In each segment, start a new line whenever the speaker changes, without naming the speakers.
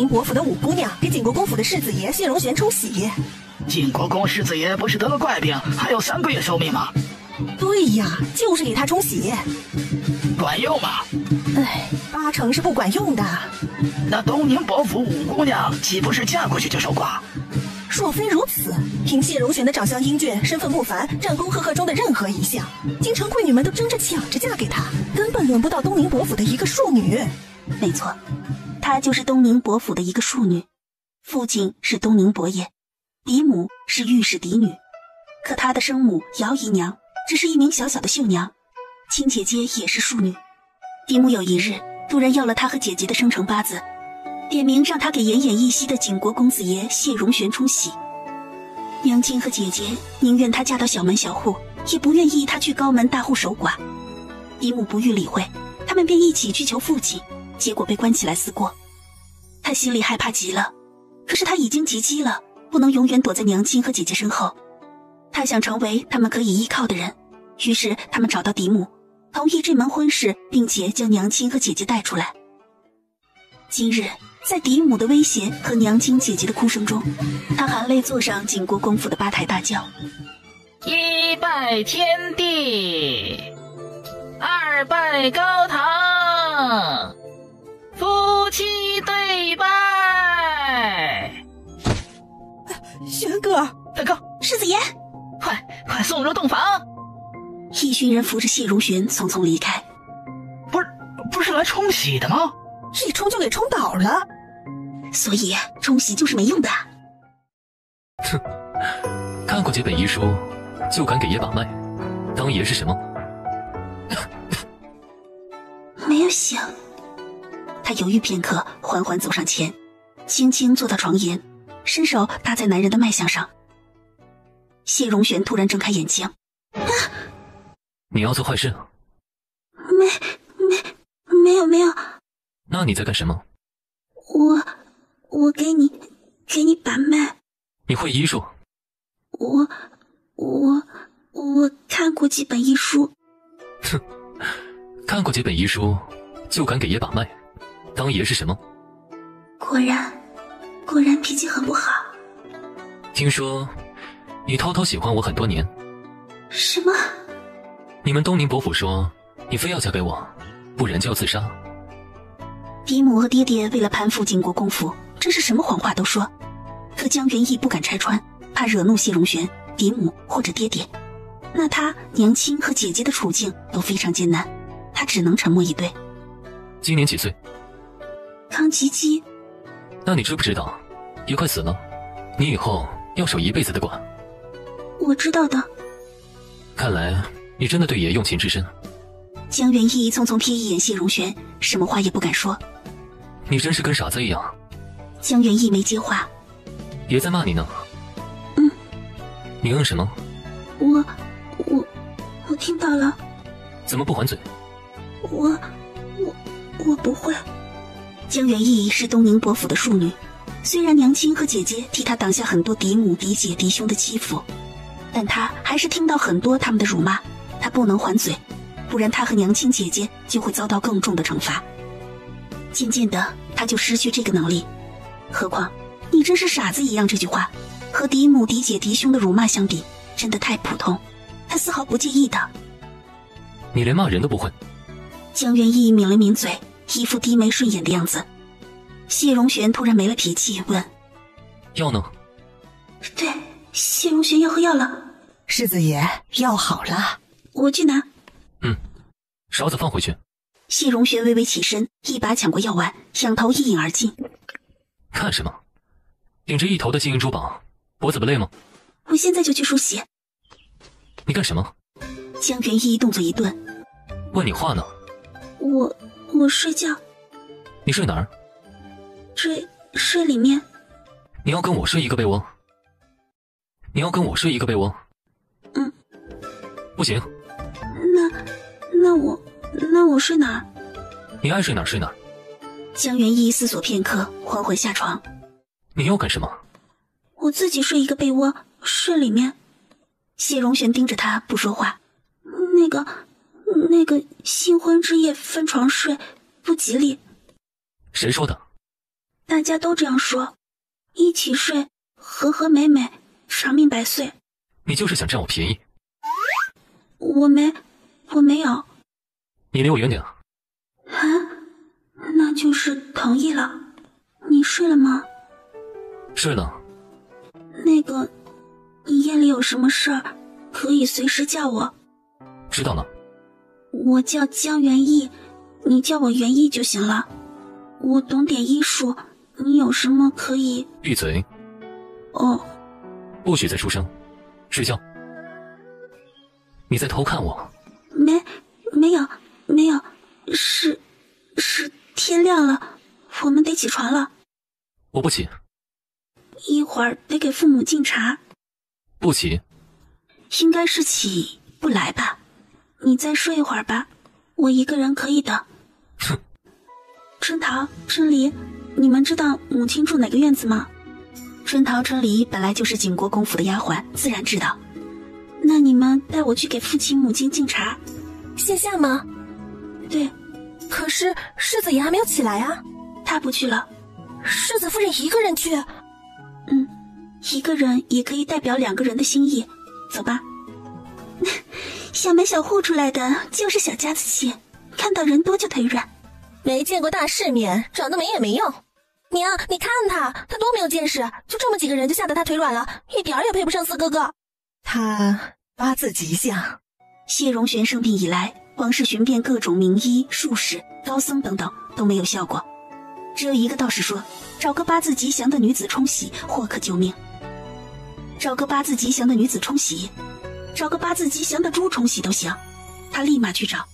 宁伯府的五姑娘给景国公府的世子爷谢荣玄冲喜。
景国公世子爷不是得了怪病，还有3个月寿命吗？
对呀，就是给他冲喜。
管用吗？
哎，8成是不管用的。
那东宁伯府五姑娘岂不是嫁过去就守寡？
若非如此，凭谢荣玄的长相英俊、身份不凡，战功赫赫中的任何一项，京城贵女们都争着抢着嫁给他，根本轮不到东宁伯府的一个庶女。
没错，她就是东宁伯府的一个庶女，父亲是东宁伯爷，嫡母是御史嫡女，可她的生母姚姨娘只是一名小小的绣娘，亲姐姐也是庶女。嫡母有一日突然要了她和姐姐的生辰八字，点名让她给奄奄一息的景国公子爷谢荣玄冲喜。娘亲和姐姐宁愿她嫁到小门小户，也不愿意她去高门大户守寡。嫡母不予理会，他们便一起去求父亲，结果被关起来思过。她心里害怕极了，可是她已经及笄了，不能永远躲在娘亲和姐姐身后。她想成为他们可以依靠的人，于是他们找到嫡母，同意这门婚事，并且将娘亲和姐姐带出来。今日在嫡母的威胁和娘亲姐姐的哭声中，她含泪坐上景国公府的吧台大叫：
一拜天地，二拜高堂，夫妻对拜。
玄哥，
大哥，
世子爷，
快送入洞房！
一群人扶着谢荣玄匆匆离开。
不是来冲喜的吗？
一冲就给冲倒了。
所以冲喜就是没用的。
哼，看过几本医书，就敢给爷把脉，当爷是什么？
没有醒。他犹豫片刻，缓缓走上前，轻轻坐到床沿，伸手搭在男人的脉象上。谢荣玄突然睁开眼睛。
你要做坏事？
没有。
那你在干什么？
我给你把脉。
你会医术？
我看过几本医书。
哼，看过几本医书，就敢给爷把脉，当爷是什么？
果然脾气很不好。
听说你偷偷喜欢我很多年。
什么？
你们东宁伯府说你非要嫁给我，不然就要自杀。
嫡母和爹爹为了攀附景国公府，真是什么谎话都说。可江元义不敢拆穿，怕惹怒谢荣玄、嫡母或者爹爹，那他娘亲和姐姐的处境都非常艰难，他只能沉默以对。
今年几岁？
康吉基。
那你知不知道爷快死了，你以后要守一辈子的寡。
我知道的。
看来你真的对爷用情至深。
江元义匆匆瞥一眼谢荣玄，什么话也不敢说。
你真是跟傻子一样。
江元义没接话。
爷在骂你呢。你什么？
我听到了。
怎么不还嘴？
我不会。江元义是东宁伯府的庶女，虽然娘亲和姐姐替她挡下很多嫡母、嫡姐、嫡兄的欺负，但她还是听到很多他们的辱骂，她不能还嘴，不然她和娘亲姐姐就会遭到更重的惩罚。渐渐的，她就失去这个能力。何况你真是傻子一样这句话和嫡母、嫡姐、嫡兄的辱骂相比，真的太普通，她丝毫不介意的。
你连骂人都不会。
江元义抿了抿嘴，一副低眉顺眼的样子。谢荣玄突然没了脾气，问：
药呢？
对，谢荣玄要喝药了。
世子爷，药好了。
我去拿。
勺子放回去。
谢荣玄微微起身，一把抢过药丸，仰头一饮而尽。
看什么？顶着一头的金银珠宝，脖子不累吗？
我现在就去梳洗。
你干什么？
江元义动作一顿。
问你话呢。
我睡觉。
你睡哪儿？
睡里面。
你要跟我睡一个被窝？你要跟我睡一个被窝？不行。
那我睡哪儿？
你爱睡哪儿睡哪儿。
江元义思索片刻，缓缓下床。
你要干什么？
我自己睡一个被窝，睡里面。谢荣玄盯着他不说话。那个新婚之夜分床睡不吉利。
谁说的？
大家都这样说，一起睡，和和美美，长命百岁。
你就是想占我便宜。
我没有。
你离我远点。
啊，那就是同意了。你睡了吗？
睡了。
那个，你夜里有什么事儿，可以随时叫我。
知道了。
我叫江元义，你叫我元义就行了。我懂点医术，你有什么可以……
闭嘴。
哦。
不许再出声。睡觉。你在偷看我？
没有，是天亮了，我们得起床了。
我不起。
一会儿得给父母敬茶。
不起。
应该是起不来吧？你再睡一会儿吧，我一个人可以的。
哼。
春桃、春梨，你们知道母亲住哪个院子吗？春桃、春梨本来就是景国公府的丫鬟，自然知道。那你们带我去给父亲母亲敬茶。
线下吗？
对。
可是世子爷还没有起来啊。
他不去了。
世子夫人一个人去？
一个人也可以代表2个人的心意。走吧。小门小户出来的就是小家子气，看到人多就腿软。
没见过大世面，长得美也没用。娘，你看他多没有见识，就这么几个人就吓得他腿软了，一点也配不上四哥哥。他八字吉祥。
谢荣玄生病以来，光是寻遍各种名医、术士、高僧等等都没有效果，只有一个道士说，找个八字吉祥的女子冲喜，或可救命。找个八字吉祥的女子冲喜，找个八字吉祥的猪冲喜都行。他立马去找，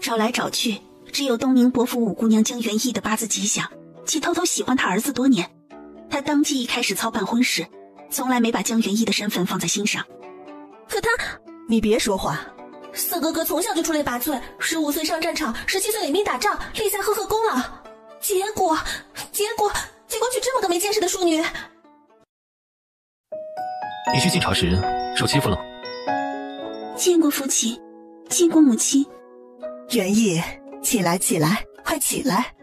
找来找去，只有东宁伯府五姑娘江元义的八字吉祥，且偷偷喜欢他儿子多年。他当即开始操办婚事，从来没把江元义的身份放在心上。
可他……你别说话。四哥哥从小就出类拔萃，15岁上战场，17岁领兵打仗，立下赫赫功劳。结果娶这么个没见识的淑女。
你去敬茶时受欺负了？
见过父亲，见过母亲。
元义，起来，快起来！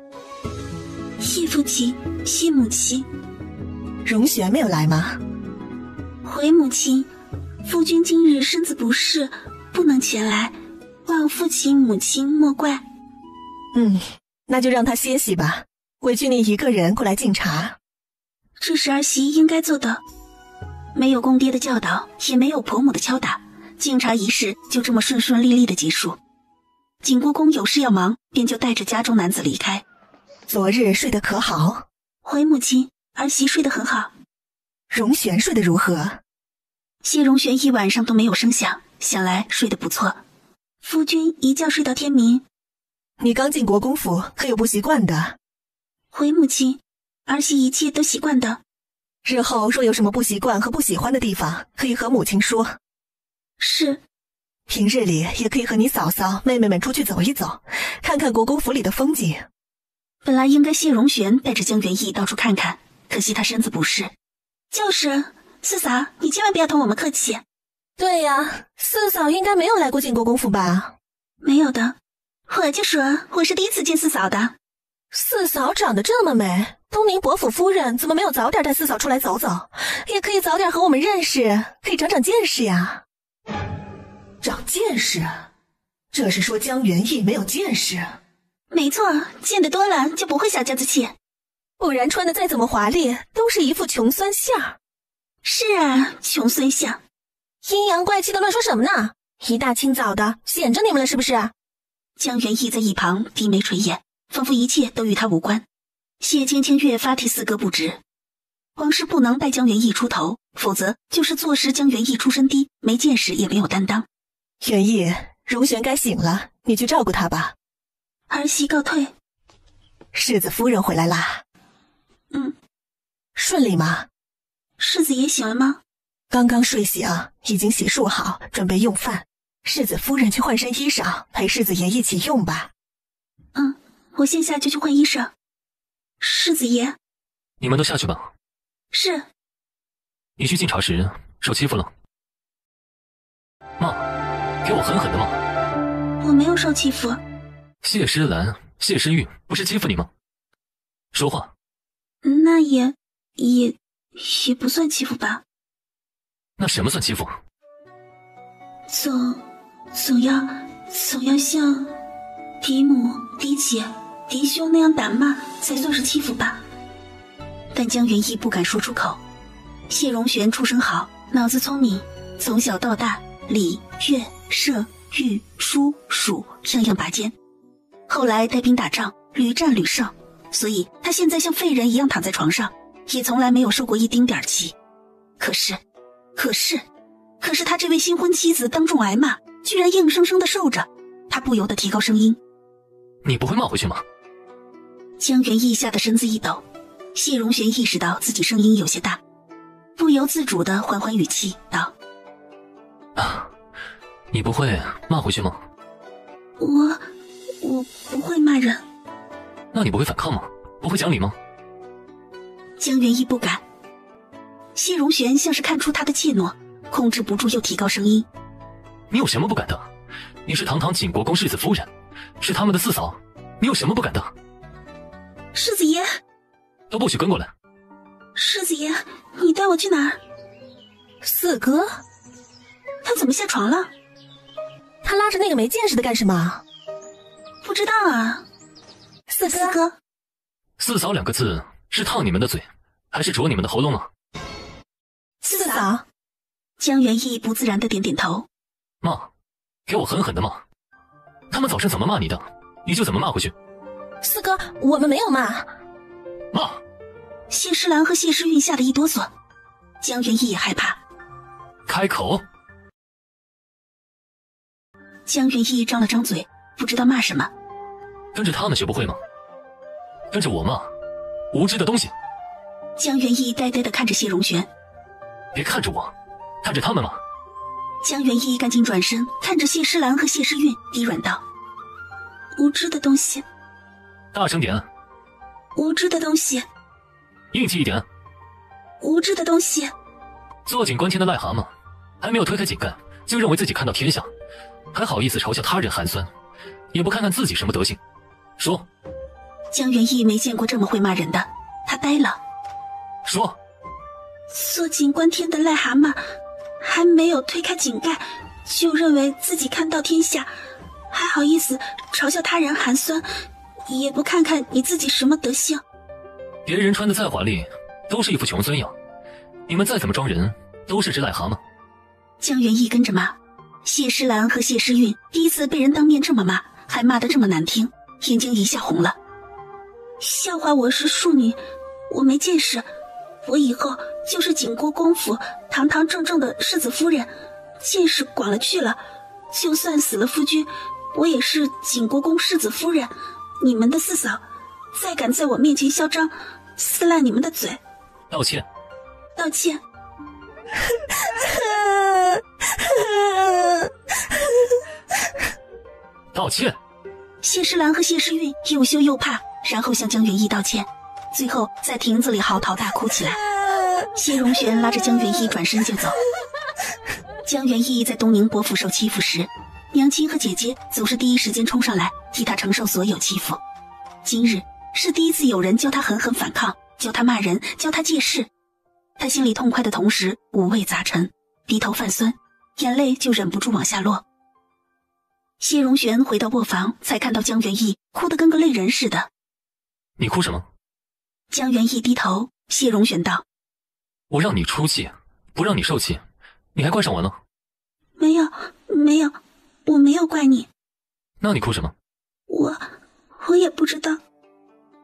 谢父亲，谢母亲。
荣玄没有来吗？
回母亲，夫君今日身子不适，不能前来，望父亲母亲莫怪。
那就让他歇息吧。委屈你一个人过来敬茶。
这是儿媳应该做的。没有公爹的教导，也没有婆母的敲打，敬茶仪式就这么顺顺利利的结束。景国公有事要忙，便就带着家中男子离开。
昨日睡得可好？
回母亲，儿媳睡得很好。
荣玄睡得如何？
谢荣玄一晚上都没有声响，想来睡得不错。夫君一觉睡到天明。
你刚进国公府，可有不习惯的？
回母亲，儿媳一切都习惯的。
日后若有什么不习惯和不喜欢的地方，可以和母亲说。
是。
平日里也可以和你嫂嫂、妹妹们出去走一走，看看国公府里的风景。
本来应该谢荣玄带着江元义到处看看，可惜他身子不适。就是，四嫂，你千万不要同我们客气。
对呀，四嫂应该没有来过景国公府吧？
没有的，我就说我是第一次见四嫂的。
四嫂长得这么美，东宁伯府夫人怎么没有早点带四嫂出来走走？也可以早点和我们认识，可以长长见识呀。长见识？这是说江元义没有见识？
没错，见得多了就不会小家子气。
不然穿的再怎么华丽，都是一副穷酸相。
是啊，穷酸相。
阴阳怪气的乱说什么呢？一大清早的，显着你们了是不是？
江元义在一旁低眉垂眼，仿佛一切都与他无关。谢芊芊越发替四哥不值，光是不能带江元义出头，否则就是坐实江元义出身低，没见识也没有担当。
元义，荣玄该醒了，你去照顾他吧。
儿媳告退。
世子夫人回来啦。顺利吗？
世子爷醒了吗？
刚刚睡醒，已经洗漱好，准备用饭。世子夫人去换身衣裳，陪世子爷一起用吧。
我现下就去换衣裳。世子爷，
你们都下去吧。
是。
你去敬茶时受欺负了？骂，给我狠狠的骂。
我没有受欺负。
谢诗兰、谢诗韵不是欺负你吗？说话。
那也不算欺负吧？
那什么算欺负？
总要像嫡母、嫡姐、嫡兄那样打骂才算是欺负吧？但江元义不敢说出口。谢荣玄出身好，脑子聪明，从小到大礼、乐、射、御、书、数样样拔尖。后来带兵打仗，屡战屡胜，所以他现在像废人一样躺在床上，也从来没有受过一丁点气。可是他这位新婚妻子当众挨骂，居然硬生生的受着，他不由得提高声音：“
你不会骂回去吗？”
江元义吓得身子一抖，谢荣玄意识到自己声音有些大，不由自主的缓缓语气道：“
你不会骂回去吗？”
我不会骂人。
那你不会反抗吗？不会讲理吗？
江元义不敢。谢荣玄像是看出他的怯懦，控制不住又提高声音：“
你有什么不敢的？你是堂堂景国公世子夫人，是他们的四嫂，你有什么不敢的？”
世子爷，
都不许跟过来！
世子爷，你带我去哪儿？
四哥，
他怎么下床了？
他拉着那个没见识的干什么？
不知道啊。四哥，
四嫂2个字是烫你们的嘴，还是啄你们的喉咙啊？
四嫂，
江元义不自然的点点头。
骂，给我狠狠的骂！他们早晨怎么骂你的，你就怎么骂回去。
四哥，我们没有骂。
骂！
谢诗兰和谢诗韵吓得一哆嗦，江元义也害怕。
开口！
江元义张了张嘴，不知道骂什么。
跟着他们学不会吗？跟着我骂，无知的东西！
江元义呆呆地看着谢荣玄。
别看着我，看着他们骂。
江元义赶紧转身看着谢诗兰和谢诗韵，低软道：“无知的东西。”
大声点！
无知的东西！
硬气一点！
无知的东西！
坐井观天的癞蛤蟆，还没有推开井盖，就认为自己看到天下，还好意思嘲笑他人寒酸，也不看看自己什么德行。说！
江元义没见过这么会骂人的，他呆了。
说！
坐井观天的癞蛤蟆，还没有推开井盖，就认为自己看到天下，还好意思嘲笑他人寒酸，也不看看你自己什么德行。
别人穿的再华丽，都是一副穷酸样，你们再怎么装人，都是只癞蛤蟆。
江元义跟着骂，谢诗兰和谢诗韵第一次被人当面这么骂，还骂得这么难听，眼睛一下红了。笑话我是庶女，我没见识，我以后就是景国公府堂堂正正的世子夫人，见识广了去了，就算死了夫君，我也是景国公世子夫人。你们的四嫂再敢在我面前嚣张，撕烂你们的嘴！
道歉！
道歉！
道歉！
谢诗兰和谢诗韵又羞又怕，然后向江元义道歉，最后在亭子里嚎啕大哭起来。谢荣玄拉着江元义转身就走。江元义在东宁伯府受欺负时，娘亲和姐姐总是第一时间冲上来替他承受所有欺负。今日是第一次有人教他狠狠反抗，教他骂人，教他借势。他心里痛快的同时五味杂陈，鼻头泛酸，眼泪就忍不住往下落。谢荣玄回到卧房，才看到江元义哭得跟个泪人似的。
你哭什么？
江元义低头，谢荣玄道：“
我让你出气，不让你受气，你还怪上我呢？”
没有，我没有怪你。
那你哭什么？
我也不知道。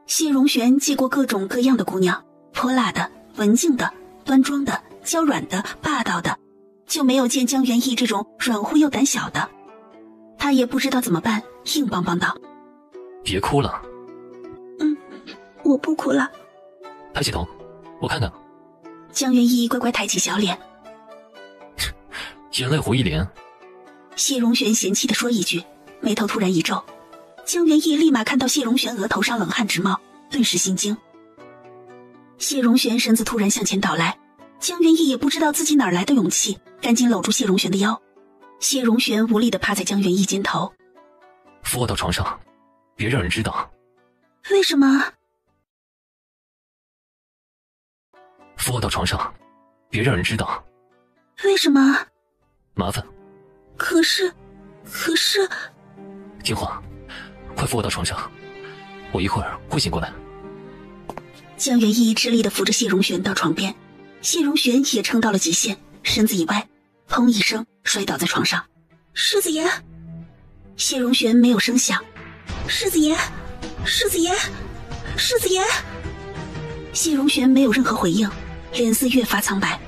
谢荣玄见过各种各样的姑娘，泼辣的、文静的、端庄的、娇软的、霸道的，就没有见江元义这种软乎又胆小的。他也不知道怎么办，硬邦邦道：“
别哭了。”
我不哭了。
抬起头，我看看。
江元义乖乖抬起小脸，
眼泪糊一脸。
谢荣玄嫌弃地说一句，眉头突然一皱。江元义立马看到谢荣玄额头上冷汗直冒，顿时心惊。谢荣玄身子突然向前倒来，江元义也不知道自己哪来的勇气，赶紧搂住谢荣玄的腰。谢荣玄无力地趴在江元义肩头：“
扶我到床上，别让人知道。”
为什么？
扶我到床上，别让人知道。
为什么？
麻烦。
可是，
听话，快扶我到床上，我一会儿会醒过来。
江元义吃力地扶着谢荣玄到床边，谢荣玄也撑到了极限，身子一歪，砰一声摔倒在床上。世子爷！谢荣玄没有声响。世子爷！世子爷！世子爷！谢荣玄没有任何回应，脸色越发苍白。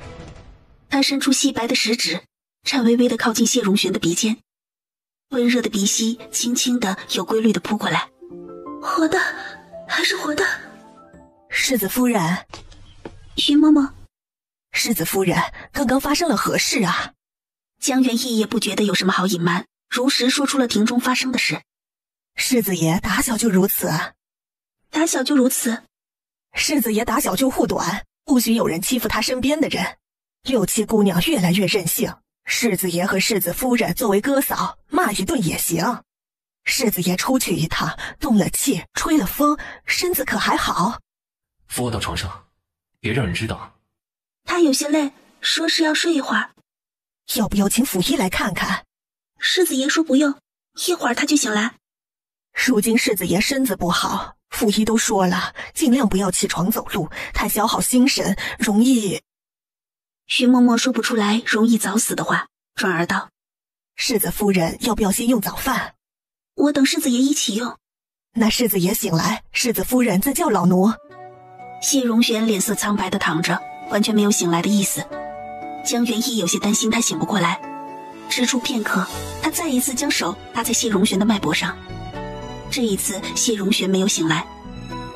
他伸出细白的食指，颤巍巍地靠近谢荣玄的鼻尖，温热的鼻息轻轻地有规律地扑过来。活的，还是活的。
世子夫人，
徐嬷嬷，
世子夫人，刚刚发生了何事啊？
江元义也不觉得有什么好隐瞒，如实说出了庭中发生的事。
世子爷打小就如此。
打小就如此。
世子爷打小就护短，不许有人欺负他身边的人。六七姑娘越来越任性，世子爷和世子夫人作为哥嫂，骂一顿也行。世子爷出去一趟，动了气，吹了风，身子可还好？
扶我到床上，别让人知道。
他有些累，说是要睡一会儿。
要不要请府医来看看？
世子爷说不用，一会儿他就醒来。
如今世子爷身子不好，府医都说了，尽量不要起床走路，太消耗精神，容易……
徐嬷嬷说不出来容易早死的话，转而道：
世子夫人要不要先用早饭？
我等世子爷一起用。
那世子爷醒来，世子夫人再叫老奴。
谢荣玄脸色苍白地躺着，完全没有醒来的意思。江元义有些担心他醒不过来，踟蹰片刻，他再一次将手搭在谢荣玄的脉搏上。这一次谢荣玄没有醒来，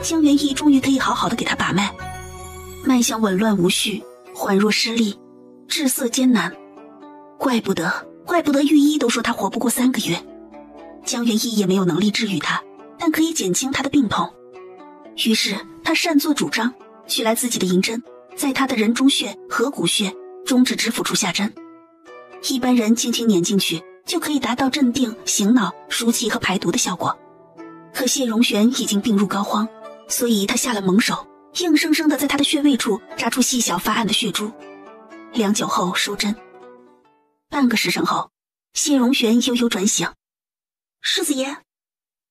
江元义终于可以好好的给他把脉。脉象紊乱无序，缓若失利，滞涩艰难。怪不得御医都说他活不过3个月。江元义也没有能力治愈他，但可以减轻他的病痛。于是他擅作主张，取来自己的银针，在他的人中穴、合谷穴、中指指腹处下针。一般人轻轻碾进去，就可以达到镇定、醒脑、舒气和排毒的效果。可谢荣玄已经病入膏肓，所以他下了猛手，硬生生地在他的穴位处扎出细小发暗的血珠。良久后收针。半个时辰后，谢荣玄悠悠转醒。世子爷。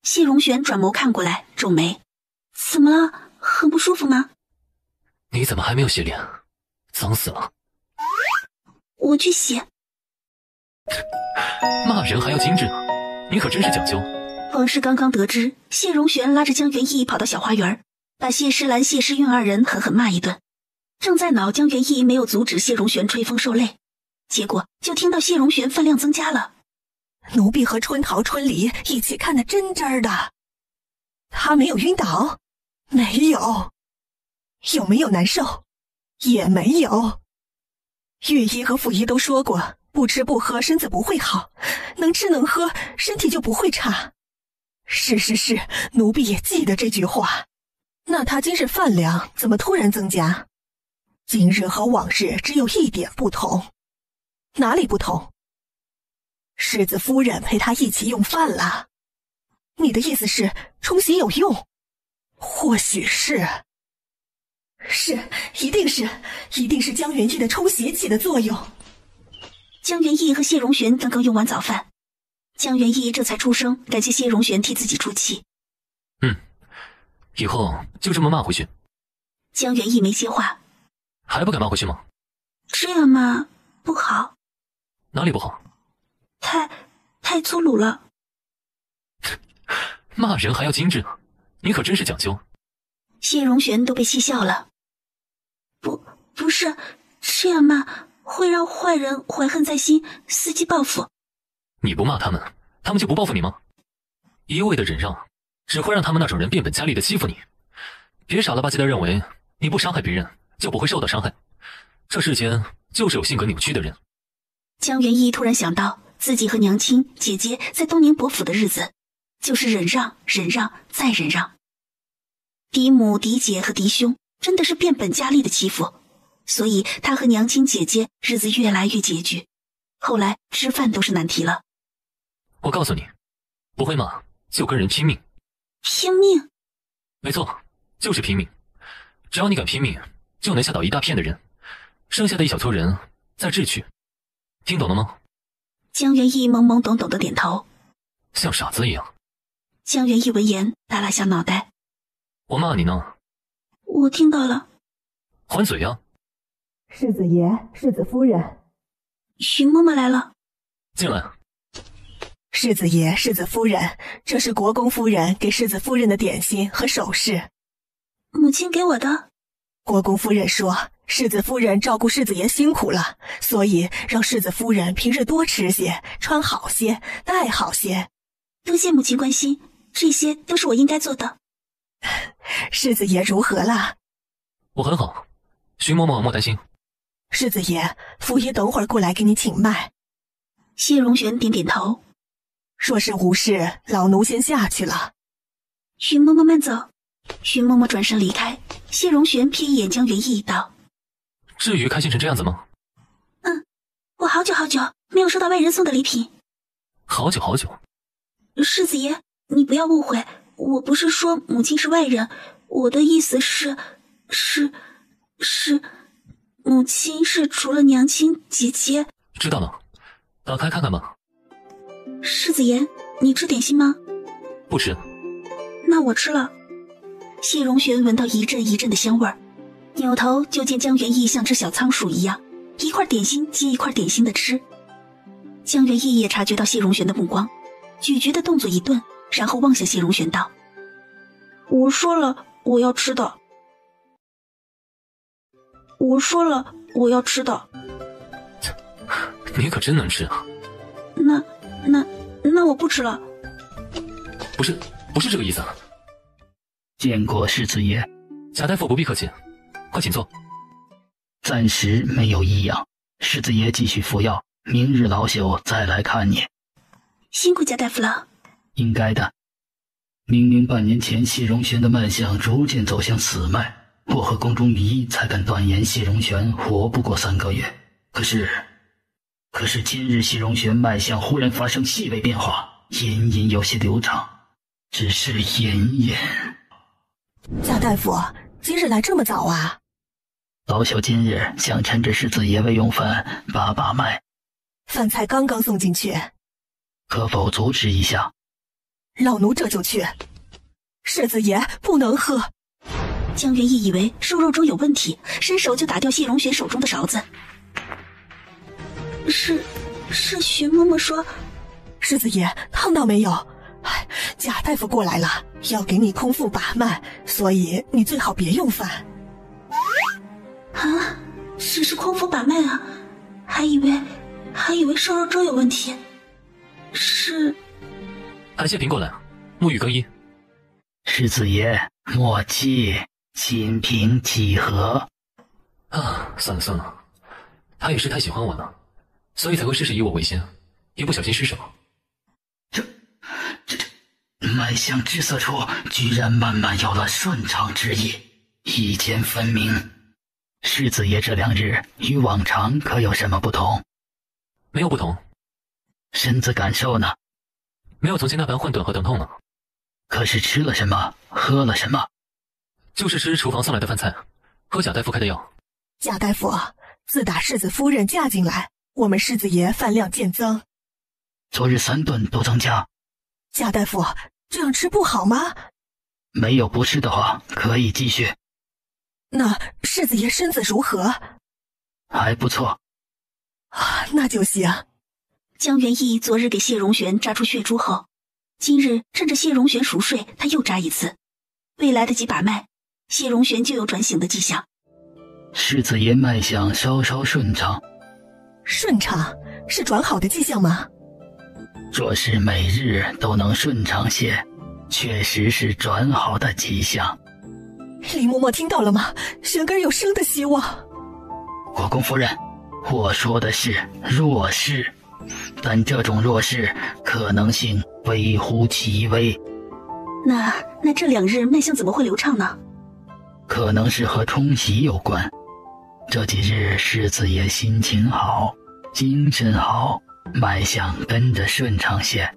谢荣玄转眸看过来，皱眉。怎么了？很不舒服吗？
你怎么还没有洗脸？脏死了。
我去洗。
骂人还要精致呢，你可真是讲究。
王氏刚刚得知，谢荣玄拉着江元义跑到小花园，把谢诗兰、谢诗韵二人狠狠骂一顿。正在恼江元义没有阻止谢荣玄吹风受累，结果就听到谢荣玄分量增加了。
奴婢和春桃、春梨一起看得真真的。他没有晕倒？没有。有没有难受？也没有。御医和府医都说过，不吃不喝身子不会好，能吃能喝身体就不会差。是，奴婢也记得这句话。那他今日饭量怎么突然增加？今日和往日只有一点不同。哪里不同？世子夫人陪他一起用饭了。你的意思是冲洗有用？或许是。一定是江元义的冲洗起的作用。
江元义和谢荣玄刚刚用完早饭，江元义这才出声感谢谢荣玄替自己出气。
以后就这么骂回去。
江元义没接话。
还不敢骂回去吗？
这样骂不好。
哪里不好？
太粗鲁了。
骂人还要精致呢，你可真是讲究。
谢荣玄都被气笑了。不是，这样骂会让坏人怀恨在心，伺机报复。
你不骂他们，他们就不报复你吗？一味的忍让，只会让他们那种人变本加厉的欺负你。别傻了吧唧的认为你不伤害别人就不会受到伤害。这世间就是有性格扭曲的人。
江元义突然想到自己和娘亲、姐姐在东宁伯府的日子，就是忍让、再忍让。嫡母、嫡姐和嫡兄真的是变本加厉的欺负，所以他和娘亲姐姐日子越来越拮据，后来吃饭都是难题了。
我告诉你，不会骂就跟人拼命。
拼命？
没错，就是拼命。只要你敢拼命，就能吓倒一大片的人，剩下的一小撮人再智取。听懂了吗？
江元义懵懵懂懂的点头，
像傻子一样。
江元义闻言耷拉下脑袋。
我骂你呢。
我听到了。
还嘴呀！
世子爷，世子夫人，
徐嬷嬷来了。
进来。
世子爷，世子夫人，这是国公夫人给世子夫人的点心和首饰。
母亲给我的。
国公夫人说，世子夫人照顾世子爷辛苦了，所以让世子夫人平日多吃些，穿好些，戴好些。
多谢母亲关心，这些都是我应该做的。
世子爷如何了？
我很好，徐嬷嬷莫担心。
世子爷，府爷等会儿过来给你请脉。
谢荣玄点点头。
若是无事，老奴先下去了。
徐嬷嬷慢走。徐嬷嬷转身离开。谢荣玄瞥一眼江元义道：
至于开心成这样子吗？
我好久没有收到外人送的礼品。
好久。
世子爷，你不要误会，我不是说母亲是外人，我的意思是母亲是除了娘亲姐姐。
知道了，打开看看吧。
世子爷，你吃点心吗？
不吃。
那我吃了。谢荣玄闻到一阵一阵的香味儿，扭头就见江元义像只小仓鼠一样，一块点心接一块点心的吃。江元义也察觉到谢荣玄的目光，咀嚼的动作一顿，然后望向谢荣玄道：我说了我要吃的。
你可真能吃啊。
那我不吃了。
不是这个意思。
见过世子爷。
贾大夫不必客气，快请坐。
暂时没有异样，世子爷继续服药，明日老朽再来看你。
辛苦贾大夫了。
应该的。明明半年前谢荣玄的脉象逐渐走向死脉，我和宫中御医才敢断言谢荣玄活不过3个月。可是今日谢荣玄脉象忽然发生细微变化，隐隐有些流畅，只是隐隐。
贾大夫，今日来这么早啊？
老朽今日想趁着世子爷未用饭把把脉。
饭菜刚刚送进去，
可否阻止一下？
老奴这就去。世子爷不能喝。
江元义以为瘦肉粥有问题，伸手就打掉谢荣玄手中的勺子。是徐嬷嬷说，
世子爷烫到没有？贾大夫过来了，要给你空腹把脉，所以你最好别用饭。
啊，只是空腹把脉啊，还以为瘦肉粥有问题。是。
安谢平过来，沐浴更衣。
世子爷莫急，心平气和。
算了，他也是太喜欢我了，所以才会事事以我为先，一不小心失手。
这脉象之色处居然慢慢有了顺畅之意，意见分明。世子爷这2日与往常可有什么不同？
没有不同。
身子感受呢？
没有从前那般混沌和疼痛了。
可是吃了什么，喝了什么？
就是吃厨房送来的饭菜，喝贾大夫开的药。
贾大夫，自打世子夫人嫁进来，我们世子爷饭量渐增。
昨日3顿都增加。
贾大夫，这样吃不好吗？
没有不适的话，可以继续。
那世子爷身子如何？
还不错。
那就行。
江元义昨日给谢荣玄扎出血珠后，今日趁着谢荣玄熟睡，他又扎一次。未来得及把脉，谢荣玄就有转醒的迹象。
世子爷脉象稍稍顺畅。
顺畅是转好的迹象吗？
若是每日都能顺畅些，确实是转好的迹象。
李嬷嬷听到了吗？玄根有生的希望。
国公夫人，我说的是弱势，但这种弱势可能性微乎其微。
那这2日脉象怎么会流畅呢？
可能是和冲洗有关。这几日世子爷心情好，精神好，脉象跟着顺畅些。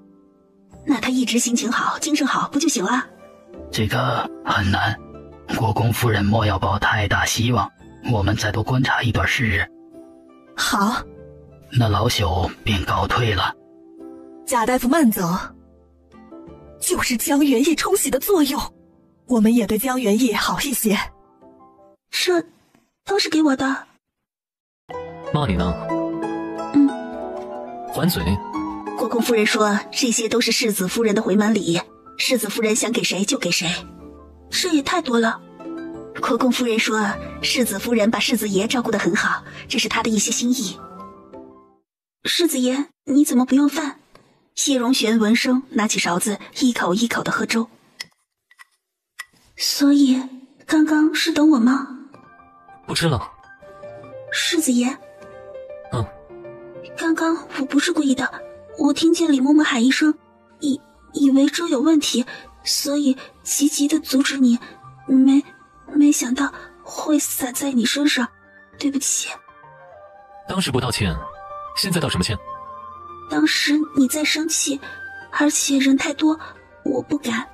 那他一直心情好，精神好不就行了？
这个很难，国公夫人莫要抱太大希望，我们再多观察一段时日。
好。
那老朽便告退了。
贾大夫慢走。就是江元义冲洗的作用，我们也对江元义好一些。
这都是给我的。
骂你呢？还嘴。
国公夫人说这些都是世子夫人的回门礼，世子夫人想给谁就给谁，这也太多了。国公夫人说世子夫人把世子爷照顾得很好，这是她的一些心意。世子爷，你怎么不用饭？谢荣玄闻声拿起勺子，一口一口地喝粥。所以刚刚是等我吗？
不吃了。
世子爷。刚刚我不是故意的，我听见李嬷嬷喊一声，以为粥有问题，所以急急地阻止你，没想到会洒在你身上，对不起。
当时不道歉，现在道什么歉？
当时你在生气，而且人太多，我不敢。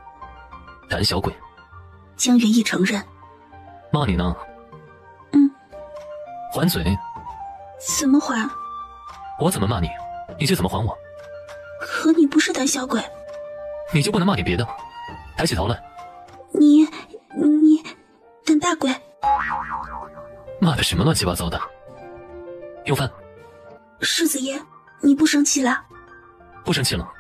胆小鬼。
江元义承认。
骂你呢？还嘴。
怎么还？
我怎么骂你，你就怎么还我。
可你不是胆小鬼。
你就不能骂点别的？抬起头来。
你胆大鬼。
骂的什么乱七八糟的？用饭。
世子爷，你不生气了？
不生气了。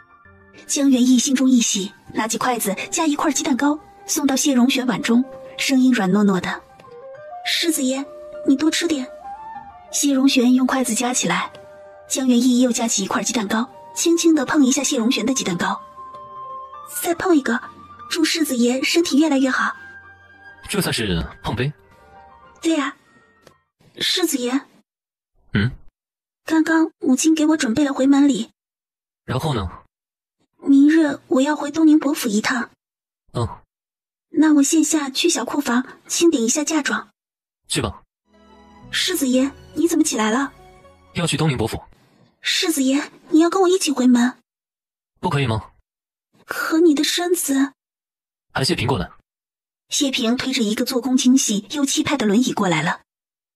江元义心中一喜，拿起筷子夹一块鸡蛋糕送到谢荣玄碗中，声音软糯糯的：世子爷，你多吃点。谢荣玄用筷子夹起来，江元义又夹起一块鸡蛋糕，轻轻地碰一下谢荣玄的鸡蛋糕。再碰一个，祝世子爷身体越来越好。
这算是碰杯？
对呀。世子爷。
刚
刚母亲给我准备了回门礼。
然后呢？
明日我要回东宁伯府一趟。那我线下去小库房清点一下嫁妆。
去吧。
世子爷，你怎么起来了？
要去东宁伯府。
世子爷，你要跟我一起回门？
不可以吗？
可你的身子……
喊谢平过来。
谢平推着一个做工精细又气派的轮椅过来了。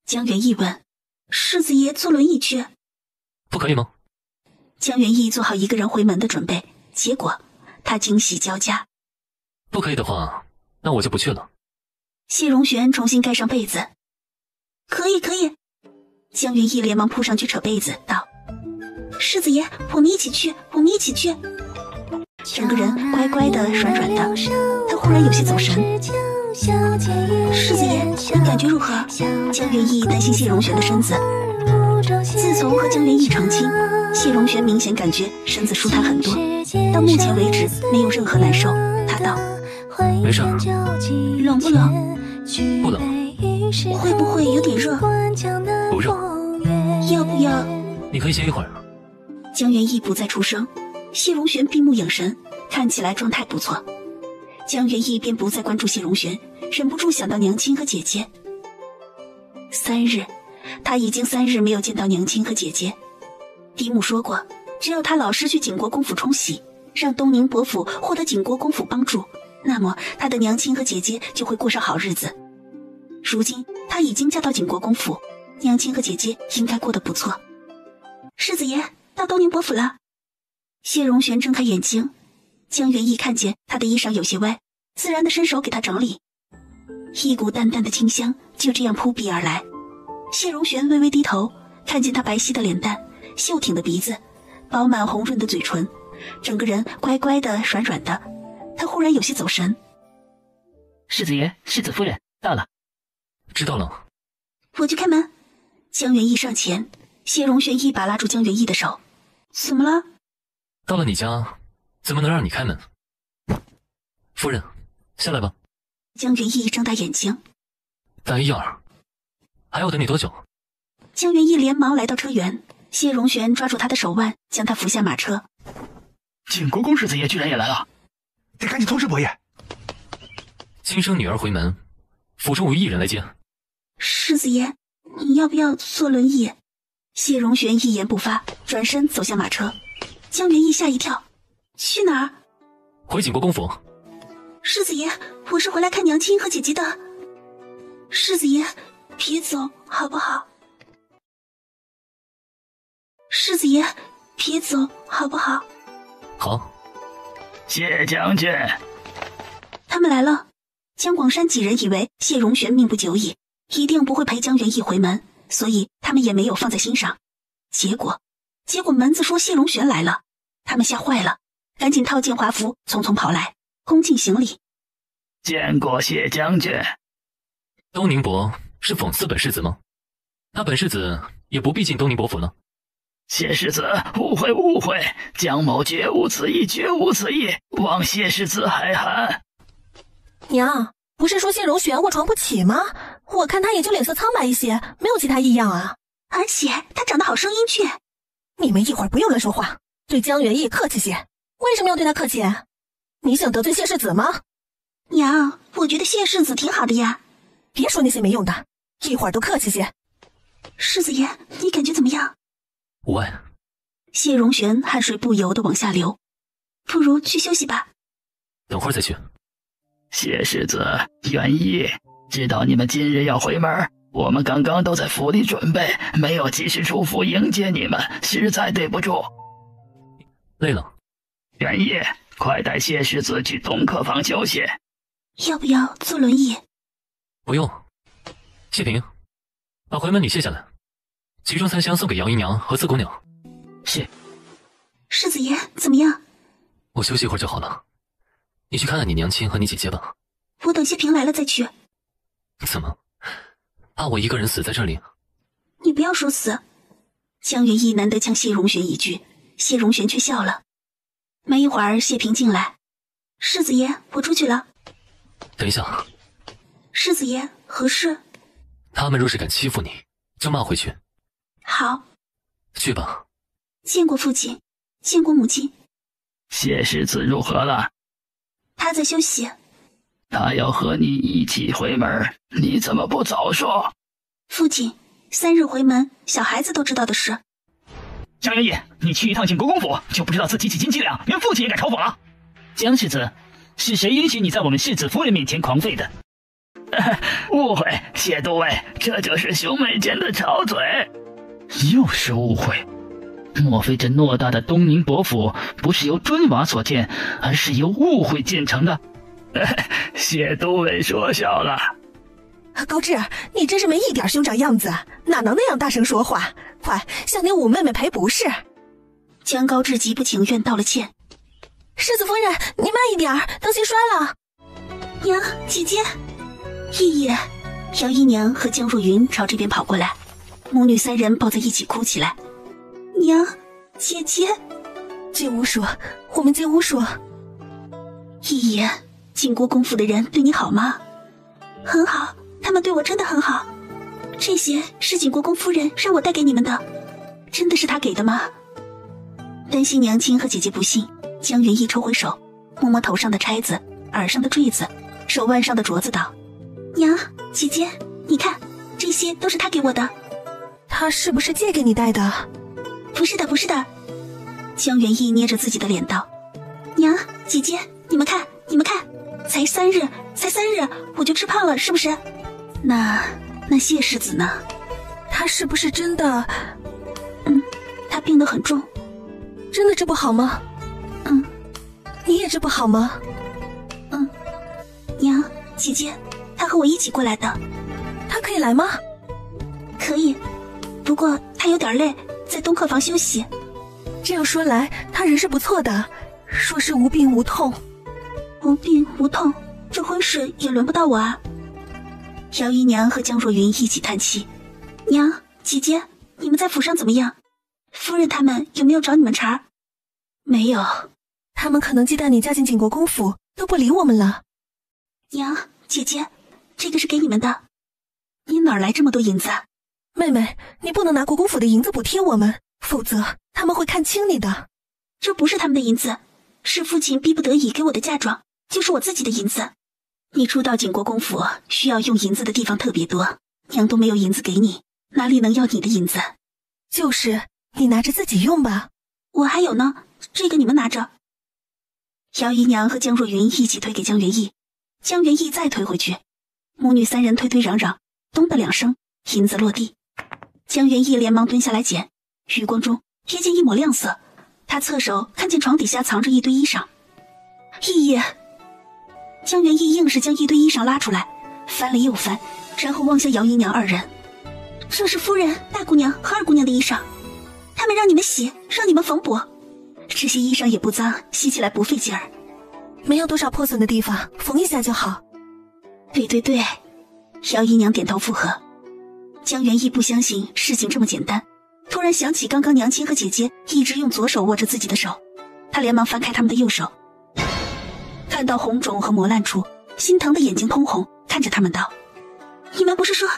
江元义问：世子爷坐轮椅去？
不可以吗？
江元义做好一个人回门的准备，结果他惊喜交加。
不可以的话，那我就不去了。
谢荣玄重新盖上被子。可以。江元义连忙扑上去扯被子，道：世子爷，我们一起去。整个人乖乖的软软的，他忽然有些走神。世子爷，你感觉如何？江元义担心谢荣玄的身子。自从和江元义成亲，谢荣玄明显感觉身子舒坦很多，到目前为止没有任何难受。他道：
没事。
冷不冷？
不冷。
会不会有点热？
不热。
要不要？
你可以歇一会儿。
江元义不再出声，谢荣玄闭目养神，看起来状态不错。江元义便不再关注谢荣玄，忍不住想到娘亲和姐姐。3日，他已经3日没有见到娘亲和姐姐。嫡母说过，只要他老实去景国公府冲洗，让东宁伯府获得景国公府帮助，那么他的娘亲和姐姐就会过上好日子。如今他已经嫁到景国公府，娘亲和姐姐应该过得不错。世子爷，到东宁伯府了。谢荣玄睁开眼睛，江元义看见他的衣裳有些歪，自然的伸手给他整理。一股淡淡的清香就这样扑鼻而来。谢荣玄微微低头，看见他白皙的脸蛋，秀挺的鼻子，饱满红润的嘴唇，整个人乖乖的软软的，他忽然有些走神。
世子爷，世子夫人到了。
知道了。
我去开门。江元义上前，谢荣玄一把拉住江元义的手。怎么了？
到了你家，怎么能让你开门？夫人，下来吧。
江元义睁大眼睛。
大一儿，还要等你多久？
江元义连忙来到车辕，谢荣玄抓住他的手腕，将他扶下马车。
景国公世子爷居然也来了，
得赶紧通知伯爷。
亲生女儿回门，府中无一人来接。
世子爷，你要不要坐轮椅？谢荣玄一言不发，转身走向马车。江元义吓一跳，去哪儿？
回景国公府。
世子爷，我是回来看娘亲和姐姐的。世子爷，别走好不好？世子爷，别走好不好？
好。
谢将军，
他们来了。江广山几人以为谢荣玄命不久矣，一定不会陪江元义回门，所以他们也没有放在心上。结果门子说谢荣玄来了，他们吓坏了，赶紧套件华服，匆匆跑来，恭敬行礼。
见过谢将军。
东宁伯是讽刺本世子吗？那本世子也不必进东宁伯府了。
谢世子，误会，江某绝无此意，望谢世子海涵。
娘，不是说谢荣玄卧床不起吗？我看他也就脸色苍白一些，没有其他异样啊。
而且他长得好生英俊。
你们一会儿不用乱说话，对江元义客气些。为什么要对他客气？你想得罪谢世子吗？
娘，我觉得谢世子挺好的呀。
别说那些没用的，一会儿都客气些。
世子爷，你感觉怎么样？
无碍。
谢荣玄汗水不由地往下流，不如去休息吧。
等会儿再去。
谢世子、元义，知道你们今日要回门，我们刚刚都在府里准备，没有及时出府迎接你们，实在对不住。
累了。
元义，快带谢世子去东客房休息。
要不要坐轮椅？
不用。谢平，把回门礼卸下来，其中3箱送给姚姨娘和四姑娘。
是。
世子爷，怎么样？
我休息一会儿就好了。你去看看你娘亲和你姐姐吧。
我等谢平来了再去。
怎么？怕我一个人死在这里？
你不要说死。江元义难得呛谢荣玄一句，谢荣玄却笑了。没一会儿，谢平进来。世子爷，我出去了。
等一下。
世子爷，何事？
他们若是敢欺负你，就骂回去。
好。
去吧。
见过父亲，见过母亲。
谢世子如何了？
他在休息。
他要和你一起回门，你怎么不早说？
父亲，3日回门，小孩子都知道的事。
江元义，你去一趟景国公府，就不知道自己几斤几两，连父亲也敢嘲讽了。江世子，是谁允许你在我们世子夫人面前狂吠的？
误会，谢都尉，这就是兄妹间的吵嘴。
又是误会。莫非这偌大的东宁伯府不是由砖瓦所建，而是由误会建成的？
谢都尉说笑了。
高志，你真是没一点兄长样子，哪能那样大声说话？快向你五妹妹赔不是。
江高志极不情愿道了歉。
世子夫人，你慢一点，当心摔了。
娘，姐姐。义爷，姚姨娘和江若云朝这边跑过来，母女3人抱在一起哭起来。娘，姐姐。
进屋说，我们进屋说。
义爷，景国公府的人对你好吗？很好，他们对我真的很好。这些是景国公夫人让我带给你们的，真的是她给的吗？担心娘亲和姐姐不信，江元义抽回手，摸摸头上的钗子，耳上的坠子，手腕上的镯子，道：娘，姐姐，你看，这些都是她给我的。
她是不是借给你戴的？
不是的，不是的。江元义捏着自己的脸道：娘，姐姐，你们看，你们看，才3日，我就吃胖了，是不是？那谢世子呢？
他是不是真的？
他病得很重。
真的治不好吗？你也治不好吗？
娘，姐姐，他和我一起过来的。
他可以来吗？
可以，不过他有点累，在东客房休息。
这样说来，他人是不错的，说是无病无痛。
无病无痛，这婚事也轮不到我啊。姚姨娘和江若云一起叹气。娘，姐姐，你们在府上怎么样？夫人他们有没有找你们茬？没有，
他们可能忌惮你嫁进景国公府，都不理我们了。
娘，姐姐，这个是给你们的。你哪儿来这么多银子？
妹妹，你不能拿国公府的银子补贴我们，否则他们会看轻你的。
这不是他们的银子，是父亲逼不得已给我的嫁妆，就是我自己的银子。你初到景国公府，需要用银子的地方特别多，娘都没有银子给你，哪里能要你的银子？
就是，你拿着自己用吧。
我还有呢，这个你们拿着。姚姨娘和江若云一起推给江元义，江元义再推回去，母女3人推推攘攘，咚的2声，银子落地。江元义连忙蹲下来捡，余光中瞥见一抹亮色，他侧手看见床底下藏着一堆衣裳。义爷！江元义硬是将一堆衣裳拉出来，翻了又翻，然后望向姚姨娘2人。这是夫人、大姑娘和2姑娘的衣裳，他们让你们洗，让你们缝补。这些衣裳也不脏，洗起来不费劲儿，
没有多少破损的地方，缝一下就好。
对对对，姚姨娘点头附和。江元义不相信事情这么简单，突然想起刚刚娘亲和姐姐一直用左手握着自己的手，他连忙翻开他们的右手，看到红肿和磨烂处，心疼的眼睛通红，看着他们道：“你们不是说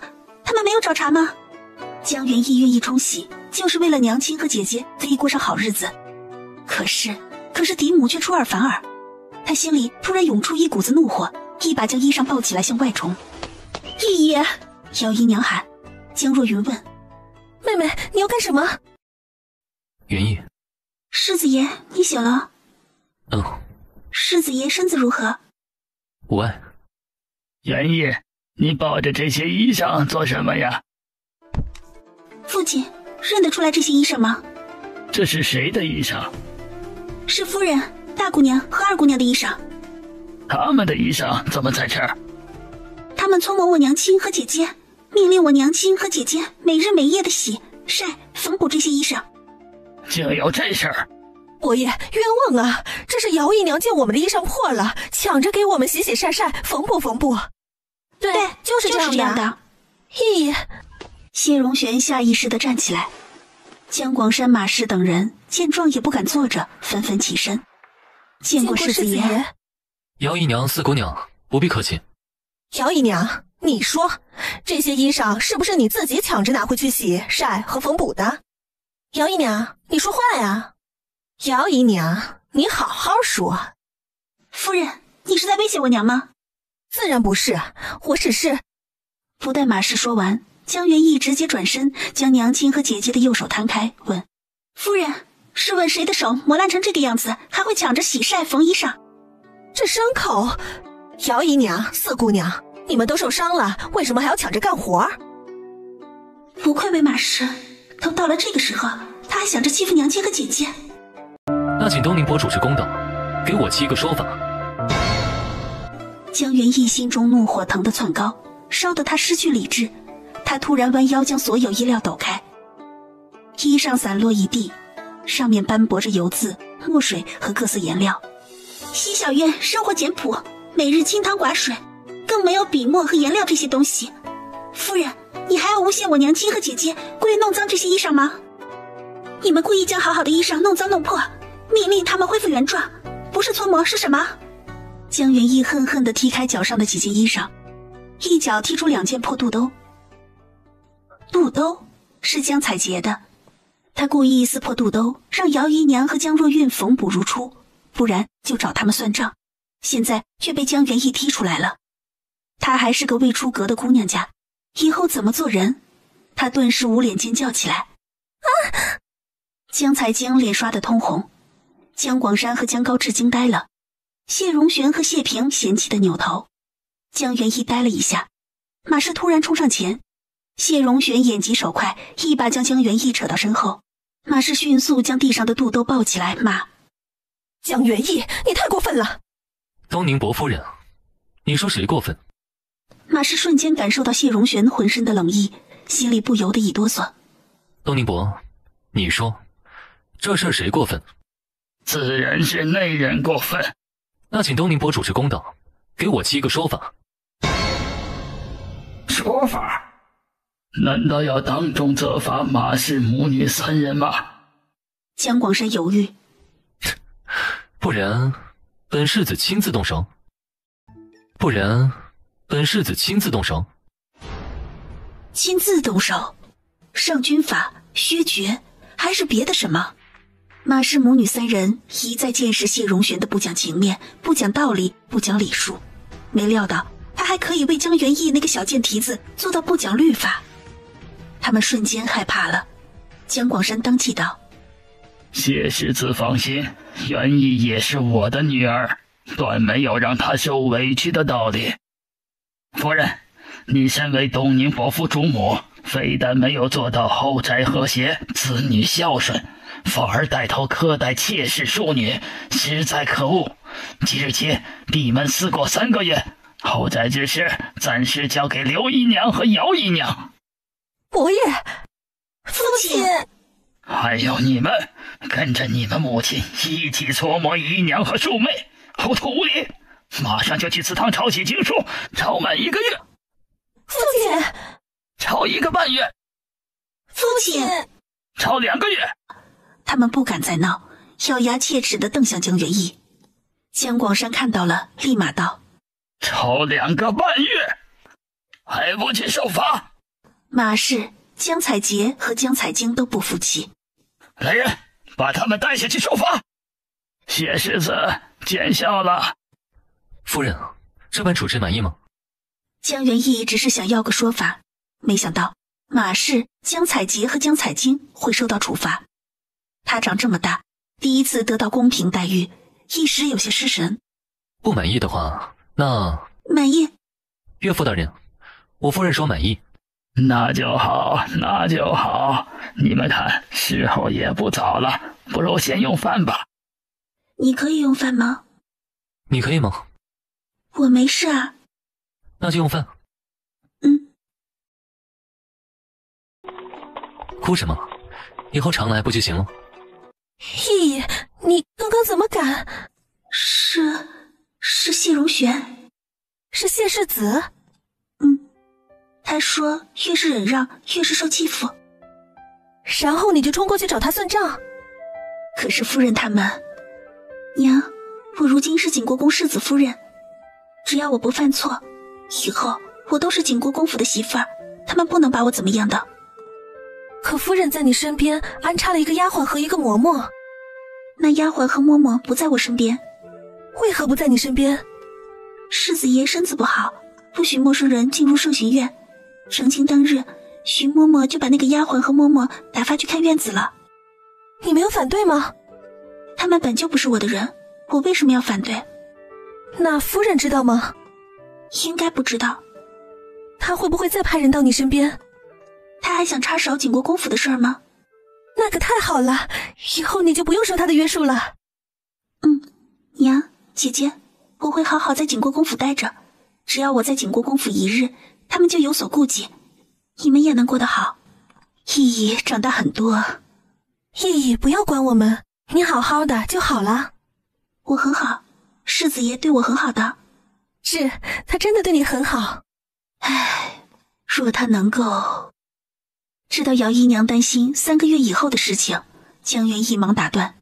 他们没有找茬吗？”江元义愿意冲洗，就是为了娘亲和姐姐可以过上好日子。可是嫡母却出尔反尔，他心里突然涌出一股子怒火，一把将衣裳抱起来向外冲。义爷！姚姨娘喊。江若云问：“
妹妹，你要干什么？”
元义，
世子爷，你醒了？世子爷身子如何？
无碍。
元义，你抱着这些衣裳做什么呀？
父亲，认得出来这些衣裳吗？
这是谁的衣裳？
是夫人、大姑娘和2姑娘的衣裳。
他们的衣裳怎么在这儿？
他们搓磨我娘亲和姐姐，命令我娘亲和姐姐每日每夜的洗、晒、缝补这些衣裳。
竟有这事儿！
伯爷，冤枉啊！这是姚姨娘见我们的衣裳破了，抢着给我们洗洗晒晒、缝补缝补。对，就是这样的。义爷，
谢荣玄下意识地站起来。江广山、马氏等人见状也不敢坐着，纷纷起身。见过世子爷。
姚姨娘、4姑娘，不必客气。
姚姨娘，你说这些衣裳是不是你自己抢着拿回去洗、晒和缝补的？姚姨娘，你说话呀！姚姨娘，你好好说。
夫人，你是在威胁我娘吗？
自然不是，我只是……
不待马氏说完，江元义直接转身将娘亲和姐姐的右手摊开，问：“夫人，试问谁的手磨烂成这个样子，还会抢着洗晒缝衣裳？”
这牲口！姚姨娘、4姑娘，你们都受伤了，为什么还要抢着干活？
不愧为马氏，都到了这个时候，他还想着欺负娘亲和姐姐。
那请东宁伯主持公道，给我7个说法。
江元义心中怒火腾得窜高，烧得他失去理智。他突然弯腰将所有衣料抖开，衣裳散落一地，上面斑驳着油渍、墨水和各色颜料。西小院生活简朴，每日清汤寡水，更没有笔墨和颜料这些东西。夫人，你还要诬陷我娘亲和姐姐故意弄脏这些衣裳吗？你们故意将好好的衣裳弄脏弄破，命令他们恢复原状，不是搓磨是什么？江元义恨恨地踢开脚上的几件衣裳，一脚踢出2件破肚兜。肚兜是江采劫的，他故意撕破肚兜，让姚姨娘和江若韵缝补如初，不然就找他们算账。现在却被江元义踢出来了。她还是个未出阁的姑娘家，以后怎么做人？他顿时捂脸尖叫起来。啊！江采晶脸刷得通红，江广山和江高志惊呆了，谢荣玄和谢平嫌弃的扭头。江元义呆了一下，马氏突然冲上前，谢荣玄眼疾手快，一把将江元义扯到身后。马氏迅速将地上的肚兜抱起来，骂：“
江元义，你太过分了！”
东宁伯夫人，你说谁过分？
马氏瞬间感受到谢荣玄浑身的冷意，心里不由得一哆嗦。
东宁伯，你说这事谁过分？
自然是内人过分。
那请东宁伯主持公道，给我7个说法。
说法？难道要当众责罚马氏母女3人吗？
江广山犹豫。
不然本世子亲自动手。
亲自动手？上军法、削爵，还是别的什么？马氏母女3人一再见识谢荣玄的不讲情面、不讲道理、不讲礼数，没料到他还可以为江元义那个小贱蹄子做到不讲律法。他们瞬间害怕了。江广山当即道：“
谢世子放心，元义也是我的女儿，断没有让她受委屈的道理。夫人，你身为东宁伯父主母，非但没有做到后宅和谐、子女孝顺，反而带头苛待妾室庶女，实在可恶。即日起闭门思过3个月，后宅之事暂时交给刘姨娘和姚姨娘。
伯爷，父亲，
还有你们，跟着你们母亲一起搓磨姨娘和庶妹，糊涂无礼！马上就去祠堂抄写经书，抄满1个月。
父亲，
抄1个半月。
父亲，
抄2个月。
他们不敢再闹，咬牙切齿地瞪向江元义。江广山看到了，立马道：
抄2个半月，还不去受罚？
马氏、江采洁和江采晶都不服气。
来人，把他们带下去受罚。谢世子见笑了。
夫人，这般处置满意吗？
江元义只是想要个说法，没想到马氏、江采洁和江采晶会受到处罚。他长这么大，第一次得到公平待遇，一时有些失神。
不满意的话，那……
满意。
岳父大人，我夫人说满意。
那就好，那就好。你们看，时候也不早了，不如先用饭吧。
你可以用饭吗？
你可以吗？
我没事啊。
那就用饭。哭什么？以后常来不就行了？
义，你刚刚怎么敢？
是谢荣玄，
是谢世子。
他说越是忍让越是受欺负，
然后你就冲过去找他算账。
可是夫人他们……娘，我如今是景国公世子夫人，只要我不犯错，以后我都是景国公府的媳妇儿，他们不能把我怎么样的。
可夫人在你身边安插了一个丫鬟和一个嬷嬷。
那丫鬟和嬷嬷不在我身边。
为何不在你身边？
世子爷身子不好，不许陌生人进入圣行院。成亲当日，徐嬷嬷就把那个丫鬟和嬷嬷打发去看院子了。
你没有反对吗？
他们本就不是我的人，我为什么要反对？
那夫人知道吗？
应该不知道。
她会不会再派人到你身边？
她还想插手景国公府的事儿吗？
那可太好了，以后你就不用受她的约束了。
娘，姐姐，我会好好在景国公府待着，只要我在景国公府一日，他们就有所顾忌，你们也能过得好。义义长大很多。
义义，不要管我们，你好好的就好了。
我很好，世子爷对我很好的。
是，他真的对你很好。
唉，若他能够……知道姚姨娘担心3个月以后的事情，江元义忙打断：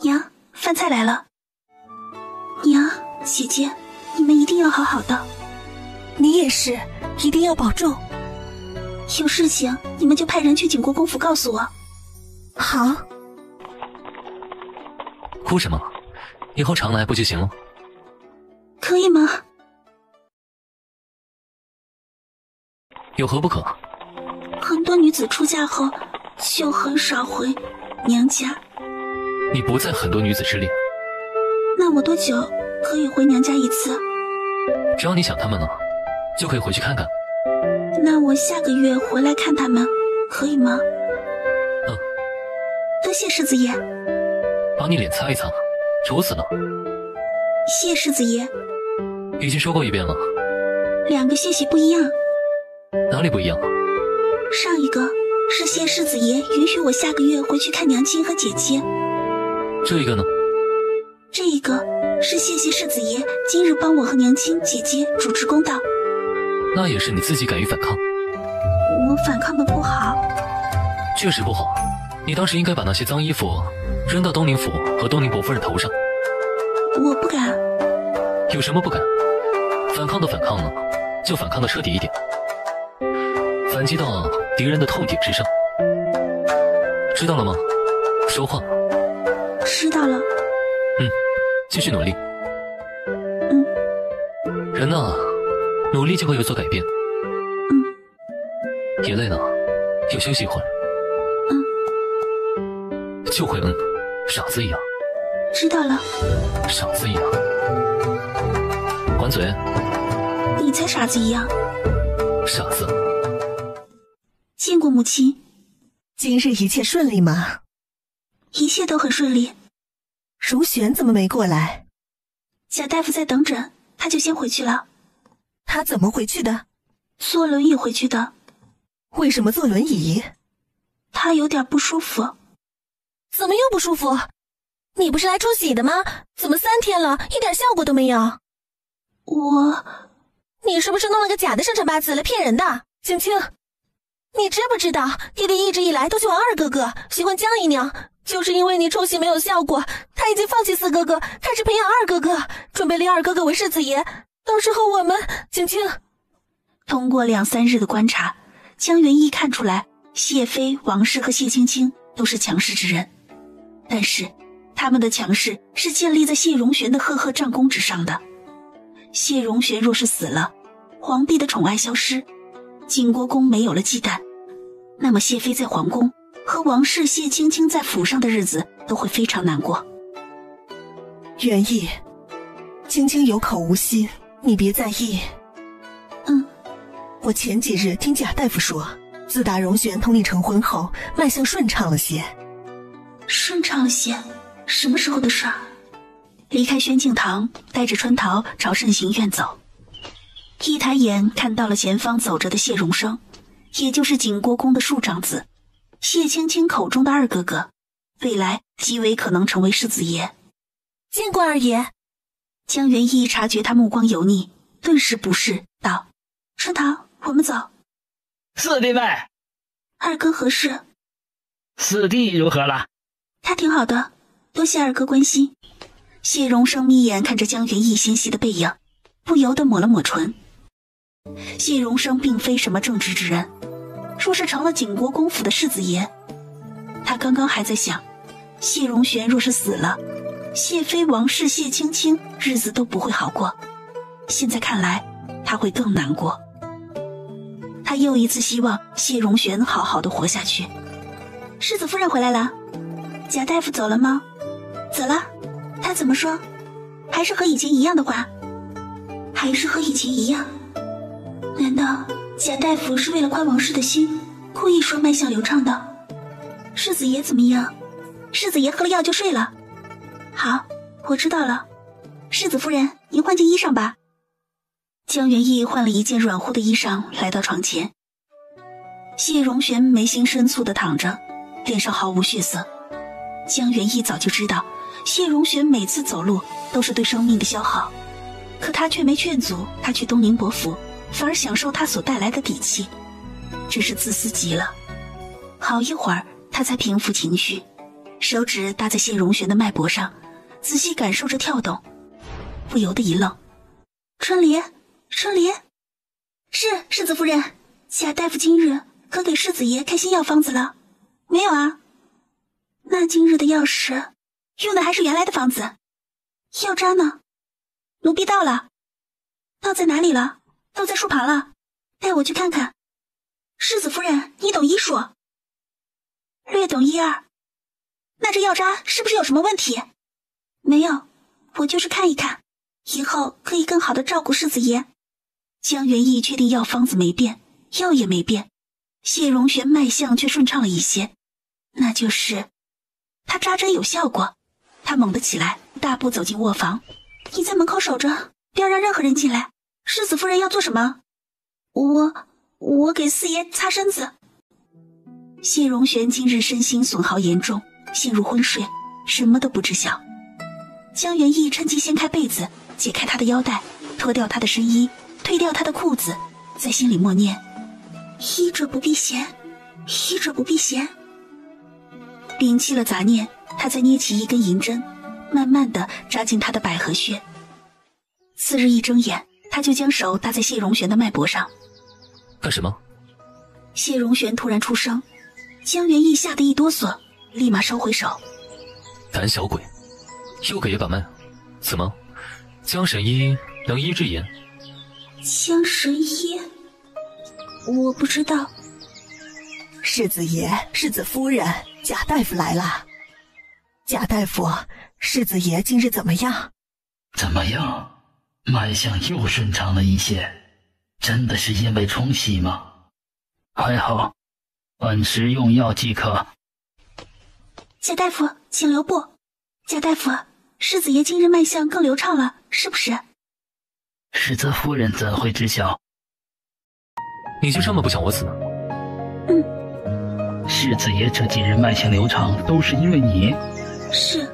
娘，饭菜来了。娘，姐姐，你们一定要好好的。
你也是，一定要保重。
有事情你们就派人去景国公府告诉我。
好。
哭什么？以后常来不就行了？
可以吗？
有何不可？
很多女子出嫁后就很少回娘家。
你不在很多女子之列。
那我多久可以回娘家一次？
只要你想他们了，就可以回去看看。
那我下个月回来看他们，可以吗？多谢世子爷。
把你脸擦一擦，丑死了。
谢世子爷。
已经说过一遍了。
2个谢谢不一样。
哪里不一样？
上一个是谢世子爷允许我下个月回去看娘亲和姐姐。
这一个呢？
这一个是谢谢世子爷今日帮我和娘亲姐姐主持公道。
那也是你自己敢于反抗。
我反抗的不好。
确实不好。你当时应该把那些脏衣服扔到东宁府和东宁伯夫人头上。
我不敢。
有什么不敢？反抗都反抗了，就反抗的彻底一点，反击到敌人的痛点之上。知道了吗？说话。
知道了。
继续努力。人呢，努力就会有所改变。也累了，就休息一会儿。就会傻子一样。
知道了。
傻子一样。还嘴。
你才傻子一样。
傻子。
见过母亲。
今日一切顺利吗？
一切都很顺利。
如玄怎么没过来？
贾大夫在等诊，他就先回去了。
他怎么回去的？
坐轮椅回去的。
为什么坐轮椅？
他有点不舒服。
怎么又不舒服？你不是来出喜的吗？怎么3天了，一点效果都没有？你是不是弄了个假的生辰八字来骗人的？青青，你知不知道爹爹一直以来都喜欢二哥哥，喜欢江姨娘，就是因为你冲喜没有效果，他已经放弃4哥哥，开始培养二哥哥，准备立二哥哥为世子爷。到时候我们……青青，
通过2、3日的观察，江元义看出来谢飞、王氏和谢青青都是强势之人，但是他们的强势是建立在谢荣玄的赫赫战功之上的。谢荣玄若是死了，皇帝的宠爱消失，景国公没有了忌惮，那么谢飞在皇宫和王氏、谢青青在府上的日子都会非常难过。
元义，青青有口无心，你别在意。我前几日听贾大夫说，自打荣玄同你成婚后，脉象顺畅了些。
顺畅了些？什么时候的事儿？离开宣静堂，带着春桃朝慎行院走，一抬眼看到了前方走着的谢荣生，也就是景国公的庶长子，谢青青口中的二哥哥，未来极为可能成为世子爷。
见过二爷。
江元义察觉他目光油腻，顿时不适，道：春桃，我们走。
四弟妹，
二哥何事？
四弟如何了？
他挺好的，多谢二哥关心。谢荣生眯眼看着江元义纤细的背影，不由得抹了抹唇。谢荣生并非什么正直之人，若是成了景国公府的世子爷，他刚刚还在想，谢荣玄若是死了，谢飞、王氏、谢青青日子都不会好过，现在看来他会更难过。他又一次希望谢荣玄好好的活下去。世子夫人回来了。贾大夫走了吗？走了。他怎么说？还是和以前一样的话？还是和以前一样？难道贾大夫是为了宽王氏的心，故意说脉象流畅的？世子爷怎么样？世子爷喝了药就睡了。好，我知道了。世子夫人，您换件衣裳吧。江元义换了一件软乎的衣裳来到床前。谢荣玄眉心深蹙地躺着，脸上毫无血色。江元义早就知道谢荣玄每次走路都是对生命的消耗，可他却没劝阻他去东宁伯府，反而享受他所带来的底气，真是自私极了。好一会儿他才平复情绪，手指搭在谢荣玄的脉搏上，仔细感受着跳动，不由得一愣。春梨，春梨，是世子夫人，贾大夫今日可给世子爷开新药方子了？没有啊。那今日的药时用的还是原来的方子。药渣呢？奴婢倒了。倒在哪里了？倒在树旁了，带我去看看。世子夫人，你懂医术？略懂一二。那这药渣是不是有什么问题？没有，我就是看一看，以后可以更好的照顾世子爷。江元义确定药方子没变，药也没变，谢荣玄脉象却顺畅了一些，那就是他扎针有效果。他猛地起来，大步走进卧房。你在门口守着，不要让任何人进来。世子夫人要做什么？我给四爷擦身子。谢荣玄今日身心损耗严重，陷入昏睡，什么都不知晓。江元义趁机掀开被子，解开他的腰带，脱掉他的身衣，褪掉他的裤子，在心里默念：医者不避嫌，医者不避嫌。摒弃了杂念，他再捏起一根银针，慢慢地扎进他的百合穴。次日一睁眼，他就将手搭在谢荣玄的脉搏上。
干什么？
谢荣玄突然出声，江元义吓得一哆嗦，立马收回手。
胆小鬼，又给爷把脉，怎么？江神医能医治言？
江神医？我不知道。
世子爷、世子夫人，贾大夫来了。贾大夫，世子爷今日怎么样？
怎么样？脉象又顺畅了一些，真的是因为冲洗吗？还好，按时用药即可。
贾大夫，请留步。贾大夫，世子爷今日脉象更流畅了，是不是？
世子夫人怎会知晓？
你就这么不想我死呢？
世子爷这几日脉象流畅，都是因为你。
是。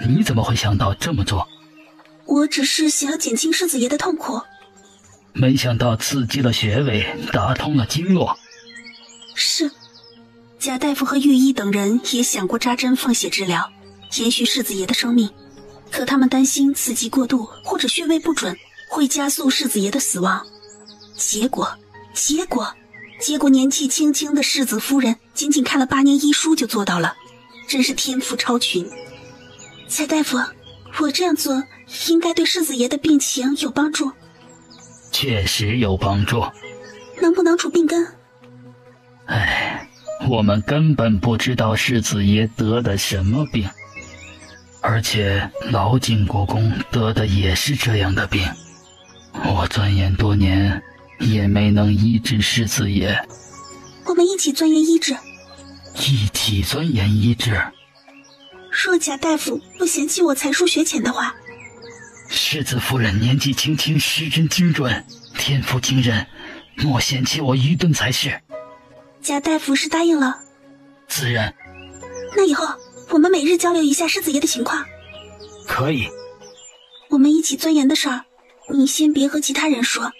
你怎么会想到这么做？
我只是想要减轻世子爷的痛苦。
没想到刺激了穴位，打通了经络。
是。贾大夫和御医等人也想过扎针放血治疗，延续世子爷的生命，可他们担心刺激过度或者穴位不准，会加速世子爷的死亡。结果年纪轻轻的世子夫人仅仅看了8年医书就做到了，真是天赋超群。贾大夫，我这样做应该对世子爷的病情有帮助。
确实有帮助。
能不能除病根？
我们根本不知道世子爷得的什么病，而且老景国公得的也是这样的病。我钻研多年，也没能医治世子爷。
我们一起钻研医治。
一起钻研医治。
若贾大夫不嫌弃我才疏学浅的话。
世子夫人年纪轻轻，施针精准，天赋惊人，莫嫌弃我愚钝才是。
贾大夫是答应了？
自然。
那以后我们每日交流一下世子爷的情况。
可以。
我们一起钻研的事儿，你先别和其他人说，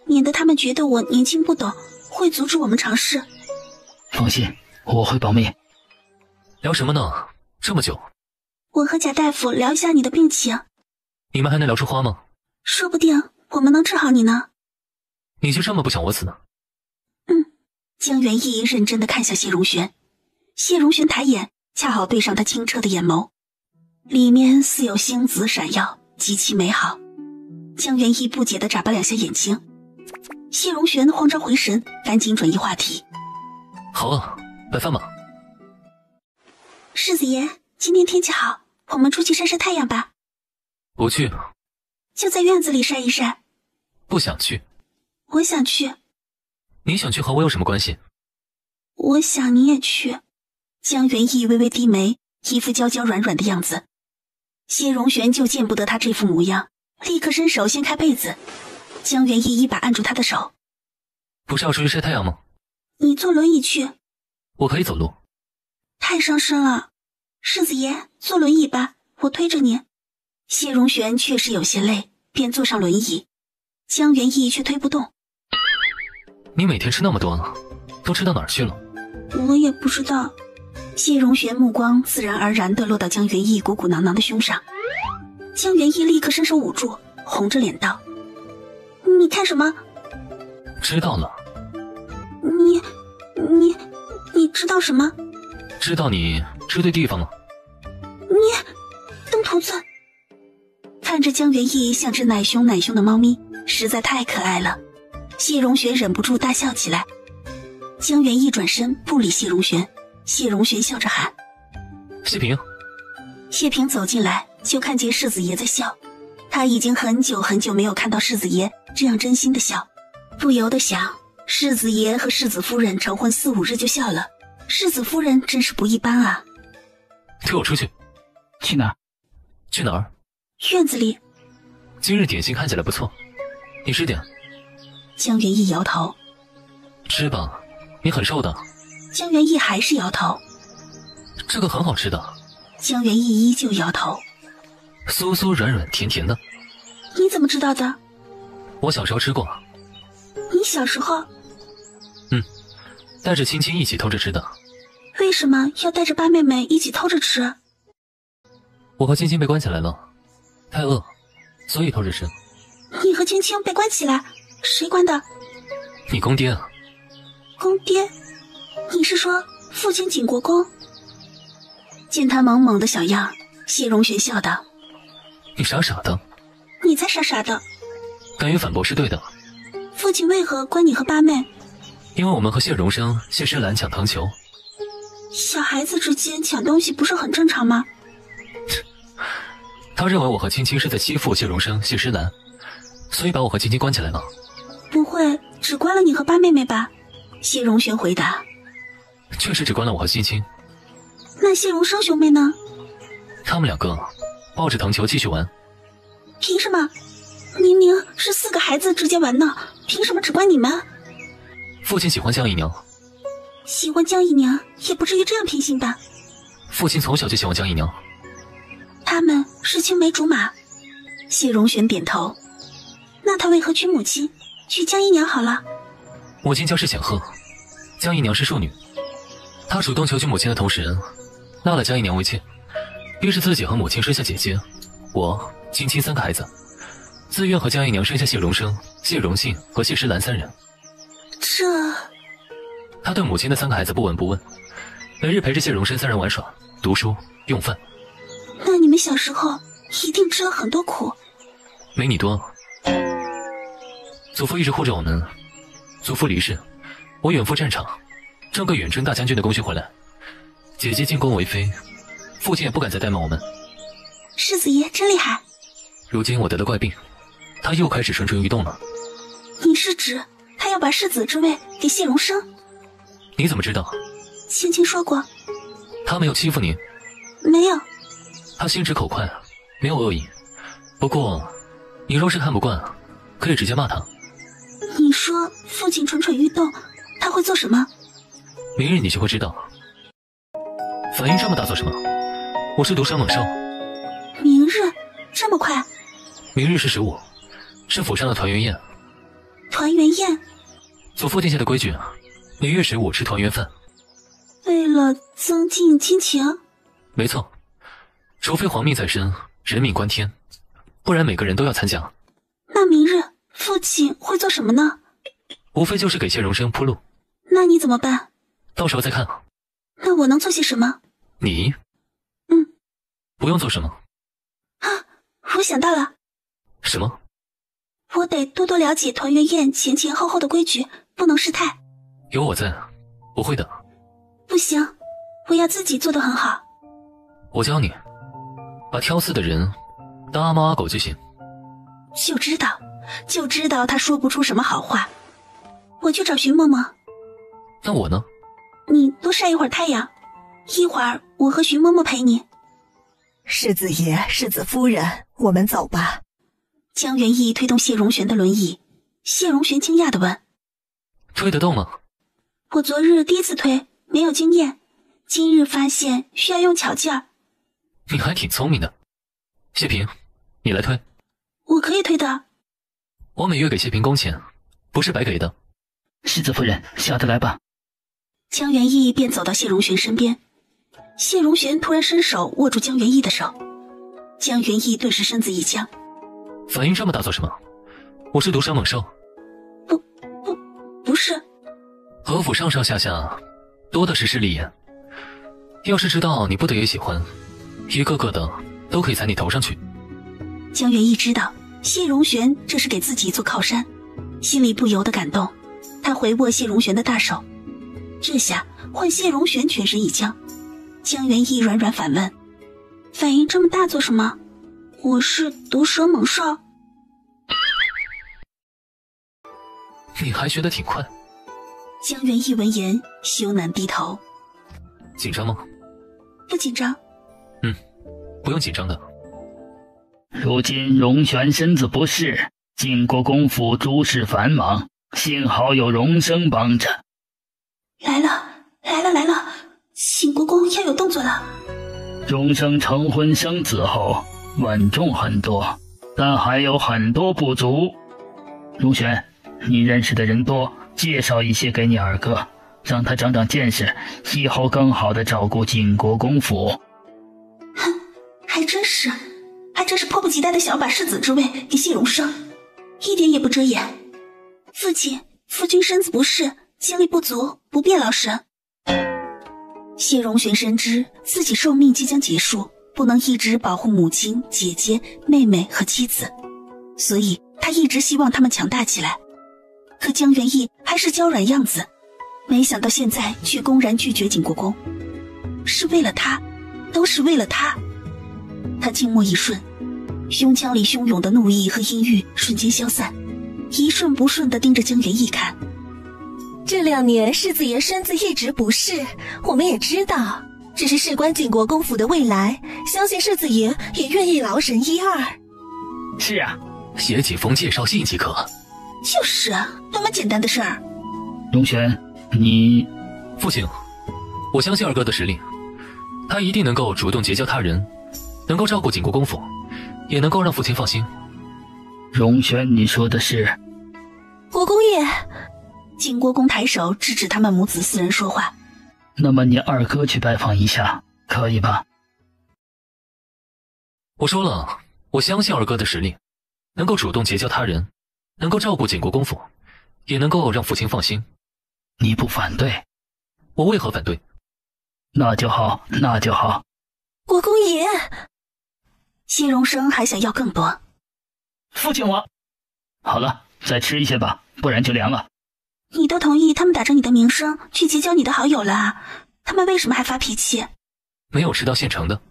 免得他们觉得我年轻不懂，会阻止我们尝试。
放心，我会保密。
聊什么呢？这么久。
我和贾大夫聊一下你的病情。
你们还能聊出花吗？
说不定我们能治好你呢。
你就这么不想我死呢？
江元义认真地看向谢荣玄，谢荣玄抬眼，恰好对上他清澈的眼眸，里面似有星子闪耀，极其美好。江元义不解地眨巴2下眼睛，谢荣玄慌张回神，赶紧转移话题。
好啊，摆饭吧。
世子爷，今天天气好，我们出去晒晒太阳吧。
不去。
就在院子里晒一晒。
不想去。
我想去。
你想去和我有什么关系？
我想你也去。江元义微微低眉，一副娇娇软软的样子。谢荣玄就见不得他这副模样，立刻伸手掀开被子。江元义一把按住他的手。
不是要出去晒太阳吗？
你坐轮椅去。
我可以走路。
太伤身了。世子爷，坐轮椅吧，我推着你。谢荣玄确实有些累，便坐上轮椅。江元义却推不动。
你每天吃那么多，都吃到哪儿去了？
我也不知道。谢荣玄目光自然而然地落到江元义鼓鼓囊囊的胸上。江元义立刻伸手捂住，红着脸道：你看什么？
知道了。
你知道什么？
知道你吃对地方了。
登徒子。看着江元义像只奶凶的猫咪，实在太可爱了。谢荣玄忍不住大笑起来。江元义转身不理谢荣玄，谢荣玄笑着喊：
谢平。
谢平走进来，就看见世子爷在笑。他已经很久没有看到世子爷这样真心的笑，不由得想，世子爷和世子夫人成婚4、5日就笑了，世子夫人真是不一般啊。
推我出去。
去哪儿？
去哪儿？
院子里。
今日点心看起来不错，你吃点。
江元义摇头。
吃吧，你很瘦的。
江元义还是摇头。
这个很好吃的。
江元义依旧摇头。
酥酥软软甜甜的。
你怎么知道的？
我小时候吃过。
你小时候？
带着青青一起偷着吃的。
为什么要带着八妹妹一起偷着吃？
我和青青被关起来了，太饿，所以偷着吃。
你和青青被关起来，谁关的？
你公爹啊。
公爹？你是说父亲景国公？见他萌萌的小样，谢荣玄笑道：
你傻傻的。
你才傻傻的。
敢于反驳是对的。
父亲为何关你和八妹？
因为我们和谢荣生、谢诗兰抢藤球。
小孩子之间抢东西不是很正常吗？
他认为我和青青是在欺负谢荣生、谢诗兰，所以把我和青青关起来了。
不会只关了你和八妹妹吧？谢荣轩回答。
确实只关了我和欣欣。
那谢荣生兄妹呢？
他们两个抱着藤球继续玩。
凭什么？明明是4个孩子之间玩呢，凭什么只关你们？
父亲喜欢江姨娘。
喜欢江姨娘也不至于这样偏心吧？
父亲从小就喜欢江姨娘。
他们是青梅竹马。谢荣轩点头。那他为何娶母亲，娶江姨娘好了？
母亲家世显赫，江姨娘是庶女，她主动求娶母亲的同时，纳了江姨娘为妾，逼着自己和母亲生下姐姐我、青青3个孩子，自愿和江姨娘生下谢荣生、谢荣信和谢诗兰3人。他对母亲的3个孩子不闻不问，每日陪着谢荣生3人玩耍、读书、用饭。
那你们小时候一定吃了很多苦。
没你多。祖父一直护着我们，祖父离世，我远赴战场，挣个远征大将军的功勋回来，姐姐进宫为妃，父亲也不敢再怠慢我们。
世子爷真厉害。
如今我得了怪病，他又开始蠢蠢欲动了。
你是指他要把世子之位给谢荣生？
你怎么知道？
青青说过。
他没有欺负你？
没有。
他心直口快，没有恶意。不过你若是看不惯，可以直接骂他。
你说父亲蠢蠢欲动，他会做什么？
明日你就会知道。反应这么大做什么？我是毒蛇猛兽。
明日？这么快？
明日是15，是府上的团圆宴。
团圆宴？
祖父定下的规矩，每月15吃团圆饭。
为了增进亲情？
没错，除非皇命在身，人命关天，不然每个人都要参加。
那明日父亲会做什么呢？
无非就是给谢荣生铺路。
那你怎么办？
到时候再看。
那我能做些什么？
你？不用做什么。
啊，我想到了。
什么？
我得多多了解团圆宴前前后后的规矩，不能失态。
有我在，我会的。
不行，我要自己做得很好。
我教你，把挑刺的人当阿猫阿狗就行。
就知道他说不出什么好话。我去找徐嬷嬷。
那我呢？
你多晒一会儿太阳，一会儿我和徐嬷嬷陪你。
世子爷、世子夫人，我们走吧。
江元义推动谢荣玄的轮椅，谢荣玄惊讶地问：
推得动吗？
我昨日第一次推，没有经验，今日发现需要用巧劲儿。
你还挺聪明的。谢平，你来推。
我可以推的。
我每月给谢平工钱，不是白给的。
世子夫人，下得来吧。
江元义便走到谢荣玄身边，谢荣玄突然伸手握住江元义的手，江元义顿时身子一僵。
反应这么大做什么？我是毒蛇猛兽。
不是。
何府上上下下多的是势利眼，要是知道你不得也喜欢，一个个的都可以踩你头上去。
江元义知道谢荣玄这是给自己做靠山，心里不由得感动，他回握谢荣玄的大手，这下换谢荣玄全身一僵。江元义软软反问：反应这么大做什么？我是毒蛇猛兽。
你还学得挺快。
江元义闻言羞难低头。
紧张吗？
不紧张。
不用紧张的。
如今荣玄身子不适，晋国公府诸事繁忙，幸好有荣生帮着。
来了，秦国公要有动作了。
荣生成婚生子后稳重很多，但还有很多不足。荣玄，你认识的人多，介绍一些给你二哥，让他长长见识，以后更好地照顾晋国公府。
哼，还真是迫不及待的想要把世子之位给谢荣生，一点也不遮掩。父亲，夫君身子不适，精力不足，不便劳神。谢荣玄深知自己寿命即将结束，不能一直保护母亲、姐姐、妹妹和妻子，所以他一直希望他们强大起来。可江元义还是娇软样子，没想到现在却公然拒绝景国公，是为了他，都是为了他。他静默一瞬，胸腔里汹涌的怒意和阴郁瞬间消散，一瞬不瞬地盯着江元义看。
这2年世子爷身子一直不适，我们也知道，只是事关景国公府的未来，相信世子爷也愿意劳神一二。
是啊，
写几封介绍信即可。
就是啊，多么简单的事儿。
荣玄，你……
父亲，我相信二哥的实力，他一定能够主动结交他人，能够照顾景国公府，也能够让父亲放心。
荣玄，你说的是？
国公爷，
景国公抬手制止他们母子4人说话。
那么你二哥去拜访一下，可以吧？
我说了，我相信二哥的实力，能够主动结交他人，能够照顾景国公府，也能够让父亲放心。
你不反对？
我为何反对？
那就好，那就好。
国公爷，
谢荣生还想要更多。
父亲我……好了，再吃一些吧，不然就凉了。
你都同意他们打着你的名声去结交你的好友了，他们为什么还发脾气？
没有吃到现成的。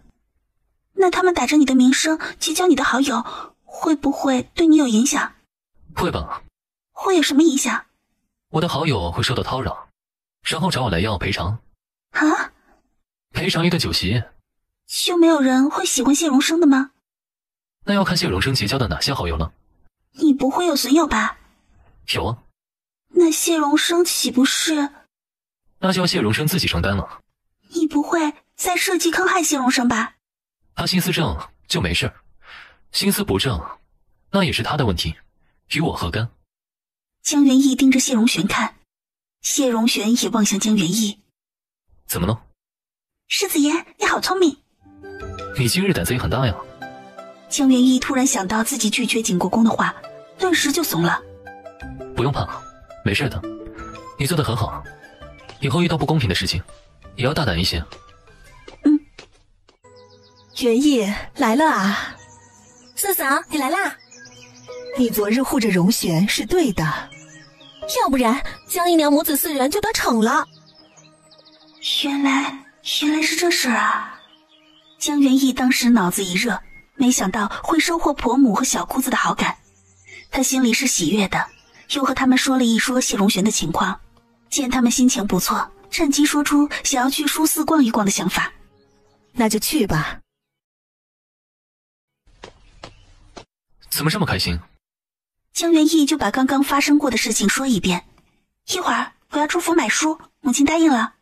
那他们打着你的名声结交你的好友，会不会对你有影响？
会吧。
会有什么影响？
我的好友会受到叨扰，然后找我来要赔偿。
啊？
赔偿一顿酒席。
就没有人会喜欢谢荣生的吗？
那要看谢荣生结交的哪些好友了。
你不会有损友吧？
有啊。
那谢荣生岂不是……
那就要谢荣生自己承担了。
你不会再设计坑害谢荣生吧？
他心思正就没事，心思不正，那也是他的问题，与我何干？
江元义盯着谢荣玄看，谢荣玄也望向江元义。
怎么了？
世子爷，你好聪明。
你今日胆子也很大呀。
江元义突然想到自己拒绝景国公的话，顿时就怂了。
不用怕，没事的，你做得很好，以后遇到不公平的事情也要大胆一些。
元义来了啊！四嫂，你来啦！你昨日护着荣玄是对的，要不然江姨娘母子4人就得逞了。
原来是这事儿啊！江元义当时脑子一热，没想到会收获婆母和小姑子的好感，他心里是喜悦的，又和他们说了一说谢荣玄的情况，见他们心情不错，趁机说出想要去书肆逛一逛的想法。
那就去吧。
怎么这么开心？
江元义就把刚刚发生过的事情说一遍。一会儿我要出府买书，母亲答应了。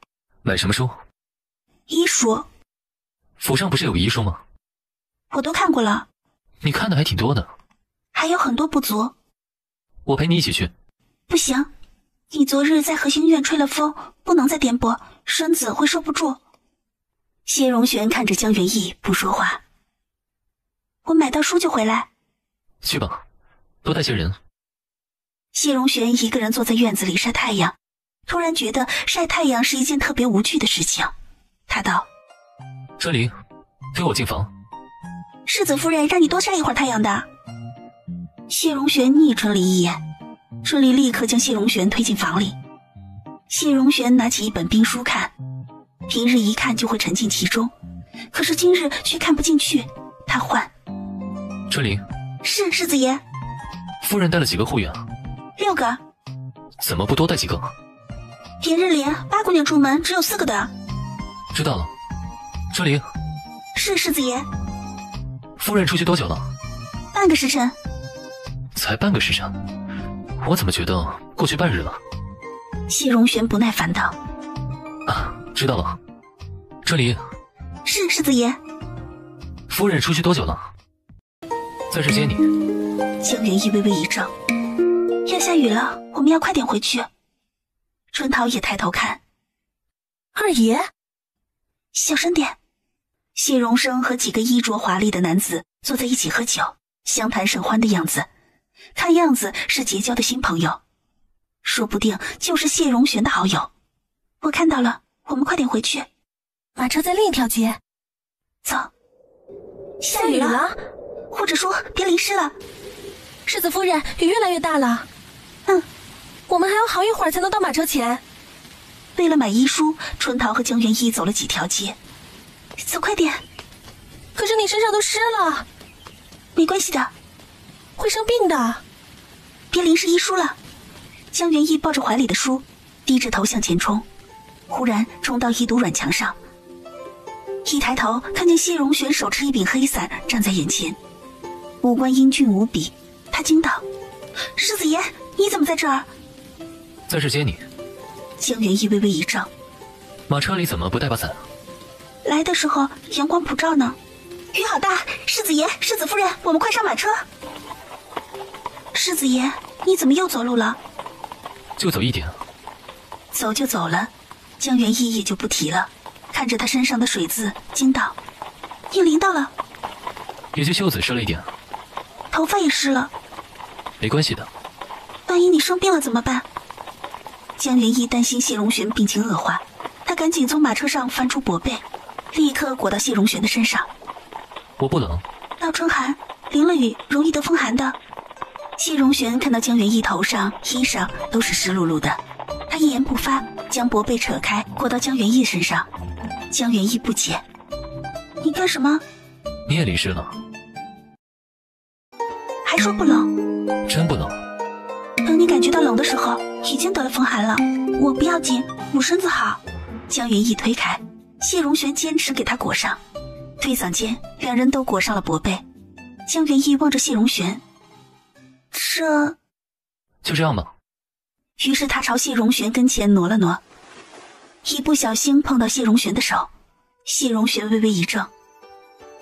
买什么书？
医书。
府上不是有个医书吗？
我都看过了。
你看的还挺多的。
还有很多不足。
我陪你一起去。
不行，你昨日在和心院吹了风，不能再颠簸，身子会受不住。谢荣玄看着江元义不说话。我买到书就回来。
去吧，多带些人。
谢荣玄一个人坐在院子里晒太阳，突然觉得晒太阳是一件特别无趣的事情。他道：
春离，给我进房。
世子夫人让你多晒一会儿太阳的。谢荣玄睨春离一眼，春离立刻将谢荣玄推进房里。谢荣玄拿起一本兵书看，平日一看就会沉浸其中，可是今日却看不进去。他唤：
春离。
是世子爷。
夫人带了几个护院啊
？6个。
怎么不多带几个？
平日里8姑娘出门只有4个的。
知道了。春离。
是世子爷。
夫人出去多久了？
半个时辰。
才半个时辰？我怎么觉得过去半日了？
谢荣玄不耐烦道：
啊，知道了。春离。
是世子爷。
夫人出去多久了？在这接你。
江元义微微一怔，要下雨了，我们要快点回去。春桃也抬头看。
二爷，
小声点。谢荣生和几个衣着华丽的男子坐在一起喝酒，相谈甚欢的样子，看样子是结交的新朋友，说不定就是谢荣玄的好友。我看到了，我们快点回去。
马车在另一条街。
走。
下雨了，
或者说别淋湿了。
世子夫人，雨越来越大了。我们还要好一会儿才能到马车前。
为了买医书，春桃和江元义走了几条街。走快点。
可是你身上都湿了。
没关系的。
会生病的。
别淋湿医书了。江元义抱着怀里的书，低着头向前冲，忽然冲到一堵软墙上。一抬头看见谢荣玄手持一柄黑伞站在眼前，五官英俊无比。他惊道：“世子爷，你怎么在这儿？”
在这接你。
江元义微微一怔，
马车里怎么不带把伞？
来的时候阳光普照呢。雨好大，世子爷、世子夫人，我们快上马车。世子爷，你怎么又走路了？
就走一点。
走就走了，江元义也就不提了，看着他身上的水渍，惊道：“你淋到了？”
也就袖子湿了一点，
头发也湿了。
没关系的。
万一你生病了怎么办？江元义担心谢荣玄病情恶化，他赶紧从马车上翻出薄被，立刻裹到谢荣玄的身上。
我不冷。
闹春寒，淋了雨容易得风寒的。谢荣玄看到江元义头上、衣裳都是湿漉漉的，他一言不发，将薄被扯开，裹到江元义身上。江元义不解：“你干什么？”
你也淋湿了。
还说不冷？
真不冷。
等你感觉到冷的时候，已经得了风寒了。我不要紧，我身子好。江元义推开，谢荣玄坚持给他裹上。推搡间，两人都裹上了薄被。江元义望着谢荣玄，
就这样吧。
于是他朝谢荣玄跟前挪了挪，一不小心碰到谢荣玄的手。谢荣玄微微一怔：“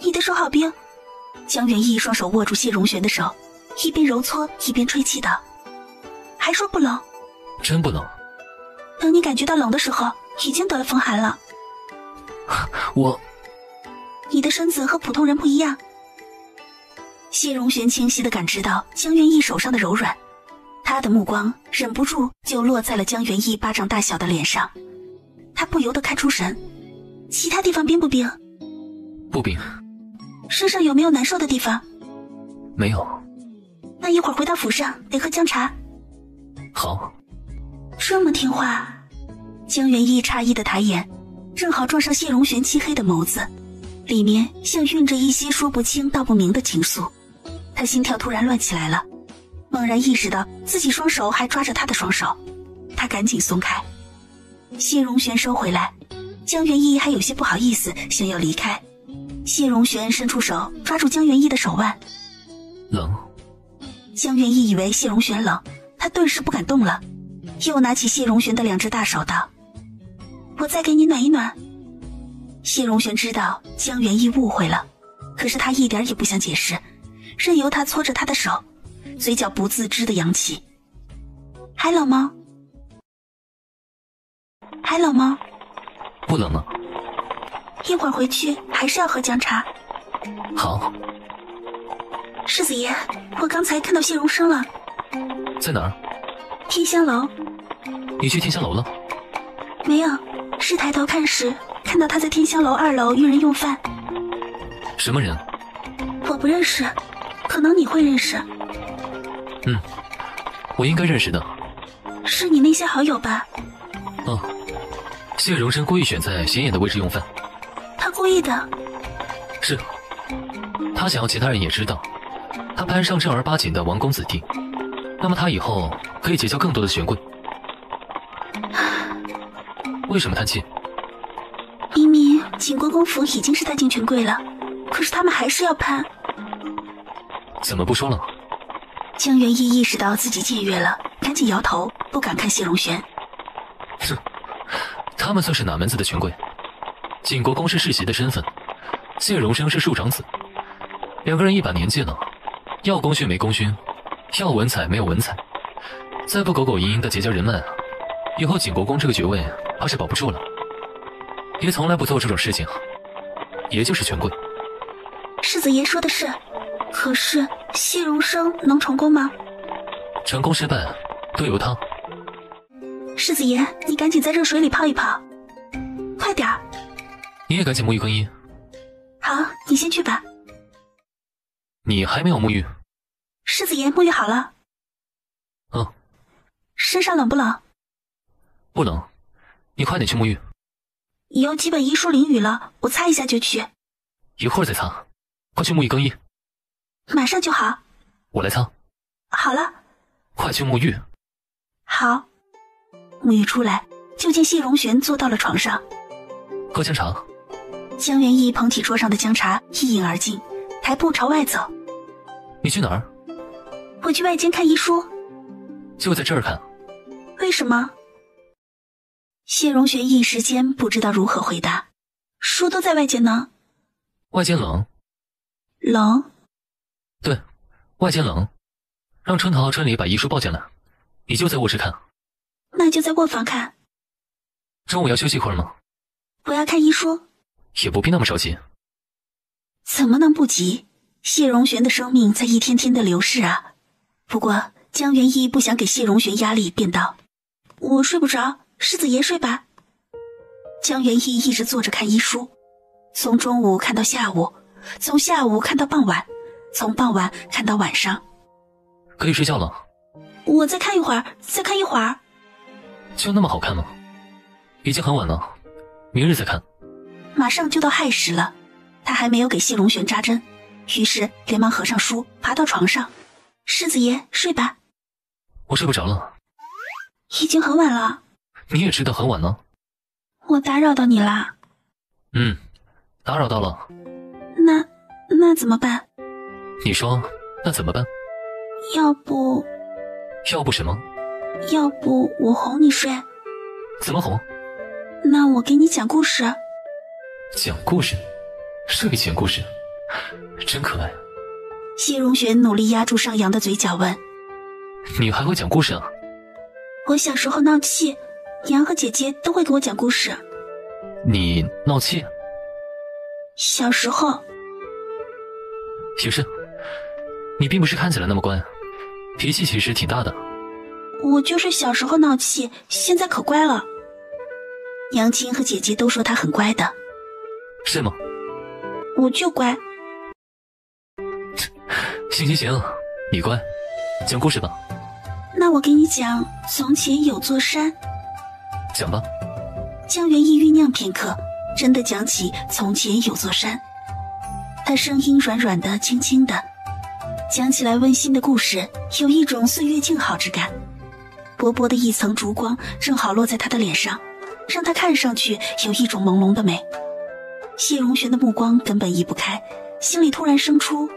你的手好冰。”江元义双手握住谢荣玄的手，一边揉搓一边吹气道：“还说不冷？
真不冷。
等你感觉到冷的时候，已经得了风寒了。你的身子和普通人不一样。”谢荣玄清晰地感知到江元义手上的柔软，他的目光忍不住就落在了江元义巴掌大小的脸上，他不由得看出神。其他地方冰不冰？
不冰。
身上有没有难受的地方？
没有。
那一会儿回到府上得喝姜茶。
好。
这么听话。江元义诧异的抬眼，正好撞上谢荣玄漆黑的眸子，里面像蕴着一些说不清道不明的情愫。他心跳突然乱起来了，猛然意识到自己双手还抓着他的双手，他赶紧松开。谢荣玄收回来，江元义还有些不好意思，想要离开。谢荣玄伸出手抓住江元义的手腕。
冷。
江元义以为谢荣玄冷，他顿时不敢动了，又拿起谢荣玄的两只大手道：“我再给你暖一暖。”谢荣玄知道江元义误会了，可是他一点也不想解释，任由他搓着他的手，嘴角不自知的扬起。“还冷吗？还冷吗？”“
不冷了。”“
一会儿回去还是要喝姜茶。”“
好。”“
世子爷，我刚才看到谢荣生了。”“
在哪儿？”“
天香楼。”“
你去天香楼了？”“
没有，是抬头看时看到他在天香楼2楼与人用饭。”“
什么人？”“
我不认识，可能你会认识。”“
我应该认识的。”“
是你那些好友吧？”“
哦，谢荣生故意选在显眼的位置用饭。”“
他故意的。”“
是，他想要其他人也知道，他攀上正儿八经的王公子弟，那么他以后可以结交更多的权贵。”“为什么叹气？”“
明明景国公府已经是大进权贵了，可是他们还是要攀。”“
怎么不说了？”
江元义意识到自己僭越了，赶紧摇头，不敢看谢荣玄。
“哼，他们算是哪门子的权贵？景国公是世袭的身份，谢荣生是庶长子，两个人一把年纪了，要功勋没功勋，要文采没有文采，再不苟苟营营的结交人脉，以后景国公这个爵位怕是保不住了。爷从来不做这种事情，爷就是权贵。”“
世子爷说的是，可是谢荣生能成功吗？”“
成功失败都由他。”“
世子爷，你赶紧在热水里泡一泡，快点儿。”“
你也赶紧沐浴更衣。”“
好，你先去吧。”“
你还没有沐浴？”“
世子爷沐浴好了。”“
嗯。”“
身上冷不冷？”“
不冷，你快点去沐浴。”“
有几本医书淋雨了，我擦一下就去。”“
一会儿再擦，快去沐浴更衣。”“
马上就好。”“
我来擦。”“
好了。”
快去沐浴。
好。沐浴出来，就见谢荣玄坐到了床上。
喝姜茶。
江元义捧起桌上的姜茶，一饮而尽，抬步朝外走。
你去哪儿？
我去外间看医书。
就在这儿看。
为什么？谢荣玄一时间不知道如何回答。书都在外间呢。
外间冷。
冷？
对，外间冷。让春桃、春里把医书抱进来，你就在卧室看。
那就在卧房看。
中午要休息一会儿吗？
我要看医书。
也不必那么着急。
怎么能不急？谢荣玄的生命在一天天的流逝啊。不过江元义不想给谢荣玄压力，便道：我睡不着，世子爷睡吧。江元义一直坐着看医书，从中午看到下午，从下午看到傍晚，从傍晚看到晚上。
可以睡觉了。
我再看一会儿，再看一会儿。
就那么好看吗？已经很晚了，明日再看。
马上就到亥时了，他还没有给谢荣玄扎针，于是连忙合上书，爬到床上。世子爷睡吧。
我睡不着了。
已经很晚了。
你也知道很晚了。
我打扰到你啦。
打扰到了。
那怎么办？
你说那怎么办？
要不
什么？
要不我哄你睡。
怎么哄？
那我给你讲故事。
讲故事？睡前故事？真可爱。
谢荣玄努力压住上扬的嘴角问：
你还会讲故事啊？
我小时候闹气，娘和姐姐都会给我讲故事。
你闹气？
小时候。
也是，你并不是看起来那么乖，脾气其实挺大的。
我就是小时候闹气，现在可乖了。娘亲和姐姐都说她很乖的。
是吗？
我就乖。
行，你乖，讲故事吧。
那我给你讲从前有座山。
讲吧。
江元义酝酿片刻，真的讲起从前有座山。他声音软软的，轻轻的，讲起来温馨的故事，有一种岁月静好之感。薄薄的一层烛光正好落在他的脸上，让他看上去有一种朦胧的美。谢荣玄的目光根本移不开，心里突然生出：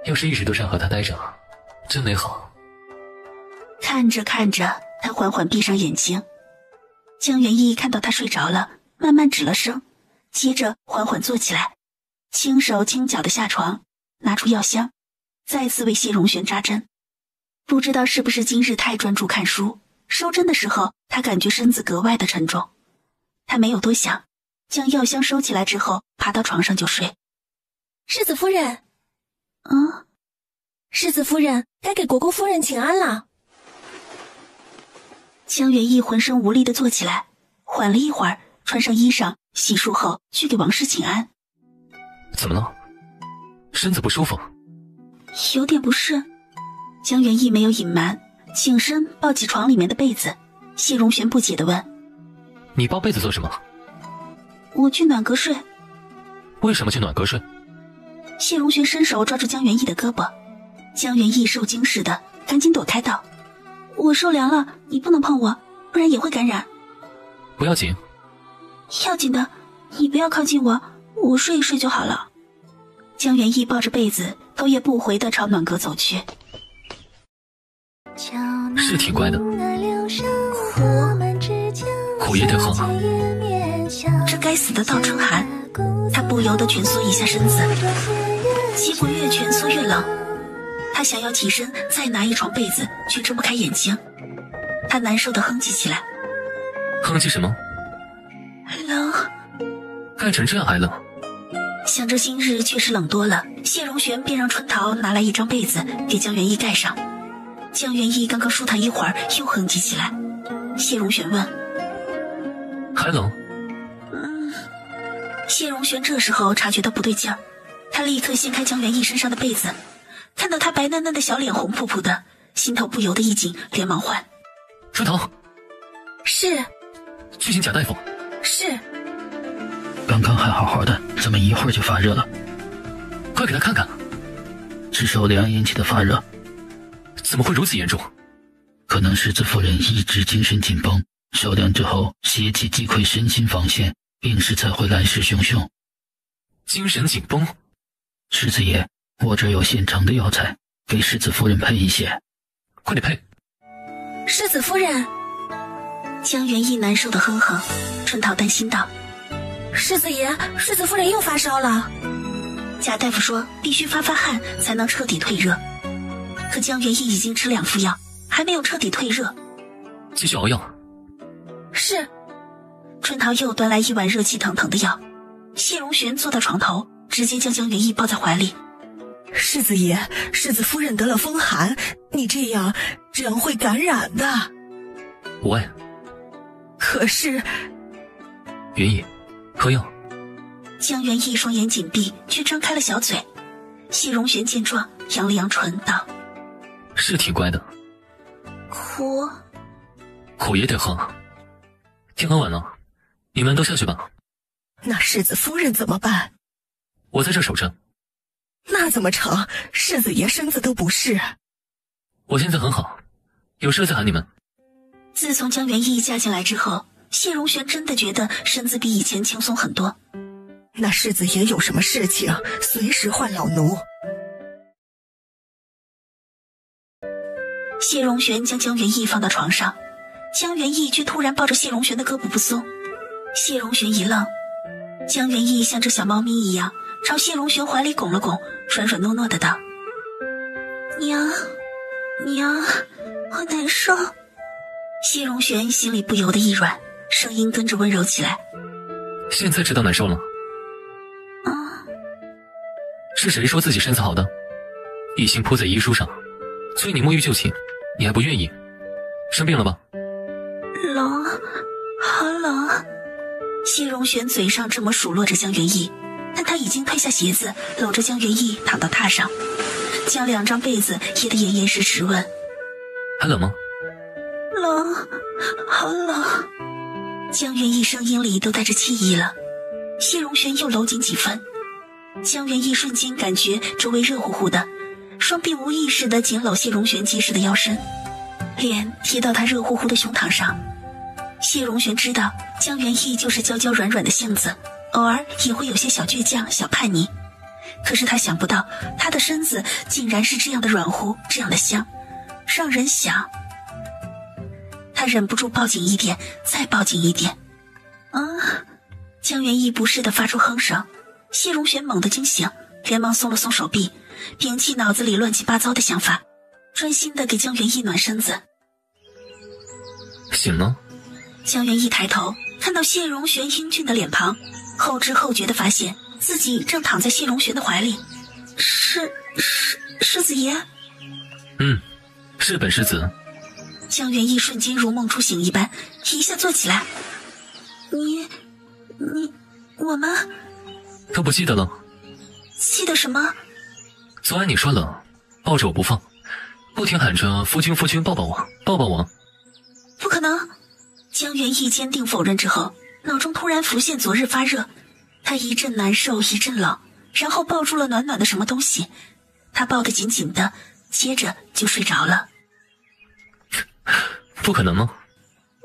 要是一直都这样和他待着，真美好。
看着看着，他缓缓闭上眼睛。江元义看到他睡着了，慢慢止了声，接着缓缓坐起来，轻手轻脚地下床，拿出药箱，再次为谢荣玄扎针。不知道是不是今日太专注看书，收针的时候他感觉身子格外的沉重。他没有多想，将药箱收起来之后，爬到床上就睡。
世子夫人，世子夫人，该给国公夫人请安了。
江元义浑身无力地坐起来，缓了一会儿，穿上衣裳，洗漱后去给王氏请安。
怎么了？身子不舒服？
有点不适。江元义没有隐瞒，起身抱起床里面的被子。谢荣玄不解地问：
你抱被子做什么？
我去暖阁睡。
为什么去暖阁睡？
谢荣玄伸手抓住江元义的胳膊，江元义受惊似的赶紧躲开道：我受凉了，你不能碰我，不然也会感染。
不要紧。
要紧的，你不要靠近我，我睡一睡就好了。江元义抱着被子，头也不回地朝暖阁走去。
是挺乖的，苦也得喝。
这该死的倒春寒，他不由得蜷缩一下身子，结果越蜷缩越冷。他想要起身再拿一床被子，却睁不开眼睛。他难受地哼唧起来。
哼唧什么？
冷。
盖成这样还冷？
想着今日确实冷多了，谢荣玄便让春桃拿来一张被子给江元义盖上。江元义刚刚舒坦一会儿，又哼唧起来。谢荣玄问：
还冷？
谢荣玄这时候察觉到不对劲儿，他立刻掀开江元义身上的被子，看到他白嫩嫩的小脸红扑扑的，心头不由得一紧，连忙唤：
春桃。
是。
去请贾大夫。
是。
刚刚还好好的，怎么一会儿就发热了？
快给他看看。
只手凉引起的发热。
怎么会如此严重？
可能世子夫人一直精神紧绷，受凉之后邪气击溃身心防线，病势才会来势汹汹。
精神紧绷？
世子爷，我这有现成的药材，给世子夫人配一些。
快点配。
世子夫人，
江元义难受的哼哼，春桃担心道：
世子爷，世子夫人又发烧了。
贾大夫说必须发汗才能彻底退热，可江元义已经吃2副药，还没有彻底退热。
继续熬药。
是。
春桃又端来一碗热气腾腾的药，谢荣玄坐到床头，直接将江元义抱在怀里。
世子爷，世子夫人得了风寒，你这样会感染的。
无碍。
可是
元义，喝药。
江元义双眼紧闭，却张开了小嘴。谢荣玄见状，扬了扬唇道：
是挺乖的。苦也得喝。天很晚了，你们都下去吧。
那世子夫人怎么办？
我在这守着。
那怎么成？世子爷身子都不是。
我现在很好，有事再喊你们。
自从江元义嫁进来之后，谢荣玄真的觉得身子比以前轻松很多。
那世子爷有什么事情，随时唤老奴。
谢荣玄将江元义放到床上，江元义却突然抱着谢荣玄的胳膊不松。谢荣玄一愣，江元义像只小猫咪一样朝谢荣玄怀里拱了拱，软软糯糯的道：娘，我难受。谢荣玄心里不由得一软，声音跟着温柔起来：
现在知道难受了？是谁说自己身子好的？一心扑在医书上，催你沐浴就寝，你还不愿意？生病了吧？
冷，好冷。谢荣玄嘴上这么数落着江元义，但他已经褪下鞋子，搂着江元义躺到榻上，将2张被子掖得严严实实，问：
还冷吗？
冷，好冷。江元义声音里都带着气意了。谢荣玄又搂紧几分，江元义瞬间感觉周围热乎乎的，双臂无意识地紧搂谢荣玄结实的腰身，脸贴到他热乎乎的胸膛上。谢荣玄知道江元义就是娇娇软软的性子，偶尔也会有些小倔强、小叛逆，可是他想不到他的身子竟然是这样的软乎，这样的香，让人想。他忍不住抱紧一点，再抱紧一点。江元义不适地发出哼声。谢荣玄猛地惊醒，连忙松了松手臂，摒弃脑子里乱七八糟的想法，专心地给江元义暖身子。
醒了？
江元义抬头看到谢荣玄英俊的脸庞，后知后觉地发现自己正躺在谢荣玄的怀里。世子爷？
是本世子。
江元义瞬间如梦初醒一般，一下坐起来。我们
都不记得了？
记得什么？
昨晚你说冷，抱着我不放，不停喊着夫君夫君，抱抱我，抱抱我。
不可能！江元义坚定否认之后，脑中突然浮现昨日发热，他一阵难受一阵冷，然后抱住了暖暖的什么东西，他抱得紧紧的，接着就睡着了。
不可能吗？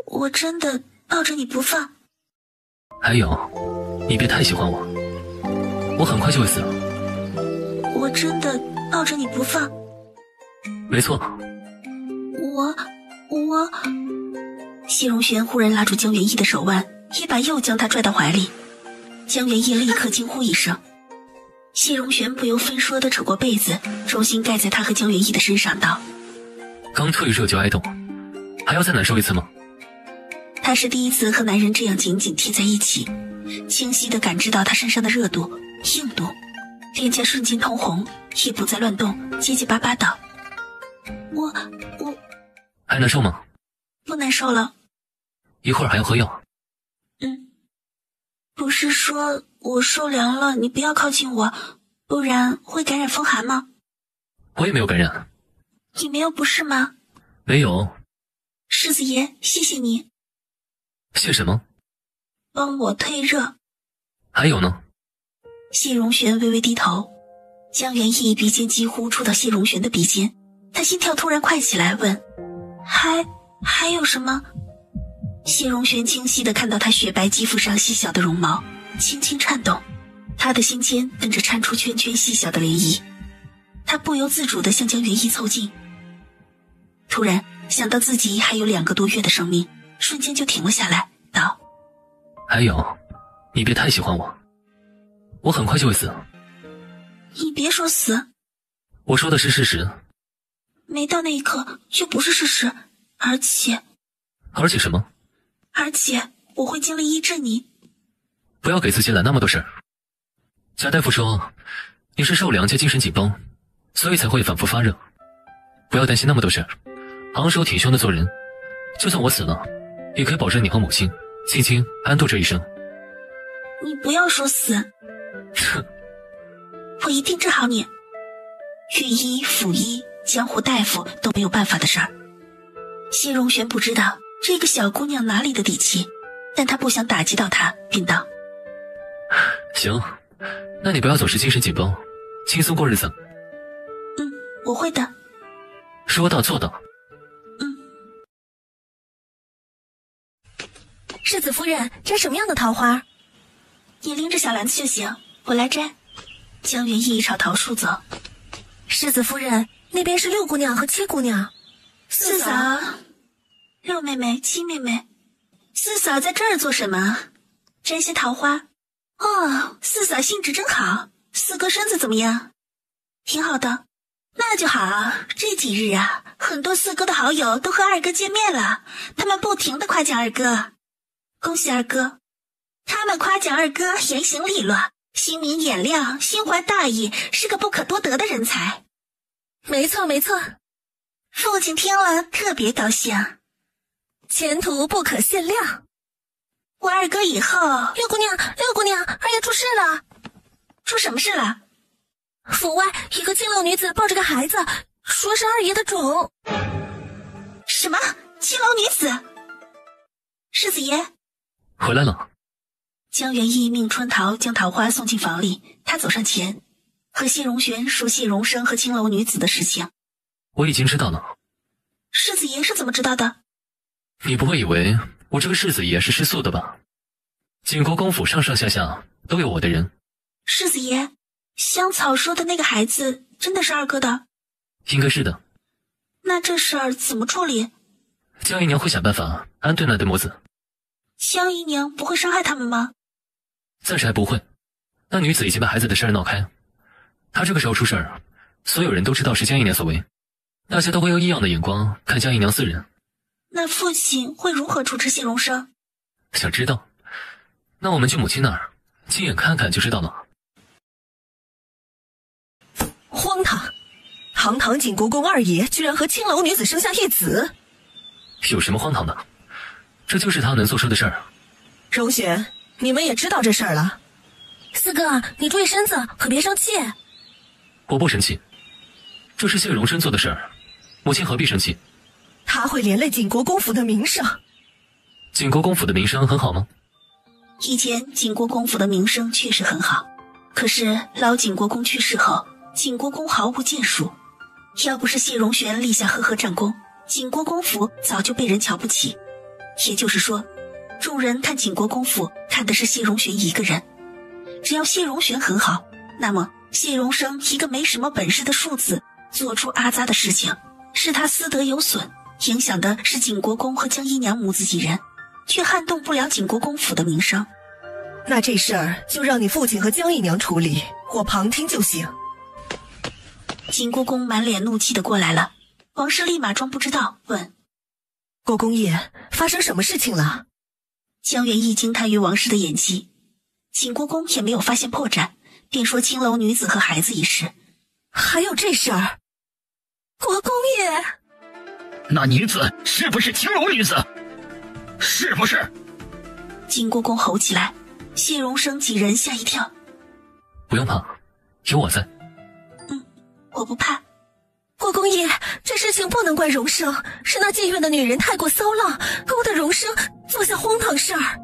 我真的抱着你不放。
还有，你别太喜欢我，我很快就会死了。
我真的抱着你不放。
没错。
我谢荣玄忽然拉住江元义的手腕，一把又将他拽到怀里。江元义立刻惊呼一声，谢荣玄不由分说地扯过被子，重新盖在他和江元义的身上，道：
刚退热就挨冻，还要再难受一次吗？
他是第一次和男人这样紧紧贴在一起，清晰地感知到他身上的热度、硬度，脸颊瞬间通红，也不再乱动，结结巴巴道：我
还难受吗？
不难受了。
一会儿还要喝药。
不是说我受凉了你不要靠近我，不然会感染风寒吗？
我也没有感染。
你没有不是吗？
没有。
世子爷，谢谢你。
谢什么？
帮我退热。
还有呢？
谢荣玄微微低头，江元义鼻尖几乎触到谢荣玄的鼻尖，他心跳突然快起来，问：还有什么？谢荣轩清晰地看到他雪白肌肤上细小的绒毛轻轻颤动，他的心间跟着颤出圈圈细小的涟漪。他不由自主地向江元义凑近，突然想到自己还有2个多月的生命，瞬间就停了下来，道：
还有，你别太喜欢我，我很快就会死。
你别说死，
我说的是事实。
没到那一刻就不是事实，而且
什么？
而且我会尽力医治你。
不要给自己揽那么多事儿。贾大夫说你是受凉加精神紧绷，所以才会反复发热。不要担心那么多事儿，昂首挺胸的做人。就算我死了，也可以保证你和母亲静静安度这一生。
你不要说死我一定治好你。御医、府医、江湖大夫都没有办法的事儿。谢荣玄不知道这个小姑娘哪里的底气，但他不想打击到她，便道：
行，那你不要总是精神紧绷，轻松过日子。
我会的。
说到做到。
世子夫人，摘什么样的桃花？
你拎着小篮子就行，我来摘。江元义朝桃树走。
世子夫人，那边是6姑娘和7姑娘。
四嫂，六妹妹、七妹妹，四嫂在这儿做什么？摘些桃花。哦，四嫂兴致真好。四哥身子怎么样？挺好的。那就好。这几日啊，很多四哥的好友都和二哥见面了，他们不停地夸奖二哥。恭喜二哥。他们夸奖二哥言行利落，心明眼亮，心怀大义，是个不可多得的人才。
没错没错。
父亲听了特别高兴，
前途不可限量。
我二哥以后……
六姑娘，二爷出事了。
出什么事了？
府外一个青楼女子抱着个孩子，说是二爷的种。
什么？青楼女子？世子爷
回来了。
江元义命春桃将桃花送进房里，他走上前和谢荣玄说谢荣生和青楼女子的事情。
我已经知道了。
世子爷是怎么知道的？
你不会以为我这个世子爷是吃素的吧？景国公府上上下下都有我的人。
世子爷，香草说的那个孩子真的是二哥的？
应该是的。
那这事儿怎么处理？
江姨娘会想办法安顿那对母子。
江姨娘不会伤害他们吗？
暂时还不会。那女子已经把孩子的事儿闹开，她这个时候出事儿，所有人都知道是江姨娘所为，大家都会用异样的眼光看江姨娘4人。
那父亲会如何处置谢荣生？
想知道？那我们去母亲那儿亲眼看看就知道了。
荒唐！堂堂景国公二爷居然和青楼女子生下一子。
有什么荒唐的？这就是他能做出的事儿。
荣玄，你们也知道这事儿了。四哥，你注意身子，可别生气。
我不生气，这是谢荣生做的事儿，母亲何必生气？
他会连累景国公府的名声。
景国公府的名声很好吗？
以前景国公府的名声确实很好，可是老景国公去世后，景国公毫无建树。要不是谢荣玄立下赫赫战功，景国公府早就被人瞧不起。也就是说，众人看景国公府看的是谢荣玄一个人。只要谢荣玄很好，那么谢荣生一个没什么本事的庶子做出阿扎的事情，是他私德有损，影响的是景国公和江姨娘母子几人，却撼动不了景国公府的名声。
那这事儿就让你父亲和江姨娘处理，我旁听就行。
景国公满脸怒气的过来了，王氏立马装不知道，问：
国公爷，发生什么事情了？
江元义惊叹于王氏的演技，景国公也没有发现破绽，便说青楼女子和孩子一事。
还有这事儿？国公爷，
那女子是不是青楼女子？是不是？
景国公吼起来，谢荣生几人吓一跳。
不用怕，有我在。
我不怕。
国公爷，这事情不能怪荣生，是那妓院的女人太过骚浪，勾得荣生做下荒唐事儿。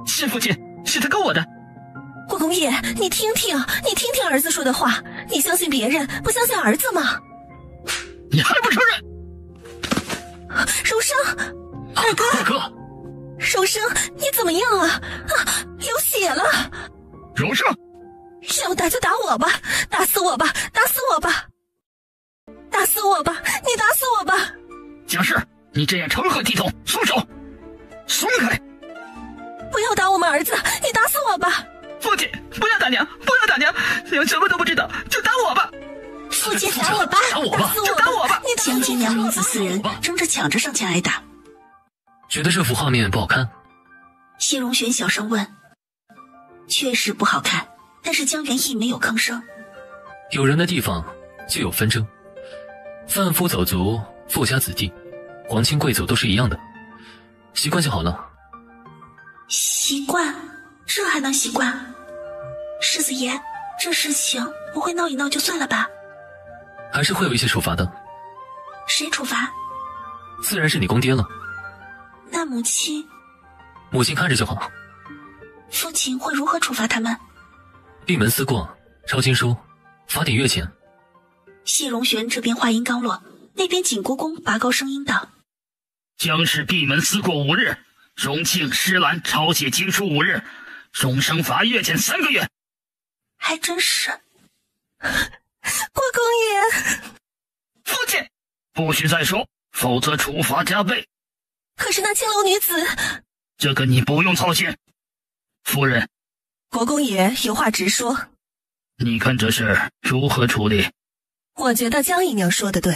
是父亲，是他勾我的。
国公爷，你听听儿子说的话，你相信别人，不相信儿子吗？
你还不承认？
荣生，二哥，
二哥，
荣生，你怎么样啊？流血了！
荣生，
要打就打我吧，打死我吧，打死我吧，打死我吧，你打死我吧！
蒋氏，你这样成何体统？松手！松开！
不要打我们儿子，你打死我吧！
父亲，不要打娘，不要打娘，娘什么都不知道，就打我吧！
父亲打我吧，
打死我吧，
就打我吧！
江金娘母子四人争着抢着上前挨打。
觉得这幅画面不好看？
谢荣玄小声问。确实不好看，但是江元义没有吭声。
有人的地方就有纷争，贩夫走卒、富家子弟、皇亲贵族都是一样的，习惯就好了。
习惯？这还能习惯？世子爷，这事情不会闹一闹就算了吧？
还是会有一些处罚的。
谁处罚？
自然是你公爹了。
那母亲
看着就好。
父亲会如何处罚他们？
闭门思过，抄经书，罚点月钱。
谢荣玄这边话音刚落，那边景国公拔高声音道：
江氏闭门思过5日，荣庆、施兰抄写经书5日，荣生罚月钱3个月。
还真是。
国公爷，
父亲，不许再说，否则处罚加倍。
可是那青楼女子……
这个你不用操心。夫人，
国公爷有话直说。
你看这事如何处理？
我觉得江姨娘说的对，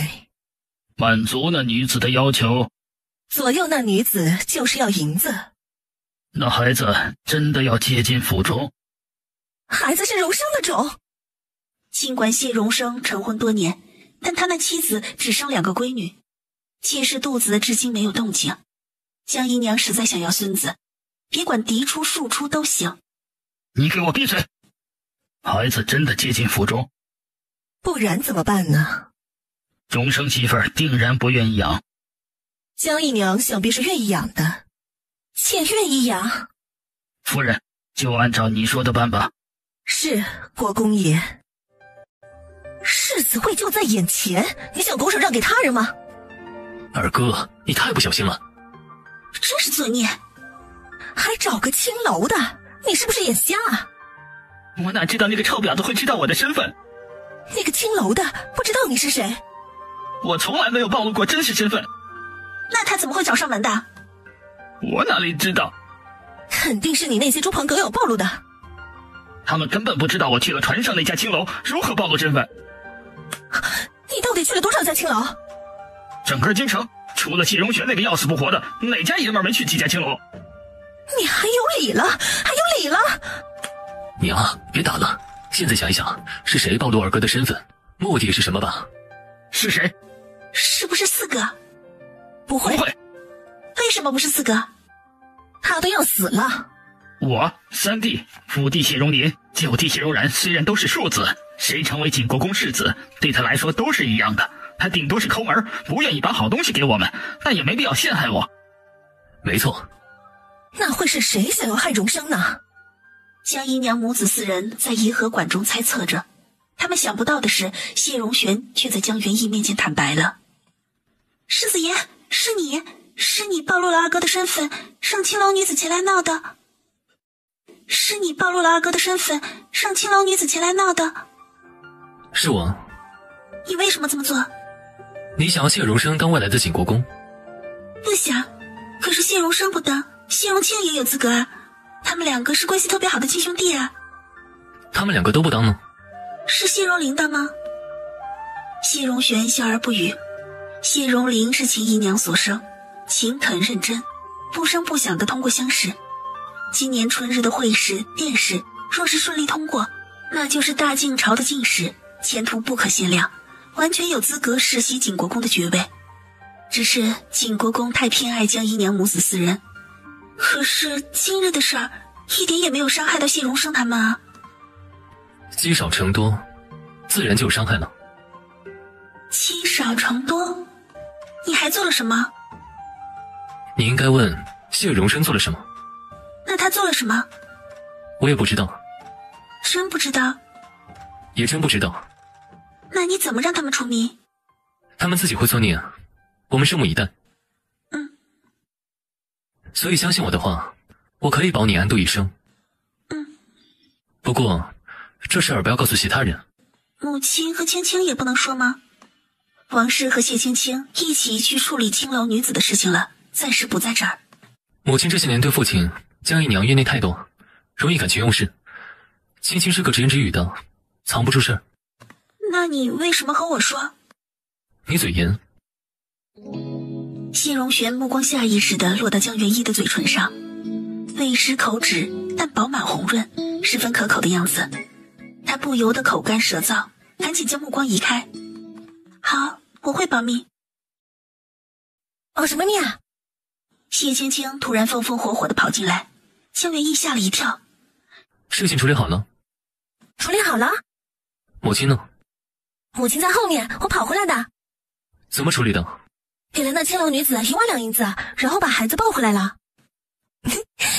满足那女子的要求。
左右那女子就是要银子。
那孩子真的要接进府中？
孩子是荣生的种。
尽管谢荣生成婚多年，但他那妻子只生2个闺女，妾室肚子至今没有动静。江姨娘实在想要孙子，别管嫡出庶出都行。
你给我闭嘴！孩子真的接进府中？
不然怎么办呢？
荣生媳妇儿定然不愿意养。
江姨娘想必是愿意养的，妾愿意养。
夫人，就按照你说的办吧。
是，国公爷。世子会就在眼前，你想拱手让给他人吗？
二哥，你太不小心了。
真是作孽。
还找个青楼的，你是不是眼瞎啊？
我哪知道那个臭婊子会知道我的身份？
那个青楼的不知道你是谁？
我从来没有暴露过真实身份。
那他怎么会找上门的？
我哪里知道？
肯定是你那些猪朋狗友暴露的。
他们根本不知道我去了船上那家青楼，如何暴露身份？
你到底去了多少家青楼？
整个京城除了谢荣玄那个要死不活的，哪家爷们没去几家青楼？
你还有理了，还有理了！
娘，别打了，现在想一想，是谁暴露二哥的身份，目的是什么吧？
是谁？
是不是4个？
不会。
为什么不是4个？
他都要死了。
我3弟、5弟谢荣林、9弟谢荣然虽然都是庶子，谁成为景国公世子，对他来说都是一样的。他顶多是抠门，不愿意把好东西给我们，但也没必要陷害我。
没错。
那会是谁想要害荣生呢？
江姨娘母子4人在颐和馆中猜测着，他们想不到的是，谢荣玄却在江元义面前坦白了。世子爷，是你暴露了二哥的身份，让青楼女子前来闹的。是你暴露了二哥的身份，让青楼女子前来闹的。
是我。
你为什么这么做？
你想要谢荣生当未来的景国公？
不想。可是谢荣生不当，谢荣庆也有资格啊。他们2个是关系特别好的亲兄弟啊。
他们2个都不当呢？
是谢荣龄当吗？谢荣玄笑而不语。谢荣龄是秦姨娘所生，勤恳认真，不声不响地通过乡试。今年春日的会试、殿试，若是顺利通过，那就是大晋朝的进士，前途不可限量，完全有资格世袭景国公的爵位。只是景国公太偏爱江姨娘母子4人。可是今日的事儿一点也没有伤害到谢荣生他们啊。
积少成多，自然就有伤害了。
积少成多？你还做了什么？
你应该问谢荣生做了什么。
那他做了什么？
我也不知道。
真不知道？
也真不知道。
那你怎么让他们出名？
他们自己会作孽，我们拭目以待。所以相信我的话，我可以保你安度一生。不过这事儿不要告诉其他人。
母亲和青青也不能说吗？王氏和谢青青一起去处理青楼女子的事情了，暂时不在这儿。
母亲这些年对父亲江姨娘业内太多，容易感情用事。青青是个直言直语的，藏不住事儿。
那你为什么和我说？
你嘴严。
谢荣玄目光下意识地落到江元一的嘴唇上，未施口脂，但饱满红润，十分可口的样子。他不由得口干舌燥，赶紧将目光移开。好，我会保密。
保什么密啊？
谢青青突然风风火火地跑进来，江元一吓了一跳。
事情处理好了？
处理好了。
母亲呢？
母亲在后面，我跑回来的。
怎么处理的？
给了那青楼女子1万两银子，然后把孩子抱回来了。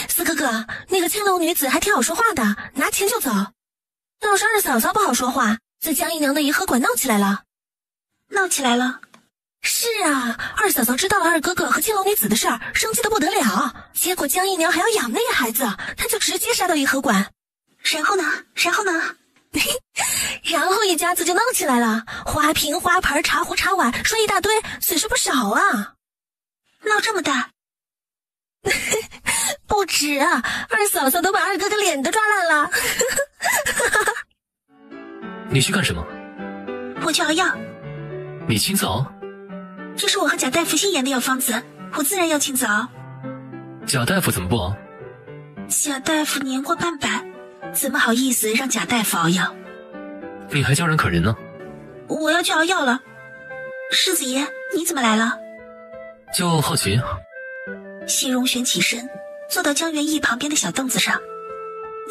四哥哥，那个青楼女子还挺好说话的，拿钱就走。倒是二嫂嫂不好说话，在江姨娘的颐和馆闹起来了。
闹起来了？
是啊，二嫂嫂知道了二哥哥和青楼女子的事儿，生气的不得了。结果江姨娘还要养那个孩子，她就直接杀到颐和馆。
然后呢？
然后一家子就闹起来了，花瓶、花盆、茶壶、茶碗，说一大堆，损失不少啊。
闹这么大？
不止啊，二嫂嫂都把二哥哥脸都抓烂了。
你去干什么？
我去熬药。
你亲自熬？
这是我和贾大夫新研的药方子，我自然要亲自熬。
贾大夫怎么不熬？
贾大夫年过半百，怎么好意思让贾大夫熬药？
你还叫人可人呢？
我要去熬药了。世子爷，你怎么来了？
就好奇。
谢荣玄起身，坐到江元义旁边的小凳子上。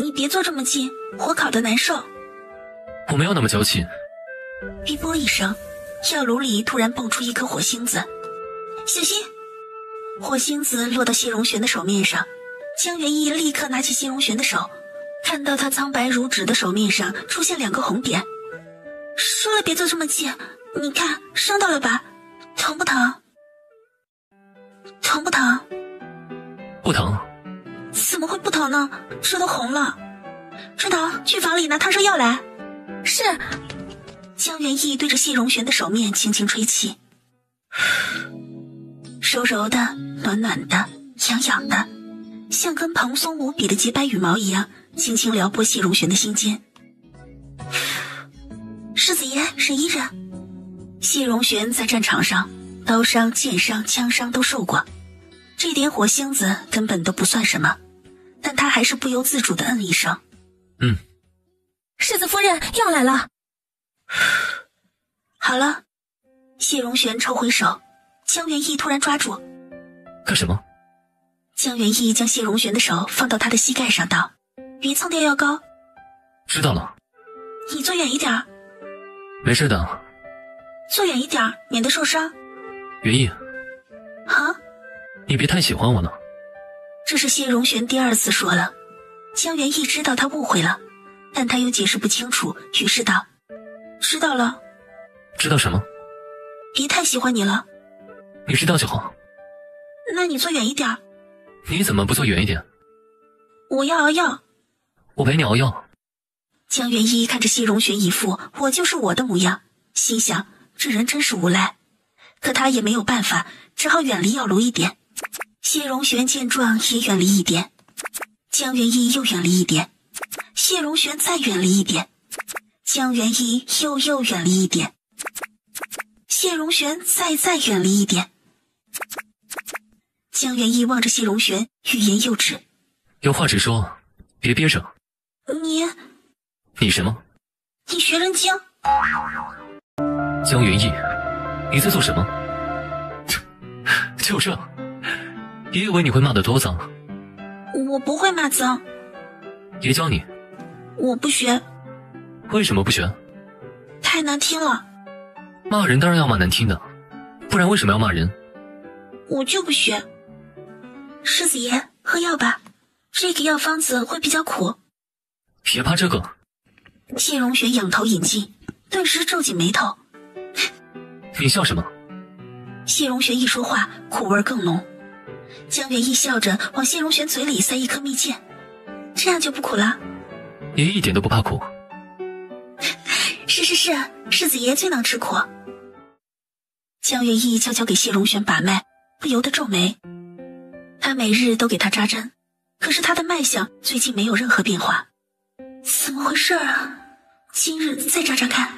你别坐这么近，火烤得难受。
我没有那么娇气。
哔啵一声，药炉里突然蹦出一颗火星子。小心！火星子落到谢荣玄的手面上，江元义立刻拿起谢荣玄的手，看到他苍白如纸的手面上出现2个红点。说了别坐这么近，你看伤到了吧？疼不疼？疼不疼？
不疼。
怎么会不疼呢？这都红了。春桃，去房里拿烫伤药来。
是。
江元义对着谢荣玄的手面轻轻吹气，柔柔的，暖暖的，痒痒的，像跟蓬松无比的洁白羽毛一样，轻轻撩拨谢荣玄的心间。世子爷，忍一忍。谢荣玄在战场上，刀伤、剑伤、枪伤都受过，这点火星子根本都不算什么，但他还是不由自主地嗯了一声。
世子夫人，药来了。
好了。谢荣玄抽回手，江元义突然抓住。
干什么？
江元义将谢荣玄的手放到他的膝盖上，道：别蹭掉药膏。
知道了。
你坐远一点。
没事的。
坐远一点，免得受伤。
元义。
啊？
你别太喜欢我了。
这是谢荣玄第2次说了。江元义知道他误会了，但他又解释不清楚，于是道：知道了。
知道什么？
别太喜欢你了。
你知道就好。
那你坐远一点。
你怎么不坐远一点？
我要熬药。
我陪你熬药。
江元一看着谢荣玄一副我就是我的模样，心想这人真是无赖，可他也没有办法，只好远离药炉一点。谢荣玄见状也远离一点，江元一又远离一点，谢荣玄再远离一点，江元一又远离一点，谢荣玄再远离一点。江元一望着谢荣玄，欲言又止。
有话直说，别憋着。
你
什么？
你学人精。
江元义，你在做什么？就这，爷以为你会骂得多脏。
我不会骂脏。
爷教你。
我不学。
为什么不学？
太难听了。
骂人当然要骂难听的，不然为什么要骂人？
我就不学。世子爷，喝药吧，这个药方子会比较苦。
别怕这个。
谢荣玄仰头饮尽，顿时皱紧眉头。
你笑什么？
谢荣玄一说话，苦味更浓。江元义笑着往谢荣玄嘴里塞一颗蜜饯，这样就不苦了。
爷一点都不怕苦。
是，世子爷最能吃苦。江元义悄悄给谢荣玄把脉，不由得皱眉。他每日都给他扎针，可是他的脉象最近没有任何变化，怎么回事啊？今日再扎扎看。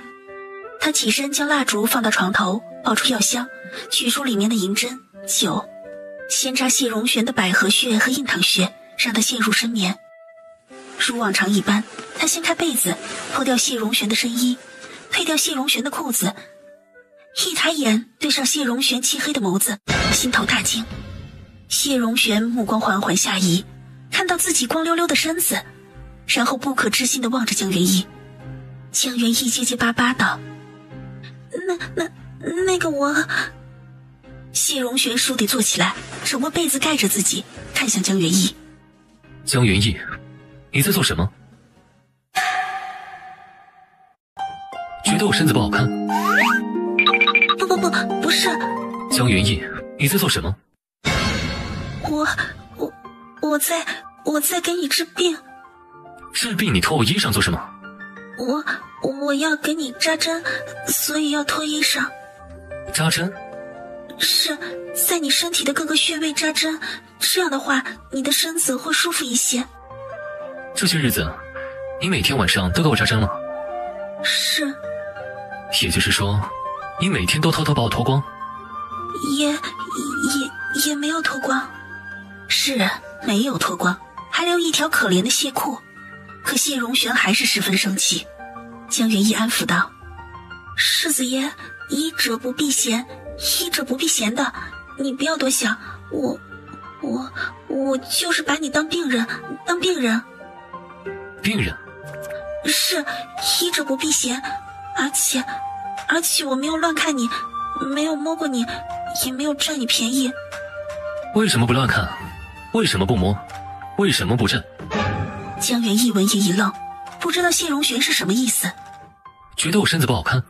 他起身将蜡烛放到床头，抱出药箱，取出里面的银针、酒，先扎谢荣玄的百合穴和印堂穴，让他陷入深眠。如往常一般，他掀开被子，脱掉谢荣玄的深衣，褪掉谢荣玄的裤子，一抬眼对上谢荣玄漆黑的眸子，心头大惊。谢荣玄目光缓缓下移，看到自己光溜溜的身子，然后不可置信地望着江元义。江元义结结巴巴道：那个我……谢荣玄倏地坐起来，手握被子盖着自己，看向江元义。
江元义，你在做什么？觉得我身子不好看？
不是。
江元义，你在做什么？
我在给你治病。
治病你脱我衣裳做什么？
我要给你扎针，所以要脱衣裳。
扎针？
是在你身体的各个穴位扎针，这样的话你的身子会舒服一些。
这些日子你每天晚上都给我扎针吗？
是。
也就是说你每天都偷偷把我脱光？
也没有脱光。是没有脱光，还留一条可怜的谢裤。可谢荣玄还是十分生气。江元义安抚道：世子爷，医者不避嫌，医者不避嫌的，你不要多想，我就是把你当病人。
病人？
是，医者不避嫌，而且我没有乱看你，没有摸过你，也没有占你便宜。
为什么不乱看？为什么不摸？为什么不占？
江元义闻言一愣，不知道谢荣玄是什么意思。
觉得我身子不好看？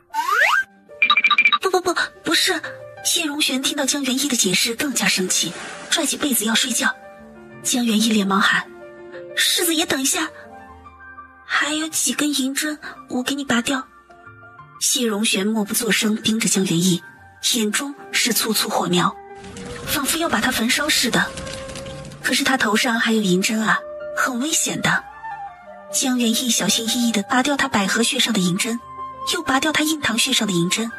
不是。谢荣玄听到江元义的解释更加生气，拽起被子要睡觉。江元义连忙喊：世子爷等一下，还有几根银针，我给你拔掉。谢荣玄默不作声盯着江元义，眼中是簇簇火苗，仿佛要把他焚烧似的。可是他头上还有银针啊，很危险的。江元义小心翼翼地拔掉他百合穴上的银针，又拔掉他印堂穴上的银针，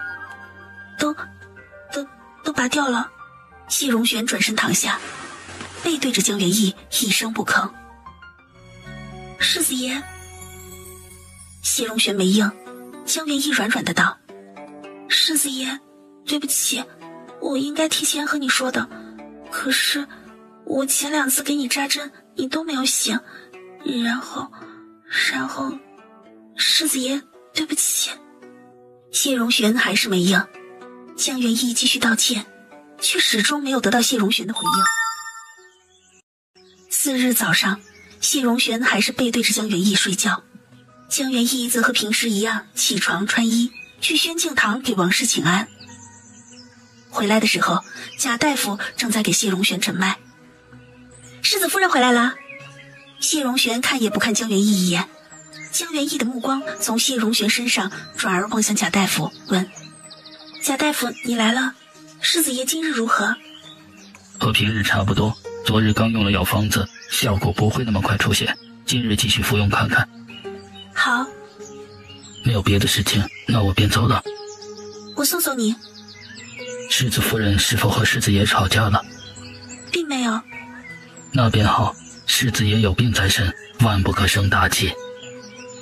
都拔掉了。谢荣玄转身躺下，背对着江元义，一声不吭。世子爷。谢荣玄没应。江元义软软的道：世子爷，对不起，我应该提前和你说的，可是我前2次给你扎针你都没有醒，然后世子爷，对不起。谢荣玄还是没应。江元义继续道歉，却始终没有得到谢荣玄的回应。次日早上，谢荣玄还是背对着江元义睡觉，江元义则和平时一样起床穿衣，去宣敬堂给王氏请安。回来的时候，贾大夫正在给谢荣玄诊脉。世子夫人回来了。谢荣玄看也不看江元义一眼，江元义的目光从谢荣玄身上转而望向贾大夫，问：贾大夫，你来了，世子爷今日如何？
和平日差不多，昨日刚用了药方子，效果不会那么快出现，今日继续服用看看。
好。
没有别的事情，那我便走了。
我送送你。
世子夫人是否和世子爷吵架了？
并没有。
那便好，世子爷有病在身，万不可生大气。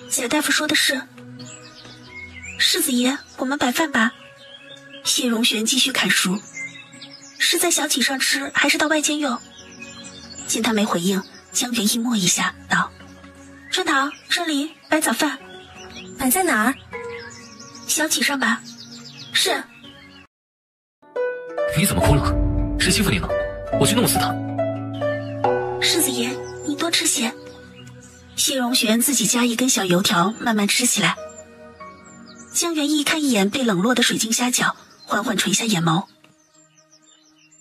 贾大夫说的是。世子爷，我们摆饭吧。谢荣玄继续砍熟。是在小起上吃，还是到外间用？见他没回应，江元义默一下道：春桃，这里摆早饭。
摆在哪儿？
小起上吧。是。
你怎么哭了？谁欺负你了？我去弄死他。
世子爷，你多吃些。谢荣玄自己夹一根小油条，慢慢吃起来。江元义看一眼被冷落的水晶虾饺，缓缓垂下眼眸。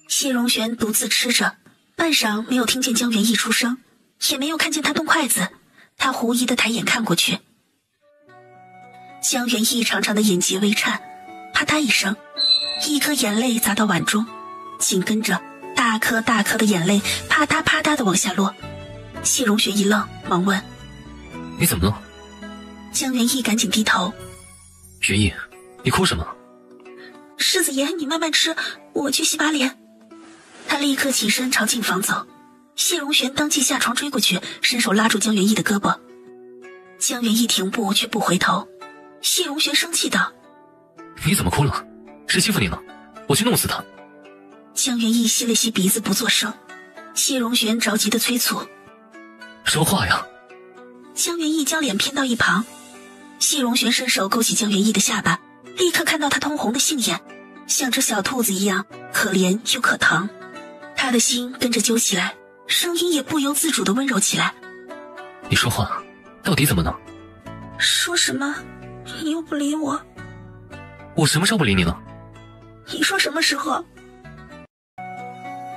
谢荣玄独自吃着，半晌没有听见江元义出声，也没有看见他动筷子，他狐疑的抬眼看过去。江元义长长的眼睫微颤，啪嗒一声，一颗眼泪砸到碗中，紧跟着大颗大颗的眼泪啪嗒啪嗒的往下落。谢荣轩一愣，忙问：
你怎么了？
江元义赶紧低头：
元义，你哭什么？
世子爷，你慢慢吃，我去洗把脸。他立刻起身朝进房走，谢荣轩当即下床追过去，伸手拉住江元义的胳膊。江元义停步却不回头。谢荣轩生气道：
你怎么哭了？谁欺负你了？我去弄死他。
江元义吸了吸鼻子不作声。谢荣轩着急的催促：
说话呀！
江元义将脸偏到一旁。谢荣轩伸手勾起江元义的下巴，立刻看到他通红的杏眼，像只小兔子一样可怜又可疼。他的心跟着揪起来，声音也不由自主地温柔起来：
你说话到底怎么了？
说什么？你又不理我。
我什么时候不理你了？
你说什么时候？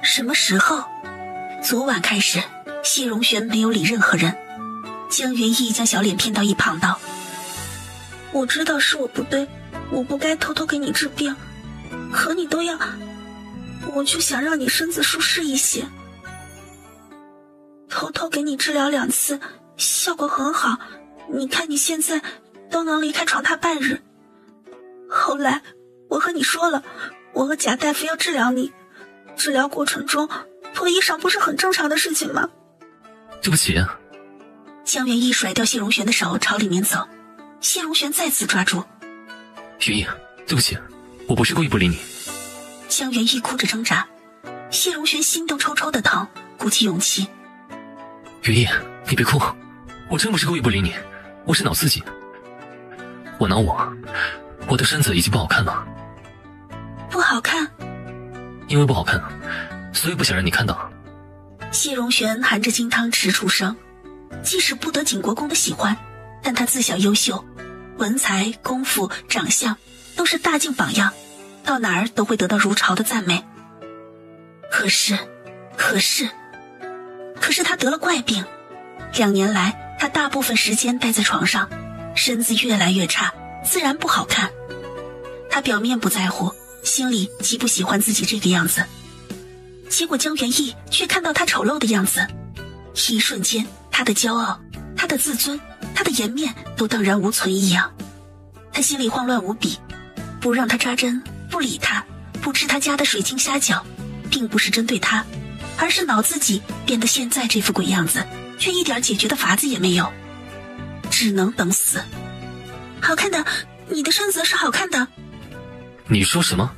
什么时候？昨晚开始，谢荣轩没有理任何人。江元义将小脸偏到一旁道：我知道是我不对，我不该偷偷给你治病，可你都要，我就想让你身子舒适一些。偷偷给你治疗2次，效果很好，你看你现在都能离开床榻半日。后来我和你说了，我和贾大夫要治疗你，治疗过程中脱衣裳不是很正常的事情吗？
对不起。
江元义甩掉谢荣轩的手朝里面走，谢荣轩再次抓住：
元义，对不起，我不是故意不理你。
江元义哭着挣扎，谢荣轩心都抽抽的疼，鼓起勇气：
元义，你别哭，我真不是故意不理你，我是恼自己。我的身子已经不好看了。
不好看？
因为不好看，所以不想让你看到。
谢荣轩含着金汤匙出声，即使不得景国公的喜欢，但他自小优秀，文才、功夫、长相都是大镜榜样，到哪儿都会得到如潮的赞美。可是他得了怪病，2年来他大部分时间待在床上，身子越来越差，自然不好看。他表面不在乎，心里极不喜欢自己这个样子。结果江元义却看到他丑陋的样子，一瞬间他的骄傲、他的自尊、他的颜面都荡然无存一样。他心里慌乱无比，不让他扎针，不理他，不吃他家的水晶虾饺，并不是针对他，而是恼自己变得现在这副鬼样子，却一点解决的法子也没有，只能等死。好看的，你的身子是好看的。
你说什么？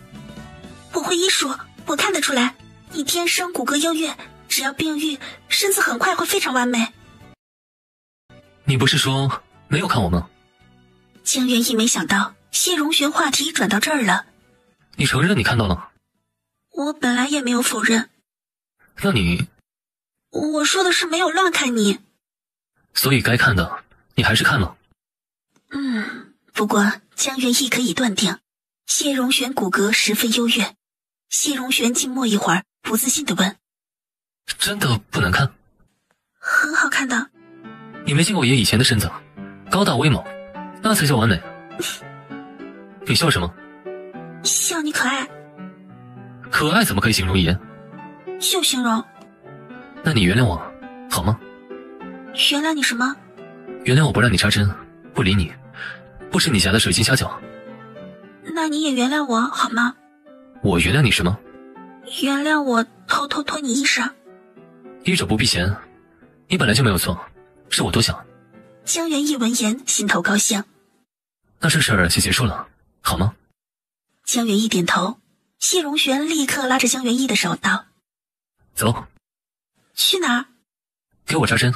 我会医术，我看得出来，你天生骨骼优越，只要病愈，身子很快会非常完美。
你不是说没有看我吗？
江元义没想到谢荣轩话题转到这儿了。
你承认你看到了？
我本来也没有否认。
那你……
我说的是没有乱看你。
所以该看的你还是看了。
不过江元义可以断定谢荣轩骨骼十分优越。谢荣轩静默一会儿，不自信地问：
真的不难看？
很好看的。
你没见过我爷以前的身子，高大威猛，那才叫完美。你笑什么？
笑你可爱。
可爱怎么可以形容一言？
就形容。
那你原谅我好吗？
原谅你什么？
原谅我不让你扎针，不理你，不吃你夹的水晶虾饺。
那你也原谅我好吗？
我原谅你什么？
原谅我偷偷脱你衣裳。
医者不避嫌，你本来就没有错，是我多想。
江元义闻言心头高兴。
那这事儿就结束了好吗？
江元义点头。谢荣轩立刻拉着江元义的手道：
走。
去哪儿？
给我扎针。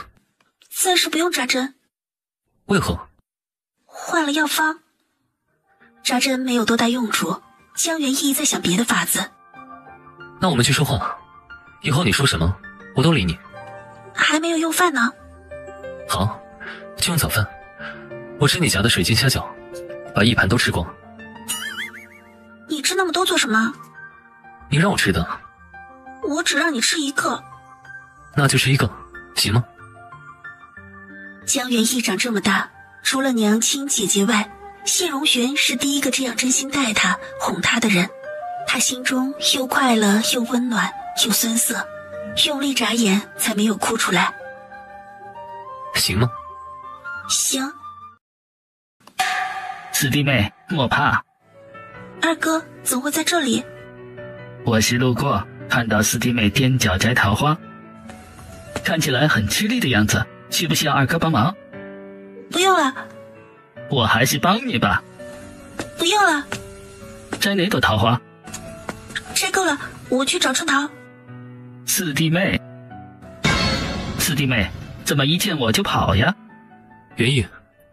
暂时不用扎针。
为何？
换了药方。扎针没有多大用处，江元义在想别的法子。
那我们去说话，以后你说什么我都理你。
还没有用饭呢。
好，就用早饭，我吃你夹的水晶虾饺，把一盘都吃光。
你吃那么多做什么？
你让我吃的。
我只让你吃一个。
那就是一个，行吗？
江元义长这么大，除了娘亲姐姐外，谢荣玄是第一个这样真心待他、哄他的人。他心中又快乐又温暖又酸涩，用力眨眼才没有哭出来。
行吗？
行。
四弟妹莫怕，
二哥怎会在这里？
我是路过，看到四弟妹踮脚摘桃花，看起来很吃力的样子，需不需要二哥帮忙？
不用了。
我还是帮你吧。
不用了。
摘哪朵桃花？
摘够了，我去找春桃。
四弟妹，怎么一见我就跑呀？
元义，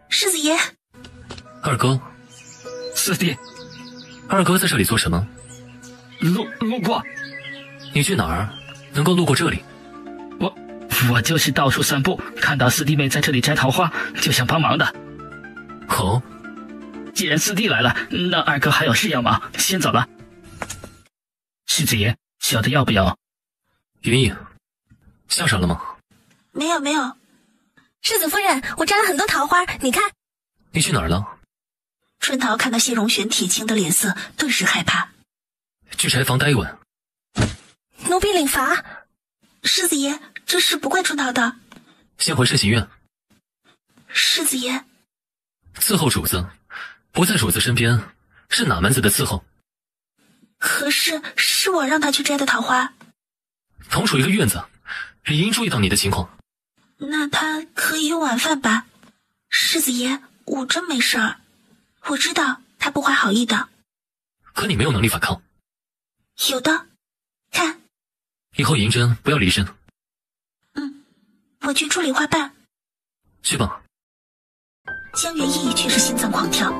世子爷。
二哥。
四弟，
二哥在这里做什么？
路过。
你去哪儿能够路过这里？
我就是到处散步，看到四弟妹在这里摘桃花，就想帮忙的。
哦，
既然四弟来了，那二哥还有事要忙，先走了。世子爷，小的要不要？
元义，吓傻了吗？
没有。
世子夫人，我摘了很多桃花，你看。
你去哪儿了？
春桃看到谢荣玄铁青的脸色，顿时害怕。
去柴房待一晚。
奴婢领罚。
世子爷，这事不怪春桃的。
先回慎刑院。
世子爷。
伺候主子，不在主子身边，是哪门子的伺候？
可是我让他去摘的桃花。
同处一个院子，理应注意到你的情况。
那他可以用晚饭吧？世子爷，我真没事儿。我知道他不怀好意的。
可你没有能力反抗。
有的，看。
以后银针不要离身。
我去处理花瓣。
去吧。
江元义却是心脏狂跳，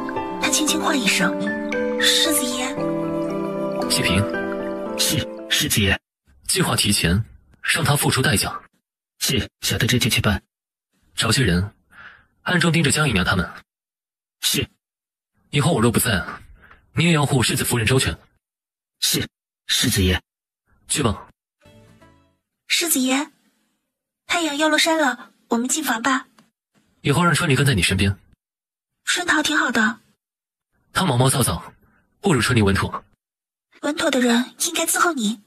他轻轻唤一声：“世子爷。”
启平。
是，世子爷。
计划提前，让他付出代价。
是，小的这就去办。
找些人，暗中盯着江姨娘他们。
是。
以后我若不在，你也要护世子夫人周全。
是，世子爷。
去吧。
世子爷，太阳要落山了，我们进房吧。
以后让春离跟在你身边。
春桃挺好的。
她毛毛躁躁，不如春离稳妥。
稳妥的人应该伺候你。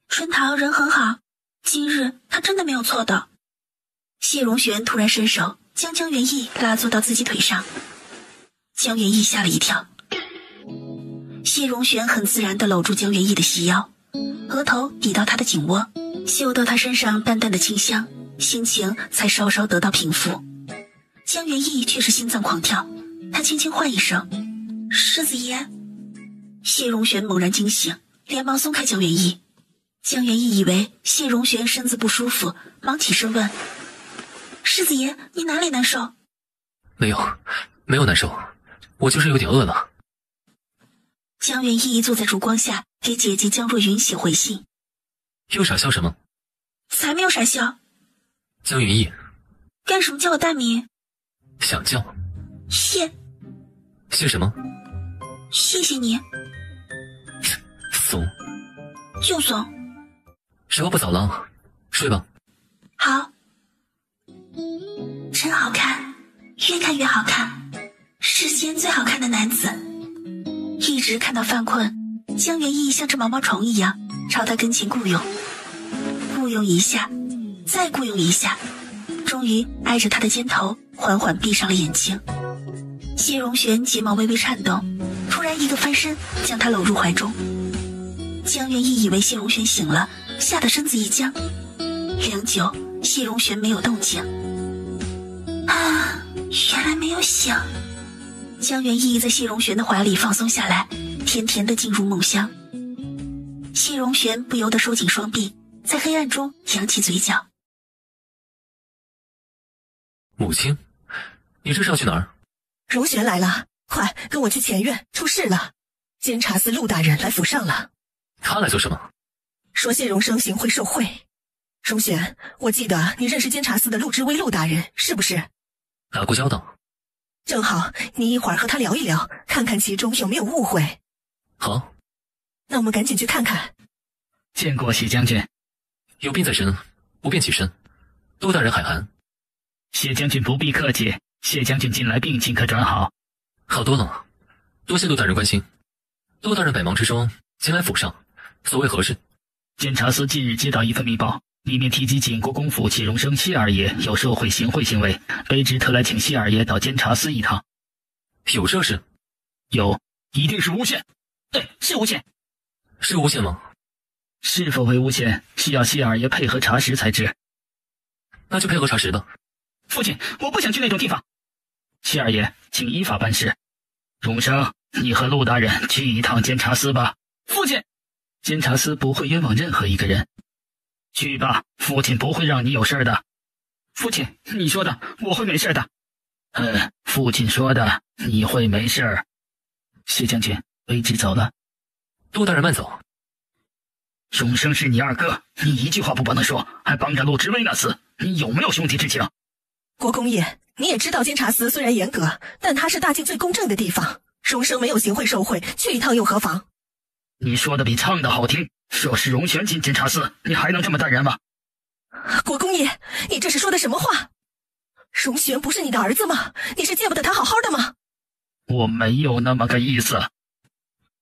春桃人很好，今日她真的没有错的。谢荣玄突然伸手将江元义拉坐到自己腿上，江元义吓了一跳。谢荣玄很自然地搂住江元义的细腰，额头抵到他的颈窝，嗅到他身上淡淡的清香，心情才稍稍得到平复。江元义却是心脏狂跳，他轻轻唤一声：“世子爷。”谢荣玄猛然惊醒，连忙松开江元义。江元义以为谢荣玄身子不舒服，忙起身问：“世子爷，你哪里难受？”“
没有难受，我就是有点饿了。”
江元义坐在烛光下，给姐姐江若云写回信。
又傻笑什么？
才没有傻笑。
江云逸。
干什么叫我大名？
想叫。
谢
什么？
谢谢你。
怂。
就怂。
时候不早了，睡吧。
好。真好看，越看越好看，世间最好看的男子。一直看到犯困，江元义像只毛毛虫一样朝他跟前雇佣一下，再雇佣一下，终于挨着他的肩头缓缓闭上了眼睛。谢荣玄睫毛微微颤动，突然一个翻身将他搂入怀中。江元义以为谢荣玄醒了，吓得身子一僵。良久，谢荣玄没有动静。原来没有醒。江元义在谢荣玄的怀里放松下来，甜甜地进入梦乡。谢荣玄不由得收紧双臂，在黑暗中扬起嘴角。
母亲，你这是要去哪儿？
荣玄来了，快跟我去前院，出事了。监察司陆大人来府上了。
他来做什么？
说谢荣生行贿受贿。荣玄，我记得你认识监察司的陆之威陆大人，是不是？
打过交道。
正好你一会儿和他聊一聊，看看其中有没有误会。
好。
那我们赶紧去看看。
见过谢将军。
有病在身，不便起身。窦大人海涵。
谢将军不必客气，谢将军近来病情可转好？
好多了，多谢窦大人关心。窦大人百忙之中前来府上，所谓何事？
监察司近日接到一份密报，里面提及景国公府谢荣生谢二爷有受贿行贿行为，卑职特来请谢二爷到监察司一趟。
有这事？
有，一定是诬陷。对，是诬陷。
是诬陷吗？
是否为诬陷，需要谢二爷配合查实才知。
那就配合查实吧。
父亲，我不想去那种地方。谢二爷，请依法办事。荣生，你和陆大人去一趟监察司吧。父亲，监察司不会冤枉任何一个人。去吧，父亲不会让你有事的。父亲，你说的，我会没事的。父亲说的，你会没事。谢将军，卑职走了。
陆大人慢走。
荣生是你二哥，你一句话不帮他说，还帮着陆之威那厮，你有没有兄弟之情？
国公爷，你也知道监察司虽然严格，但它是大晋最公正的地方。荣生没有行贿受贿，去一趟又何妨？
你说的比唱的好听。若是荣玄进监察司，你还能这么淡然吗？
国公爷，你这是说的什么话？荣玄不是你的儿子吗？你是见不得他好好的吗？
我没有那么个意思。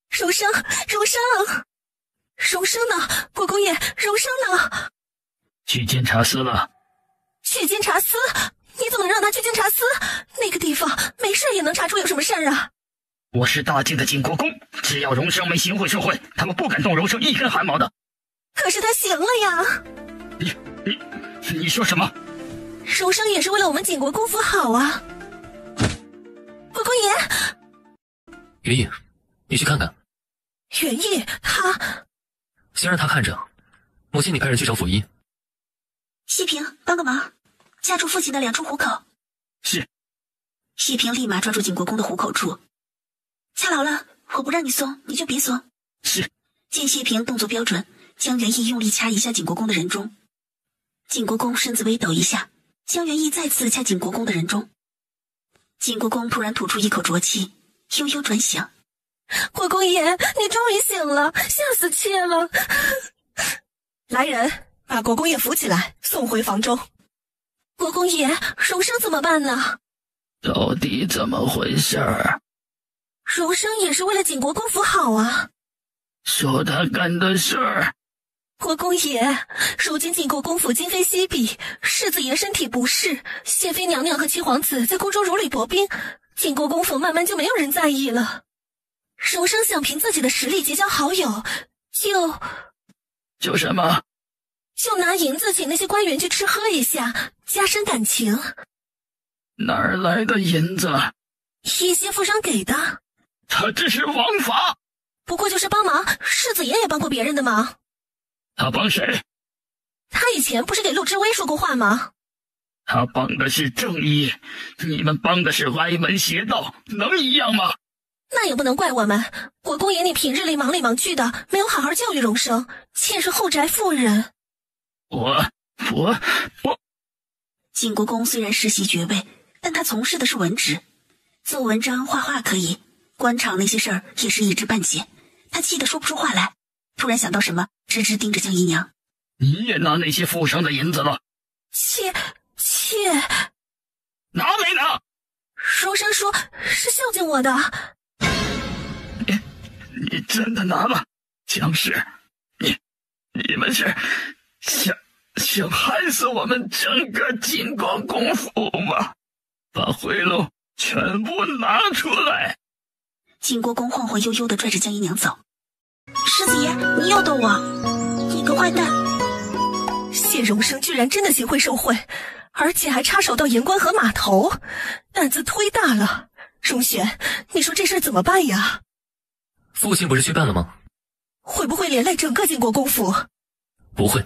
荣生呢？国公爷，荣生呢？
去监察司了。
去监察司？你怎么能让他去监察司？那个地方没事也能查出有什么事儿啊！
我是大晋的景国公，只要荣生没行贿受贿，他们不敢动荣生一根汗毛的。
可是他行了呀！
你说什么？
荣生也是为了我们景国公府好啊！国公爷，
元义，你去看看。
元义，他……
先让他看着。母亲，你派人去找府医。
谢平，帮个忙，掐住父亲的2处虎口。
是。
谢平立马抓住景国公的虎口处。掐牢了，我不让你松，你就别松。
是。
见谢平动作标准，江元义用力掐一下景国公的人中。景国公身子微抖一下，江元义再次掐景国公的人中。景国公突然吐出一口浊气，悠悠转醒。
国公爷，你终于醒了，吓死妾了！来人，把国公爷扶起来，送回房中。国公爷，荣生怎么办呢？
到底怎么回事？
荣生也是为了景国公府好啊。
说他干的事儿。
国公爷，如今景国公府今非昔比，世子爷身体不适，谢妃娘娘和七皇子在宫中如履薄冰，景国公府慢慢就没有人在意了。荣生想凭自己的实力结交好友，
就什么？
就拿银子请那些官员去吃喝一下，加深感情。
哪儿来的银子？
一些富商给的。
他这是枉法。
不过就是帮忙，世子爷也帮过别人的忙。
他帮谁？
他以前不是给陆之威说过话吗？
他帮的是正义，你们帮的是歪门邪道，能一样吗？
那也不能怪我们，国公爷你平日里忙里忙去的，没有好好教育荣生，妾是后宅妇人。
我。
景国公虽然世袭爵位，但他从事的是文职，做文章画画可以，官场那些事儿也是一知半解。他气得说不出话来，突然想到什么，直直盯着江姨娘。
你也拿那些富商的银子了？
妾
拿没拿？
荣生说是孝敬我的。
你真的拿了？江氏，你们是想害死我们整个景国公府吗？把贿赂全部拿出来！
景国公晃晃悠悠地拽着江姨娘走。世子爷，你又逗我，你个坏蛋！
谢荣生居然真的行贿受贿，而且还插手到盐官和码头，胆子忒大了。荣玄，你说这事怎么办呀？
父亲不是去办了吗？
会不会连累整个景国公府？
不会。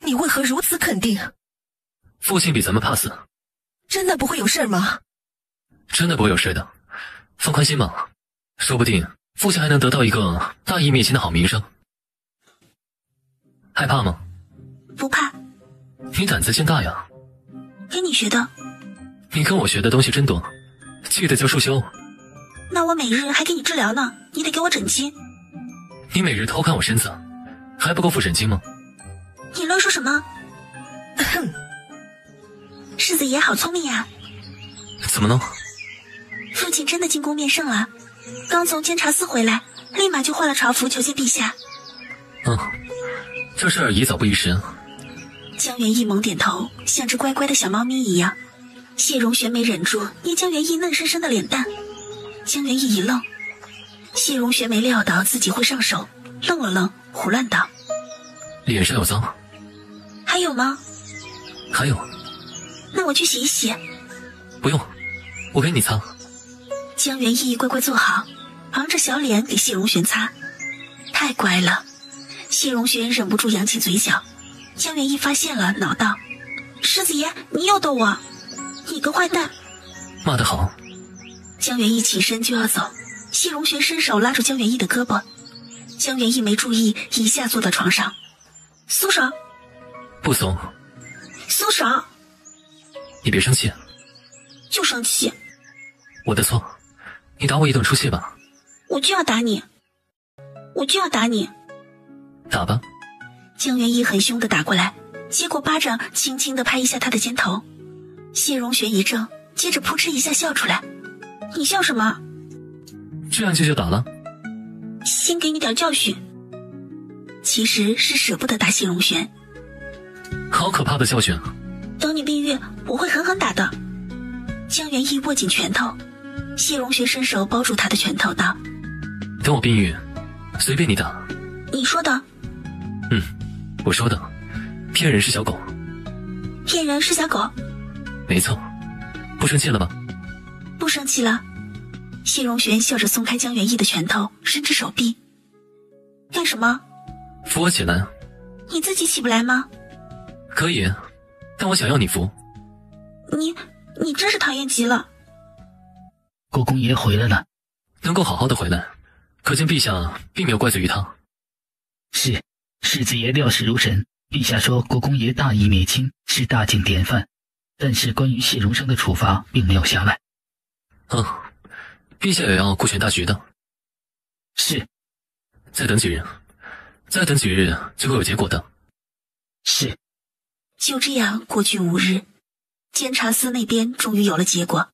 你为何如此肯定？
父亲比咱们怕死。
真的不会有事吗？
真的不会有事的，放宽心吧，说不定父亲还能得到一个大义灭亲的好名声。害怕吗？
不怕。
你胆子真大呀。
跟你学的。
你跟我学的东西真多，记得叫束修。
那我每日还给你治疗呢，你得给我诊金。
你每日偷看我身子，还不够付诊金吗？
你乱说什么？世子爷好聪明呀！
怎么呢？
父亲真的进宫面圣了，刚从监察司回来，立马就换了朝服求见陛下。
这事儿宜早不宜迟。
江元义猛点头，像只乖乖的小猫咪一样。谢荣玄没忍住捏江元义嫩生生的脸蛋，江元义一愣。谢荣玄没料到自己会上手，愣了愣，胡乱道：“
脸上有脏。”“
还有吗？”“
还有。”“
那我去洗一洗。”“
不用，我给你擦。”
江元义乖乖坐好，昂着小脸给谢荣玄擦。太乖了，谢荣玄忍不住扬起嘴角。江元义发现了，恼道：“世子爷，你又逗我，你个坏蛋！”
骂得好。
江元义起身就要走，谢荣玄伸手拉住江元义的胳膊。江元义没注意，一下坐到床上。“松手！”“
不松。”“
松手！”“
你别生气。”“
就生气。”“
我的错，你打我一顿出气吧。”“
我就要打你，我就要打你。”“
打吧。”
江元义很凶地打过来，接过巴掌，轻轻地拍一下他的肩头。谢荣玄一怔，接着扑哧一下笑出来。“你笑什么？”“
这样就打了。”“
先给你点教训。”其实是舍不得打谢荣玄。
“好可怕的教训啊！”“
等你病愈，我会狠狠打的。”江元义握紧拳头，谢荣玄伸手包住他的拳头道：“
等我病愈，随便你打。”“
你说的。”“
我说的，骗人是小狗。”“
骗人是小狗。”“
没错，不生气了吧？”“
不生气了。”谢荣玄笑着松开江元义的拳头，伸直手臂。“干什么？”“
扶我起来。”“
你自己起不来吗？”“
可以，但我想要你扶。”“
你真是讨厌极了。”“
国公爷回来了。”“
能够好好的回来，可见陛下并没有怪罪于他。”“
是，世子爷料事如神。陛下说国公爷大义灭亲，是大警典范，但是关于谢荣生的处罚并没有下来。”“
陛下也要顾全大局的。”“
是。”“
再等几日就会有结果的。”“
是。”
就这样过去5日，监察司那边终于有了结果。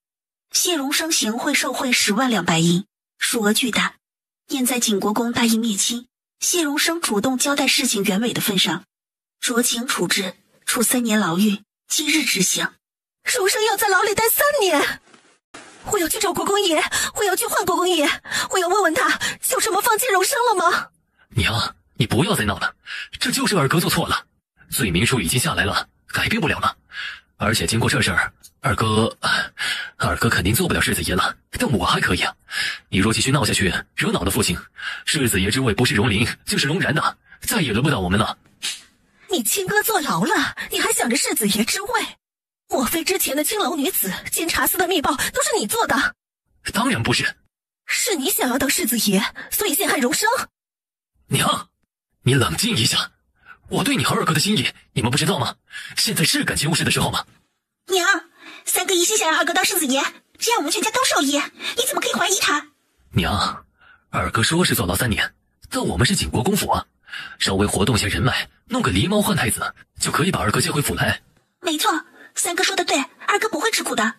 谢荣生行贿受贿10万两白银，数额巨大。念在景国公大义灭亲，谢荣生主动交代事情原委的份上，酌情处置，处3年牢狱，今日执行。
荣生要在牢里待3年。我要去找国公爷，我要去换国公爷，我要问问他就这么放弃荣生了吗？
娘，你不要再闹了，这就是二哥做错了，罪名书已经下来了，改变不了了。而且经过这事儿，二哥肯定做不了世子爷了，但我还可以啊。你若继续闹下去，惹恼了父亲，世子爷之位不是荣临就是荣然的，再也轮不到我们了。
你亲哥坐牢了，你还想着世子爷之位？莫非之前的青楼女子、监察司的密报都是你做的？
当然不是。
是你想要当世子爷，所以陷害荣生。
娘，你冷静一下，我对你和二哥的心意，你们不知道吗？现在是感情用事的时候吗？
娘，3哥一心想让二哥当世子爷，这样我们全家都受益，你怎么可以怀疑他？
娘，二哥说是坐牢3年，但我们是景国公府啊，稍微活动些人脉，弄个狸猫换太子，就可以把二哥接回府来。
没错，3哥说的对，二哥不会吃苦的。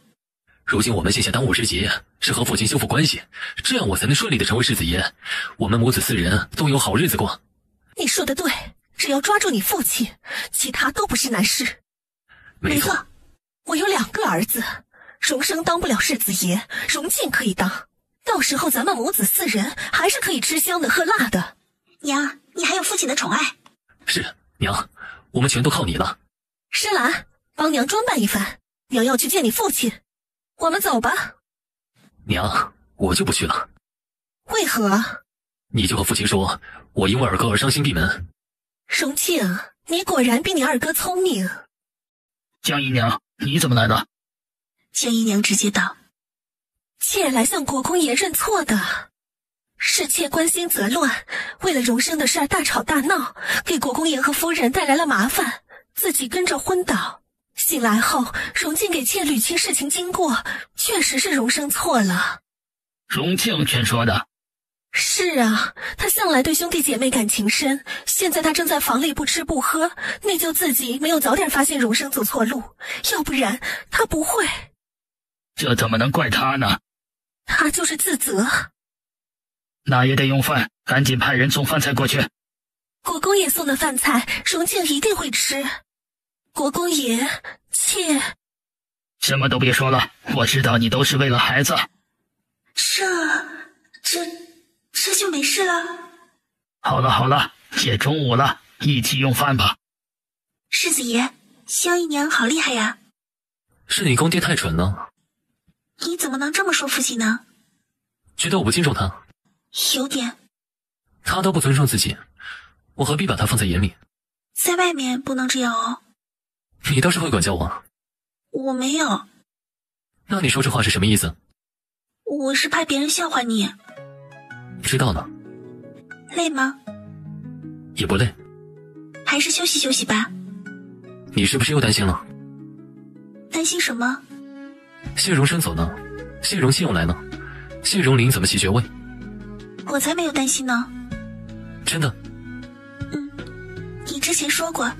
如今我们现下当务之急是和父亲修复关系，这样我才能顺利的成为世子爷，我们母子4人都有好日子过。
你说的对，只要抓住你父亲，其他都不是难事。
没错，
我有2个儿子，荣生当不了世子爷，荣庆可以当，到时候咱们母子4人还是可以吃香的喝辣的。
娘，你还有父亲的宠爱。
是，娘，我们全都靠你了。
诗兰，帮娘装扮一番，娘要去见你父亲。我们走吧。
娘，我就不去了。
为何？
你就和父亲说，我因为二哥而伤心闭门。
荣庆，你果然比你二哥聪明。
江姨娘，你怎么来了？
江姨娘直接道：“
妾来向国公爷认错的。是妾关心则乱，为了荣生的事儿大吵大闹，给国公爷和夫人带来了麻烦，自己跟着昏倒。醒来后，荣庆给妾捋清事情经过，确实是荣生错了。”
荣庆劝说的。
是啊，他向来对兄弟姐妹感情深，现在他正在房里不吃不喝，内疚自己没有早点发现荣生走错路，要不然他不会。
这怎么能怪他呢？
他就是自责。
那也得用饭，赶紧派人送饭菜过去。
国公爷送的饭菜，荣静一定会吃。国公爷，妾……
什么都别说了，我知道你都是为了孩子。
这就没事了。
好了，也中午了，一起用饭吧。
世子爷，萧姨娘好厉害呀！
是你公爹太蠢了。
你怎么能这么说父亲呢？
觉得我不敬重他？
有点。
他都不尊重自己，我何必把他放在眼里？
在外面不能这样哦。
你倒是会管教我。
我没有。
那你说这话是什么意思？
我是怕别人笑话你。
知道了。
累吗？
也不累。
还是休息休息吧。
你是不是又担心了？
担心什么？
谢荣生走了，谢荣庆又来了，谢荣龄怎么袭爵位？
我才没有担心呢。
真的？
你之前说过，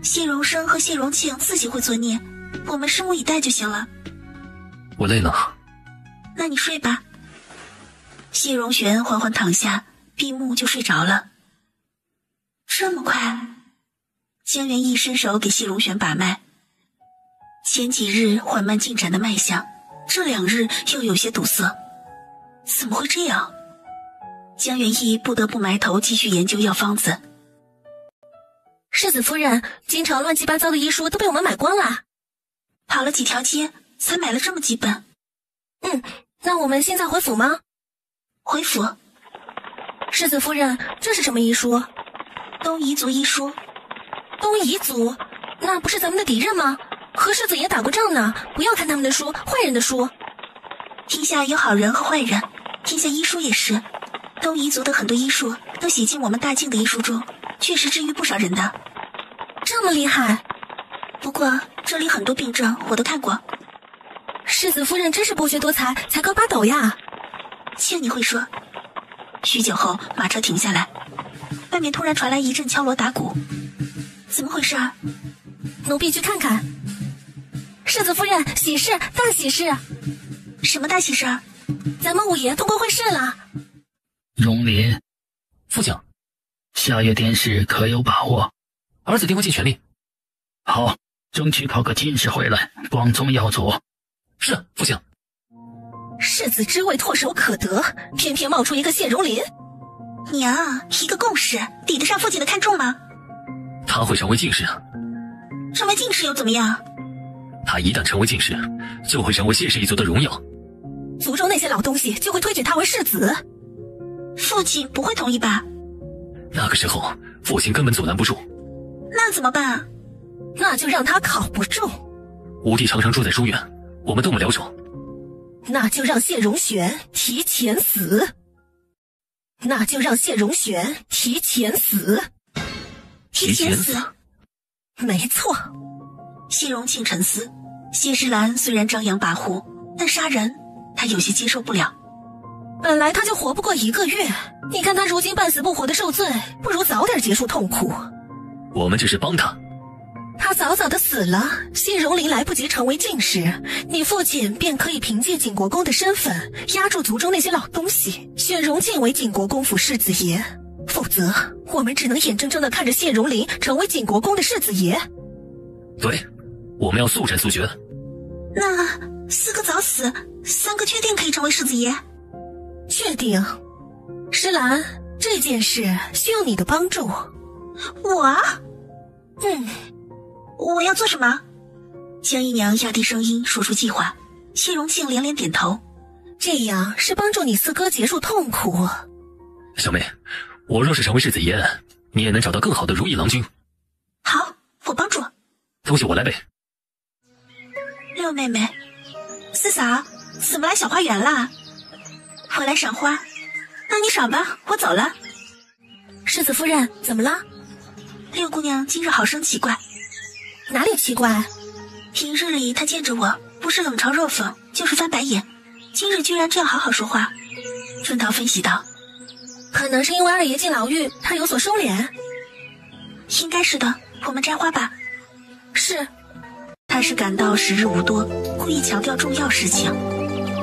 谢荣生和谢荣庆自己会作孽，我们拭目以待就行了。
我累了。
那你睡吧。谢荣玄缓缓躺下，闭目就睡着了。这么快？江元义伸手给谢荣玄把脉。前几日缓慢进展的脉象，这2日又有些堵塞，怎么会这样？江元义不得不埋头继续研究药方子。
世子夫人，京城乱七八糟的医书都被我们买光了。
跑了几条街，才买了这么几本。
那我们现在回府吗？
回府。
世子夫人，这是什么医书？
东夷族医书。
东夷族？那不是咱们的敌人吗？和世子爷打过仗呢，不要看他们的书，坏人的书。
天下有好人和坏人，天下医书也是。东夷族的很多医术都写进我们大晋的医书中，确实治愈不少人的。
这么厉害？
不过这里很多病症我都看过。
世子夫人真是博学多才，才高八斗呀。
欠你会说。许久后，马车停下来，外面突然传来一阵敲锣打鼓。怎么回事？
奴婢去看看。世子夫人，喜事，大喜事！
什么大喜事？
咱们五爷通过会试了。
荣林，
父亲，
下月殿试可有把握？
儿子定会尽全力。
好，争取考个进士回来，光宗耀祖。
是，父亲。
世子之位唾手可得，偏偏冒出一个谢荣林。
娘，一个贡士抵得上父亲的看重吗？
他会成为进士。
成为进士又怎么样？
他一旦成为进士，就会成为谢氏一族的荣耀。
族中那些老东西就会推举他为世子。
父亲不会同意吧？
那个时候，父亲根本阻拦不住。
那怎么办？
那就让他考不中。
吴弟常常住在书院，我们动不了手。
那就让谢荣玄提前死。那就让谢荣玄提前死。
提前死？
没错。
谢荣庆沉思，谢世兰虽然张扬跋扈，但杀人他有些接受不了。
本来他就活不过1个月，你看他如今半死不活的受罪，不如早点结束痛苦。
我们这是帮他。
他早早的死了，谢荣龄来不及成为进士，你父亲便可以凭借景国公的身份压住族中那些老东西，选荣晋为景国公府世子爷。否则我们只能眼睁睁的看着谢荣龄成为景国公的世子爷。
对，我们要速战速决。
那4个早死，3个确定可以成为世子爷？
确定。诗兰，这件事需要你的帮助。
我？我要做什么？江姨娘压低声音说出计划，谢荣庆连连点头。
这样是帮助你4哥结束痛苦。
小妹，我若是成为世子爷，你也能找到更好的如意郎君。
好，我帮助。
东西我来背。
六妹妹，四嫂，怎么来小花园啦？我来赏花。那你赏吧，我走了。
世子夫人，怎么了？
六姑娘今日好生奇怪。
哪里奇怪？
平日里她见着我，不是冷嘲热讽，就是翻白眼，今日居然这样好好说话。春桃分析道：
可能是因为二爷进牢狱，他有所收敛。
应该是的，我们摘花吧。
是。
他是感到时日无多，故意强调重要事情。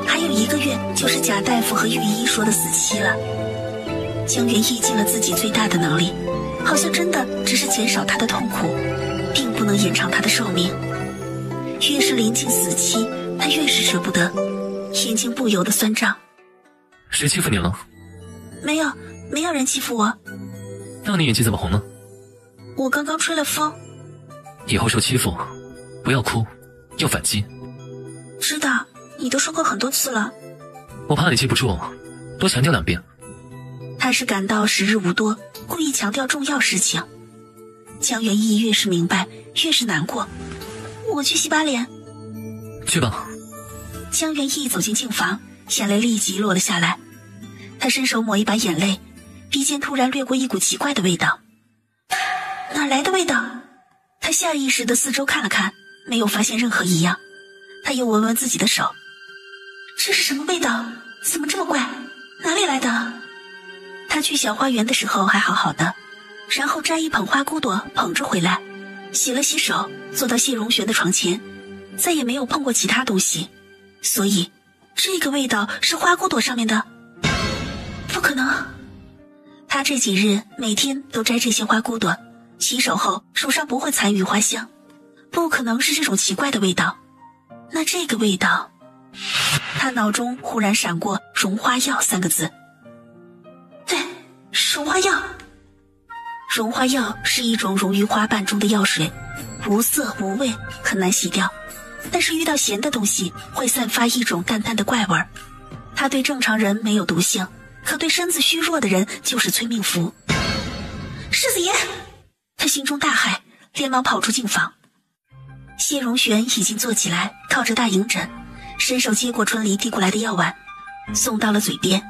还有1个月就是贾大夫和御医说的死期了。江元义尽了自己最大的能力，好像真的只是减少他的痛苦，并不能延长他的寿命。越是临近死期，他越是舍不得，眼睛不由得酸胀。
谁欺负你了？
没有人欺负我。
那你眼睛怎么红呢？
我刚刚吹了风。
以后受欺负不要哭，要反击。
知道，你都说过很多次了。
我怕你记不住，多强调2遍。
他是感到时日无多，故意强调重要事情。江元义越是明白，越是难过。我去洗把脸。
去吧。
江元义走进镜房，眼泪立即落了下来。他伸手抹一把眼泪，鼻尖突然掠过一股奇怪的味道。哪来的味道？他下意识地四周看了看，没有发现任何异样。他又闻闻自己的手，这是什么味道？怎么这么怪？哪里来的？他去小花园的时候还好好的，然后摘一捧花骨朵捧着回来，洗了洗手，坐到谢荣玄的床前，再也没有碰过其他东西。所以这个味道是花骨朵上面的？不可能。他这几日每天都摘这些花骨朵，洗手后手上不会残余花香，不可能是这种奇怪的味道。那这个味道，他脑中忽然闪过绒花药3个字。对，绒花药。绒花药是一种溶于花瓣中的药水，无色无味，很难洗掉，但是遇到咸的东西会散发一种淡淡的怪味儿。它对正常人没有毒性，可对身子虚弱的人就是催命符。世子爷！他心中大骇，连忙跑出镜房。谢荣玄已经坐起来，靠着大银枕，伸手接过春梨递过来的药丸，送到了嘴边。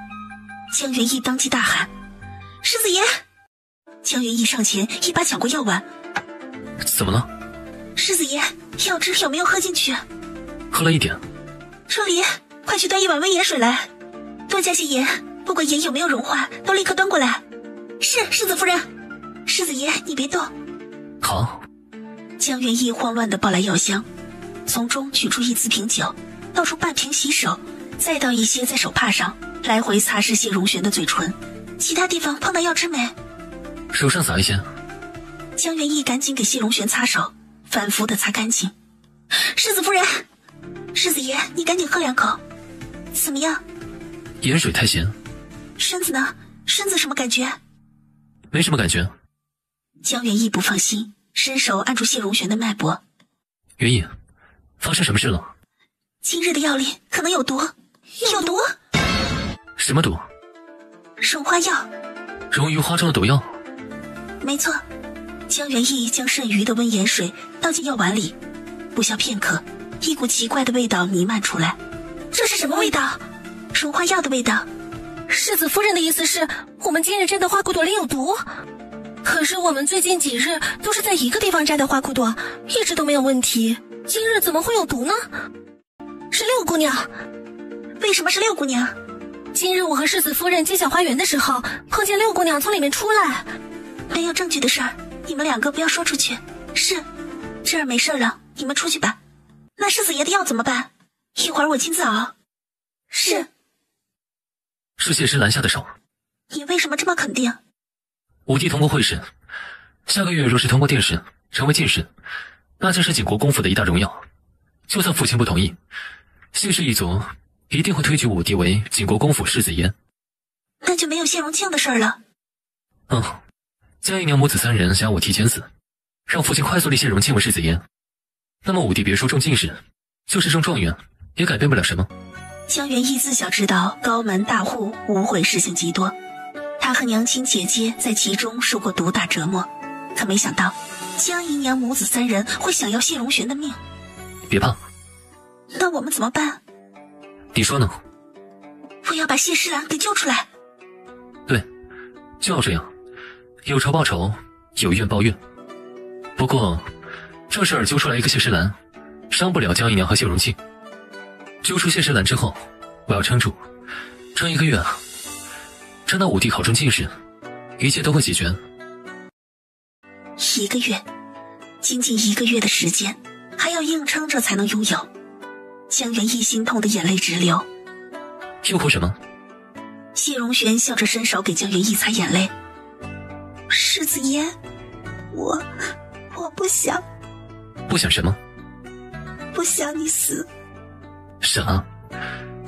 江元义当即大喊：世子爷！江元义上前一把抢过药丸。
怎么了？
世子爷，药汁有没有喝进去？
喝了一点。
春梨，快去端一碗温盐水来，多加些盐，不管盐有没有融化，都立刻端过来。是，世子夫人。世子爷，你别动。
好。
江元义慌乱地抱来药箱，从中取出一瓷瓶酒，倒出半瓶洗手，再倒一些在手帕上，来回擦拭谢荣玄的嘴唇。其他地方碰到药汁没？
手上撒一些。
江元义赶紧给谢荣玄擦手，反复地擦干净。世子夫人，世子爷，你赶紧喝2口。怎么样？
盐水太咸。
身子呢？身子什么感觉？
没什么感觉。
江元义不放心，伸手按住谢荣玄的脉搏。
元义，发生什么事了？
今日的药里可能有毒。有毒？
什么毒？
绒花药。
溶于花中的毒药？
没错。江元义将剩余的温盐水倒进药丸里，不消片刻，一股奇怪的味道弥漫出来。这是什么味道？绒花药的味道。
世子夫人的意思是，我们今日摘的花骨朵里有毒？可是我们最近几日都是在一个地方摘的花骨朵，一直都没有问题，今日怎么会有毒呢？是六姑娘。
为什么是六姑娘？
今日我和世子夫人进小花园的时候，碰见六姑娘从里面出来。
没有证据的事儿，你们2个不要说出去。是，这儿没事了，你们出去吧。那世子爷的药怎么办？一会儿我亲自熬。是。
是谢师拦下的手。
你为什么这么肯定？
武帝通过会试，下个月若是通过殿试成为进士，那将是景国公府的一大荣耀。就算父亲不同意，谢氏一族一定会推举武帝为景国公府世子爷。
那就没有谢荣庆的事儿了。
江姨娘母子3人想我提前死，让父亲快速立谢荣庆为世子爷，那么武帝别说中进士，就是中状元也改变不了什么。
江元义自小知道高门大户污秽事情极多，他和娘亲姐姐在其中受过毒打折磨，可没想到江姨娘母子3人会想要谢荣玄的命。
别怕。
那我们怎么办？
你说呢？
我要把谢诗兰给救出来。
对，就要这样，有仇报仇，有怨报怨。不过这事儿揪出来一个谢诗兰，伤不了江姨娘和谢荣庆。揪出谢诗兰之后，我要撑住，撑1个月啊。趁那武帝考中进士，一切都会齐全。
1个月，仅仅1个月的时间，还要硬撑着才能拥有。江元义心痛的眼泪直流。
又哭什么？
谢荣玄笑着伸手给江元义擦眼泪。世子爷，我不想。
不想什么？
不想你死。
傻，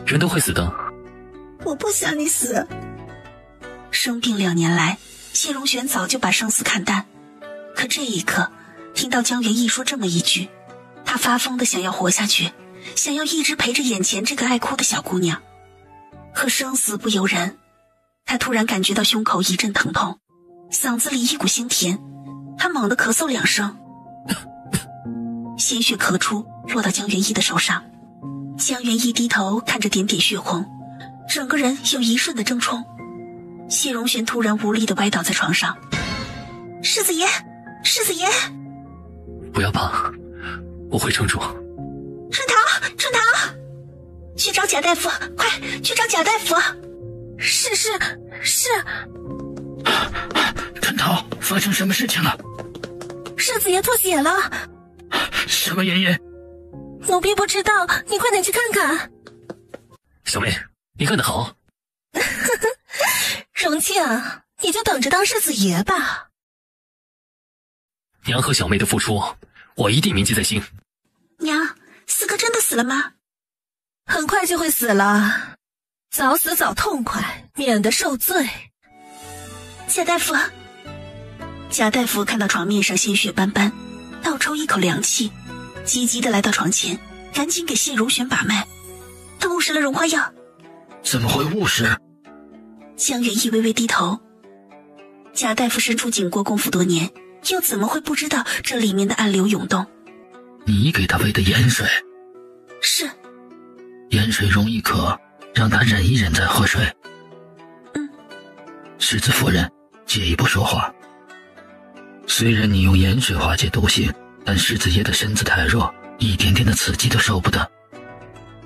人都会死的。
我不想你死。生病2年来，谢荣玄早就把生死看淡，可这一刻听到江元义说这么一句，他发疯的想要活下去，想要一直陪着眼前这个爱哭的小姑娘。可生死不由人，他突然感觉到胸口一阵疼痛，嗓子里一股腥甜，他猛地咳嗽2声，鲜血咳出，落到江元义的手上。江元义低头看着点点血红，整个人有一瞬的怔忡。谢荣玄突然无力地歪倒在床上。世子爷，世子爷！
不要怕，我会撑住。
春桃，春桃，去找贾大夫，快去找贾大夫！是。
春桃，发生什么事情了？
世子爷吐血了。
什么原因？
奴婢不知道，你快点去看看。
小妹，你干得好。
荣庆，你就等着当世子爷吧。
娘和小妹的付出，我一定铭记在心。
娘，四哥真的死了吗？
很快就会死了，早死早痛快，免得受罪。
贾大夫。贾大夫看到床面上鲜血斑斑，倒抽一口凉气，急急地来到床前，赶紧给谢荣玄把脉。他误食了荣花药。
怎么会误食？
江元义微微低头。贾大夫身处景国公府多年，又怎么会不知道这里面的暗流涌动？
你给他喂的盐水。
是。
盐水容易渴，让他忍一忍再喝水。世子夫人，借一步说话。虽然你用盐水化解毒性，但世子爷的身子太弱，一点点的刺激都受不得。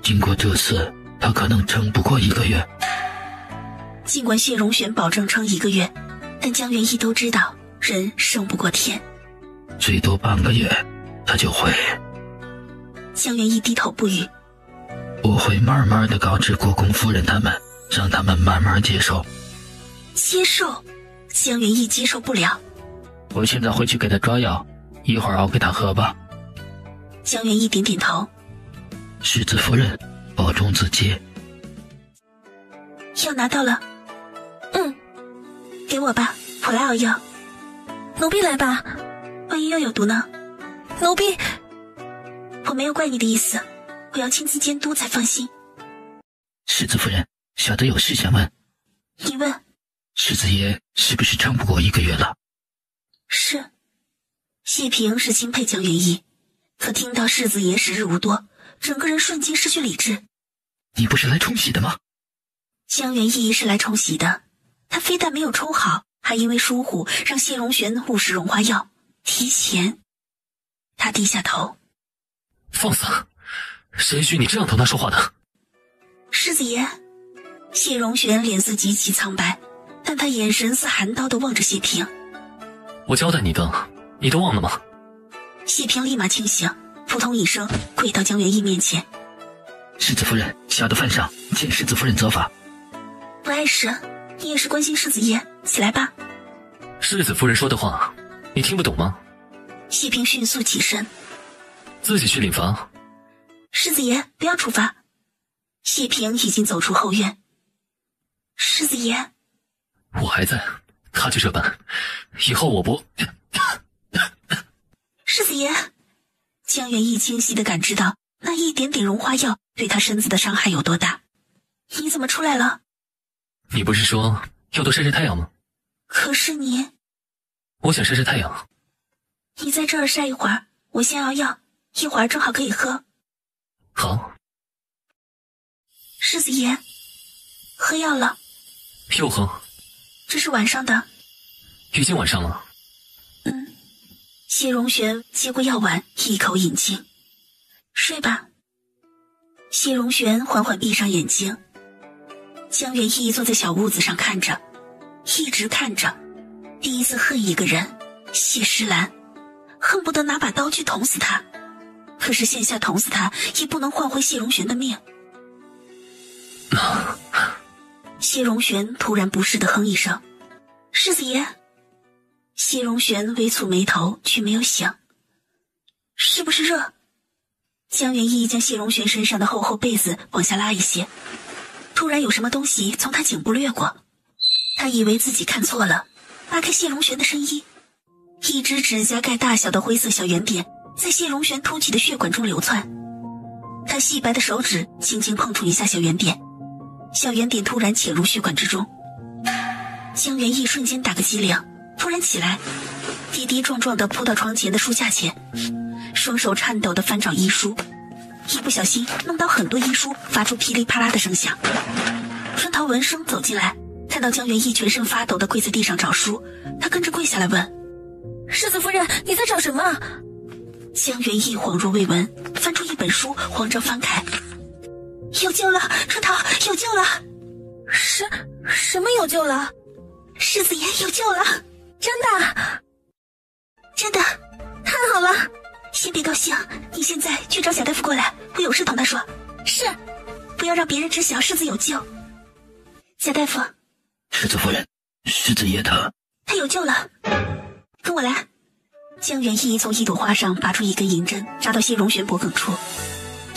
经过这次，他可能撑不过1个月。
尽管谢荣玄保证撑1个月，但江元义都知道人胜不过天，
最多半个月他就会。
江元义低头不语。
我会慢慢的告知国公夫人他们，让他们慢慢接受。
接受？江元义接受不了。
我现在回去给他抓药，一会儿熬给他喝吧。
江元义点点头。
世子夫人，保重自己。
药拿到了。给我吧，我来熬药。
奴婢来吧。
万一又有毒呢？
奴婢……
我没有怪你的意思，我要亲自监督才放心。
世子夫人，小的有事想问。
你问。
世子爷是不是撑不过1个月了？
是。谢平是钦佩江元义，可听到世子爷时日无多，整个人瞬间失去理智。
你不是来冲喜的吗？
江元义是来冲喜的，他非但没有冲好，还因为疏忽让谢荣玄误食荣花药，提前。他低下头。
放肆！谁许你这样同他说话的？
世子爷。谢荣玄脸色极其苍白，但他眼神似寒刀地望着谢平。
我交代你的，你都忘了吗？
谢平立马清醒，扑通一声跪到江元义面前。
世子夫人，小的犯上，请世子夫人责罚。
不碍事，你也是关心世子爷，起来吧。
世子夫人说的话，你听不懂吗？
谢平迅速起身。
自己去领罚。
世子爷，不要处罚。谢平已经走出后院。世子爷。
我还在，他就这般，以后我不……
世子爷。江元义清晰地感知到那一点点荣花药对他身子的伤害有多大。你怎么出来了？
你不是说要多晒晒太阳吗？
可是你……
我想晒晒太阳。
你在这儿晒一会儿，我先熬药，一会儿正好可以喝。
好。
世子爷，喝药了。
又喝？
这是晚上的。
已经晚上了。
谢荣玄接过药丸，一口饮尽。睡吧。谢荣玄缓缓闭上眼睛。江元义坐在小屋子上看着，一直看着。第一次恨一个人，谢诗兰，恨不得拿把刀去捅死他。可是线下捅死他，也不能换回谢荣玄的命。谢荣玄突然不适地哼一声：“世子爷。”谢荣玄微蹙眉头，却没有响。是不是热？江元义将谢荣玄身上的厚厚被子往下拉一些，突然有什么东西从他颈部掠过，他以为自己看错了，扒开谢荣玄的身衣，一只指甲盖大小的灰色小圆点在谢荣玄凸起的血管中流窜。他细白的手指轻轻碰触一下小圆点，小圆点突然潜入血管之中。江元义瞬间打个激灵，突然起来，跌跌撞撞地扑到床前的书架前，双手颤抖地翻找医书，一不小心弄到很多医书发出噼里啪啦的声响。春桃闻声走进来，看到江元义全身发抖地跪在地上找书，他跟着跪下来问：“
世子夫人，你在找什么？”
江元义恍若未闻，翻出一本书，慌张翻开：“有救了，春桃，有救了！”“
什么有救了？”“
世子爷有救了！”“
真的？”“
真的。”“
太好了！”“
先别高兴，你现在去找贾大夫过来，我有事同他说。”“
是。”“
不要让别人知晓世子有救。”“贾大夫。”“
世子夫人，世子爷他
有救了，跟我来。”江元义从一朵花上拔出一根银针，扎到谢荣玄脖颈处，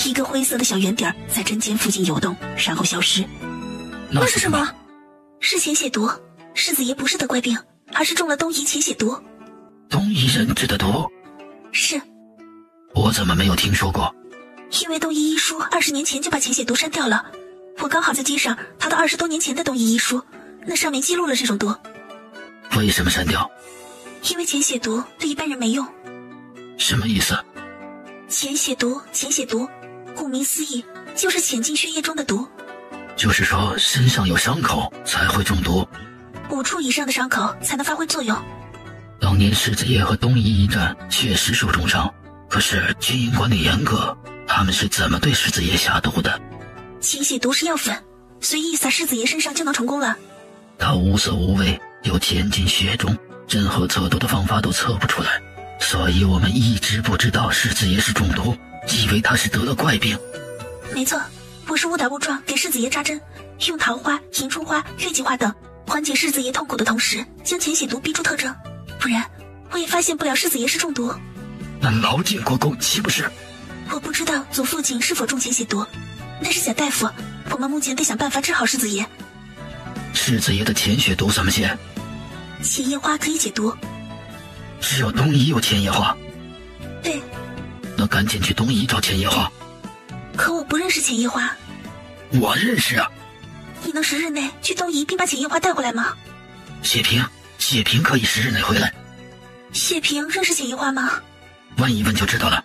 一个灰色的小圆点在针尖附近游动，然后消失。
“那是什么？”“
是潜血毒。世子爷不是得怪病，而是中了东夷潜血毒。”“
东夷人制的毒？”“
是。”“
我怎么没有听说过？”“
因为东夷医书20年前就把潜血毒删掉了，我刚好在街上淘到20多年前的东夷医书，那上面记录了这种毒。”“
为什么删掉？”“
因为潜血毒对一般人没用。”“
什么意思？”“
潜血毒，顾名思义，就是潜进血液中的毒。”“
就是说身上有伤口才会中毒
？5处以上的伤口才能发挥作用。”“
当年世子爷和东夷一战确实受重伤，可是军营管理严格，他们是怎么对世子爷下毒的？”“
潜血毒是药粉，随意撒世子爷身上就能成功了。”“
他无色无味，又潜进血中，任何测毒的方法都测不出来，所以我们一直不知道世子爷是中毒，以为他是得了怪病。”“
没错，我是误打误撞给世子爷扎针，用桃花、迎春花、月季花等缓解世子爷痛苦的同时，将潜血毒逼出特征，不然我也发现不了世子爷是中毒。”“
那劳建国公岂不是？”“
我不知道祖父亲是否中潜血毒，但是贾大夫，我们目前得想办法治好世子爷。”“
世子爷的潜血毒怎么解？”“
潜液花可以解毒。”“
只有东夷有潜液花？”“
对。”“
那赶紧去东夷找潜液花。”“
可我不认识潜液花。”“
我认识啊。”“
你能10日内去东夷并把潜液花带回来吗？”“
谢平可以10日内回来。”“
谢平认识潜液花吗？”“
问一问就知道了。”“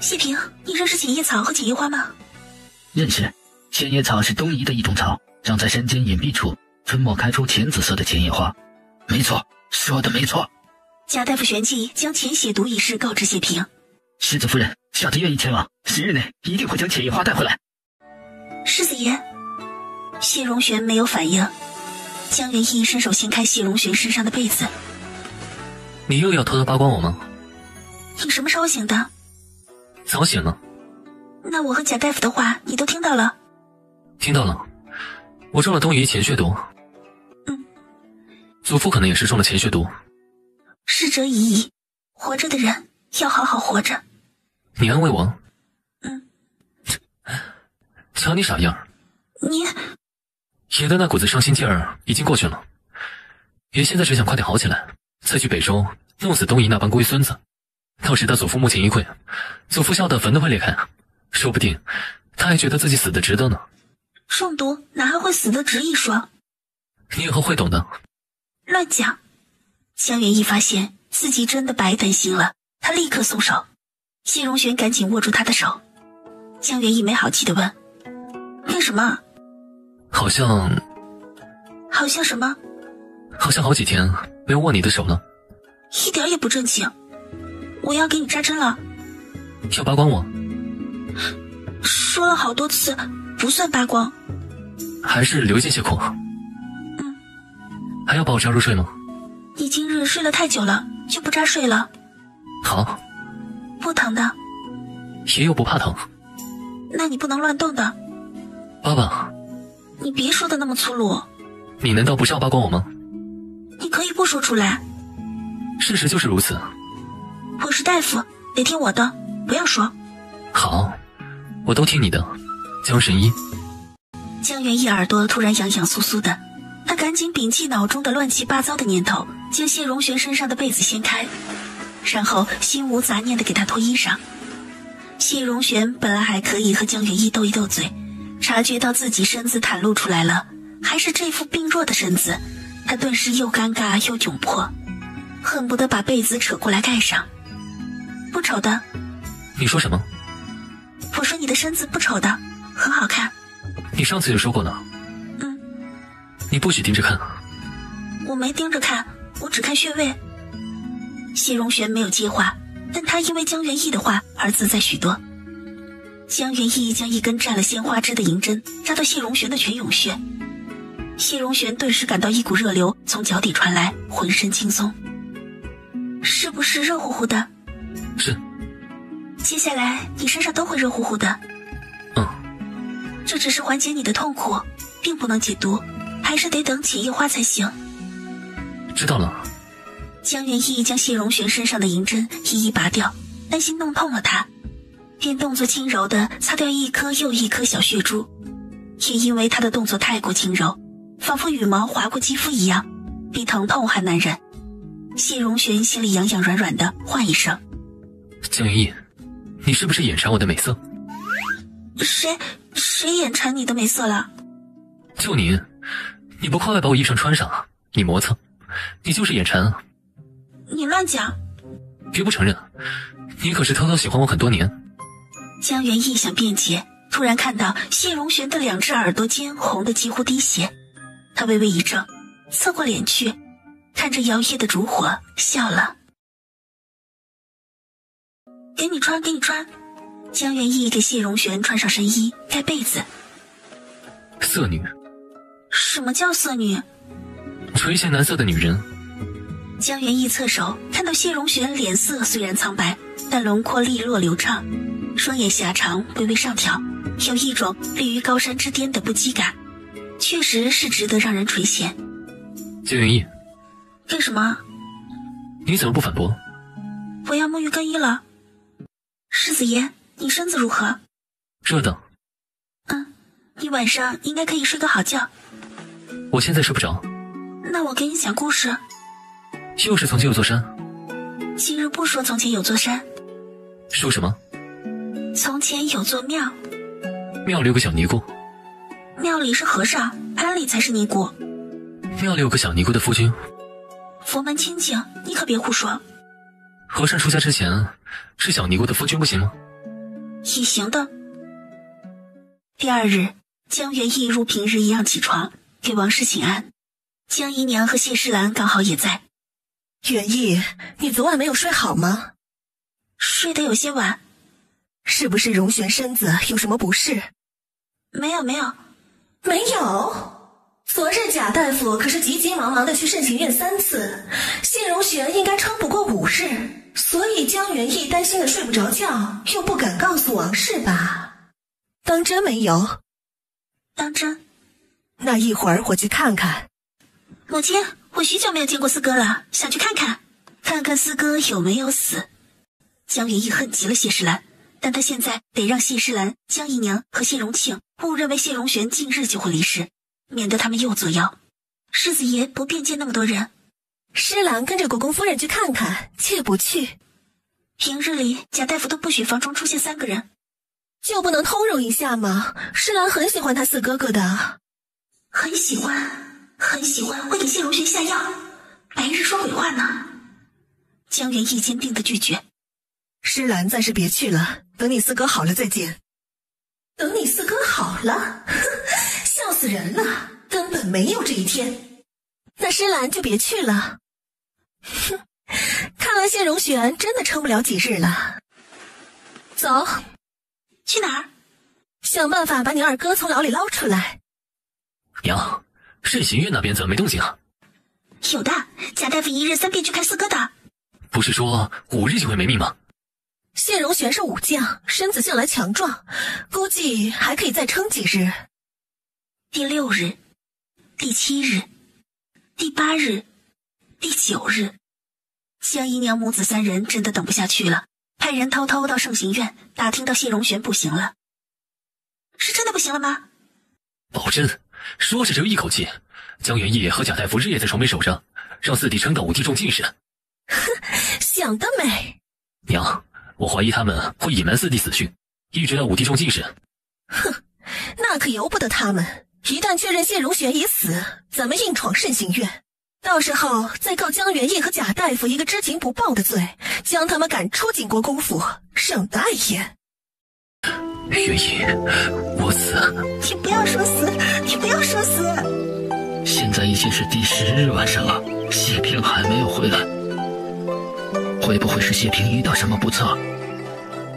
谢平，你认识潜液草和潜液花吗？”“
认识，潜液草是东夷的一种草，长在山间隐蔽处，春末开出浅紫色的潜液花。”“没错，说的没错。”
贾大夫旋即将潜血毒一事告知谢平。
“世子夫人，小弟愿意前往，10日内一定会将潜液花带回来。”“
世子爷。”谢荣玄没有反应。江元义伸手掀开谢荣玄身上的被子。
“你又要偷偷扒光我吗？”“
你什么时候醒的？”“
早醒了。”“
那我和贾大夫的话你都听到了？”“
听到了，我中了东夷潜血毒。”“祖父可能也是中了潜血毒。”“
逝者已矣，活着的人要好好活着。”“
你安慰我？”“瞧你傻样儿。”“
你……”“
爷的那股子伤心劲儿已经过去了，爷现在只想快点好起来，再去北周弄死东夷那帮龟孙子。到时他祖父目前一溃，祖父笑得坟都会裂开，说不定他还觉得自己死得值得呢。”“
中毒哪还会死得值一说？”“
你以后会懂的。”“
乱讲！”江元义发现自己真的白担心了，他立刻松手。谢荣玄赶紧握住他的手。江元义没好气地问：“为什么？”“
好像
什么？”“
好像好几天没有握你的手了。”“
一点也不正经。我要给你扎针了。”“
要扒光我？”“
说了好多次，不算扒光。”
还是留一些苦。还要帮我扎入睡吗？
你今日睡了太久了，就不扎睡了。
好。
不疼的。
爷又不怕疼。
那你不能乱动的。
爸爸，
你别说的那么粗鲁。
你难道不是要八卦我吗？
你可以不说出来。
事实就是如此。
我是大夫，得听我的，不要说。
好，我都听你的。江神医。
江元义耳朵突然痒痒酥酥的，他赶紧摒弃脑中的乱七八糟的念头，将谢荣玄身上的被子掀开，然后心无杂念地给他脱衣裳。谢荣玄本来还可以和江元义斗一斗嘴，察觉到自己身子袒露出来了，还是这副病弱的身子，他顿时又尴尬又窘迫，恨不得把被子扯过来盖上。不丑的。
你说什么？
我说你的身子不丑的，很好看。
你上次就说过呢。你不许盯着看。
我没盯着看，我只看穴位。谢荣玄没有接话，但他因为江元义的话而自在许多。江元义将一根蘸了鲜花枝的银针扎到谢荣玄的泉涌穴，谢荣玄顿时感到一股热流从脚底传来，浑身轻松。是不是热乎乎的？
是。
接下来你身上都会热乎乎的。这只是缓解你的痛苦，并不能解毒，还是得等起夜花才行。
知道了。
江元义将谢荣玄身上的银针一一拔掉，担心弄痛了他，便动作轻柔地擦掉一颗又一颗小血珠。也因为他的动作太过轻柔，仿佛羽毛划过肌肤一样，比疼痛还难忍。谢荣玄心里痒痒软软的，唤一声：
江元义，你是不是眼馋我的美色？
谁眼馋你的美色了？
就你不快把我衣裳穿上，你磨蹭，你就是眼馋。
你乱讲。
别不承认，你可是偷偷喜欢我很多年。
江元义想辩解，突然看到谢荣玄的两只耳朵尖红得几乎滴血，他微微一怔，侧过脸去，看着摇曳的烛火笑了。给你穿。江元义给谢荣玄穿上身衣，盖被子。
色女。
什么叫色女？
垂涎男色的女人。
江元义侧手看到谢荣玄脸色虽然苍白，但轮廓利落流畅，双眼狭长，微微上挑，有一种立于高山之巅的不羁感，确实是值得让人垂涎。
江元义。
为什么？
你怎么不反驳？
我要沐浴更衣了。世子爷，你身子如何？
热的。
你晚上应该可以睡个好觉。
我现在睡不着。
那我给你讲故事。
又是从前有座山。
今日不说从前有座山。
说什么？
从前有座庙。
庙里有个小尼姑。
庙里是和尚，庵里才是尼姑。
庙里有个小尼姑的夫君。
佛门清净，你可别胡说。
和尚出家之前是小尼姑的夫君不行吗？
也行的。第二日，江元义如平日一样起床，给王氏请安。江姨娘和谢诗兰刚好也在。
元义，你昨晚没有睡好吗？
睡得有些晚。
是不是荣玄身子有什么不适？
没有。
没有？昨日贾大夫可是急急忙忙的去慎刑院3次，谢荣玄应该撑不过5日，所以江元义担心的睡不着觉，又不敢告诉王氏吧？当真没有？
当真。
那一会儿我去看看。
母亲，我许久没有见过四哥了，想去看看四哥有没有死。江元义恨极了谢诗兰，但他现在得让谢诗兰、江姨娘和谢荣庆误认为谢荣玄近日就会离世，免得他们又作妖。世子爷不便见那么多人。
诗兰跟着国公夫人去看看，却不去。
平日里贾大夫都不许房中出现3个人。
就不能通融一下吗？诗兰很喜欢他四哥哥的。
很喜欢，会给谢荣玄下药，白日说鬼话呢。江元义坚定地拒绝。
诗兰暂时别去了，等你四哥好了再见。等你四哥好了？笑死人了，根本没有这一天。那诗兰就别去了。哼，看来谢荣玄真的撑不了几日了。走。
去哪儿？
想办法把你二哥从牢里捞出来。
娘，慎刑院那边怎么没动静啊？
有的，贾大夫一日3遍去开4疙瘩。
不是说5日就会没命吗？
谢荣玄是武将，身子向来强壮，估计还可以再撑几日。
第6日、第7日、第8日、第9日，江姨娘母子3人真的等不下去了，派人偷偷到圣刑院打听到谢荣玄不行了。是真的不行了吗？
保真，说是只有一口气。江元义和贾大夫日夜在床边守着，让四弟撑到5弟中进士。
想得美！
娘，我怀疑他们会隐瞒四弟死讯，一直到5弟中进士。
哼，那可由不得他们。一旦确认谢荣玄已死，咱们硬闯慎刑院，到时候再告江元义和贾大夫一个知情不报的罪，将他们赶出景国公府，省得碍眼。
元义，我死。
你不要说死，你不要说死。
现在已经是第10日晚上了，谢平还没有回来，会不会是谢平遇到什么不测？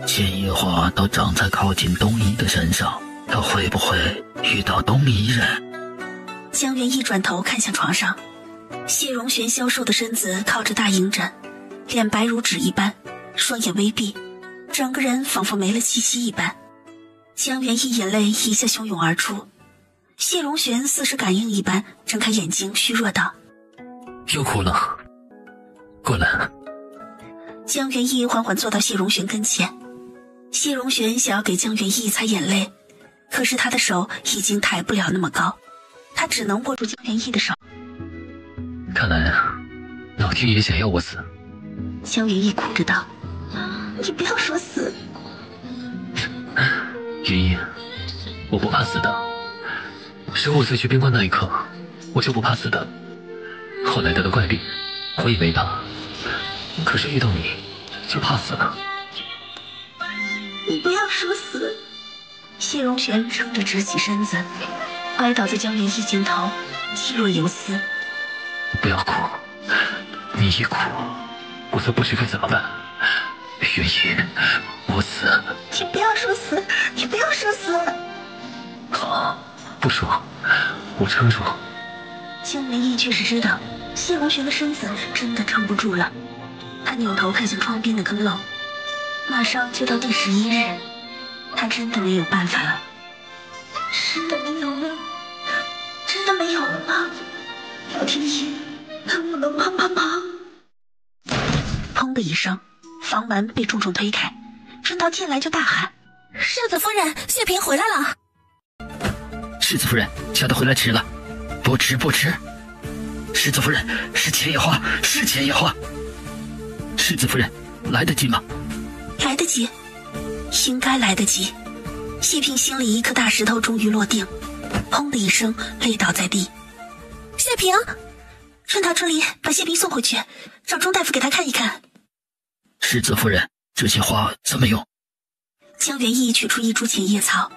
钱野花都长在靠近东夷的身上，他会不会遇到东夷人？
江元义转头看向床上，谢荣玄消瘦的身子靠着大营枕，脸白如纸一般，双眼微闭，整个人仿佛没了气息一般。江元义眼泪一下汹涌而出，谢荣玄似是感应一般，睁开眼睛虚弱道：
又哭了，过来。
江元义缓缓坐到谢荣玄跟前，谢荣玄想要给江元义擦眼泪，可是他的手已经抬不了那么高，他只能握住江元义的手。
看来老天爷想要我死。
江元义哭着道：你不要说死。
元义，我不怕死的。15岁去边关那一刻，我就不怕死的。后来得了怪病，我也没怕，可是遇到你就怕死了。
你不要说死。谢荣玄撑着直起身子，歪倒在江元义肩头，气若游丝。
不要哭，你一哭我就不许该怎么办？元义，我死。
你不要说死，你不要说死。
好，不说，我撑住。
江元义却是知道谢荣玄的身子真的撑不住了，他扭头看向窗边的坑漏，马上就到第11日，他真的没有办法了。真的没有了，真的没有了吗？老天爷，能不能帮帮忙？砰的一声，房门被重重推开，春桃进来就大喊：
世子夫人，谢平回来了。
世子夫人，小的回来迟了，不迟不迟。世子夫人，是钱野花，是钱野花。世子夫人，来得及吗？
来得及，应该来得及。谢平心里一颗大石头终于落定，砰的一声累倒在地。
谢平，
春桃助理把谢平送回去，找钟大夫给他看一看。
世子夫人，这些花怎么用？
江元义取出一株浅叶草，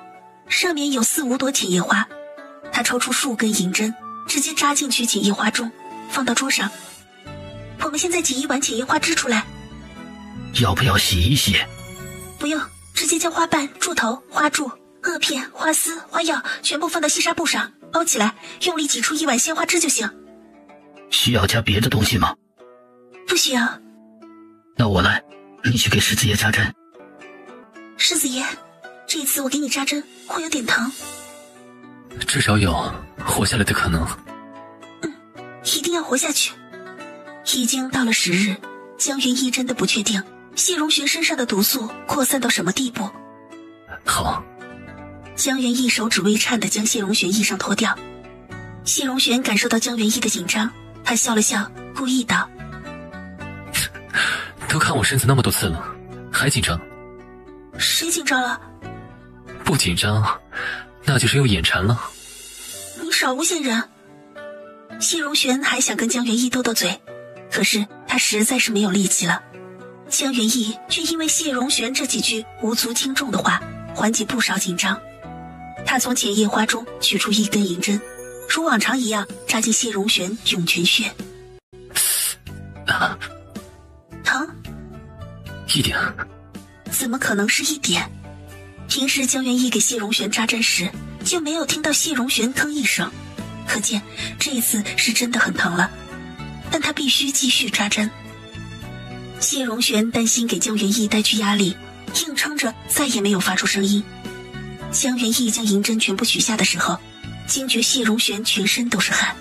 上面有4、5朵浅叶花，他抽出数根银针，直接扎进去浅叶花中，放到桌上。我们现在挤1碗浅叶花汁出来。
要不要洗一洗？
不用，直接将花瓣、柱头、花柱、萼片、花丝、花药全部放到细纱布上，包起来，用力挤出1碗鲜花汁就行。
需要加别的东西吗？
不需要。
那我来，你去给世子爷扎针。
世子爷，这次我给你扎针会有点疼。
至少有活下来的可能。
一定要活下去。已经到了10日，江元义真的不确定谢荣玄身上的毒素扩散到什么地步。
好。
江元义手指微颤地将谢荣玄衣裳脱掉。谢荣玄感受到江元义的紧张，他笑了笑，故意道：
都看我身子那么多次了，还紧张？
谁紧张了？
不紧张，那就是有眼馋了。
你少诬陷人。谢荣玄还想跟江元义斗斗嘴，可是他实在是没有力气了。江元义却因为谢荣玄这几句无足轻重的话，缓解不少紧张。他从浅叶花中取出1根银针，如往常一样扎进谢荣玄涌泉穴。疼？
一点。
怎么可能是1点？平时江元义给谢荣玄扎针时，就没有听到谢荣玄吭一声，可见这一次是真的很疼了，但他必须继续扎针。谢荣玄担心给江元义带去压力，硬撑着再也没有发出声音。江元义将银针全部取下的时候，惊觉谢荣玄全身都是汗。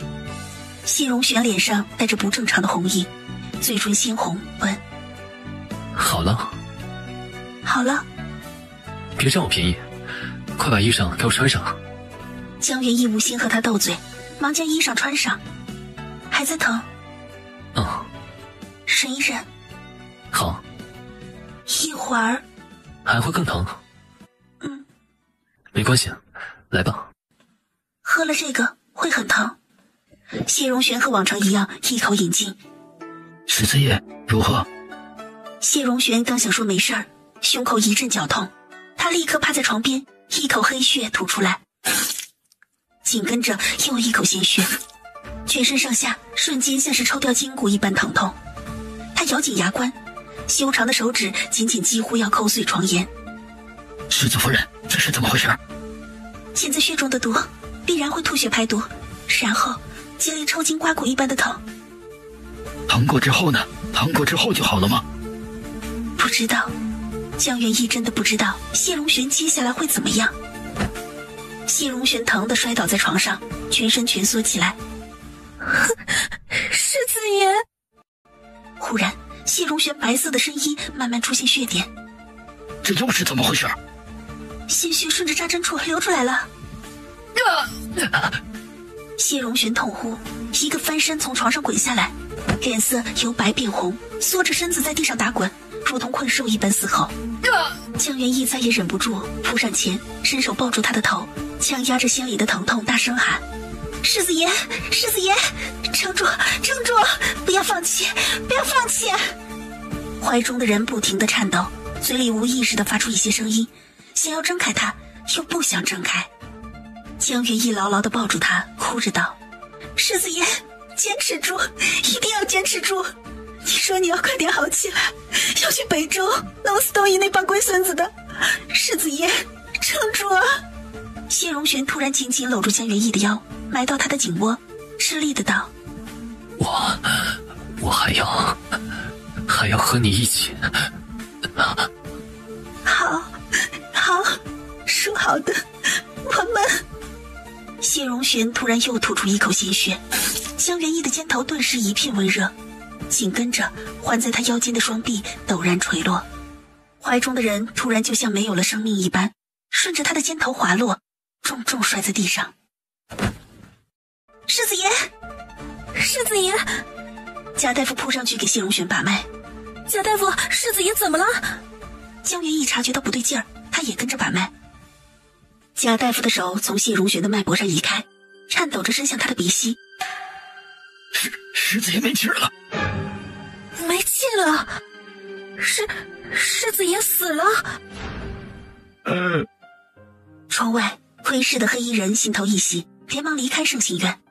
谢荣玄脸上带着不正常的红印，嘴唇鲜红，问：
好了？
好了。
别占我便宜，快把衣裳给我穿上。
江元义无心和他斗嘴，忙将衣裳穿上。还在疼？忍一忍。
好。
一会儿
还会更疼？没关系，来吧。
喝了这个会很疼。谢荣玄和往常一样一口饮尽。
世子爷如何？
谢荣玄刚想说没事儿，胸口一阵绞痛，他立刻趴在床边，一口黑血吐出来，紧跟着又一口鲜血，全身上下瞬间像是抽掉筋骨一般疼痛。他咬紧牙关，修长的手指几乎要抠碎床沿。
世子夫人，这是怎么回事？
现在血中的毒必然会吐血排毒，然后接连抽筋刮骨一般的疼。
疼过之后呢？疼过之后就好了吗？
不知道，江元义真的不知道谢荣玄接下来会怎么样。谢荣玄疼得摔倒在床上，全身蜷缩起来。
世子爷！
忽然，谢荣玄白色的身衣慢慢出现血点。
这又是怎么回事？
鲜血顺着扎针处流出来了。谢荣玄痛呼，一个翻身从床上滚下来，脸色由白变红，缩着身子在地上打滚，如同困兽一般嘶吼。江元义再也忍不住，扑上前，伸手抱住他的头，强压着心里的疼痛，大声喊：世子爷，世子爷，撑住，撑住，不要放弃，不要放弃！怀中的人不停地颤抖，嘴里无意识地发出一些声音，想要睁开他，又不想睁开。江元义牢牢地抱住他，哭着道：世子爷，坚持住，一定要坚持住！你说你要快点好起来，要去北周弄死东夷那帮龟孙子的，世子爷，撑住啊！谢荣玄突然紧紧搂住江元义的腰，埋到他的颈窝，吃力的道：
我还要和你一起。
好，说好的，我们。谢荣玄突然又吐出一口鲜血，江元义的肩头顿时一片温热，紧跟着环在他腰间的双臂陡然垂落，怀中的人突然就像没有了生命一般，顺着他的肩头滑落，重重摔在地上。世子爷，
世子爷！
贾大夫扑上去给谢荣玄把脉。
贾大夫，世子爷怎么了？
江元义察觉到不对劲儿，他也跟着把脉。贾大夫的手从谢荣玄的脉搏上移开，颤抖着伸向他的鼻息。
世子爷没气了。
没气了？世子爷死了？
窗外窥视的黑衣人心头一喜，连忙离开圣心院。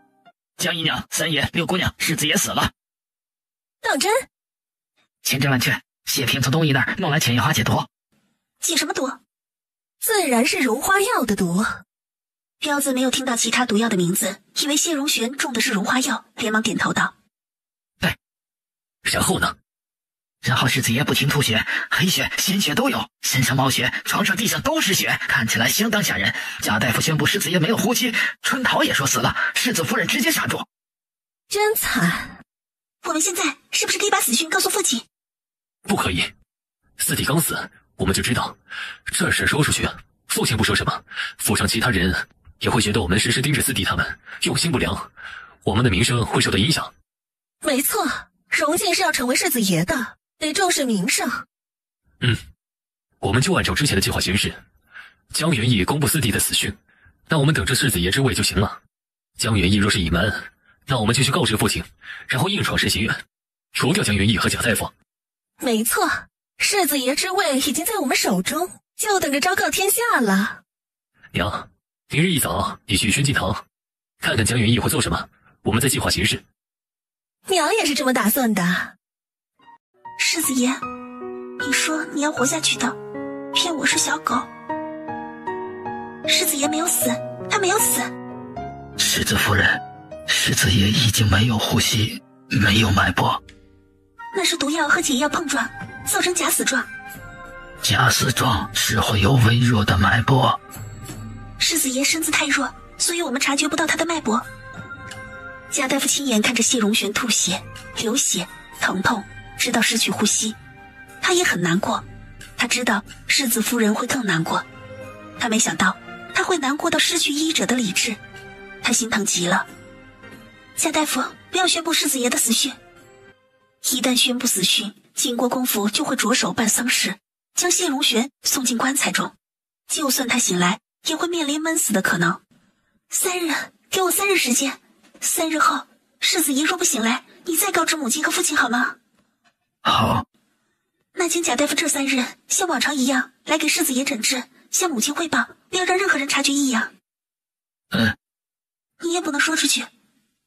江姨娘、三爷、六姑娘，世子爷死了。
当真？
千真万确，谢平从东夷那儿弄来浅叶花解毒。
解什么毒？
自然是荣花药的毒。
彪子没有听到其他毒药的名字，以为谢荣玄中的是荣花药，连忙点头道：
对。
然后呢？
然后世子爷不停吐血，黑血、鲜血都有，身上冒血，床上地上都是血，看起来相当吓人。贾大夫宣布世子爷没有呼吸，春桃也说死了，世子夫人直接杀住。
真惨。
我们现在是不是可以把死讯告诉父亲？
不可以，四弟刚死，我们就知道，这事说出去，父亲不说什么，府上其他人也会觉得我们时时盯着四弟他们，用心不良，我们的名声会受到影响。
没错，荣晋是要成为世子爷的，得重视名声。
我们就按照之前的计划行事，江元义公布四弟的死讯，那我们等着世子爷之位就行了。江元义若是隐瞒，那我们就去告知父亲，然后硬闯圣心院，除掉江元义和贾大夫。
没错，世子爷之位已经在我们手中，就等着昭告天下了。
娘，明日一早你去宣进堂，看看江元义会做什么，我们再计划行事。
娘也是这么打算的。
世子爷，你说你要活下去的，骗我是小狗。世子爷没有死，他没有死。
世子夫人，世子爷已经没有呼吸，没有脉搏。
那是毒药和解药碰撞，造成假死状。
假死状是会有微弱的脉搏。
世子爷身子太弱，所以我们察觉不到他的脉搏。贾大夫亲眼看着谢荣玄吐血、流血、疼痛，直到失去呼吸。他也很难过，他知道世子夫人会更难过。他没想到他会难过到失去医者的理智，他心疼极了。贾大夫，不要宣布世子爷的死讯。一旦宣布死讯，晋国公府就会着手办丧事，将谢荣玄送进棺材中。就算他醒来，也会面临闷死的可能。3日，给我3日时间。3日后，世子爷若不醒来，你再告知母亲和父亲好吗？
好。
那请贾大夫这3日像往常一样来给世子爷诊治，向母亲汇报，不要让任何人察觉异样。你也不能说出去，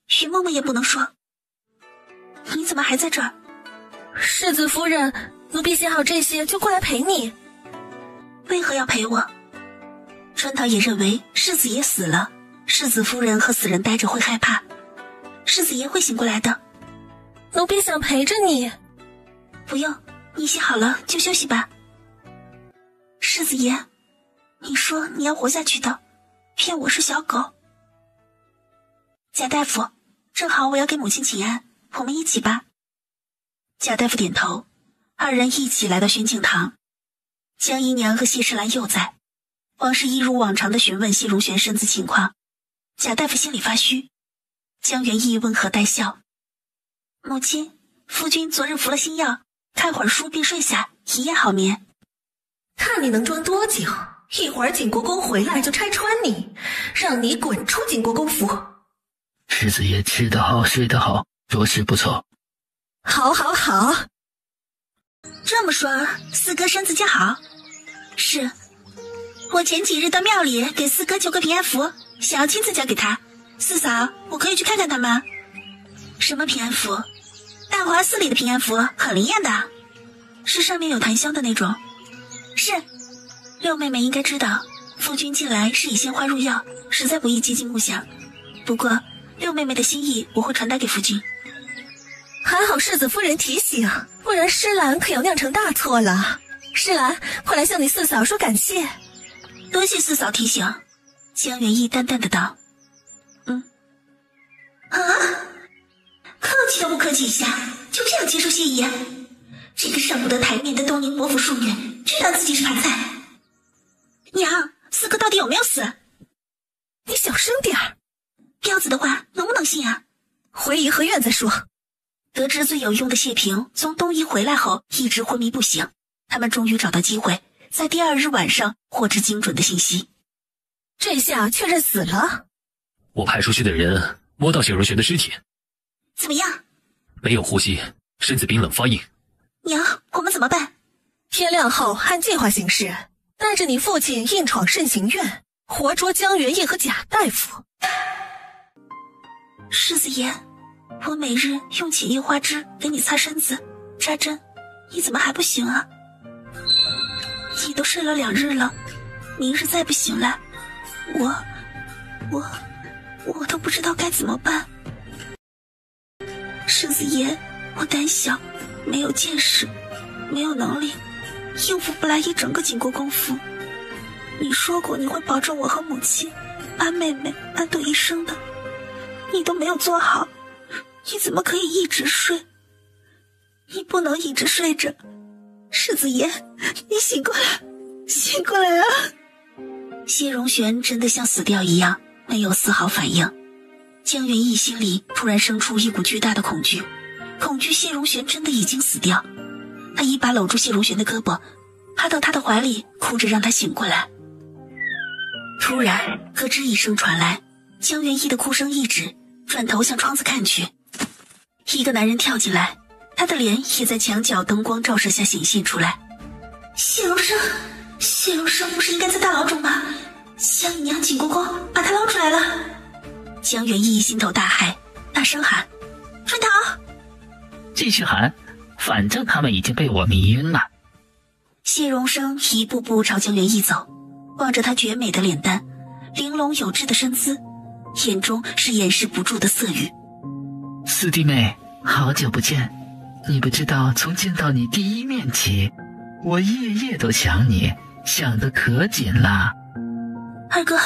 徐嬷嬷也不能说。你怎么还在这儿？
世子夫人，奴婢写好这些就过来陪你。
为何要陪我？春桃也认为世子爷死了，世子夫人和死人待着会害怕，世子爷会醒过来的。
奴婢想陪着你。
不用，你写好了就休息吧。世子爷，你说你要活下去的，骗我是小狗。贾大夫，正好我要给母亲请安，我们一起吧。贾大夫点头，二人一起来到宣敬堂。江姨娘和谢世兰又在。王氏一如往常的询问谢荣玄身子情况，贾大夫心里发虚。江元义温和带笑：母亲，夫君昨日服了新药，看会儿书便睡下，一夜好眠。
看你能装多久，一会儿景国公回来就拆穿你，让你滚出景国公府。
世子爷吃得好，睡得好，着实不错。
好好好。
这么说四哥身子就好？是，我前几日到庙里给四哥求个平安符，想要亲自交给他。四嫂，我可以去看看他吗？什么平安符？大华寺里的平安符，很灵验的，是上面有檀香的那种。是，六妹妹应该知道，夫君近来是以鲜花入药，实在不宜接近木香。不过六妹妹的心意我会传达给夫君。
还好世子夫人提醒，不然诗兰可要酿成大错了。诗兰，快来向你四嫂说感谢。
多谢四嫂提醒。江元义淡淡的道：客气都不客气一下，就这样接受谢意？这个上不得台面的东宁伯府庶女，知道自己是盘菜。娘，四哥到底有没有死？
你小声点儿。
彪子的话能不能信啊？
回颐和院再说。
得知最有用的谢平从东夷回来后一直昏迷不醒，他们终于找到机会，在第2日晚上获知精准的信息。
这下确认死了。
我派出去的人摸到谢荣玄的尸体。
怎么样？
没有呼吸，身子冰冷发硬。
娘，我们怎么办？
天亮后按计划行事，带着你父亲硬闯慎刑院，活捉江元义和贾大夫。
世子爷，我每日用解叶花枝给你擦身子扎针，你怎么还不醒啊？你都睡了2日了，明日再不醒来，我都不知道该怎么办。世子爷，我胆小，没有见识，没有能力，应付不来一整个景国公府。你说过你会保证我和母亲、安妹妹安度一生的，你都没有做好，你怎么可以一直睡？你不能一直睡着。世子爷，你醒过来，醒过来啊！谢荣玄真的像死掉一样，没有丝毫反应。江元义心里突然生出一股巨大的恐惧，恐惧谢荣玄真的已经死掉。他一把搂住谢荣玄的胳膊，趴到他的怀里，哭着让他醒过来。突然咯吱一声传来，江元义的哭声一止，转头向窗子看去，一个男人跳进来，他的脸也在墙角灯光照射下显现出来。谢荣生，谢荣生不是应该在大牢中吗？江姨娘、景国公把他捞出来了。江元义心头大骇，大声喊：春桃！
继续喊，反正他们已经被我迷晕了。
谢荣生一步步朝江元义走，望着他绝美的脸蛋，玲珑有致的身姿，眼中是掩饰不住的色欲。
四弟妹，好久不见，你不知道从见到你第一面起，我夜夜都想你，想得可紧了。
二哥，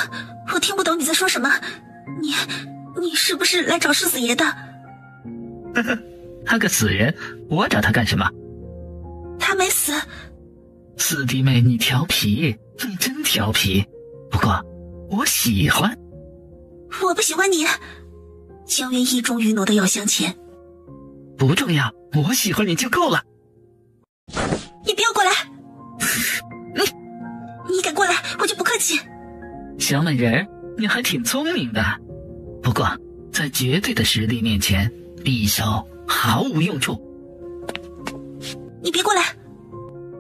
我听不懂你在说什么，你是不是来找世子爷的？
他个死人，我找他干什么？
他没死。
四弟妹，你调皮，你真调皮。不过我喜欢。
我不喜欢你。江元义终于挪到药箱前。
不重要，我喜欢你就够了。
你不要过来。你敢过来，我就不客气。
小美人儿，你还挺聪明的。不过在绝对的实力面前，匕首毫无用处。
你别过来。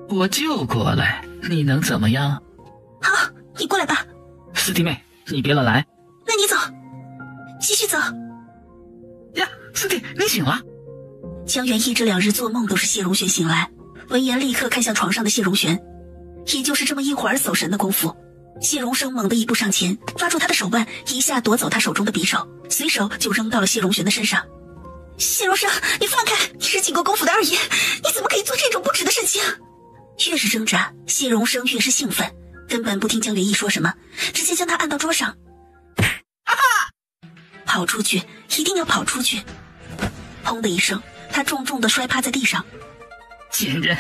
我就过来，你能怎么样？
好，你过来吧。
四弟妹，你别乱来。
那你走，继续走。
呀，四弟，你醒了。
江元义这2日做梦都是谢荣玄醒来，闻言立刻看向床上的谢荣玄。也就是这么一会儿走神的功夫，谢荣生猛地一步上前，抓住他的手腕，一下夺走他手中的匕首，随手就扔到了谢荣玄的身上。谢荣生，你放开！你是靖国公府的二爷，你怎么可以做这种不耻的事情？越是挣扎，谢荣生越是兴奋，根本不听江元义说什么，直接将他按到桌上。跑出去，一定要跑出去！砰的一声，他重重地摔趴在地上。
贱人，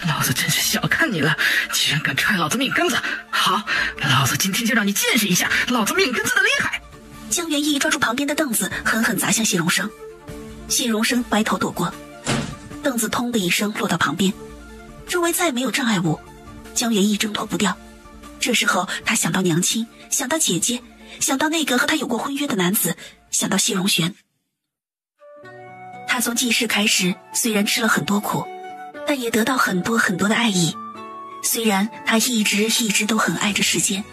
老子真是小看你了，居然敢踹老子命根子！好，老子今天就让你见识一下老子命根子的厉害！
江元义抓住旁边的凳子，狠狠砸向谢荣生。谢荣生歪头躲过，凳子通的一声落到旁边，周围再没有障碍物，江元义挣脱不掉。这时候他想到娘亲，想到姐姐，想到那个和他有过婚约的男子，想到谢荣玄。他从记事开始，虽然吃了很多苦，但也得到很多很多的爱意。虽然他一直都很爱着世间，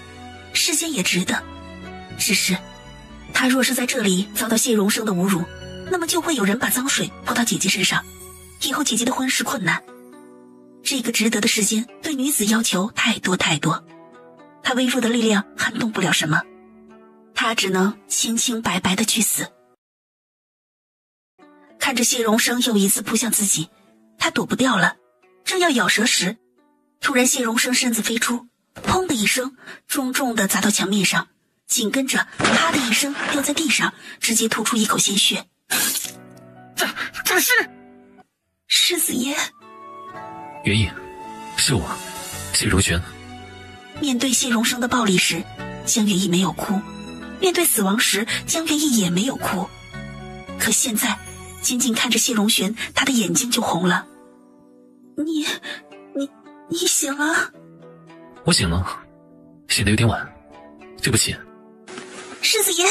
世间也值得。只是他若是在这里遭到谢荣生的侮辱，那么就会有人把脏水泼到姐姐身上，以后姐姐的婚事困难。这个值得的世间对女子要求太多太多，他微弱的力量撼动不了什么，他只能清清白白的去死。看着谢荣生又一次扑向自己，他躲不掉了，正要咬舌时，突然谢荣生身子飞出，砰的一声重重地砸到墙面上，紧跟着啪的一声掉在地上，直接吐出一口鲜血。
这是
世子爷。
元义，是我，谢荣玄。
面对谢荣生的暴力时，江元义没有哭；面对死亡时，江元义也没有哭。可现在仅仅看着谢荣玄，他的眼睛就红了。你醒了？
我醒了，醒得有点晚，对不起。
世子爷。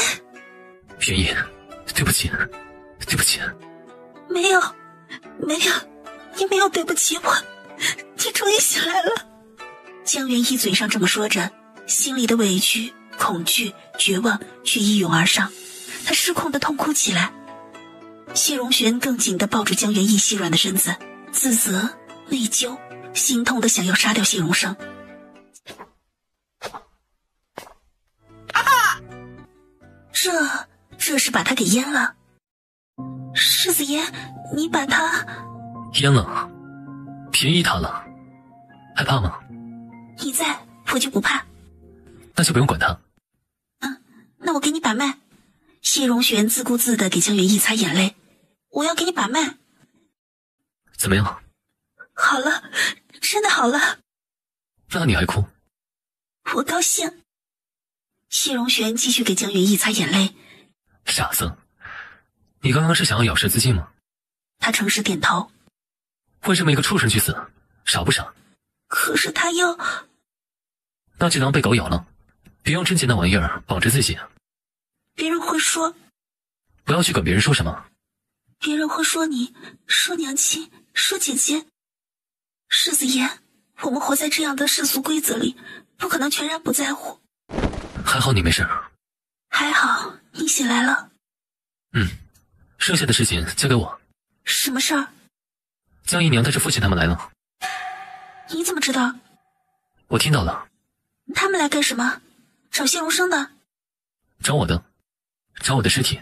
元义，对不起，对不起。
没有，你没有对不起我，你终于醒来了。江元义嘴上这么说着，心里的委屈、恐惧、绝望却一涌而上，他失控地痛哭起来。谢荣玄更紧地抱住江元义细软的身子，自责、内疚、心痛地想要杀掉谢荣生。这是把他给淹了。世子爷，你把他
淹了，便宜他了，害怕吗？
你在，我就不怕。
那就不用管他。
那我给你把脉。谢荣玄自顾自地给江元义擦眼泪。我要给你把脉。
怎么样？
好了，真的好了。
那你还哭？
我高兴。谢荣玄继续给江元义擦眼泪。
傻子，你刚刚是想要咬舌自尽吗？
他诚实点头。
为这么一个畜生去死，傻不傻？
可是他又……
那就当被狗咬了，别用贞洁那玩意儿绑着自己。
别人会说……
不要去管别人说什么。
别人会说你，说娘亲，说姐姐。世子爷，我们活在这样的世俗规则里，不可能全然不在乎。
还好你没事。
还好你醒来了。
剩下的事情交给我。
什么事儿？
江姨娘带着父亲他们来了。
你怎么知道？
我听到了。
他们来干什么？找谢荣生的？
找我的。找我的尸体。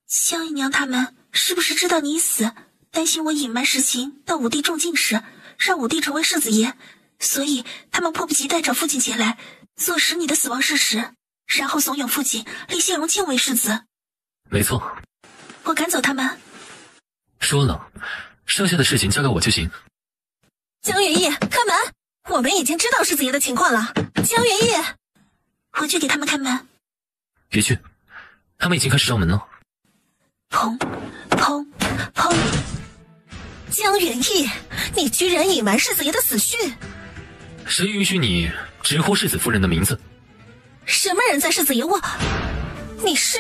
江姨娘他们是不是知道你已死，担心我隐瞒实情到武帝中进时，让武帝成为世子爷，所以他们迫不及待找父亲前来，坐实你的死亡事实，然后怂恿父亲立谢荣庆为世子。
没错。
我赶走他们。
说了，剩下的事情交给我就行。
江元义，开门！我们已经知道世子爷的情况了。江元义，
我去给他们开门。
别去，他们已经开始上门了。
砰砰砰！
江元义，你居然隐瞒世子爷的死讯！
谁允许你直呼世子夫人的名字？
什么人在世子爷卧？你是？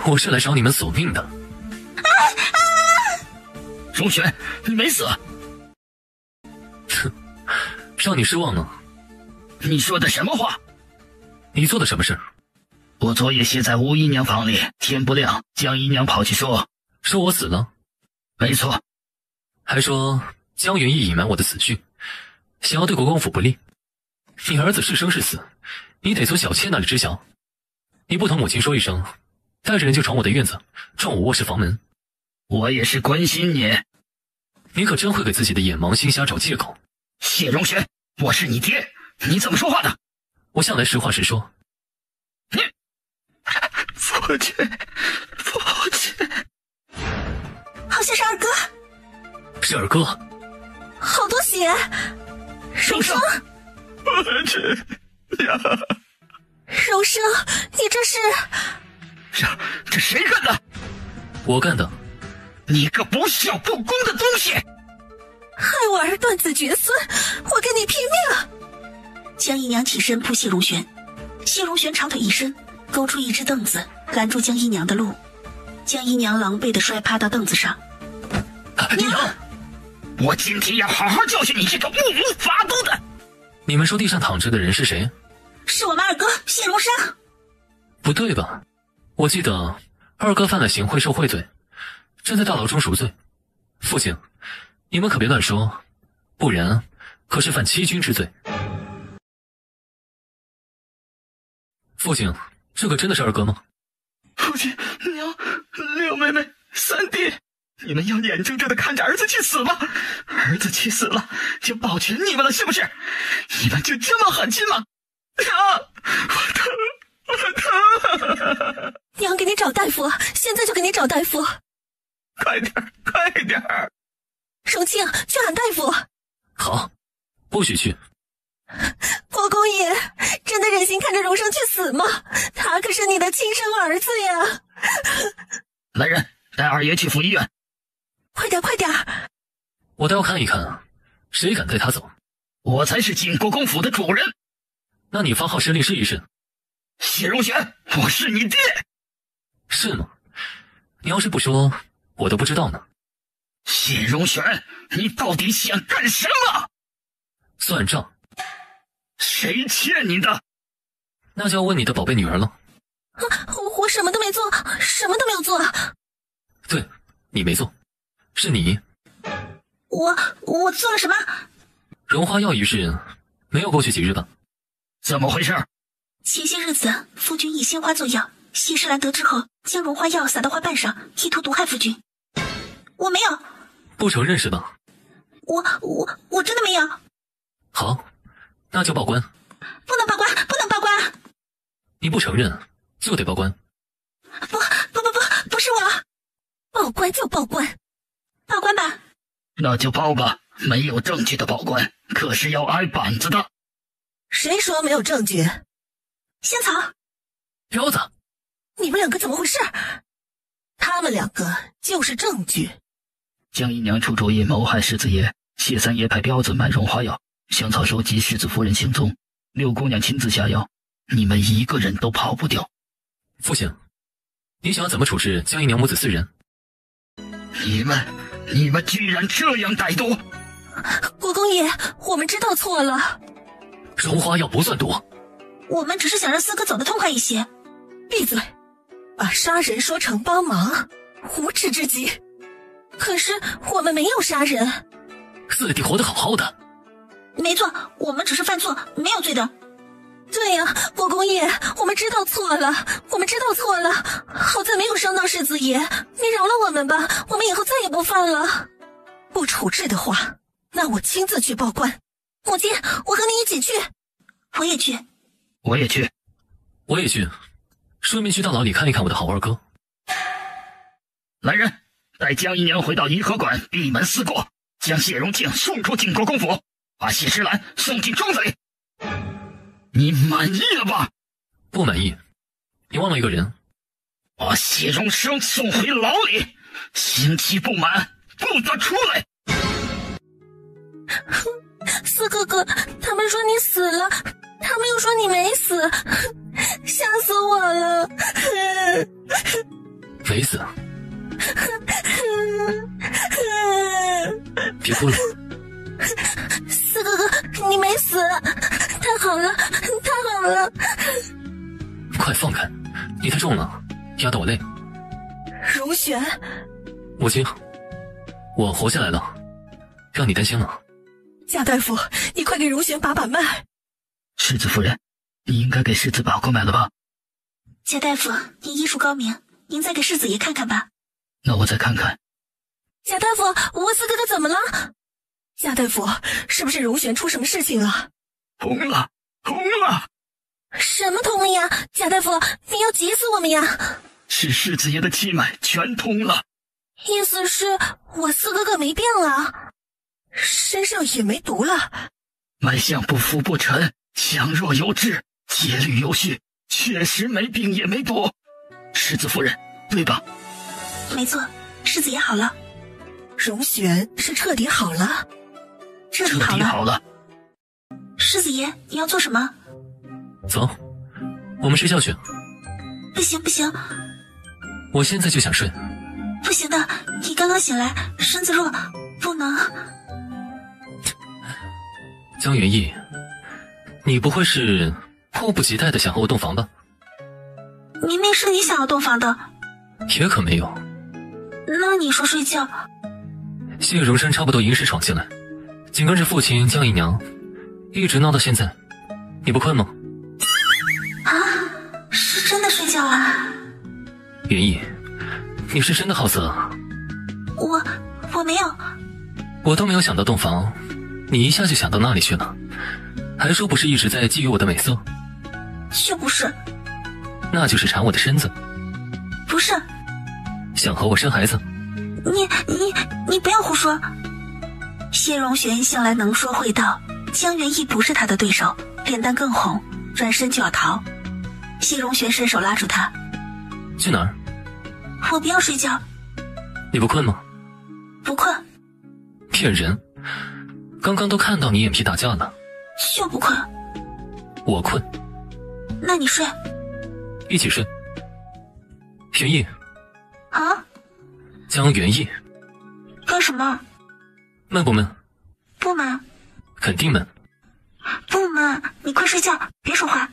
我是来找你们索命的。
荣玄，你没死。
哼，让你失望了。
你说的什么话？
你做的什么事？
我昨夜歇在吴姨娘房里，天不亮，江姨娘跑去说
我死了。
没错。
还说江元义隐瞒我的死讯，想要对国公府不利。你儿子是生是死，你得从小妾那里知晓。你不同母亲说一声，带着人就闯我的院子，撞我卧室房门。
我也是关心你。
你可真会给自己的眼盲心瞎找借口。
谢荣玄，我是你爹，你怎么说话的？
我向来实话实说。
你，父亲，父亲，
好像是二哥。
是二哥。
好多血。荣生，
父亲呀！
荣生，你这是？
这谁干的？
我干的。
你个不孝不公的东西！
害我儿断子绝孙，我跟你拼命！
江姨娘起身扑谢荣玄，谢荣玄长腿一伸，勾出一只凳子拦住江姨娘的路。江姨娘狼狈地摔趴到凳子上。
娘，我今天要好好教训你这个误入法度的！
你们说地上躺着的人是谁？
是我们二哥谢荣生。
不对吧？我记得二哥犯了行贿受贿罪，正在大牢中赎罪。父亲，你们可别乱说，不然可是犯欺君之罪。父亲，这个真的是二哥吗？
父亲、娘、六妹妹、三弟，你们要眼睁睁地看着儿子去死吗？儿子去死了，就保全你们了，是不是？你们就这么狠心吗？我疼，我疼！
娘给你找大夫，现在就给你找大夫。
快点，快点！
荣庆，去喊大夫。
好，不许去。
国公爷，真的忍心看着荣生去死吗？他可是你的亲生儿子呀！
来人，带二爷去府医院。
快点，快点！
我倒要看一看，谁敢带他走。
我才是景国公府的主人。
那你发号施令试一试。
谢荣玄，我是你爹。
是吗？你要是不说，我都不知道呢。
谢荣玄，你到底想干什么？
算账。
谁欠你的？
那就要问你的宝贝女儿了。
我什么都没做，什么都没有做。
对，你没做，是你。
我做了什么？
荣华药一事没有过去几日吧？
怎么回事？
前些日子夫君以鲜花做药，谢世兰得知后，将绒花药撒到花瓣上，意图毒害夫君。我没有。
不承认是吧？
我真的没有。
好，那就报官。
不能报官，不能报官！
你不承认就得报官。
不是我。
报官就报官，
报官吧。
那就报吧，没有证据的报官可是要挨板子的。
谁说没有证据？
仙草，
彪子，
你们两个怎么回事？他们两个就是证据。
江姨娘出主意谋害世子爷，谢三爷派彪子买绒花药，香草收集世子夫人行踪，六姑娘亲自下药，你们一个人都跑不掉。
父亲，你想要怎么处置江姨娘母子四人？
你们居然这样歹毒！
国公爷，我们知道错了。
绒花药不算毒，
我们只是想让四哥走得痛快一些。
闭嘴！把杀人说成帮忙，无耻至极。可是我们没有杀人。
四弟活得好好的。
没错，我们只是犯错，没有罪的。
对，对呀，国公爷，我们知道错了，好在没有伤到世子爷，你饶了我们吧，我们以后再也不犯了。不处置的话，那我亲自去报官。母亲，我和你一起去。
我也去。
我也去。
我也去，顺便去大牢里看一看我的好二哥。
来人，带江姨娘回到颐和馆闭门思过，将谢荣庆送出靖国公府，把谢之兰送进庄子里。你满意了吧？
不满意。你忘了一个人。
把谢荣生送回牢里，刑期不满不得出来。
四哥哥，他们说你死了，他们又说你没死，吓死我了。
没死。别哭了。
四哥哥，你没死，太好了，太好了。
快放开，你太重了，压得我累。
如玄，
母亲，我活下来了，让你担心了。
贾大夫，你快给如玄把把脉。
世子夫人，你应该给世子把过脉了吧？
贾大夫，您医术高明，您再给世子爷看看吧。
那我再看看。
贾大夫，我四哥哥怎么了？贾大夫，是不是如玄出什么事情了？
通了。
什么通了呀？贾大夫，你要急死我们呀！
是世子爷的气脉全通了。
意思是我四哥哥没病了，身上也没毒了。
脉象不浮不沉，强弱有致，节律有序，确实没病也没毒。世子夫人，对吧？
没错，世子爷好了。
荣玄是彻底好了。
彻底好了。世子爷，你要做什么？
走，我们睡觉去。
不行，
我现在就想睡。
不行的，你刚刚醒来，身子弱，不能。
江元义，你不会是迫不及待的想和我洞房吧？
明明是你想要洞房的。
也可没有。
那你说睡觉？
谢荣生差不多寅时闯进来，紧跟着父亲江姨娘，一直闹到现在。你不困吗？
啊，是真的睡觉啊？
元义，你是真的好色啊？
我没有。
我都没有想到洞房，你一下就想到那里去了，还说不是一直在觊觎我的美色？
却不是。
那就是馋我的身子？
不是。
想和我生孩子？
你不要胡说。谢荣玄向来能说会道，江元义不是他的对手，脸蛋更红，转身就要逃。谢荣玄伸手拉住他。
去哪儿？
我不要睡觉。
你不困吗？
不困。
骗人，刚刚都看到你眼皮打架了。
就不困。
我困。
那你睡。
一起睡。元义。
啊？
江元义。
干什么？
闷不闷？
不闷。
肯定闷。
不闷，你快睡觉，别说话。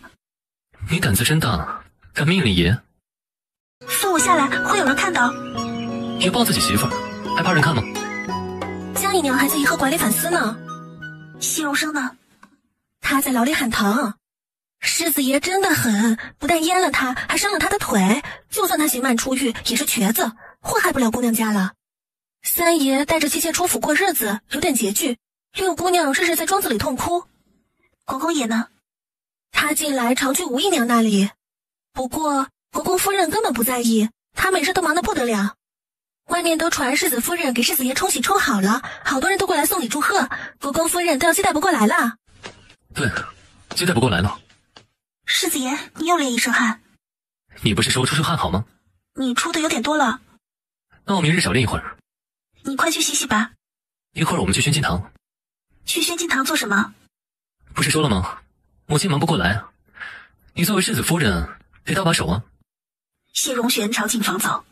你胆子真大，敢命令爷？
放我下来，会有人看到。
别抱自己媳妇儿，还怕人看吗？
江姨娘还在颐和馆里反思呢。
谢荣生呢？
他在牢里喊疼。世子爷真的狠，不但阉了他，还伤了他的腿。就算他刑满出狱，也是瘸子，祸害不了姑娘家了。三爷带着妻妾出府过日子，有点拮据。六姑娘日日在庄子里痛哭。
国公爷呢？
他近来常去吴姨娘那里，不过国公夫人根本不在意，她每日都忙得不得了。外面都传世子夫人给世子爷冲喜冲好了，好多人都过来送礼祝贺，国公夫人都要接待不过来了。
对，接待不过来了。
世子爷，你又流一身汗。
你不是说出出汗好吗？
你出的有点多了。
那我明日少练一会儿。
你快去洗洗吧。
一会儿我们去宣进堂。
去宣进堂做什么？
不是说了吗？母亲忙不过来，你作为世子夫人得搭把手啊。
谢荣玄朝进房走。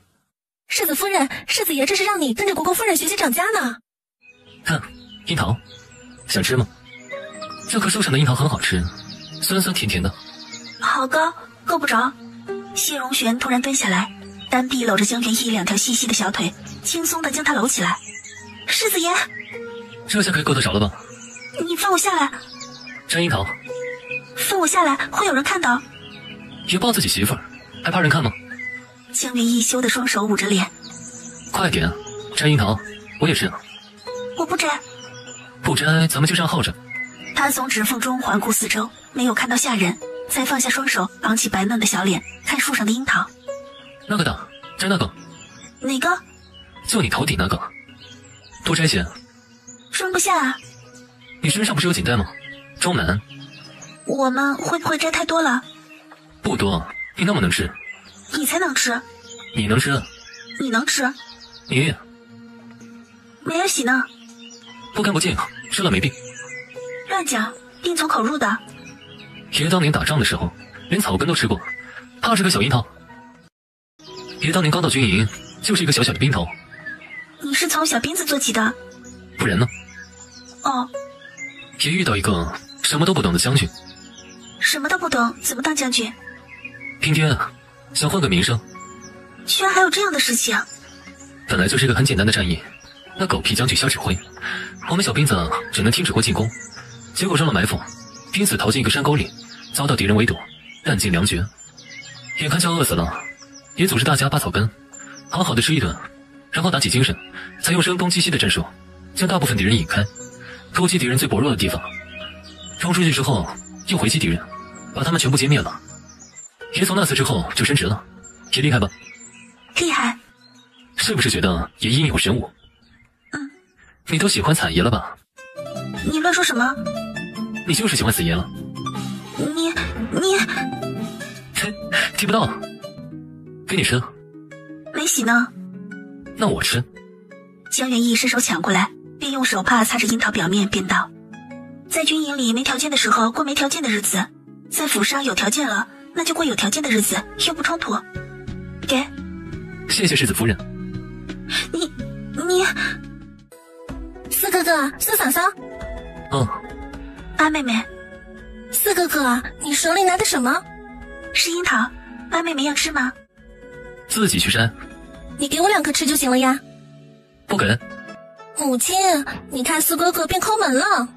世子夫人，世子爷这是让你跟着国公夫人学习长家呢。
看，樱桃，想吃吗？这棵树上的樱桃很好吃，酸酸甜甜的。
好高，够不着。谢荣玄突然蹲下来，单臂搂着江元义两条细细的小腿，轻松地将他搂起来。世子爷，
这下可以够得着了吧？
你放我下来。
摘樱桃。
放我下来，会有人看到。
也抱自己媳妇儿，还怕人看吗？
江元义羞得双手捂着脸。
快点，摘樱桃，我也是。
我不摘。
不摘，咱们就这样耗着。
他从指缝中环顾四周，没有看到下人，再放下双手，昂起白嫩的小脸，看树上的樱桃。
那个的，摘那个。
哪个？
就你头顶那个。多摘些。
装不下啊。
你身上不是有锦带吗？装满。
我们会不会摘太多了？
不多，你那么能吃。
你才能吃。
你能吃。
你能吃。
你
没人洗呢。
不干不净，吃了没病。
乱讲，病从口入的。
爷当年打仗的时候，连草根都吃过，怕是个小樱桃。爷当年刚到军营，就是一个小小的兵头。
你是从小兵子做起的？
不然呢？
哦。
爷遇到一个什么都不懂的将军。
什么都不懂，怎么当将军？
拼爹，想混个名声。
居然还有这样的事情！
本来就是一个很简单的战役，那狗屁将军瞎指挥，我们小兵子只能听指挥进攻，结果中了埋伏，拼死逃进一个山沟里，遭到敌人围堵，弹尽粮绝。眼看就要饿死了，也组织大家扒草根，好好的吃一顿，然后打起精神，采用声东击西的战术，将大部分敌人引开，突击敌人最薄弱的地方。冲出去之后，又回击敌人，把他们全部歼灭了。爷从那次之后就升职了，也厉害吧？
厉害。
是不是觉得爷英勇神武？
嗯。
你都喜欢惨爷了吧？
你乱说什么？
你就是喜欢死爷了。
你
听不到。给你吃。
没洗呢。
那我吃。
江元义伸手抢过来，并用手帕擦着樱桃表面，便道：在军营里没条件的时候过没条件的日子，在府上有条件了，那就过有条件的日子，又不冲突。给。
谢谢世子夫人。
你
四哥哥，四嫂嫂。
八妹妹。
四哥哥，你手里拿的什么？
是樱桃，八妹妹要吃吗？
自己去摘。
你给我2颗吃就行了呀。
不给。
母亲，你看四哥哥变抠门了。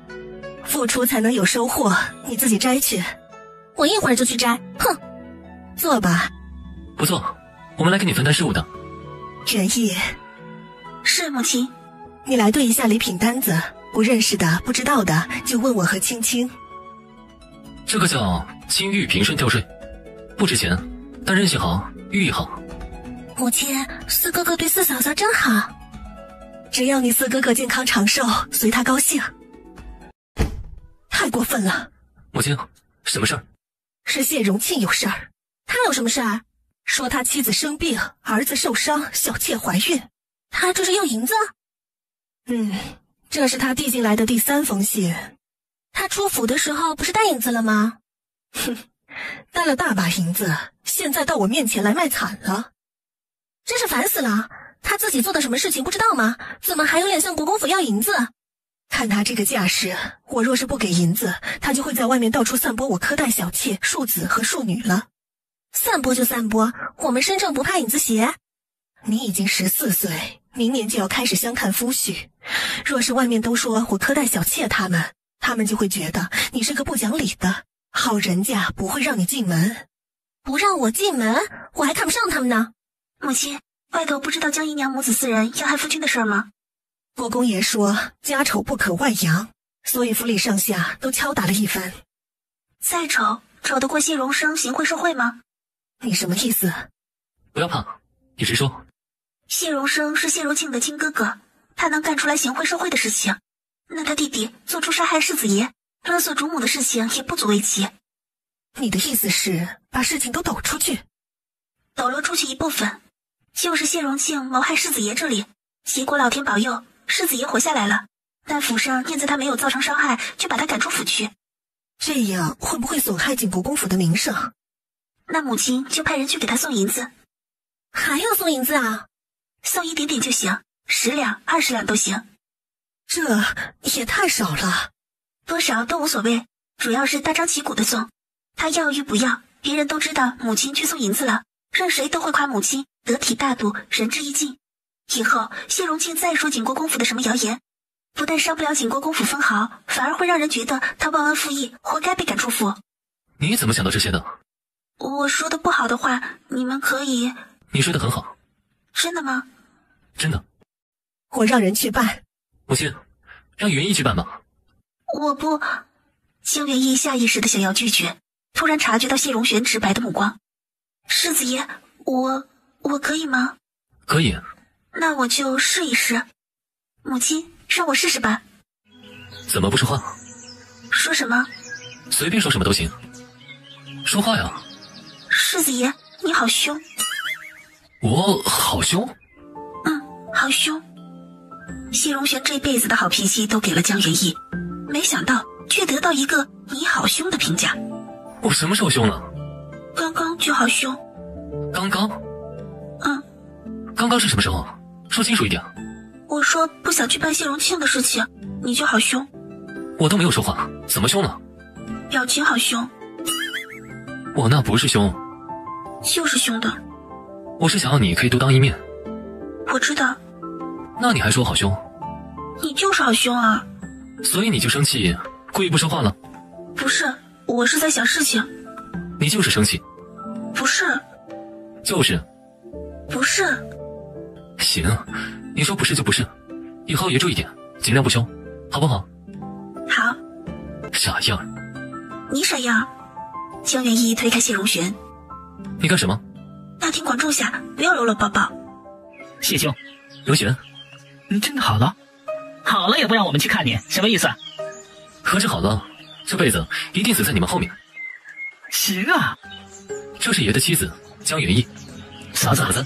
付出才能有收获，你自己摘去。我一会儿就去摘。哼，坐吧。
不错，我们来给你分担事务的。
元义。
是母亲。
你来对一下礼品单子，不认识的不知道的就问我和青青。
这个叫青玉平顺吊坠，不值钱，但韧性好，寓意好。
母亲，四哥哥对四嫂嫂真好，只要你四哥哥健康长寿，随他高兴。太过分了。
母亲，什么事儿？
是谢荣庆有事儿。他有什么事儿？说他妻子生病，儿子受伤，小妾怀孕，他这是要银子？这是他递进来的第3封信。他出府的时候不是带银子了吗？带了大把银子，现在到我面前来卖惨了，真是烦死了。他自己做的什么事情不知道吗？怎么还有脸向国公府要银子？看他这个架势，我若是不给银子，他就会在外面到处散播我苛待小妾、庶子和庶女了。散播就散播，我们身正不怕影子斜。你已经14岁，明年就要开始相看夫婿。若是外面都说我苛待小妾他们就会觉得你是个不讲理的，好人家不会让你进门。不让我进门，我还看不上他们呢。
母亲，外头不知道江姨娘母子4人要害夫君的事儿吗？
国公爷说家丑不可外扬，所以府里上下都敲打了一番。
再丑得过谢荣生行贿受贿吗？
你什么意思？
不要怕，你直说。
谢荣生是谢荣庆的亲哥哥，他能干出来行贿受贿的事情，那他弟弟做出杀害世子爷、勒索主母的事情也不足为奇。
你的意思是把事情都抖出去？
抖落出去一部分，就是谢荣庆谋害世子爷这里，结果老天保佑，世子爷活下来了，但府上念在他没有造成伤害，就把他赶出府去。
这样会不会损害景国公府的名声？
那母亲就派人去给他送银子。
还要送银子啊？
送一点点就行，10两、20两都行。
这也太少了。
多少都无所谓，主要是大张旗鼓的送。他要与不要，别人都知道母亲去送银子了，任谁都会夸母亲得体大度，仁至义尽。以后谢荣庆再说景国公府的什么谣言，不但伤不了景国公府分毫，反而会让人觉得他忘恩负义，活该被赶出府。
你怎么想到这些的？
我说的不好的话，你们可以……
你说的很好。
真的吗？
真的。
我让人去办。
母亲，让元义去办吧。
我不……江元义下意识的想要拒绝，突然察觉到谢荣玄直白的目光。世子爷，我可以吗？
可以。
那我就试一试。母亲，让我试试吧。
怎么不说话？
说什么？
随便说什么都行。说话呀。
世子爷，你好凶。
我好凶？
好凶。谢荣玄这辈子的好脾气都给了江元义，没想到却得到一个你好凶的评价。
我什么时候凶了？
刚刚就好凶。
刚刚？刚刚是什么时候？说清楚一点。
我说不想去办谢荣庆的事情，你就好凶。
我都没有说话，怎么凶呢？
表情好凶。
我那不是凶。
就是凶的。
我是想要你可以独当一面。
我知道。
那你还说我好凶？
你就是好凶啊。
所以你就生气，故意不说话了？
不是，我是在想事情。
你就是生气？
不是。
就是。
不是。
行，你说不是就不是，以后也注意点，尽量不凶，好不好？
好。
傻样。
你傻样。江元义推开谢荣玄。
你干什么？
大庭广众下不要搂搂抱抱。
谢兄。
荣玄，
你真的好了？好了也不让我们去看你，什么意思？
何止好了，这辈子一定死在你们后面。
行啊。
这是爷的妻子江元义。
嫂子。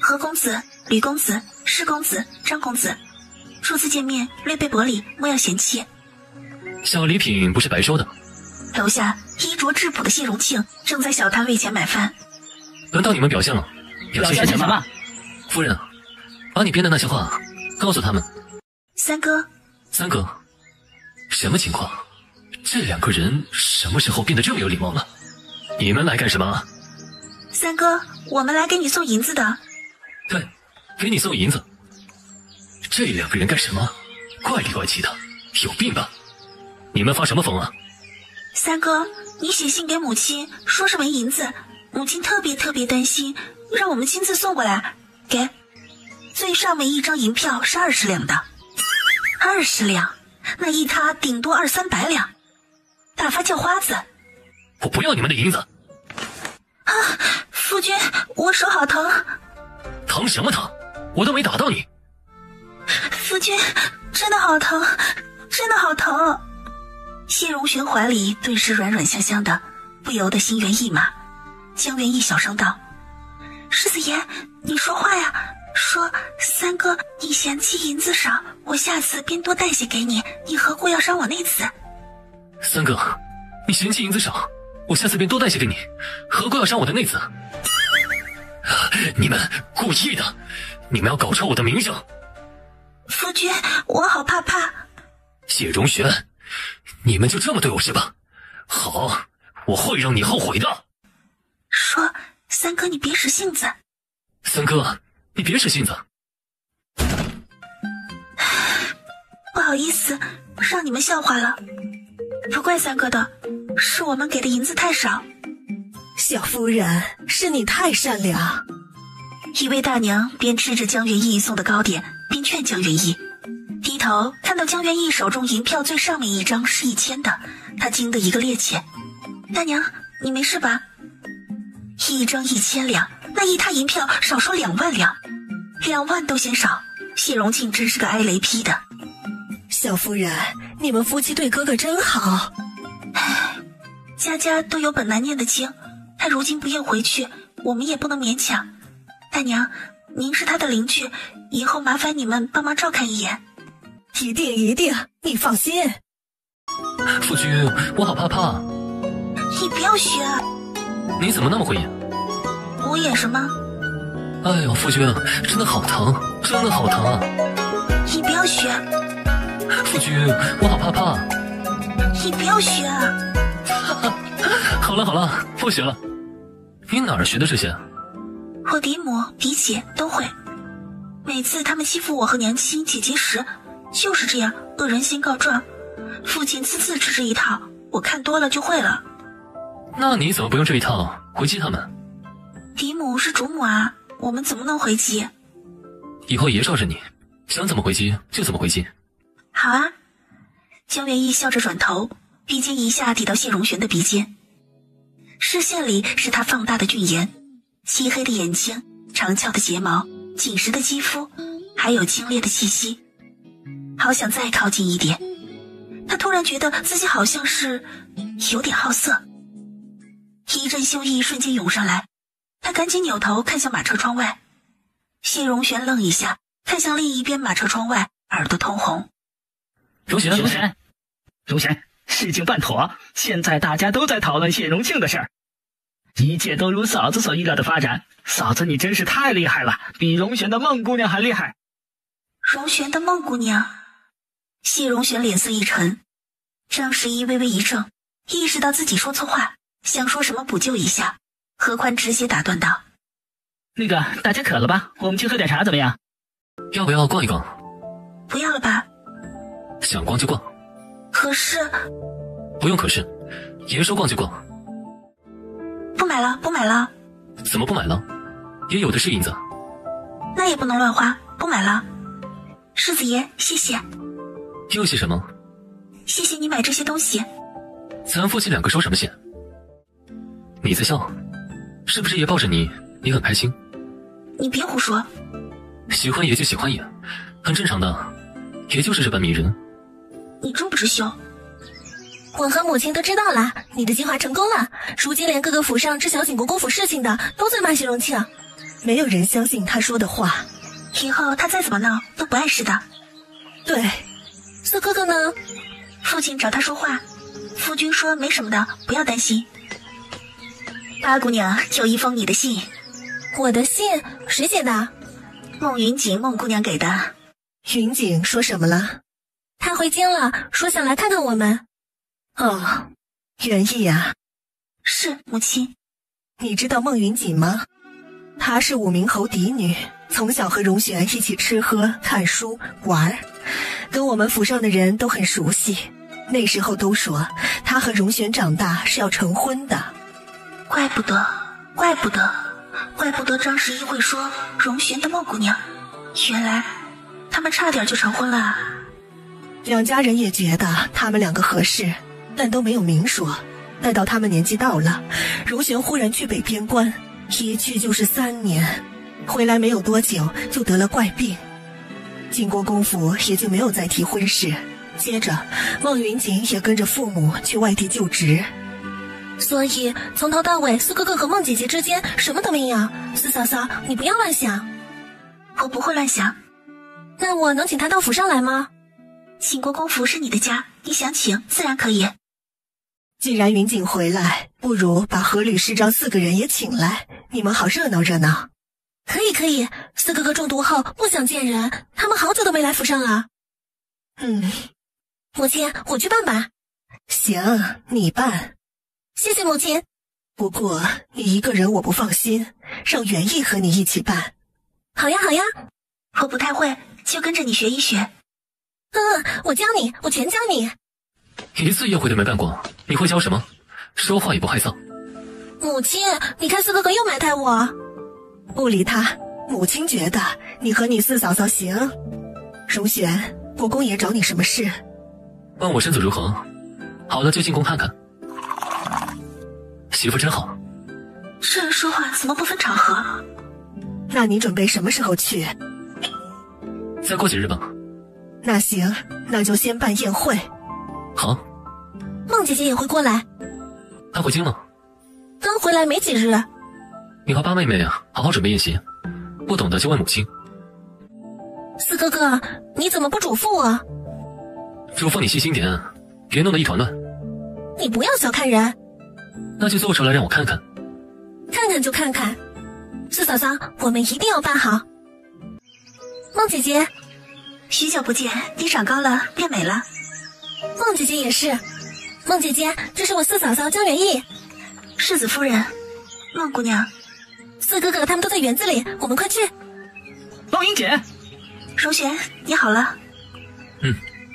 何公子、吕公子、施公子、张公子，初次见面略备薄礼，莫要嫌弃。
小礼品不是白收的。
楼下衣着质朴的谢荣庆正在小摊位前买饭。
轮到你们表现了。
表现什么？
夫人，把你编的那些话告诉他们。
三哥。
三哥，什么情况？这两个人什么时候变得这么有礼貌了？你们来干什么？
三哥，我们来给你送银子的。
对，给你送银子。这两个人干什么？怪里怪气的，有病吧？你们发什么疯啊？
三哥，你写信给母亲说是没银子，母亲特别担心，让我们亲自送过来。给，最上面一张银票是20两的。20两，那一沓顶多200-300两，打发叫花子。
我不要你们的银子。
啊，夫君，我手好疼。
疼什么疼？我都没打到你。
夫君，真的好疼，真的好疼。谢荣玄怀里顿时软软香香的，不由得心猿意马。江元义小声道：“世子爷，你说话呀，说三哥你嫌弃银子少，我下次便多带些给你，你何故要伤我内子？”
三哥，你嫌弃银子少，我下次便多带些给你，何故要伤我的内子？你们故意的，你们要搞臭我的名声。
夫君，我好怕。
谢荣玄，你们就这么对我是吧？好，我会让你后悔的。
说，三哥你别使性子。
三哥，你别使性子。
不好意思，让你们笑话了。不怪三哥的，是我们给的银子太少。
小夫人，是你太善良。
一位大娘边吃着江元义送的糕点，边劝江元义。低头看到江元义手中银票最上面一张是1000的，他惊得一个趔趄。大娘，你没事吧？一张1000两，那一沓银票少说2万两，2万都嫌少。谢荣庆真是个挨雷劈的。
小夫人，你们夫妻对哥哥真好。
家家都有本难念的经，他如今不愿回去，我们也不能勉强。大娘，您是他的邻居，以后麻烦你们帮忙照看一眼。
一定，你放心。
夫君，我好怕。
你不要学啊。
你怎么那么会演？
我演什么？
哎呦，夫君，真的好疼，真的好疼啊！
你不要学。
夫君，我好怕。
你不要学啊。
好了，不学了。你哪儿学的这些？
我嫡母、嫡姐都会。每次他们欺负我和娘亲、姐姐时，就是这样恶人先告状。父亲次次吃这一套，我看多了就会了。
那你怎么不用这一套回击他们？
嫡母是主母啊，我们怎么能回击？
以后爷罩着你，想怎么回击就怎么回击。
好啊。江元义笑着转头，鼻尖一下抵到谢荣玄的鼻尖，视线里是他放大的俊颜，漆黑的眼睛，长翘的睫毛，紧实的肌肤，还有清冽的气息。好想再靠近一点。他突然觉得自己好像是有点好色，一阵羞意瞬间涌上来，他赶紧扭头看向马车窗外。谢荣玄愣一下，看向另一边马车窗外，耳朵通红。
荣玄，
荣玄，事情办妥，现在大家都在讨论谢荣庆的事儿，一切都如嫂子所预料的发展。嫂子你真是太厉害了，比荣玄的孟姑娘还厉害。
荣玄的孟姑娘？谢荣玄脸色一沉，张十一微微一怔，意识到自己说错话，想说什么补救一下，何宽直接打断道：
那个，大家渴了吧？我们去喝点茶怎么样？
要不要逛一逛？
不要了吧。
想逛就逛。
可是……
不用可是，爷说逛就逛。
不买了，不买了。
怎么不买了？爷有的是银子。
那也不能乱花，不买了。世子爷，谢谢。
又谢什么？
谢谢你买这些东西。
咱夫妻两个说什么谢？你在笑，是不是爷抱着你，你很开心？
你别胡说。
喜欢爷就喜欢爷，很正常的，爷就是这般迷人。
你真不知羞。
我和母亲都知道了，你的计划成功了。如今连各个府上知晓景国公府事情的都在骂谢荣庆，没有人相信他说的话。
以后他再怎么闹都不碍事的。
对，四哥哥呢？
父亲找他说话，夫君说没什么的，不要担心。八姑娘有一封你的信。
我的信？谁写的？
孟云锦孟姑娘给的。
云锦说什么了？她回京了，说想来看看我们。哦，元义呀。
是，母亲。
你知道孟云锦吗？她是武明侯嫡女，从小和荣玄一起吃喝看书玩，跟我们府上的人都很熟悉。那时候都说她和荣玄长大是要成婚的。
怪不得张十一会说荣玄的孟姑娘，原来他们差点就成婚了。
两家人也觉得他们两个合适，但都没有明说。待到他们年纪到了，荣玄忽然去北边关，一去就是3年，回来没有多久就得了怪病。景国公府也就没有再提婚事。接着孟云锦也跟着父母去外地就职。所以从头到尾，四哥哥和孟姐姐之间什么都没有。四嫂嫂，你不要乱想。
我不会乱想。
那我能请他到府上来吗？
景国公府是你的家，你想请自然可以。
既然云锦回来，不如把和吕师长4个人也请来，你们好热闹热闹。可以，四哥哥中毒后不想见人，他们好久都没来府上了。母亲，我去办吧。行，你办。谢谢母亲。不过你一个人我不放心，让元义和你一起办。好呀。
我不太会，就跟着你学一学。
我教你，我全教你。
一次宴会都没办过，你会教什么？说话也不害臊。
母亲，你看四哥哥又埋汰我。不理他，母亲觉得你和你四嫂嫂行。荣玄，国公爷找你什么事？
问我身子如何？好了就进宫看看。媳妇真好。
这人说话怎么不分场合？
那你准备什么时候去？
再过几日吧。
那行，那就先办宴会。
好。
孟姐姐也会过来。
她回京了。
刚回来没几日。
你和八妹妹好好准备宴席，不懂的就问母亲。
四哥哥，你怎么不嘱咐我？
嘱咐你细心点，别弄得一团乱。
你不要小看人。
那就做出来让我看看。
看看就看看。四嫂嫂，我们一定要办好。孟姐姐，
许久不见，你长高了，变美了。
孟姐姐也是。孟姐姐，这是我四嫂嫂江元义。
世子夫人，孟姑娘。
四哥哥他们都在园子里，我们快去。
孟云姐，
荣玄，你好了。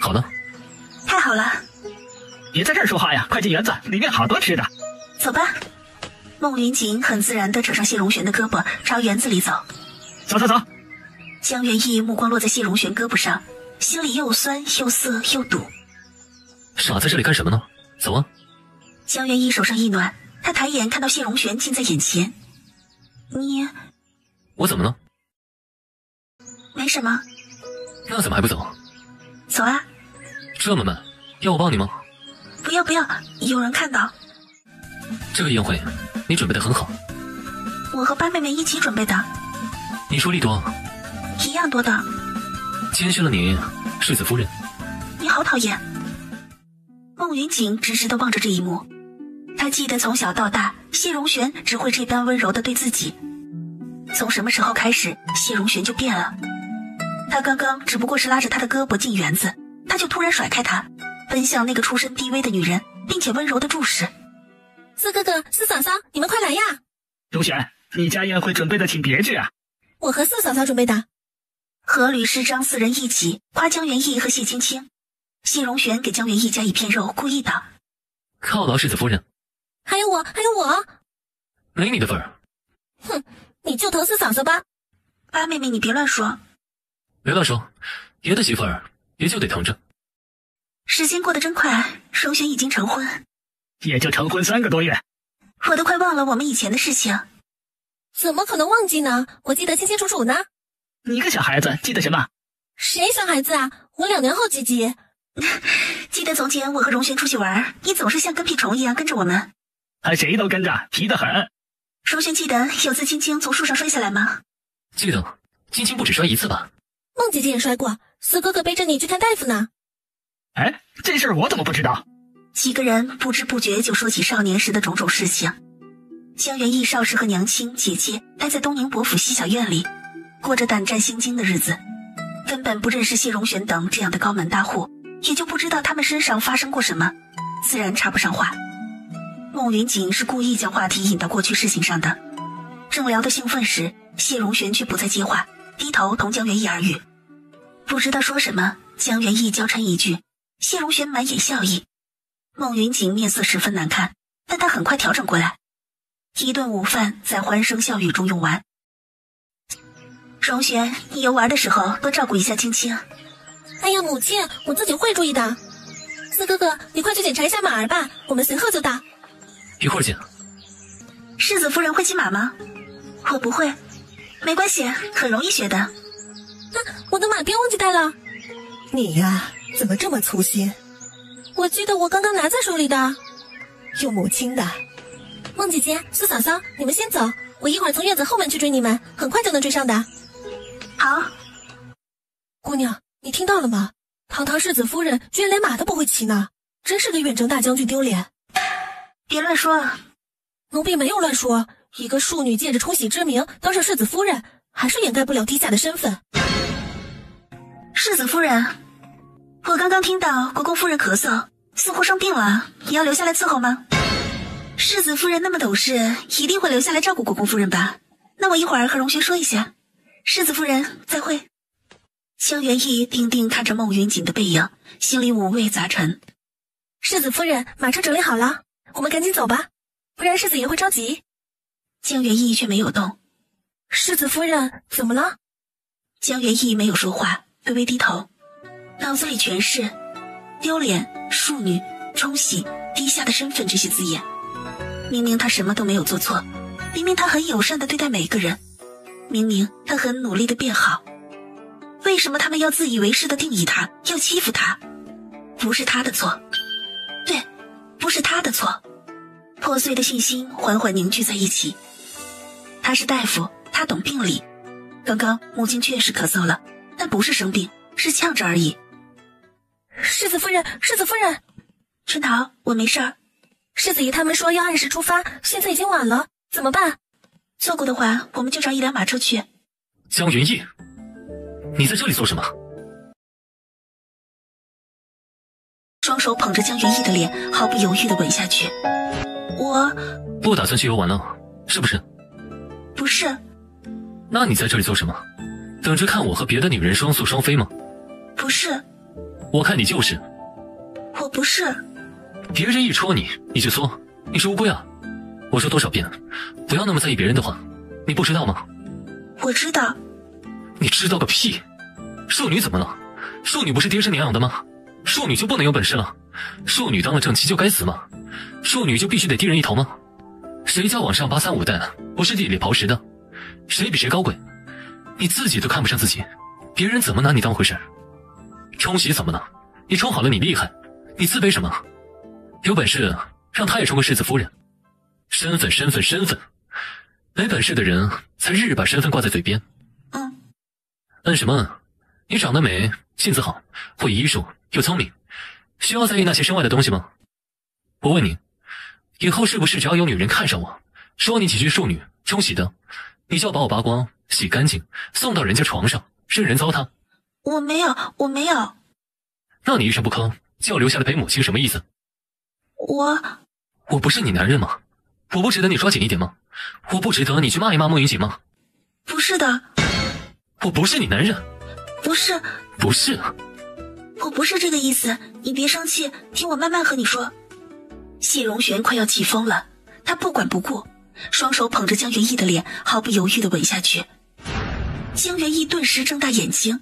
好了。
太好了。
别在这儿说话呀，快进园子，里面好多吃的。
走吧。孟云锦很自然地扯上谢荣玄的胳膊，朝园子里走。
走。
江元义目光落在谢荣玄胳膊上，心里又酸又涩又堵。
傻在这里干什么呢？走啊！
江元义手上一暖，他抬眼看到谢荣玄近在眼前。
我怎么了？
没什么。
那怎么还不走？
走啊。
这么慢，要我帮你吗？
不要，有人看到。
这个宴会你准备得很好。
我和八妹妹一起准备的。
你说利多？
一样多的。
谦虚了你，世子夫人。
你好讨厌。孟云锦直直地望着这一幕，他记得从小到大，谢荣玄只会这般温柔地对自己。从什么时候开始，谢荣玄就变了？他刚刚只不过是拉着他的胳膊进园子，他就突然甩开他，奔向那个出身低微的女人，并且温柔地注视。
四哥哥、四嫂嫂，你们快来呀！
荣玄，你家宴会准备的挺别致啊。
我和四嫂嫂准备的。
和吕师张四人一起夸江元义和谢青青。谢荣玄给江元义加一片肉，故意道：
犒劳世子夫人。
还有我。
没你的份儿。
哼，你就投四嫂嫂吧。
八妹妹，你别乱说。
别乱说，爷的媳妇儿也就得疼着。
时间过得真快，荣玄已经成婚。
也就成婚3个多月。
我都快忘了我们以前的事情。
怎么可能忘记呢？我记得清清楚楚呢。
你个小孩子记得什么？
谁小孩子啊？我2年后几级？
记得从前我和荣玄出去玩，你总是像跟屁虫一样跟着我们。
还谁都跟着，皮得很。
荣玄记得有次青青从树上摔下来吗？
记得，青青不止摔一次吧？
孟姐姐也摔过，四哥哥背着你去看大夫呢。
哎，这事儿我怎么不知道？
几个人不知不觉就说起少年时的种种事情。江元义少时和娘亲、姐姐待在东宁伯府西小院里，过着胆战心惊的日子，根本不认识谢荣玄等这样的高门大户，也就不知道他们身上发生过什么，自然插不上话。孟云锦是故意将话题引到过去事情上的，正聊得兴奋时，谢荣玄却不再接话，低头同江元义耳语。不知道说什么，江元义娇嗔一句，谢荣玄满眼笑意。孟云锦面色十分难看，但他很快调整过来。一顿午饭在欢声笑语中用完。荣玄，你游玩的时候多照顾一下青青。
哎呀，母亲，我自己会注意的。四哥哥，你快去检查一下马儿吧，我们随后就到。
一会儿见。
世子夫人会骑马吗？我不会。没关系，很容易学的。
我的马鞭忘记带了。
你呀，怎么这么粗心？
我记得我刚刚拿在手里的。
有母亲的。
孟姐姐、四嫂嫂，你们先走，我一会儿从院子后门去追你们，很快就能追上的。
好。
姑娘，你听到了吗？堂堂世子夫人居然连马都不会骑呢，真是给远征大将军丢脸。
别乱说。
奴婢没有乱说，一个庶女借着冲喜之名当上世子夫人，还是掩盖不了低下的身份。
世子夫人，我刚刚听到国公夫人咳嗽，似乎生病了，你要留下来伺候吗？世子夫人那么懂事，一定会留下来照顾国公夫人吧？那我一会儿和荣玄说一下。世子夫人，再会。江元义定定看着孟云锦的背影，心里五味杂陈。
世子夫人，马车整理好了，我们赶紧走吧，不然世子爷会着急。
江元义却没有动。
世子夫人，怎么了？
江元义没有说话，微微低头，脑子里全是丢脸、庶女、冲喜、低下的身份这些字眼。明明他什么都没有做错，明明他很友善地对待每个人，明明他很努力地变好，为什么他们要自以为是地定义他，要欺负他？不是他的错，对，不是他的错。破碎的信心缓缓凝聚在一起。他是大夫，他懂病理。刚刚母亲确实咳嗽了，但不是生病，是呛着而已。
世子夫人，世子夫人，
春桃，我没事儿。
世子爷他们说要按时出发，现在已经晚了，怎么办？
错过的话，我们就找一辆马车去。
江云逸，你在这里做什么？
双手捧着江元义的脸，毫不犹豫地吻下去。我
不打算去游玩了，是不是？
不是。
那你在这里做什么？等着看我和别的女人双宿双飞吗？
不是。
我看你就是。
我不是。
别人一戳你，你就缩，你是乌龟啊？我说多少遍，不要那么在意别人的话，你不知道吗？
我知道。
你知道个屁！庶女怎么了？庶女不是爹生娘养的吗？庶女就不能有本事了？庶女当了正妻就该死吗？庶女就必须得低人一头吗？谁家往上扒3、5代，不是地里刨食的？谁比谁高贵？你自己都看不上自己，别人怎么拿你当回事？冲喜怎么了？你冲好了你厉害，你自卑什么？有本事让他也冲个世子夫人。身份身份身份，没本事的人才日把身份挂在嘴边。摁什么摁？你长得美，性子好，会医术，又聪明，需要在意那些身外的东西吗？我问你，以后是不是只要有女人看上我，说你几句庶女冲喜的，你就要把我扒光洗干净送到人家床上任人糟蹋？
我没有。
那你一声不吭就要留下来陪母亲，什么意思？我不是你男人吗？我不值得你抓紧一点吗？我不值得你去骂一骂孟云锦吗？
不是的。
我不是你男人。
不是。我不是这个意思，你别生气，听我慢慢和你说。谢荣玄快要气疯了，他不管不顾，双手捧着江元义的脸，毫不犹豫地吻下去。江元义顿时睁大眼睛。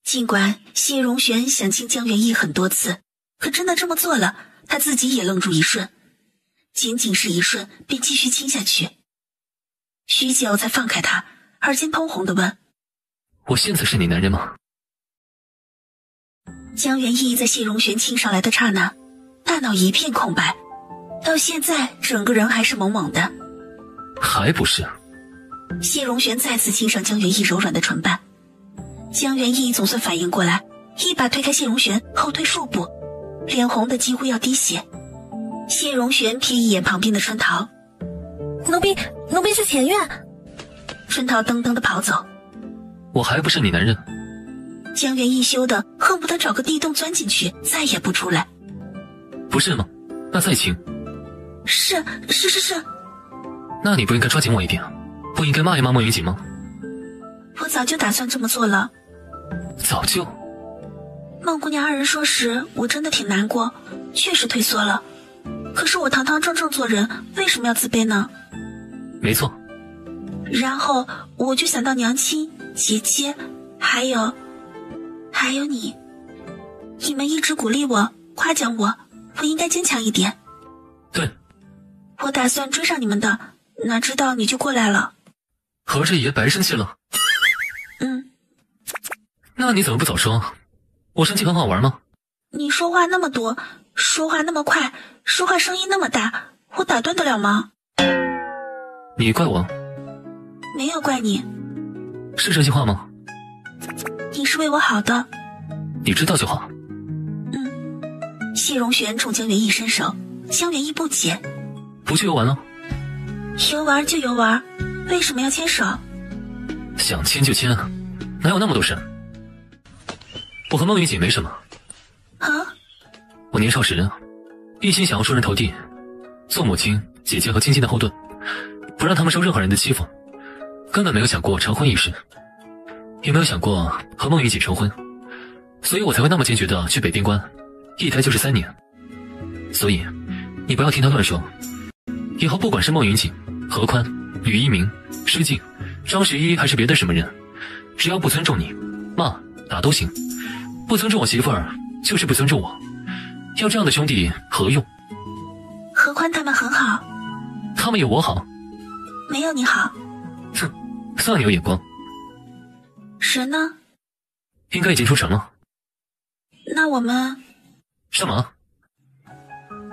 尽管谢荣玄想亲江元义很多次，可真的这么做了，他自己也愣住一瞬，仅仅是一瞬便继续亲下去。许久才放开他，耳尖通红地问：
我现在是你男人吗？
江元义在谢荣玄亲上来的刹那，大脑一片空白，到现在整个人还是懵懵的。
还不是。
谢荣玄再次亲上江元义柔软的唇瓣，江元义总算反应过来，一把推开谢荣玄，后退数步，脸红的几乎要滴血。谢荣玄瞥一眼旁边的春桃，
奴婢去前院。
春桃噔噔的跑走。
我还不是你男人。
江元义羞得恨不得找个地洞钻进去，再也不出来。
不是吗？那再亲。
是。
那你不应该抓紧我一点，不应该骂一骂孟云锦吗？
我早就打算这么做了。
早就？
孟姑娘二人说时，我真的挺难过，确实退缩了。可是我堂堂正正做人，为什么要自卑呢？
没错。
然后我就想到娘亲、姐姐，还有你。你们一直鼓励我，夸奖我应该坚强一点。
对。
我打算追上你们的，哪知道你就过来了。
合着也白生气了。那你怎么不早说？我生气很好玩吗？
你说话那么多，说话那么快，说话声音那么大，我打断得了吗？
你怪我？
没有怪你。
是真心话吗？
你是为我好的。
你知道就好。
谢荣玄冲江元义伸手，江元义不解。
不去游玩了？
游玩就游玩，为什么要牵手？
想牵就牵，哪有那么多事？我和孟云锦没什么。我年少时一心想要出人头地，做母亲、姐姐和亲戚的后盾，不让他们受任何人的欺负，根本没有想过成婚一事，也没有想过和孟云锦成婚，所以我才会那么坚决的去北边关，一待就是3年。所以你不要听他乱说，以后不管是孟云锦、何宽、吕一鸣、施静、张十一还是别的什么人，只要不尊重你，骂打都行，不尊重我媳妇儿就是不尊重我，要这样的兄弟何用？
何宽他们很好。
他们有我好？
没有你好。
哼，算你有眼光。
神呢？
应该已经出城了。
那我们
什么？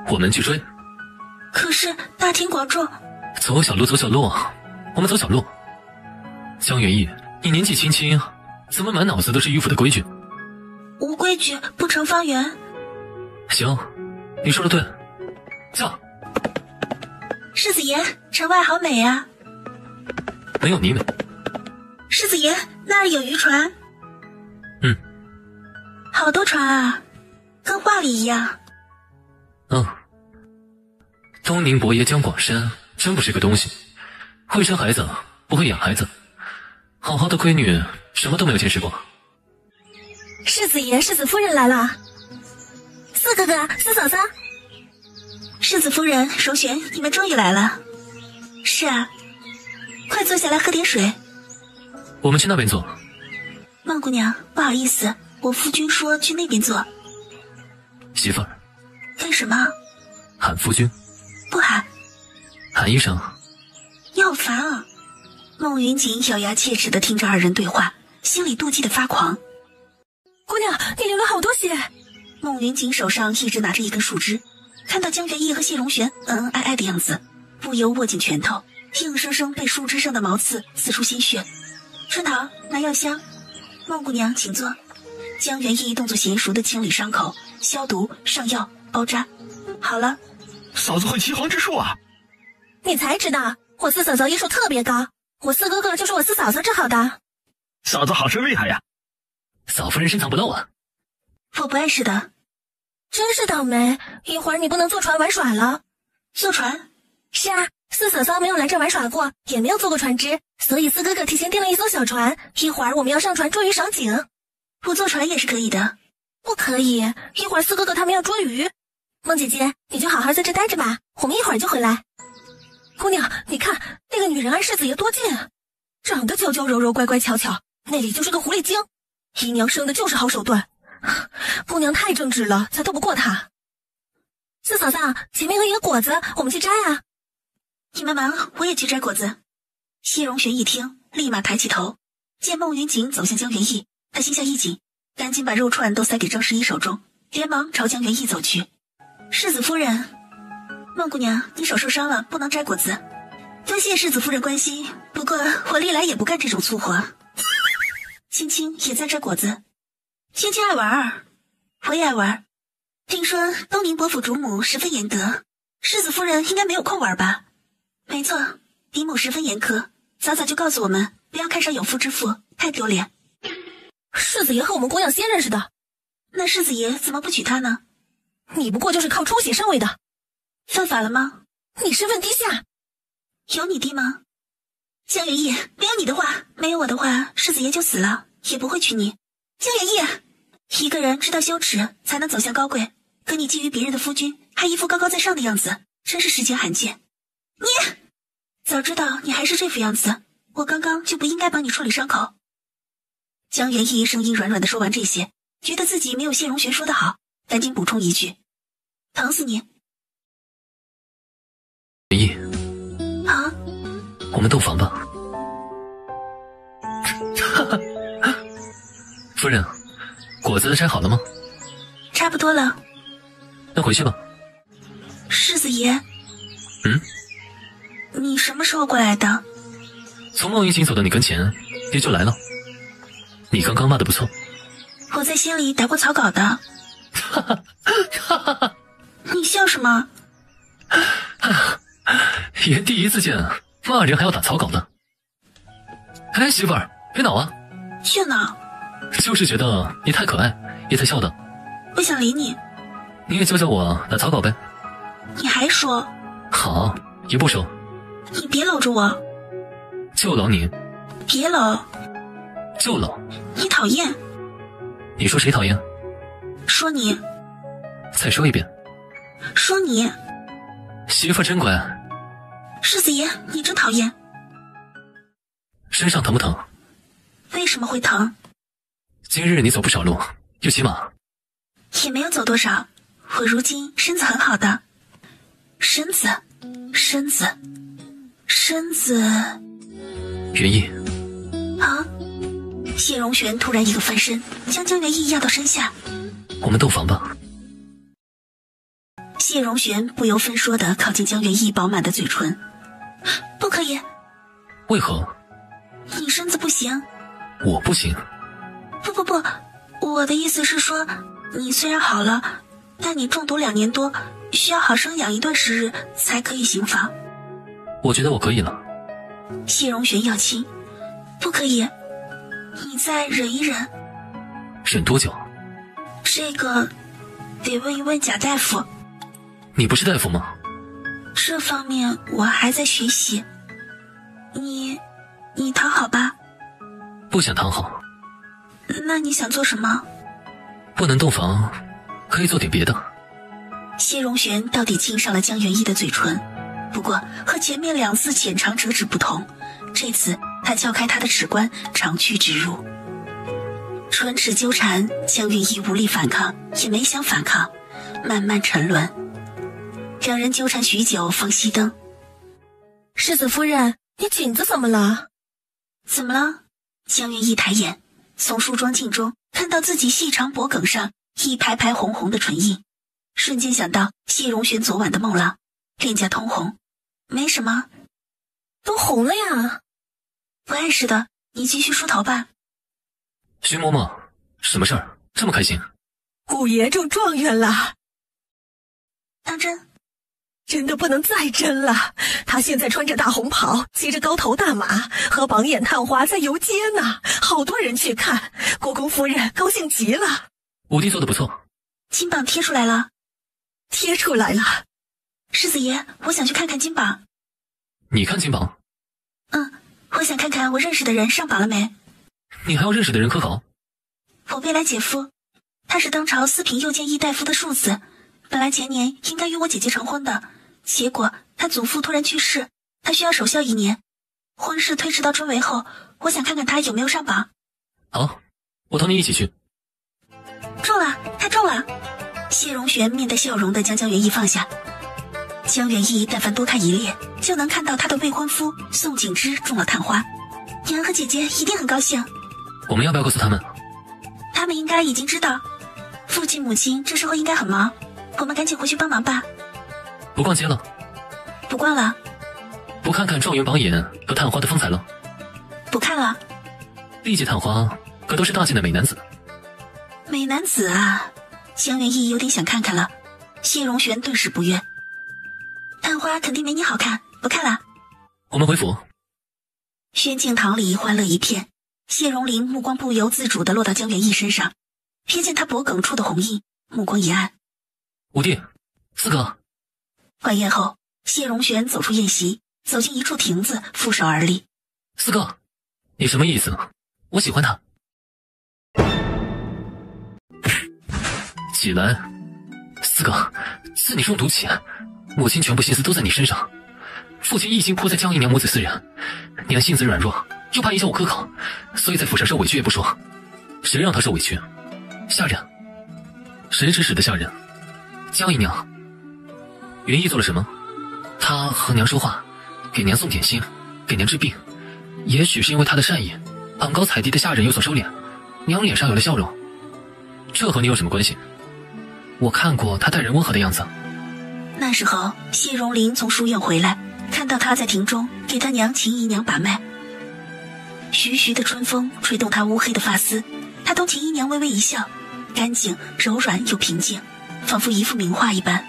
我们去追？
可是大庭广众。
走小路，走小路，我们走小路。江元义，你年纪轻轻，怎么满脑子都是迂腐的规矩？
无规矩不成方圆。
行，你说的对。走。
世子爷，城外好美啊。
没有你美。
世子爷，那儿有渔船。好多船啊，跟画里一样。
东宁伯爷江广山真不是个东西，会生孩子不会养孩子，好好的闺女什么都没有见识过。
世子爷、世子夫人来了。四哥哥、四嫂嫂。
世子夫人、首选，你们终于来了。是啊，快坐下来喝点水。
我们去那边坐。
孟姑娘，不好意思，我夫君说去那边坐。
媳妇儿。
为什么？
喊夫君。
不喊。
喊一声。
你好烦啊！孟云锦咬牙切齿地听着二人对话，心里妒忌地发狂。
姑娘，你流了好多血。
孟云锦手上一直拿着一根树枝，看到江元义和谢荣玄哀哀的样子，不由握紧拳头，硬生生被树枝上的毛刺刺出鲜血。春桃，拿药箱。孟姑娘，请坐。江元义动作娴熟地清理伤口，消毒、上药、包扎。好了。
嫂子会奇行之术啊！
你才知道，我四嫂嫂医术特别高，我四哥哥就是我四嫂嫂治好的。
嫂子好生厉害呀！
嫂夫人深藏不露啊！
我不碍事的。
真是倒霉，一会儿你不能坐船玩耍了。
坐船？
是啊，四嫂嫂没有来这玩耍过，也没有坐过船只，所以四哥哥提前订了一艘小船，一会儿我们要上船捉鱼赏景。
我坐船也是可以的。
不可以，一会儿四哥哥他们要捉鱼。孟姐姐，你就好好在这待着吧，我们一会儿就回来。姑娘，你看那个女人挨世子爷多近，长得娇娇柔柔乖乖巧巧，那里就是个狐狸精。姨娘生的就是好手段，姑娘太正直了，才斗不过她。四嫂嫂，前面有一个果子，我们去摘啊。
你们忙，我也去摘果子。谢荣玄一听，立马抬起头，见孟云锦走向江元义，他心下一紧，赶紧把肉串都塞给张十一手中，连忙朝江元义走去。世子夫人，孟姑娘，你手受伤了，不能摘果子。多谢世子夫人关心，不过我历来也不干这种粗活。青青也在摘果子。青青爱玩儿，我也爱玩。听说东宁伯府主母十分严德，世子夫人应该没有空玩吧？没错，嫡母十分严苛，早早就告诉我们不要看上有妇之夫，太丢脸。
世子爷和我们姑娘先认识的，
那世子爷怎么不娶她呢？
你不过就是靠出血上位的，
犯法了吗？
你身份低下。
有你低吗？江元义，没有你的话，没有我的话，世子爷就死了，也不会娶你。江元义，一个人知道羞耻，才能走向高贵。可你觊觎别人的夫君，还一副高高在上的样子，真是世间罕见。你，早知道你还是这副样子，我刚刚就不应该帮你处理伤口。江元义声音软软的说完这些，觉得自己没有谢荣玄说的好，赶紧补充一句：疼死你。
元义
啊，
我们洞房吧。夫人，果子摘好了吗？
差不多了。
那回去吧。
世子爷。你什么时候过来的？
从孟云锦走到你跟前，也就来了。你刚刚骂得不错。
我在心里打过草稿的。
哈哈哈哈哈！
你笑什么？
爷第一次见骂人还要打草稿呢。哎，媳妇儿，别恼啊。
去哪？
就是觉得你太可爱，也才笑的。
不想理你。
你也教教我打草稿呗。
你还说？
好，也不收。
你别搂着我。
就搂你。
别搂。
就搂。
你讨厌。
你说谁讨厌？
说你。
再说一遍。
说你。
媳妇真乖。
世子爷，你真讨厌。
身上疼不疼？
为什么会疼？
今日你走不少路，又骑马。
也没有走多少，我如今身子很好的。身子。
元义。
啊！谢荣玄突然一个翻身，将江元义压到身下。
我们洞房吧。
谢荣玄不由分说地靠近江元义饱满的嘴唇。不可以。
为何？
你身子不行。
我不行。
不，我的意思是说，你虽然好了，但你中毒2年多，需要好生养一段时日才可以行房。
我觉得我可以了。
谢荣玄要亲。不可以，你再忍一忍。
忍多久？
这个得问一问贾大夫。
你不是大夫吗？
这方面我还在学习。你躺好吧。
不想躺好。
那你想做什么？
不能洞房，可以做点别的。
谢荣玄到底亲上了江元义的嘴唇，不过和前面2次浅尝辄止不同，这次他撬开他的齿关，长驱直入。唇齿纠缠，江月一无力反抗，也没想反抗，慢慢沉沦。两人纠缠许久，方熄灯。
世子夫人，你颈子怎么了？
怎么了？江月一抬眼，从梳妆镜中看到自己细长脖颈上一排排红红的唇印，瞬间想到谢荣轩昨晚的梦浪，脸颊通红。没什么。
都红了呀。
不碍事的，你继续梳头吧。
徐嬷嬷，什么事儿这么开心？
五爷中状元了。
当真？
真的不能再真了，他现在穿着大红袍，骑着高头大马，和榜眼探花在游街呢，好多人去看，国公夫人高兴极了。
五弟做的不错。
金榜贴出来了。
贴出来了。
世子爷，我想去看看金榜。
你看金榜？
我想看看我认识的人上榜了没。
你还要认识的人可考？
我未来姐夫，他是当朝4品右监议大夫的庶子，本来前年应该与我姐姐成婚的，结果他祖父突然去世，他需要守孝1年，婚事推迟到春闱后，我想看看他有没有上榜。
好，我同你一起去。
中了，他中了。谢荣玄面带笑容地将江元义放下。江元义但凡多看一列，就能看到他的未婚夫宋景之中了探花，娘和姐姐一定很高兴。
我们要不要告诉他们？
他们应该已经知道。父亲母亲这时候应该很忙，我们赶紧回去帮忙吧。
不逛街了？
不逛了。
不看看状元榜眼和探花的风采了？
不看了。
历届探花可都是大件的美男子。
美男子啊，江元义有点想看看了。谢荣玄顿时不悦。探花肯定没你好看，不看了。
我们回府。
宣静堂里欢乐一片，谢荣林目光不由自主地落到江元义身上，瞥见他脖颈处的红印，目光一暗。
五弟，四哥。
晚宴后，谢荣玄走出宴席，走进一处亭子，负手而立。
四哥，你什么意思？我喜欢他。起来，四哥，自你中毒起，母亲全部心思都在你身上，父亲一心扑在江姨娘母子4人，娘性子软弱，又怕影响我科考，所以在府上受委屈也不说。谁让他受委屈？下人。谁指使的下人？江姨娘。云逸做了什么？他和娘说话，给娘送点心，给娘治病。也许是因为他的善意，昂高踩低的下人有所收敛，娘脸上有了笑容。这和你有什么关系？我看过他待人温和的样子。
那时候谢荣林从书院回来，看到他在庭中给他娘秦姨娘把脉。徐徐的春风吹动他乌黑的发丝，他同秦姨娘微微一笑，干净柔软又平静，仿佛一幅名画一般。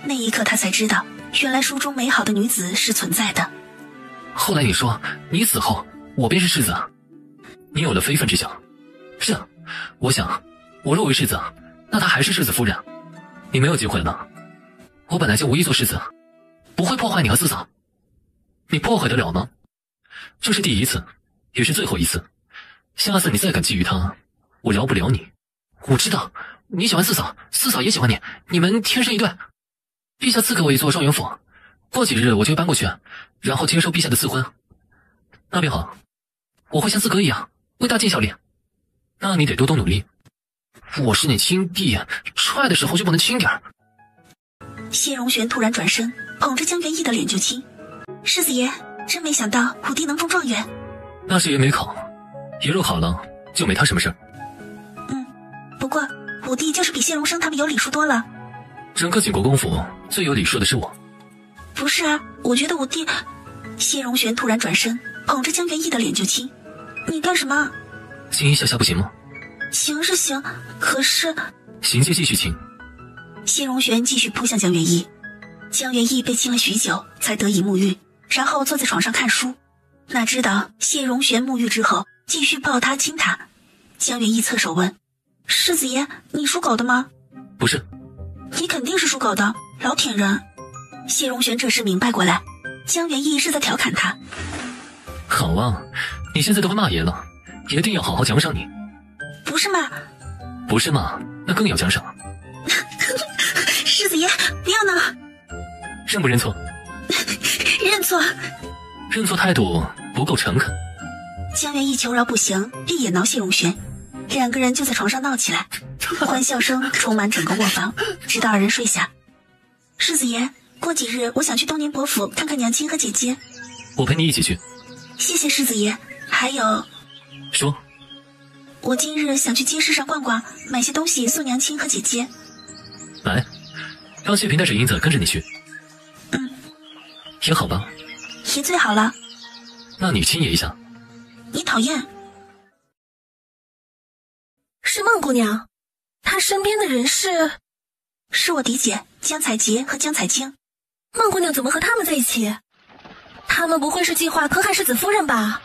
那一刻他才知道，原来书中美好的女子是存在的。
后来你说你死后我便是世子，你有了非分之想。是啊，我想我若为世子，那她还是世子夫人，你没有机会了。我本来就无意做世子，不会破坏你和四嫂，你破坏得了吗？这是第一次，也是最后一次。下次你再敢觊觎她，我饶不了你。我知道你喜欢四嫂，四嫂也喜欢你，你们天生一对。陛下赐给我一座状元府，过几日我就搬过去，然后接受陛下的赐婚。那便好，我会像四哥一样为大尽孝力。那你得多多努力。我是你亲弟，踹的时候就不能轻点儿。
谢荣玄突然转身，捧着江元义的脸就亲。世子爷，真没想到虎弟能中状元。
那是爷没考，爷若考了，就没他什么事儿。
不过虎弟就是比谢荣生他们有礼数多了。
整个景国公府最有礼数的是我。
不是啊，我觉得武帝。谢荣玄突然转身，捧着江元义的脸就亲。你干什么？
亲一下下不行吗？
行是行，可是……
行就继续亲。
谢荣玄继续扑向江元义，江元义被亲了许久，才得以沐浴，然后坐在床上看书。哪知道谢荣玄沐浴之后，继续抱他亲他。江元义侧手问：“世子爷，你属狗的吗？”“
不是。”“
你肯定是属狗的，老舔人。”谢荣玄这时明白过来，江元义是在调侃他。
“好啊，你现在都会骂爷了，爷定要好好奖赏你。”“
不是骂。”“
不是骂，那更要奖赏。”“
世子爷，不要闹。”“
认不认错？”
错。
认错态度不够诚恳。
江元义求饶不行，便也挠谢荣玄，两个人就在床上闹起来，欢笑声充满整个卧房，直到二人睡下。世子爷，过几日我想去东宁伯府看看娘亲和姐姐。
我陪你一起去。
谢谢世子爷。还有，
说。
我今日想去街市上逛逛，买些东西送娘亲和姐姐。
来，让谢平带着银子跟着你去。也好吧。
也最好了。
那你亲爷一下。
你讨厌。
是孟姑娘，她身边的人
是我嫡姐江采洁和江采清。
孟姑娘怎么和他们在一起？他们不会是计划坑害世子夫人吧？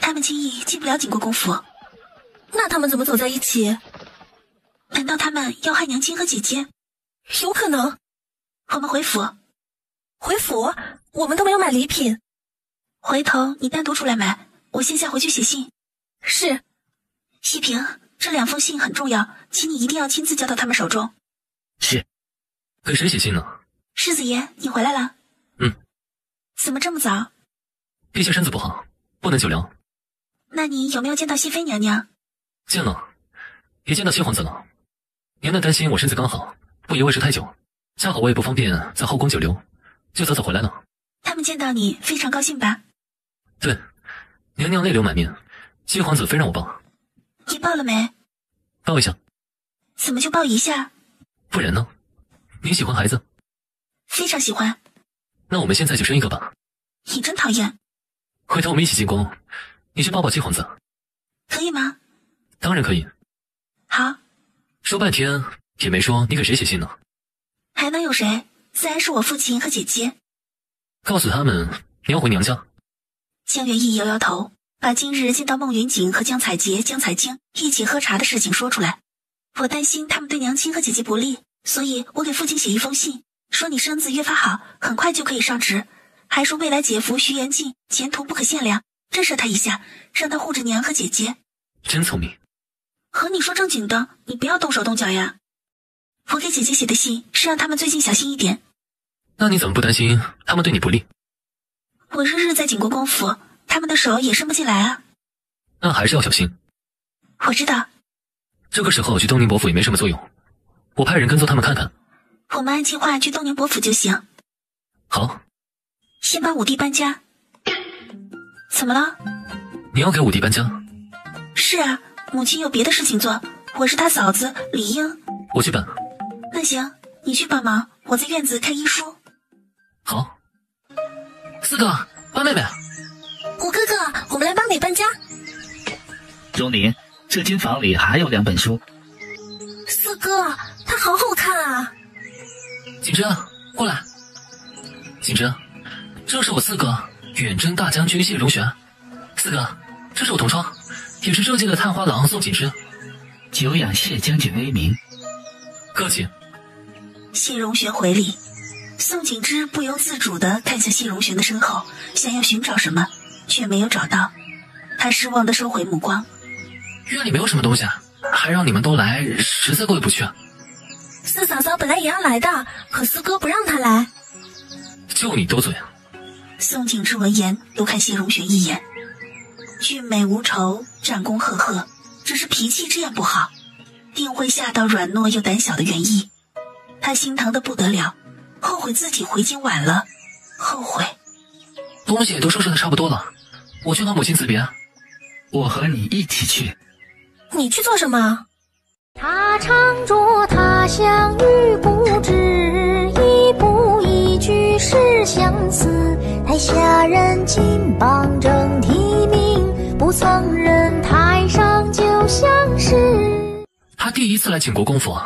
他们轻易进不了景国公府。
那他们怎么走在一起？
难道他们要害娘亲和姐姐？
有可能。
我们回府。
回府？我们都没有买礼品。
回头你单独出来买，我线下回去写信。
是。
西平，这2封信很重要，请你一定要亲自交到他们手中。
是。给谁写信呢？
世子爷，你回来了。怎么这么早？
陛下身子不好，不能久留。
那你有没有见到熹妃娘娘？
见了，也见到七皇子了。娘娘担心我身子刚好，不宜外出太久，恰好我也不方便在后宫久留，就早早回来了。
他们见到你非常高兴吧？
对，娘娘泪流满面，七皇子非让我抱。
你抱了没？
抱一下。
怎么就抱一下？
不然呢？你喜欢孩子？
非常喜欢。
那我们现在就生一个吧。
你真讨厌。
回头我们一起进宫，你去抱抱七皇子。
可以吗？
当然可以。
好。
说半天也没说你给谁写信呢？
还能有谁？自然是我父亲和姐姐。
告诉他们你要回娘家。
江元义摇摇头，把今日见到孟云锦和江采洁、江采清一起喝茶的事情说出来。我担心他们对娘亲和姐姐不利，所以我给父亲写一封信，说你身子越发好，很快就可以上职，还说未来姐夫徐延进前途不可限量，震慑他一下，让他护着娘和姐姐。
真聪明。
和你说正经的，你不要动手动脚呀。我给姐姐写的信是让他们最近小心一点。
那你怎么不担心他们对你不利？
我日日在景国公府，他们的手也伸不进来啊。
那还是要小心。
我知道。
这个时候去东宁伯府也没什么作用，我派人跟踪他们看看。
我们按计划去东宁伯府就行。
好。
先帮五弟搬家。怎么了？
你要给五弟搬家？
是啊，母亲有别的事情做，我是他嫂子理应。
我去搬。
那行，你去帮忙，我在院子看医书。
好。四哥，帮妹妹。
五哥哥，我们来帮你搬家。
荣宁，这间房里还有2本书。
四哥，它好好看啊。
景之，过来。景之，这是我四哥远征大将军谢荣玄。四哥，这是我同窗，也是这届的探花郎宋景之。
久仰谢将军威名。
客气。
谢荣玄回礼，宋景之不由自主地看向谢荣玄的身后，想要寻找什么，却没有找到。他失望地收回目光。
院里没有什么东西，还让你们都来，实在过意不去。
四嫂嫂本来也要来的，可四哥不让她来。
就你多嘴。
宋景之闻言又看谢荣玄一眼，俊美无愁，战功赫赫，只是脾气这样不好，定会吓到软糯又胆小的元义。他心疼得不得了，后悔自己回京晚了，后悔。
东西都收拾得差不多了，我去和母亲辞别。
我和你一起去。
你去做什么？
他唱着他乡遇不知，一步一句是相思。台下人金榜正题名，不曾认台上就像是。
他第一次来景国公府，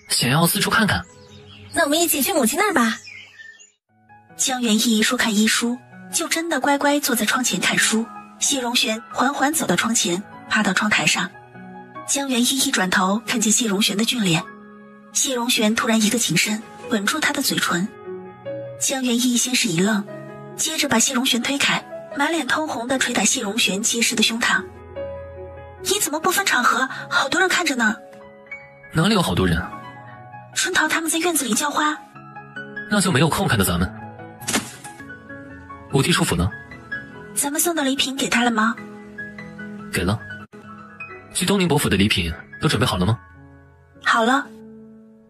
想要四处看看。
那我们一起去母亲那儿吧。
江元义说看医书，就真的乖乖坐在窗前看书。谢荣玄缓缓走到窗前，趴到窗台上。江元义一转头，看见谢荣玄的俊脸。谢荣玄突然一个起身，吻住他的嘴唇。江元义先是一愣，接着把谢荣玄推开，满脸通红地捶打谢荣玄结实的胸膛。你怎么不分场合？好多人看着呢。
哪里有好多人？春
桃他们在院子里浇花。
那就没有空看到咱们。五弟出府呢？
咱们送的礼品给他了吗？
给了。去东宁伯府的礼品都准备好了吗？
好了。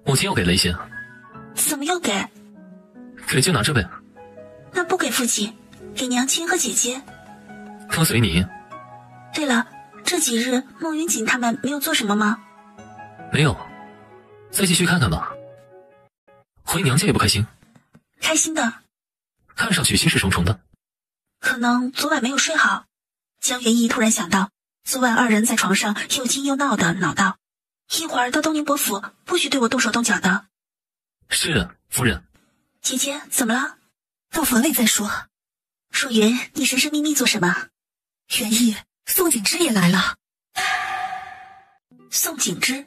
母亲又给了一些。
怎么又给？
给就拿着呗。
那不给父亲，给娘亲和姐姐。
都随你。
对了，这几日孟云锦他们没有做什么吗？
没有，再继续看看吧。回娘家也不开心？
开心的。
看上去心事重重的。
可能昨晚没有睡好。江元义突然想到，昨晚二人在床上又惊又闹的，恼道：“一会儿到东宁伯府，不许对我动手动脚的。”
是，夫人。
姐姐，怎么了？
到房里再说。
淑云，你神神秘秘做什么？
元义，宋景之也来了。
宋景之，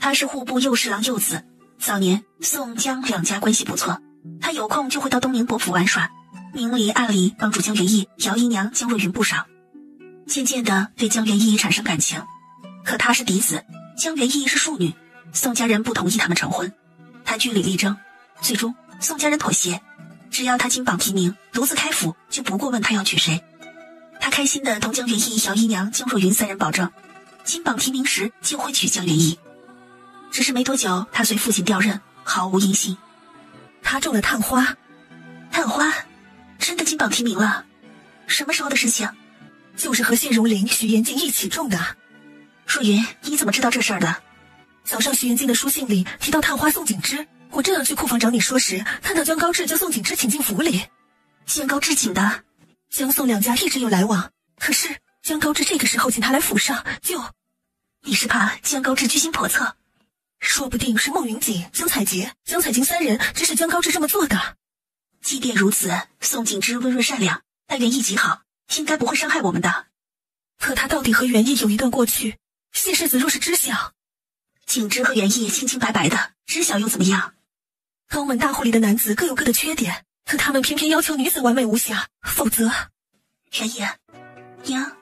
他是户部右侍郎幼子，早年宋江两家关系不错，他有空就会到东宁伯府玩耍，明里暗里帮助江元义、姚姨娘、江若云不少。渐渐的对江元义产生感情，可他是嫡子，江元义是庶女，宋家人不同意他们成婚，他据理力争，最终宋家人妥协，只要他金榜题名，独自开府，就不过问他要娶谁。他开心地同江元义、姚姨娘、江若云三人保证，金榜题名时就会娶江元义。只是没多久，他随父亲调任，毫无音信。
他中了探花。
探花？真的金榜题名了？什么时候的事情？
就是和谢荣林、许延静一起中的。
淑云，你怎么知道这事儿的？
早上许延静的书信里提到探花宋景之，我正要去库房找你说时，看到江高志将宋景之请进府里。
江高志请的？
江宋两家一直有来往，可是江高志这个时候请他来府上，
你是怕江高志居心叵测？
说不定是孟云锦、江采洁、江采晴三人指使江高志这么做的。
即便如此，宋景之温润善良，但元义极好，应该不会伤害我们的。
可他到底和元义有一段过去，谢世子若是知晓。
景之和元义清清白白的，知晓又怎么样？
高门大户里的男子各有各的缺点，可他们偏偏要求女子完美无瑕，否则……
元义，娘，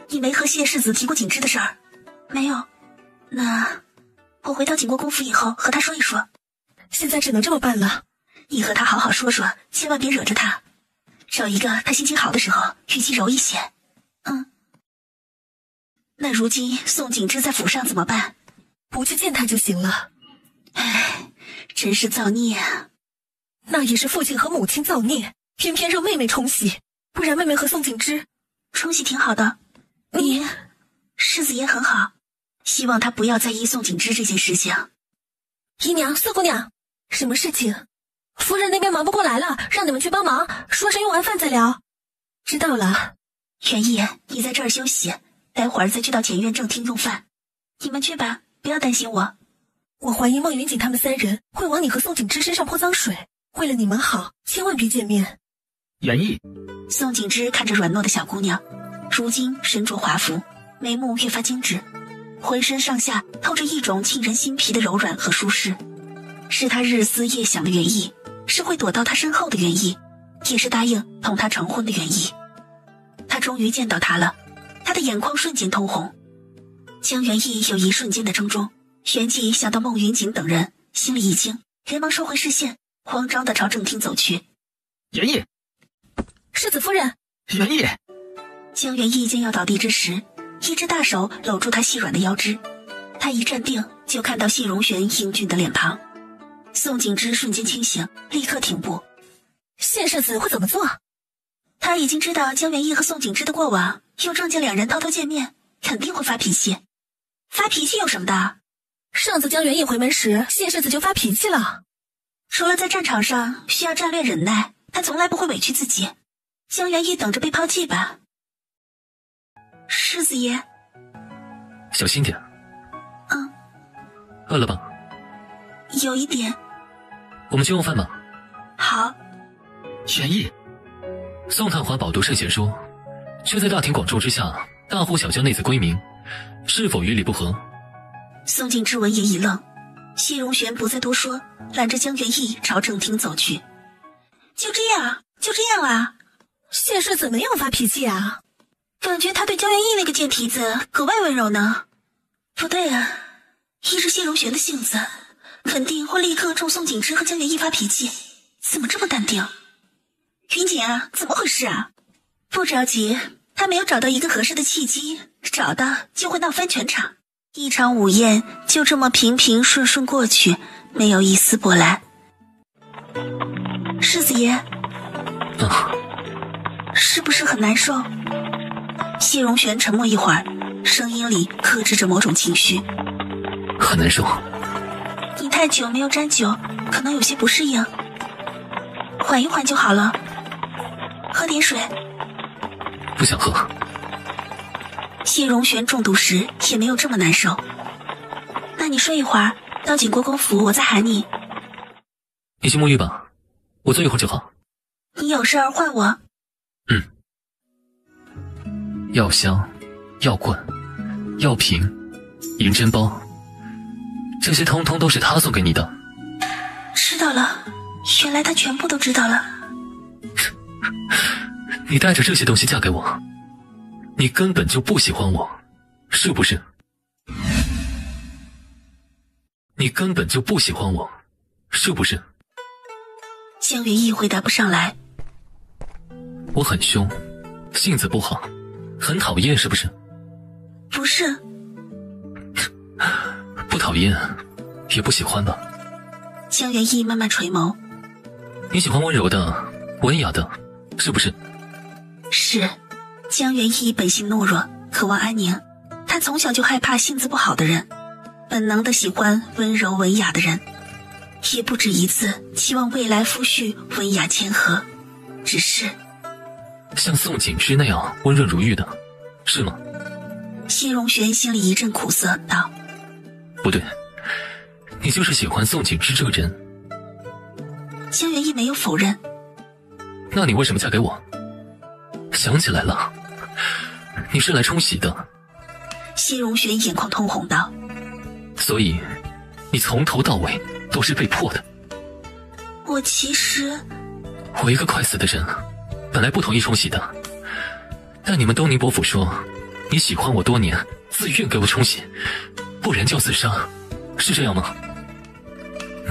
你没和谢世子提过景之的事儿？没有。那我回到景国公府以后和他说一说。
现在只能这么办了。
你和他好好说说，千万别惹着他，找一个他心情好的时候，语气柔一些。那如今宋景之在府上怎么办？
不去见他就行了。
唉，真是造孽啊！
那也是父亲和母亲造孽，偏偏让妹妹冲喜，不然妹妹和宋景之
冲喜挺好的。世子也很好，希望他不要在意宋景之这件事情。
姨娘、四姑娘，什么事情？夫人那边忙不过来了，让你们去帮忙，说是用完饭再聊。知道了。
元义，你在这儿休息，待会儿再去到检院正厅用饭。你们去吧，不要担心我。
我怀疑孟云锦他们三人会往你和宋景之身上泼脏水，为了你们好，千万别见面。
元义。
宋景之看着软糯的小姑娘，如今身着华服，眉目越发精致，浑身上下透着一种沁人心脾的柔软和舒适，是他日思夜想的原意，是会躲到他身后的原意，也是答应同他成婚的原意。他终于见到他了，他的眼眶瞬间通红。江元义有一瞬间的怔忡，旋即想到孟云锦等人，心里一惊，连忙收回视线，慌张地朝正厅走去。
元义。
世子夫人。
元义。
江元义将要倒地之时，一只大手搂住他细软的腰肢，他一站定，就看到谢荣玄英俊的脸庞。宋景之瞬间清醒，立刻停步。
谢世子会怎么做？
他已经知道江元义和宋景之的过往，又撞见两人偷偷见面，肯定会发脾气。发脾气有什么的？
上次江元义回门时，谢世子就发脾气了。
除了在战场上需要战略忍耐，他从来不会委屈自己。江元义等着被抛弃吧。世子爷，
小心点。饿了吧？
有一点。
我们去用饭吧。
好。
元义。
宋探花饱读圣贤书，却在大庭广众之下大呼小叫内子归名，是否与理不合？
宋景之闻言一愣，谢荣玄不再多说，揽着江元义朝正厅走去。就这样啊？
谢世子没有发脾气啊？
感觉他对江元义那个贱蹄子格外温柔呢。不对啊，依着谢荣玄的性子，肯定会立刻冲宋景之和江元义发脾气，怎么这么淡定？云锦啊，怎么回事啊？不着急，他没有找到一个合适的契机，找到就会闹翻全场。一场午宴就这么平平顺顺过去，没有一丝波澜。世子爷，是不是很难受？谢荣玄沉默一会儿，声音里克制着某种情绪。
很难受。
你太久没有沾酒，可能有些不适应，缓一缓就好了。喝点水。
不想喝。
谢荣玄中毒时也没有这么难受。那你睡一会儿，到景国公府我再喊你。
你去沐浴吧，我坐一会儿就好。
你有事儿换我。
药香、药罐、药瓶、银针包，这些通通都是他送给你的。
知道了，原来他全部都知道了。
你带着这些东西嫁给我，你根本就不喜欢我，是不是？你根本就不喜欢我，是不是？
江元义回答不上来。
我很凶，性子不好，很讨厌，是不是？
不是。
不讨厌，也不喜欢吧？
江元义慢慢垂眸。
你喜欢温柔的、文雅的，是不是？
是。江元义本性懦弱，渴望安宁，他从小就害怕性子不好的人，本能的喜欢温柔文雅的人，也不止一次期望未来夫婿文雅谦和，只是
像宋景之那样温润如玉的，是吗？
谢荣玄心里一阵苦涩，道：
不对，你就是喜欢宋景之这个人。
江元义没有否认。
那你为什么嫁给我？想起来了，你是来冲喜的。
谢荣玄眼眶通红道：
所以你从头到尾都是被迫的。
我其实……
我一个快死的人，本来不同意冲喜的，但你们东宁伯府说你喜欢我多年，自愿给我冲喜，不然就自杀，是这样吗？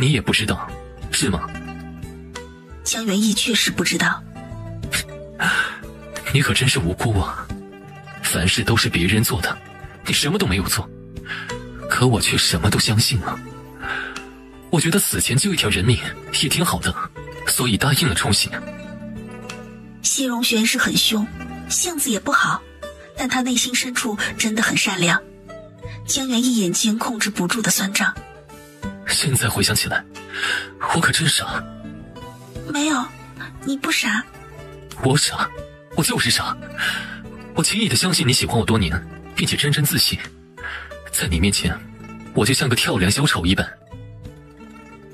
你也不知道，是吗？
江元义确实不知道。
你可真是无辜啊！凡事都是别人做的，你什么都没有做，可我却什么都相信了。我觉得死前救一条人命也挺好的，所以答应了冲喜。
谢荣玄是很凶，性子也不好，但他内心深处真的很善良。江元义眼睛控制不住的酸胀。
现在回想起来，我可真傻。
没有，你不傻。
我傻，我就是傻。我轻易的相信你喜欢我多年，并且沾沾自喜，在你面前，我就像个跳梁小丑一般。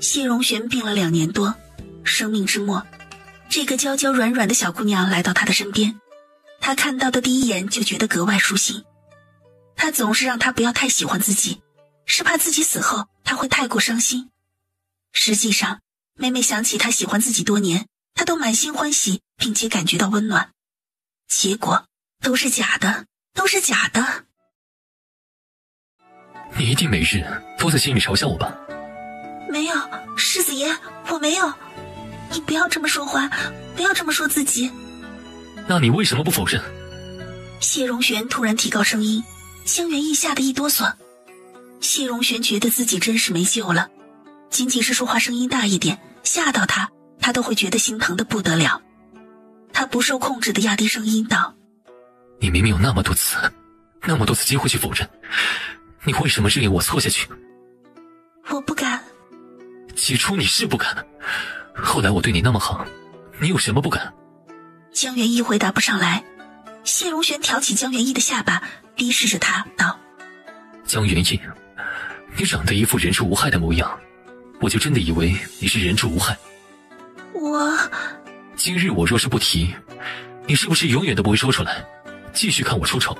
谢荣玄病了2年多，生命之末，这个娇娇软软的小姑娘来到他的身边，他看到的第一眼就觉得格外舒心。他总是让他不要太喜欢自己，是怕自己死后他会太过伤心。实际上，每每想起他喜欢自己多年，他都满心欢喜，并且感觉到温暖。结果都是假的，都是假的。
你一定每日都在心里嘲笑我吧？
没有，世子爷，我没有。你不要这么说话，不要这么说自己。
那你为什么不否认？
谢荣玄突然提高声音，江元义吓得一哆嗦。谢荣玄觉得自己真是没救了，仅仅是说话声音大一点，吓到他，他都会觉得心疼的不得了。他不受控制的压低声音道：
你明明有那么多次机会去否认，你为什么任由我错下去？
我不敢。
起初你是不敢，后来我对你那么好，你有什么不敢？
江元义回答不上来。谢荣玄挑起江元义的下巴，逼视着他道：
江元义，你长得一副人畜无害的模样，我就真的以为你是人畜无害。今日我若是不提，你是不是永远都不会说出来，继续看我出丑？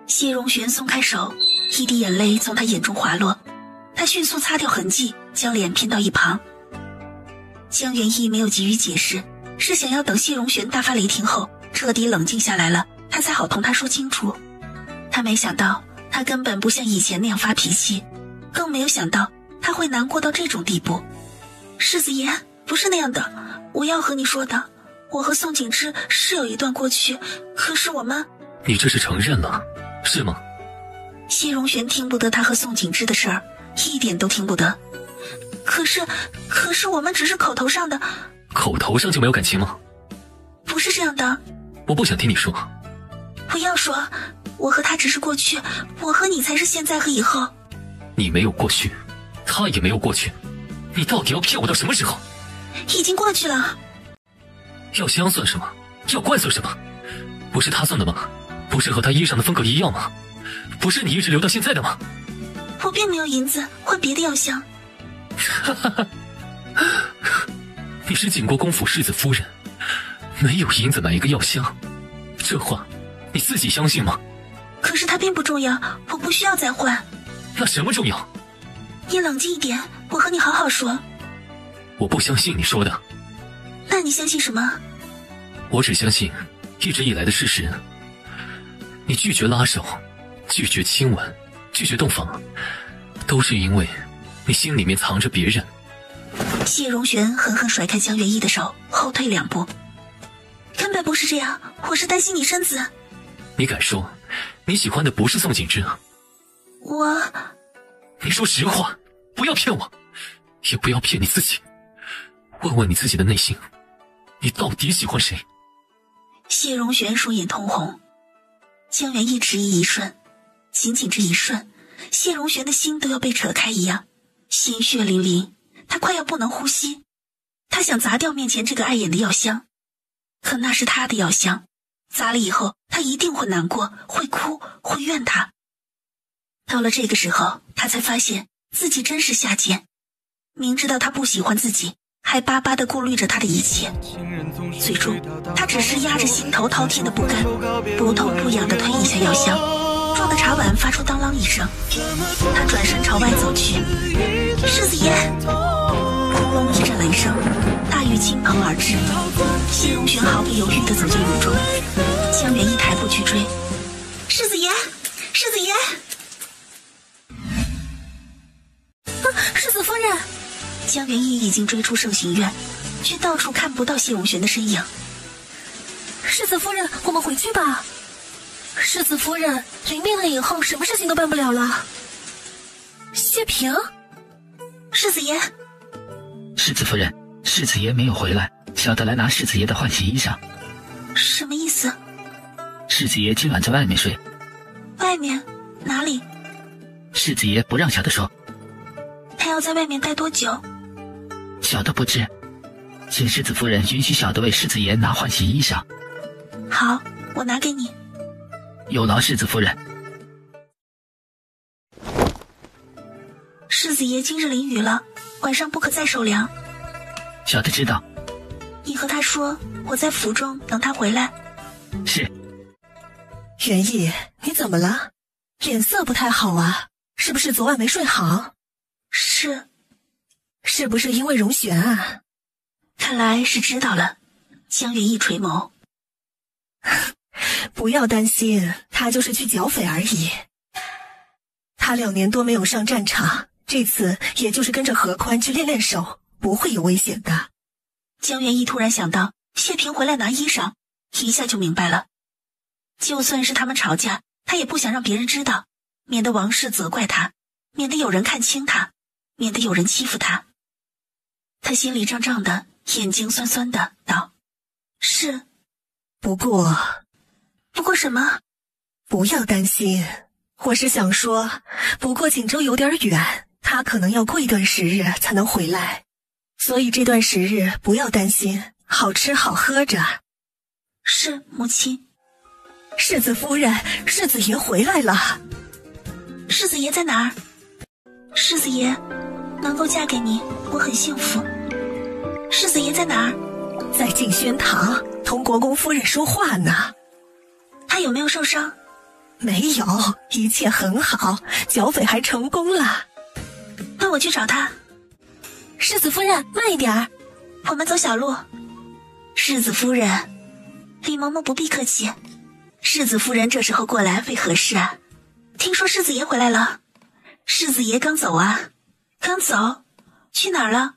谢荣玄松开手，一滴眼泪从他眼中滑落，他迅速擦掉痕迹，将脸偏到一旁。江元义没有急于解释，是想要等谢荣玄大发雷霆后彻底冷静下来了，他才好同他说清楚。他没想到他根本不像以前那样发脾气，更没有想到他会难过到这种地步。世子爷，不是那样的，我要和你说的，我和宋景之是有一段过去，可是我们……
你这是承认了，是吗？
谢荣玄听不得他和宋景之的事儿，一点都听不得。可是我们只是口头上的。
口头上就没有感情吗？
不是这样的。
我不想听你说。
不要说，我和他只是过去，我和你才是现在和以后。
你没有过去，他也没有过去，你到底要骗我到什么时候？
已经过去了。
要香算什么？要罐算什么？不是他算的吗？不是和他衣裳的风格一样吗？不是你一直留到现在的吗？
我并没有银子换别的药香。
你是景国公府世子夫人，没有银子买一个药香，这话你自己相信吗？
可是它并不重要，我不需要再换。
那什么重要？
你冷静一点，我和你好好说。
我不相信你说的。
那你相信什么？
我只相信一直以来的事实。你拒绝拉手，拒绝亲吻，拒绝洞房，都是因为你心里面藏着别人。
谢荣玄狠狠甩开江元义的手，后退2步。根本不是这样，我是担心你身子。
你敢说你喜欢的不是宋景之？你说实话，不要骗我，也不要骗你自己。问问你自己的内心，你到底喜欢谁？
谢荣玄双眼通红。江元义迟疑一瞬，仅仅这一瞬，谢荣玄的心都要被扯开一样，鲜血淋淋，他快要不能呼吸。他想砸掉面前这个碍眼的药香，可那是他的药香，砸了以后他一定会难过，会哭，会怨他。到了这个时候，他才发现自己真是下贱，明知道他不喜欢自己，还巴巴地顾虑着他的一切。最终他只是压着心头滔天的不甘，不痛不痒地推一下药箱，撞的茶碗发出当啷一声。他转身朝外走去。世子爷！轰隆一阵雷声，大雨倾盆而至。谢荣玄毫不犹豫地走进雨中，江元一抬步去追。世子爷！世子爷！
世子夫人！
江元义已经追出圣行院，却到处看不到谢荣玄的身影。
世子夫人，我们回去吧。世子夫人，临病了以后，什么事情都办不了了。谢平，
世子爷。
世子夫人，世子爷没有回来，小的来拿世子爷的换洗衣裳。
什么意思？
世子爷今晚在外面睡。
外面？哪里？
世子爷不让小的说。
他要在外面待多久？
小的不知，请世子夫人允许小的为世子爷拿换洗衣裳。
好，我拿给你。
有劳世子夫人。
世子爷今日淋雨了，晚上不可再受凉。
小的知道。
你和他说，我在府中等他回来。
是。
元义，你怎么了？脸色不太好啊，是不是昨晚没睡好？
是。
是不是因为荣玄啊？
看来是知道了。江元义垂眸。
不要担心，他就是去剿匪而已。他2年多没有上战场，这次也就是跟着何宽去练练手，不会有危险的。
江元义突然想到谢平回来拿衣裳，一下就明白了。就算是他们吵架，他也不想让别人知道，免得王氏责怪他，免得有人看轻他，免得有人欺负他。他心里胀胀的，眼睛酸酸的，道：是。
不过什么？不要担心，我是想说，不过锦州有点远，他可能要过一段时日才能回来，所以这段时日不要担心，好吃好喝着。
是，母亲。
世子夫人，世子爷回来了。
世子爷在哪儿？世子爷，能够嫁给你，我很幸福。世子爷在哪儿？
在静轩堂同国公夫人说话呢。
他有没有受伤？
没有，一切很好，剿匪还成功了。
那我去找他。
世子夫人，慢一点儿，
我们走小路。世子夫人，李嬷嬷不必客气。世子夫人这时候过来为何事啊？听说世子爷回来了。世子爷刚走啊？刚走？去哪儿了？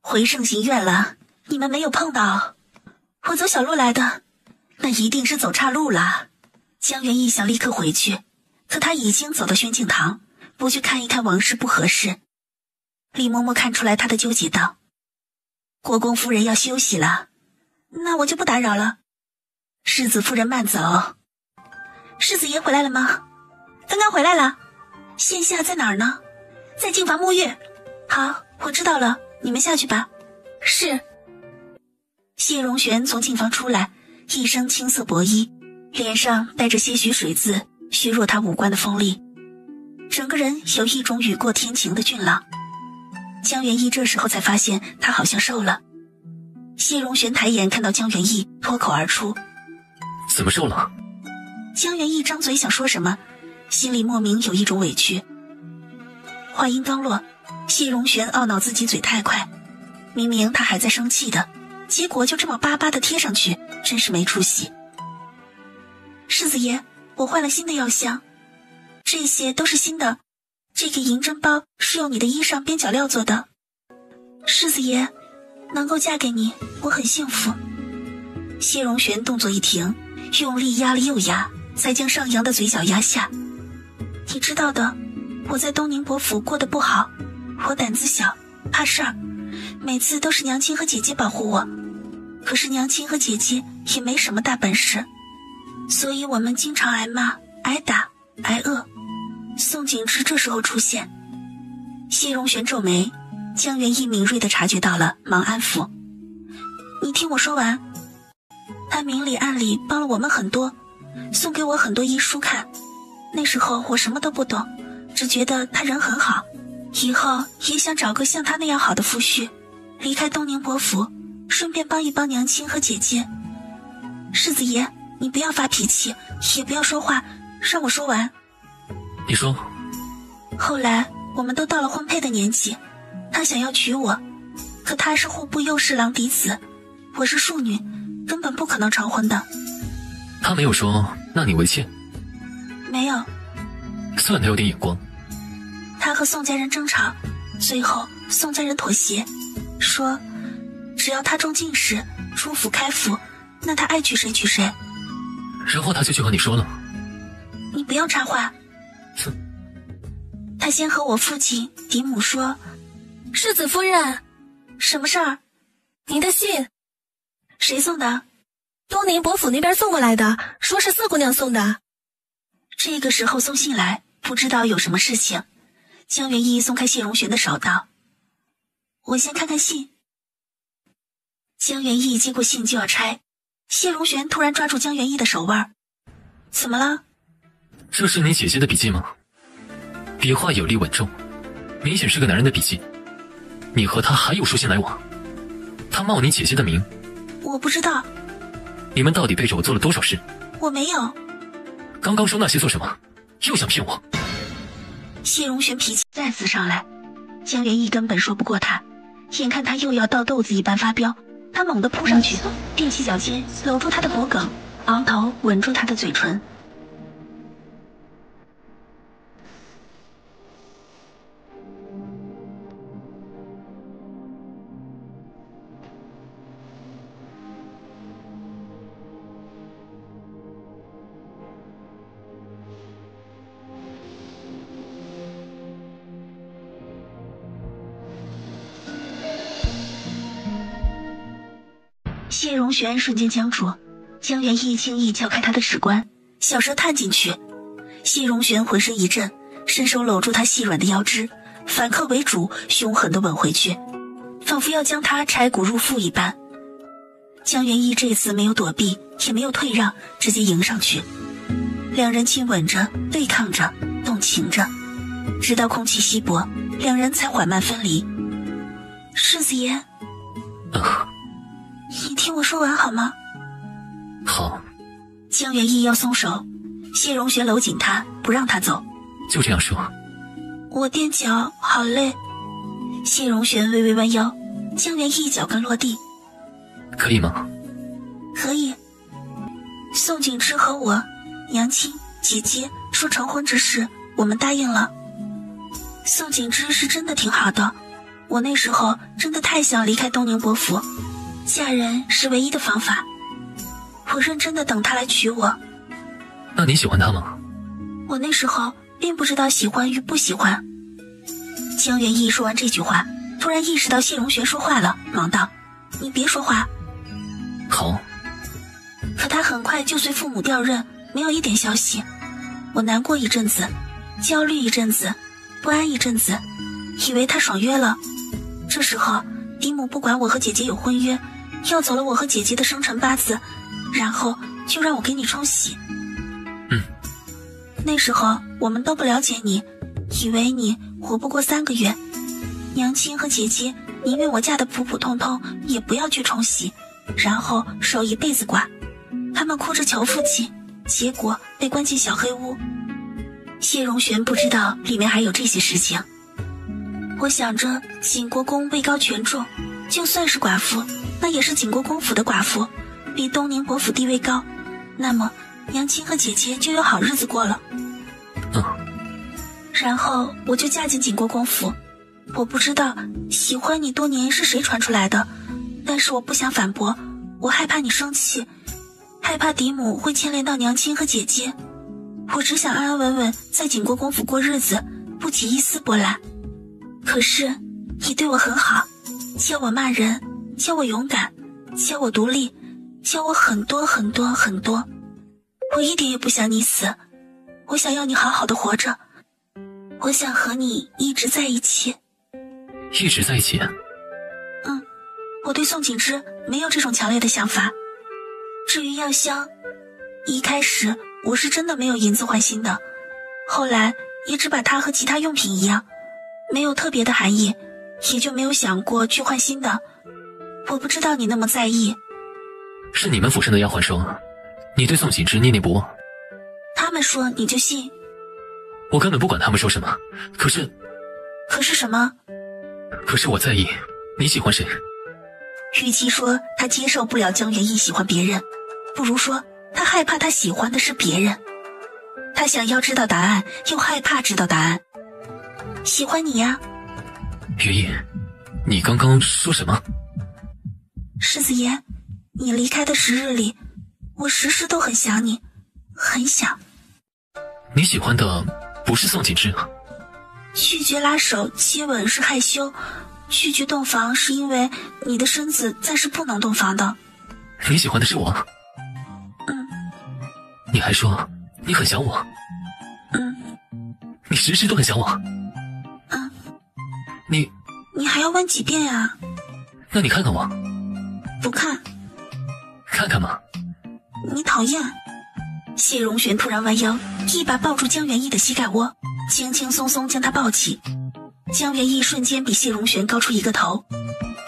回圣行院了。你们没有碰到？我走小路来的。那一定是走岔路了。江元义想立刻回去，可他已经走到宣敬堂，不去看一看王氏不合适。李嬷嬷看出来他的纠结，道：国公夫人要休息了，那我就不打扰了。世子夫人慢走。世子爷回来了吗？刚刚回来了。现下在哪儿呢？在净房沐浴。好，我知道了，你们下去吧。
是。
谢荣玄从净房出来，一身青色薄衣，脸上带着些许水渍，削弱他五官的锋利，整个人有一种雨过天晴的俊朗。江元义这时候才发现他好像瘦了。谢荣玄抬眼看到江元义，脱口而出：
怎么瘦了？
江元义张嘴想说什么，心里莫名有一种委屈。话音刚落，谢荣玄懊恼自己嘴太快，明明他还在生气的，结果就这么巴巴的贴上去，真是没出息。世子爷，我换了新的药箱，这些都是新的，这个银针包是用你的衣裳边角料做的。世子爷，能够嫁给你，我很幸福。谢荣玄动作一停，用力压了又压，才将上扬的嘴角压下。你知道的，我在东宁伯府过得不好，我胆子小，怕事儿，每次都是娘亲和姐姐保护我。可是娘亲和姐姐也没什么大本事，所以我们经常挨骂、挨打、挨饿。宋景之这时候出现，谢荣玄皱眉，江元义敏锐地察觉到了，忙安抚：你听我说完。他明里暗里帮了我们很多，送给我很多医书看。那时候我什么都不懂，只觉得他人很好，以后也想找个像他那样好的夫婿，离开东宁伯府，顺便帮一帮娘亲和姐姐。世子爷，你不要发脾气，也不要说话，让我说完。
你说。
后来我们都到了婚配的年纪，他想要娶我，可他是户部右侍郎嫡子，我是庶女，根本不可能成婚的。
他没有说纳你为妾？
没有。
算他有点眼光。
他和宋家人争吵，最后宋家人妥协，说只要他中进士，出府开府，那他爱娶谁娶谁。
然后他就去和你说了。
你不要插话。
哼。
他先和我父亲嫡母说：
世子夫人，
什么事儿？
您的信。
谁送的？
东宁伯府那边送过来的，说是四姑娘送的。
这个时候送信来，不知道有什么事情。江元义松开谢荣玄的手道：我先看看信。江元义接过信就要拆，谢荣玄突然抓住江元义的手腕。怎么了？
这是你姐姐的笔记吗？笔画有力稳重，明显是个男人的笔记。你和他还有书信来往？他冒你姐姐的名？
我不知道。
你们到底背着我做了多少事？
我没有。
刚刚说那些做什么？又想骗我？
谢荣玄脾气再次上来，江元义根本说不过他，眼看他又要倒豆子一般发飙，他猛地扑上去，踮起脚尖搂住他的脖颈，昂头吻住他的嘴唇。谢荣玄瞬间僵住，江元义轻易撬开他的齿关，小舌探进去。谢荣玄浑身一震，伸手搂住他细软的腰肢，反客为主，凶狠地吻回去，仿佛要将他拆骨入腹一般。江元义这次没有躲避，也没有退让，直接迎上去。两人亲吻着，对抗着，动情着，直到空气稀薄，两人才缓慢分离。世子爷，你听我说完好吗？
好。
江元义要松手，谢荣玄搂紧他，不让他走。
就这样说。
我踮脚好累。谢荣玄微微弯腰，江元义脚跟落地。
可以吗？
可以。宋景之和我娘亲姐姐说成婚之事，我们答应了。宋景之是真的挺好的，我那时候真的太想离开东宁伯府，嫁人是唯一的方法，我认真的等他来娶我。
那你喜欢他吗？
我那时候并不知道喜欢与不喜欢。江元义说完这句话，突然意识到谢荣玄说话了，忙道：“你别说话。”
好。
可他很快就随父母调任，没有一点消息。我难过一阵子，焦虑一阵子，不安一阵子，以为他爽约了。这时候嫡母不管我和姐姐有婚约，要走了我和姐姐的生辰八字，然后就让我给你冲喜。那时候我们都不了解你，以为你活不过3个月，娘亲和姐姐宁愿我嫁得普普通通，也不要去冲喜，然后守一辈子寡。他们哭着求父亲，结果被关进小黑屋。谢荣玄不知道里面还有这些事情。我想着景国公位高权重，就算是寡妇，那也是景国公府的寡妇，比东宁伯府地位高，那么娘亲和姐姐就有好日子过了。然后我就嫁进景国公府。我不知道喜欢你多年是谁传出来的，但是我不想反驳，我害怕你生气，害怕嫡母会牵连到娘亲和姐姐。我只想安安稳稳在景国公府过日子，不起一丝波澜。可是你对我很好，教我骂人，教我勇敢，教我独立，教我很多很多很多。我一点也不想你死，我想要你好好的活着，我想和你一直在一起。
一直在一起？
我对宋景之没有这种强烈的想法。至于药香，一开始我是真的没有银子换新的，后来也只把它和其他用品一样，没有特别的含义，也就没有想过去换新的。我不知道你那么在意。
是你们府上的丫鬟说你对宋景之念念不忘，
他们说你就信？
我根本不管他们说什么。可是
什么？
可是我在意你喜欢谁。
与其说他接受不了江元义喜欢别人，不如说他害怕他喜欢的是别人。他想要知道答案，又害怕知道答案。喜欢你呀。
元义，你刚刚说什么？
世子爷，你离开的10日里，我时时都很想你，很想。
你喜欢的不是宋景之啊？
拒绝拉手接吻是害羞，拒绝洞房是因为你的身子暂时不能洞房的。
你喜欢的是我？你还说你很想我？你时时都很想我？
你还要问几遍呀？
那你看看我。
不看。
看看嘛。
你讨厌。谢荣玄突然弯腰，一把抱住江元义的膝盖窝，轻轻松松将他抱起。江元义瞬间比谢荣玄高出一个头。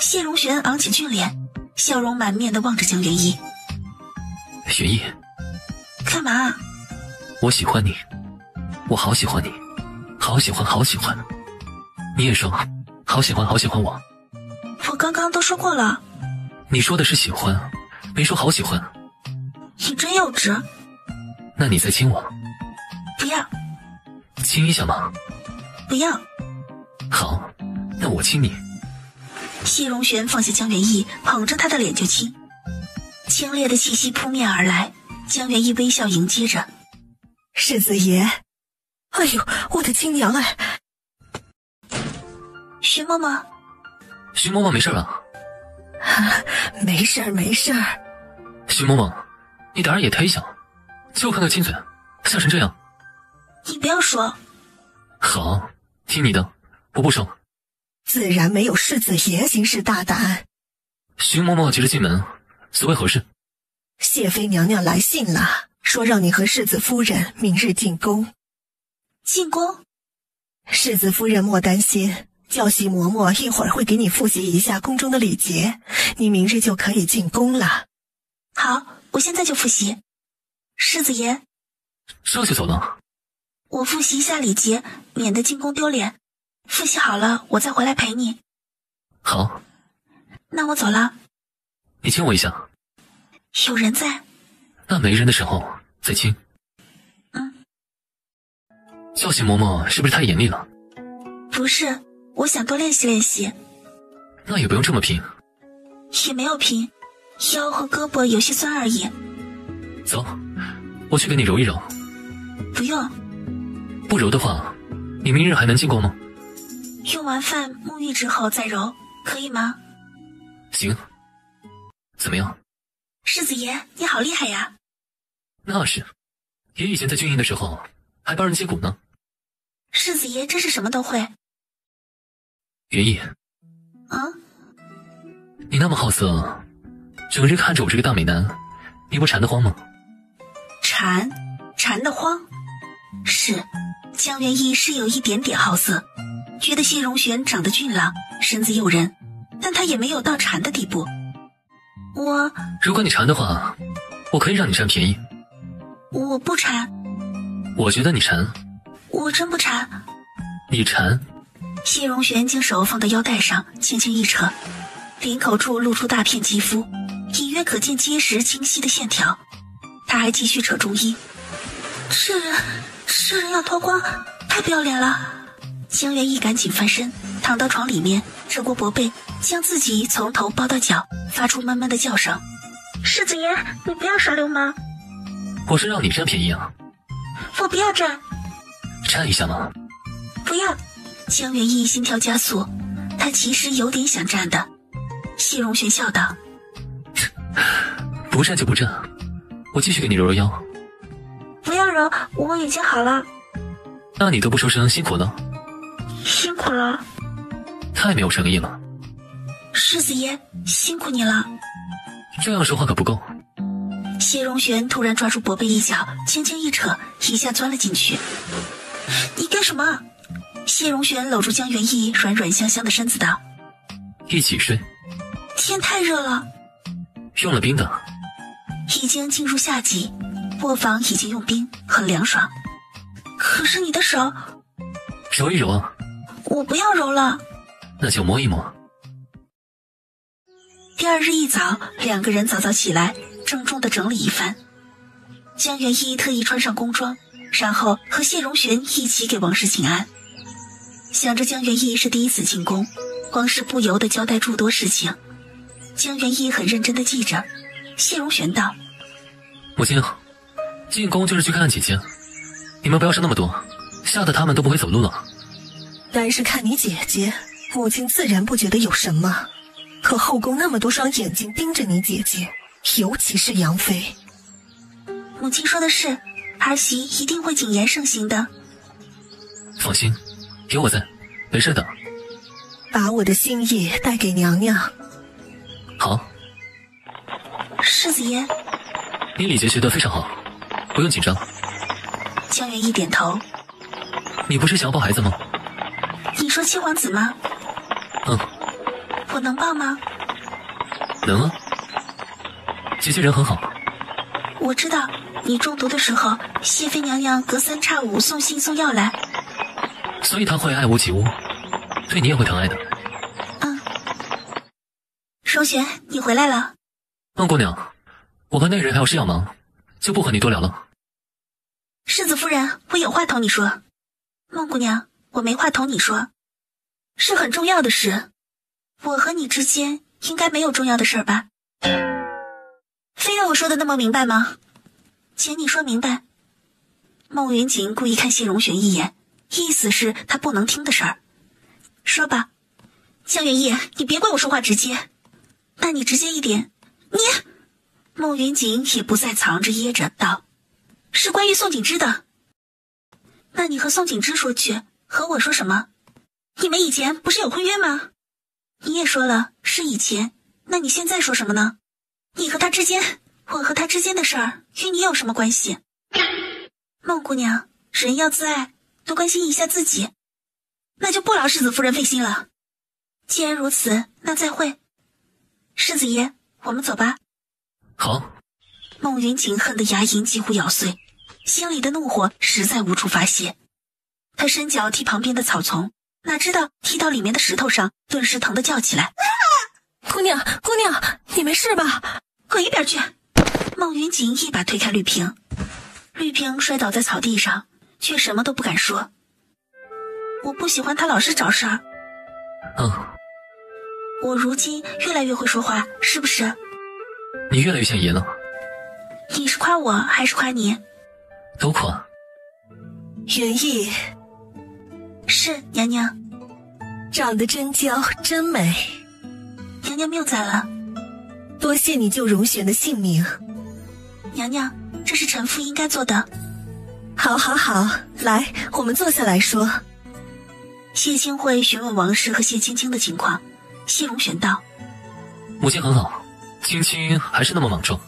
谢荣玄昂起俊脸，笑容满面地望着江元义。
元义，
干嘛？
我喜欢你，我好喜欢你，好喜欢好喜欢。你也说好喜欢好喜欢我。
我刚刚都说过了。
你说的是喜欢，没说好喜欢。
你真幼稚。
那你再亲我。
不要。
亲一下嘛。
不要。
好，那我亲你。
谢荣玄放下江元义，捧着他的脸就亲。清冽的气息扑面而来，江元义微笑迎接着。
世子爷，哎呦，我的亲娘哎！
徐嬷嬷。
徐嬷嬷没事吧？
没事儿没事儿。
徐嬷嬷，你胆儿也忒小，就看个亲嘴，吓成这样。
你不要说。
好，听你的，我不说。
自然没有世子爷行事大胆。
徐嬷嬷急着进门，所谓何事？
谢妃娘娘来信了，说让你和世子夫人明日进宫。
进宫？
世子夫人莫担心，教习嬷嬷一会儿会给你复习一下宫中的礼节，你明日就可以进宫了。
好，我现在就复习。世子爷。
这就走了？
我复习一下礼节，免得进宫丢脸。复习好了，我再回来陪你。
好。
那我走了。
你亲我一下。
有人在？
那没人的时候再亲。教习嬷嬷是不是太严厉了？
不是，我想多练习练习。
那也不用这么拼。
也没有拼，腰和胳膊有些酸而已。
走，我去给你揉一揉。
不用。
不揉的话，你明日还能进宫吗？
用完饭沐浴之后再揉，可以吗？
行。怎么样？
世子爷，你好厉害呀！
那是，爷以前在军营的时候还帮人接骨呢。
世子爷真是什么都会。
元义，你那么好色，整日看着我这个大美男，你不馋得慌吗？
馋得慌。是，江元义是有一点点好色，觉得谢荣玄长得俊朗，身子诱人，但他也没有到馋的地步。
如果你馋的话，我可以让你占便宜。
我不馋。
我觉得你馋。
我真不馋。
你馋。
谢荣玄将手放到腰带上，轻轻一扯，领口处露出大片肌肤，隐约可见结实清晰的线条。他还继续扯中衣。这人要脱光，太不要脸了。江元义赶紧翻身，躺到床里面，扯过薄被，将自己从头包到脚，发出闷闷的叫声。世子爷，你不要耍流氓。
我是让你占便宜啊。
我不要占。
占一下吗？
不要。江元义心跳加速，他其实有点想占的。谢荣玄笑道：
不占就不占，我继续给你揉揉腰。
不要揉，我已经好了。
那你都不说声辛苦了。
辛苦了。
太没有诚意了。
世子爷，辛苦你了。
这样说话可不够。
谢荣玄突然抓住薄被一角，轻轻一扯，一下钻了进去。你干什么？谢荣玄搂住江元义软软香香的身子道：
一起睡。
天太热了。
用了冰的。
已经进入夏季，卧房已经用冰，很凉爽。可是你的手。
揉一揉啊。
我不要揉了。
那就摸一摸。
第二日一早，两个人早早起来，郑重地整理一番。江元义特意穿上宫装，然后和谢荣玄一起给王氏请安。想着江元义是第一次进宫，王氏不由得交代诸多事情。江元义很认真地记着。谢荣玄道：
母亲，进宫就是去看看姐姐，你们不要说那么多，吓得他们都不会走路了。
单是看你姐姐，母亲自然不觉得有什么，可后宫那么多双眼睛盯着你姐姐，尤其是杨妃。
母亲说的是，儿媳一定会谨言慎行的。
放心，有我在，没事的。
把我的心意带给娘娘。
好。
世子爷，
你礼节学得非常好，不用紧张。
江元义点头。
你不是想要抱孩子吗？
你说七皇子吗？我能抱吗？
能啊，姐姐人很好。
我知道，你中毒的时候，谢妃娘娘隔三差五送信送药来，
所以她会爱屋及乌，对你也会疼爱的。
荣玄，你回来了。
孟姑娘，我和那人还有事要忙，就不和你多聊了。
世子夫人，我有话同你说。孟姑娘，我没话同你说，是很重要的事。我和你之间应该没有重要的事吧？非要我说的那么明白吗？请你说明白。孟云锦故意看谢荣玄一眼，意思是他不能听的事儿。说吧。江元义，你别怪我说话直接，那你直接一点。你。孟云锦也不再藏着掖着道：是关于宋景之的。那你和宋景之说去，和我说什么？你们以前不是有婚约吗？你也说了是以前，那你现在说什么呢？你和他之间，我和他之间的事儿与你有什么关系？孟姑娘，人要自爱，多关心一下自己。那就不劳世子夫人费心了。既然如此，那再会。世子爷，我们走吧。
好。
孟云锦恨得牙龈几乎咬碎，心里的怒火实在无处发泄。他伸脚踢旁边的草丛，哪知道踢到里面的石头上，顿时疼得叫起来：
姑娘，姑娘，你没事吧？
滚一边去！孟云锦一把推开绿萍，绿萍摔倒在草地上，却什么都不敢说。我不喜欢他老是找事儿。我如今越来越会说话，是不是？
你越来越像爷了。
你是夸我还是夸你？
都夸。
元义，
是娘娘。
长得真娇，真美。
娘娘谬赞了。
多谢你救荣玄的性命。
娘娘，这是臣妇应该做的。
好，好，好，来，我们坐下来说。
谢清惠询问王氏和谢青青的情况。谢荣玄道：
母亲很好，青青还是那么莽撞。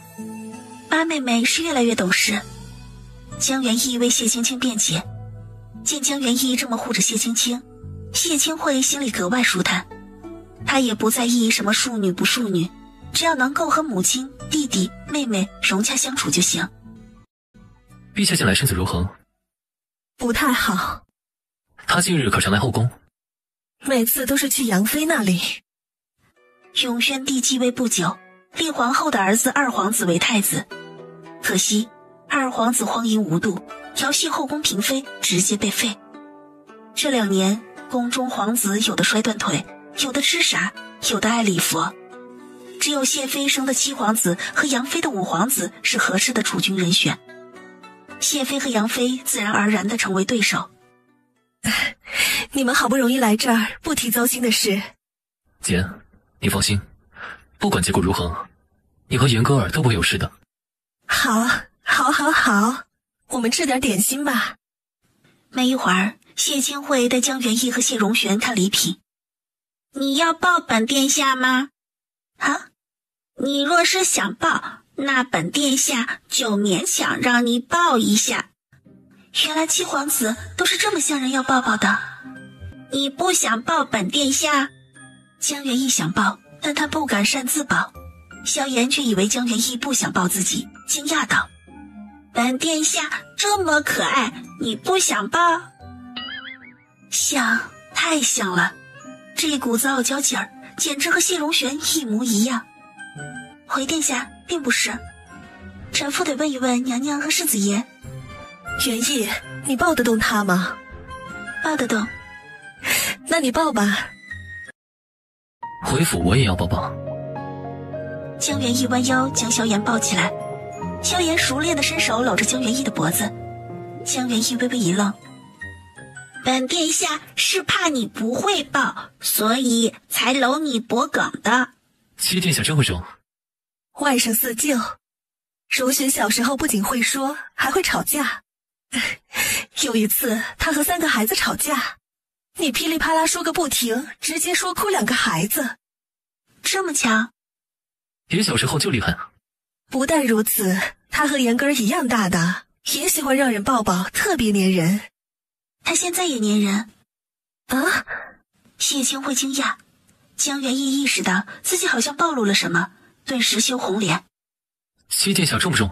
八妹妹是越来越懂事。江元义为谢青青辩解，见江元义这么护着谢青青，谢清惠心里格外舒坦。她也不在意什么庶女不庶女，只要能够和母亲、弟弟、妹妹融洽相处就行。
陛下近来身子如何？
不太好。
他近日可常来后宫？
每次都是去杨妃那里。
永宣帝继位不久，立皇后的儿子二皇子为太子。可惜二皇子荒淫无度，调戏后宫嫔妃，直接被废。这2年，宫中皇子有的摔断腿，有的痴傻，有的爱礼佛。只有谢妃生的7皇子和杨妃的5皇子是合适的储君人选。谢妃和杨妃自然而然地成为对手。
你们好不容易来这儿，不提糟心的事。
姐，你放心，不管结果如何，你和严歌儿都不会有事的。
好，好，好，好，我们吃点点心吧。
没一会儿，谢清惠带江元义和谢荣玄看礼品。你要抱本殿下吗？啊？你若是想抱，那本殿下就勉强让你抱一下。原来7皇子都是这么向人要抱抱的。你不想抱本殿下？江元义想抱，但他不敢擅自抱。萧炎却以为江元义不想抱自己，惊讶道：本殿下这么可爱，你不想抱？像，太像了，这股子傲娇劲儿简直和谢荣玄一模一样。回殿下，并不是，臣妇得问一问娘娘和世子爷。
元义，你抱得动他吗？
抱得动。
那你抱吧。
回府我也要抱抱。
江元义弯腰将萧炎抱起来，萧炎熟练地伸手搂着江元义的脖子。江元义微微一愣，本殿下是怕你不会抱，所以才搂你脖梗的。
七殿下真会说。
外甥四舅，荣玄小时候不仅会说，还会吵架。有一次他和3个孩子吵架，你噼里啪啦说个不停，直接说哭2个孩子。
这么强？
爷小时候就厉害。
不但如此，他和严根一样大的，也喜欢让人抱抱，特别粘人。
他现在也粘人
啊？
谢清惠惊讶，江元义意识到自己好像暴露了什么，顿时羞红脸。
七殿下重不重？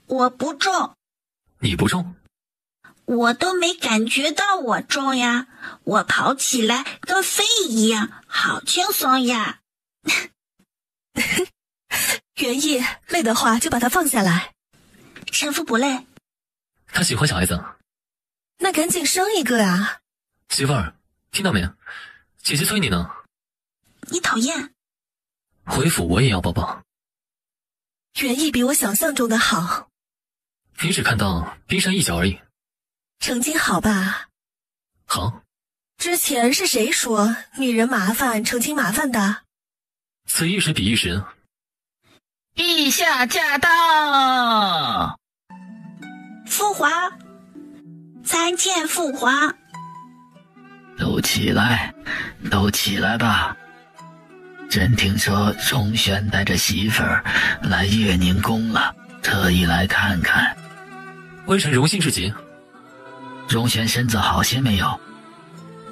我不重。
你不重？
我都没感觉到我重呀，我跑起来跟飞一样，好轻松呀。
元义，累的话就把它放下来。
臣妇不累。
他喜欢小孩子。
那赶紧生一个啊。
媳妇儿，听到没？姐姐催你呢。
你讨厌。
回府我也要抱抱。
元义比我想象中的好。
你只看到冰山一角而已。
成亲好吧？
好。
之前是谁说女人麻烦，成亲麻烦的？
此一时彼一时。
陛下驾到！
父皇，参见父皇。
都起来，都起来吧。朕听说荣玄带着媳妇儿来月宁宫了，特意来看看。
微臣荣幸至极。
荣玄身子好些没有？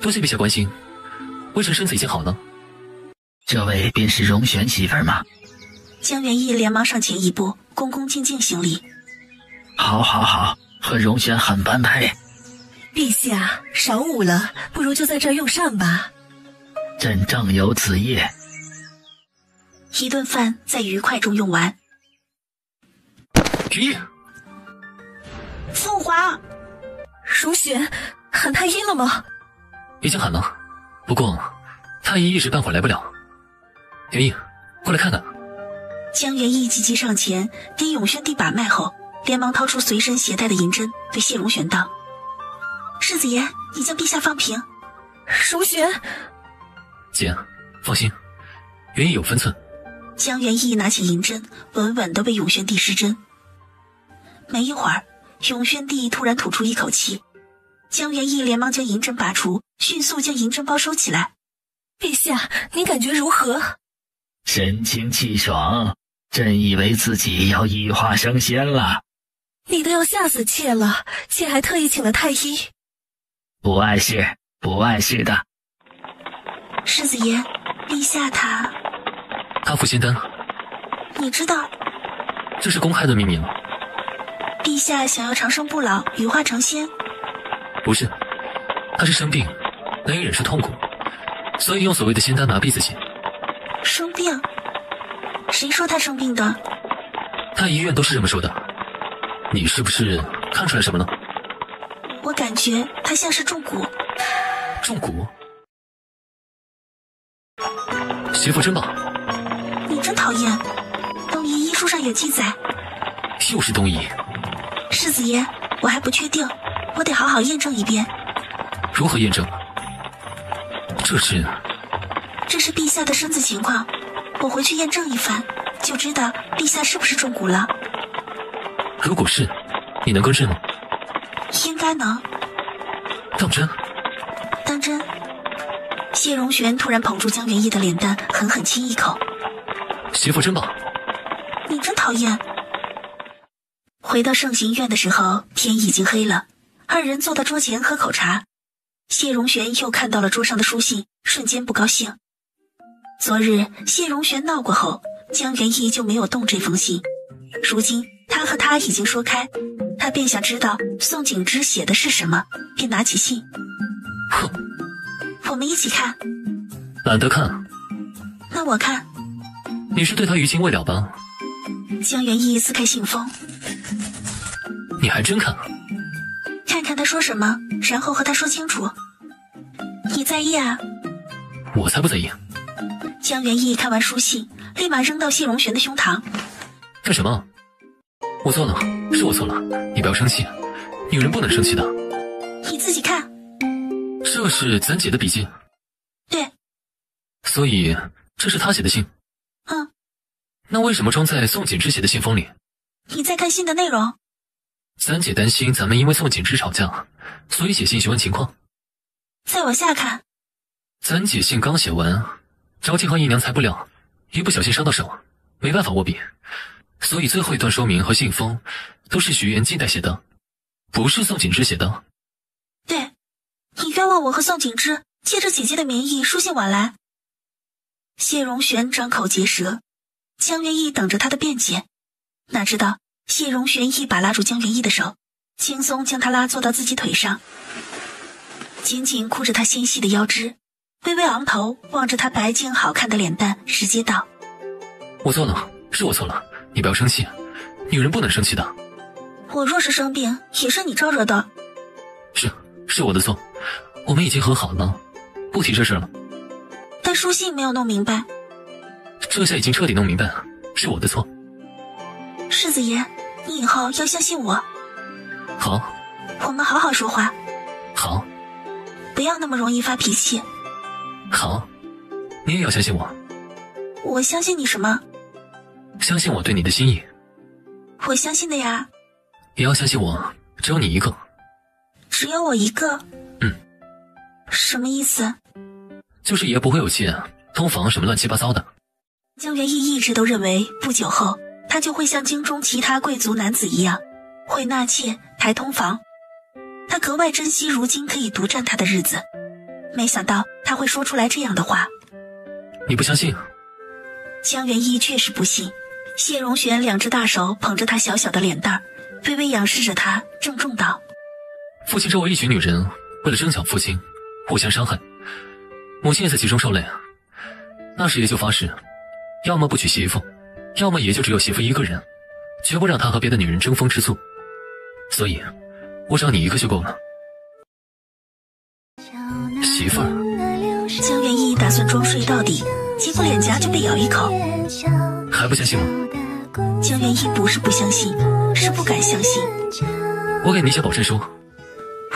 多谢陛下关心，微臣身子已经好了。
这位便是荣玄媳妇儿吗？
江元义连忙上前一步，恭恭敬敬行礼。
好好好，和荣玄很般配。
陛下晌午了，不如就在这儿用膳吧。
朕正有此业。
一顿饭在愉快中用完。
羽翼，
父皇，
荣玄喊太医了吗？
已经喊了，不过太医一时半会儿来不了。羽翼，过来看看。
江元义急急上前，给永宣帝把脉后，连忙掏出随身携带的银针，对谢荣玄道：“世子爷，你将陛下放平。”
荣玄，
姐，放心，元义有分寸。
江元义拿起银针，稳稳地为永宣帝施针。没一会儿，永宣帝突然吐出一口气，江元义连忙将银针拔除，迅速将银针包收起来。
陛下，您感觉如何？
神清气爽，朕以为自己要羽化升仙了。
你都要吓死妾了，妾还特意请了太医。
不碍事，不碍事的。
世子爷，陛下
他服仙丹，
你知道？
这是公开的秘密了。
陛下想要长生不老，羽化成仙？
不是，他是生病，难以忍受痛苦，所以用所谓的仙丹麻痹自己。
生病？谁说他生病的？
他医院都是这么说的。你是不是看出来什么了？
我感觉他像是中蛊。
中蛊？邪佛珍宝？
你真讨厌！东夷医书上有记载。
又是东夷。
世子爷，我还不确定，我得好好验证一遍。
如何验证？这是
陛下的身子情况，我回去验证一番，就知道陛下是不是中蛊了。
如果是，你能更正吗？
应该能。
当真？
当真。谢荣玄突然捧住江元义的脸蛋，狠狠亲一口。
邪佛珍宝？
你真讨厌。回到圣行院的时候，天已经黑了，二人坐到桌前喝口茶。谢荣玄又看到了桌上的书信，瞬间不高兴。昨日谢荣玄闹过后，江元义就没有动这封信。如今他和他已经说开，他便想知道宋景之写的是什么，便拿起信。
哼，
我们一起看。
懒得看。
那我看。
你是对他余情未了吧？
江元义撕开信封。
你还真看？
看看他说什么，然后和他说清楚。你在意啊？
我才不在意。
江元义看完书信，立马扔到谢荣玄的胸膛。
干什么？我错了，是我错了，你不要生气，女人不能生气的。
你自己看。
这是咱姐的笔记。
对。
所以这是她写的信。
嗯。
那为什么装在宋景之写的信封里？
你在看信的内容。
咱姐担心咱们因为宋景之吵架，所以写信询问情况。
再往下看。
咱姐信刚写完，着急和姨娘裁不了，一不小心伤到手，没办法握笔，所以最后一段说明和信封都是徐元静代写的，不是宋景之写的。
对，你冤枉我和宋景之借着姐姐的名义书信往来。谢荣玄张口结舌，江元义等着他的辩解，哪知道谢荣玄一把拉住江元义的手，轻松将他拉坐到自己腿上，紧紧箍着他纤细的腰肢，微微昂头望着他白净好看的脸蛋，直接道：
我错了，是我错了，你不要生气，女人不能生气的。
我若是生病，也是你招惹的。
是我的错，我们已经和好了，不提这事了。
但书信没有弄明白。
这下已经彻底弄明白了，是我的错。
世子爷，你以后要相信我。
好。
我们好好说话。
好。
不要那么容易发脾气。
好。你也要相信我。
我相信你什么？
相信我对你的心意。
我相信的呀。
也要相信我，只有你一个。
只有我一个？
嗯。
什么意思？
就是爷不会有妾、通房什么乱七八糟的。
江元义一直都认为不久后他就会像京中其他贵族男子一样，会纳妾、抬通房。他格外珍惜如今可以独占他的日子，没想到他会说出来这样的话。
你不相信？
江元义确实不信。谢荣玄两只大手捧着他小小的脸蛋，微微仰视着他，郑重道：
父亲周围一群女人为了争抢父亲，互相伤害，母亲也在其中受累。那时爷就发誓，要么不娶媳妇，要么也就只有媳妇一个人，绝不让她和别的女人争风吃醋。所以我找你一个就够了。媳妇儿。
江元义打算装睡到底，结果脸颊就被咬一口。
还不相信吗？
江元义不是不相信，是不敢相信。
我给你写保证书。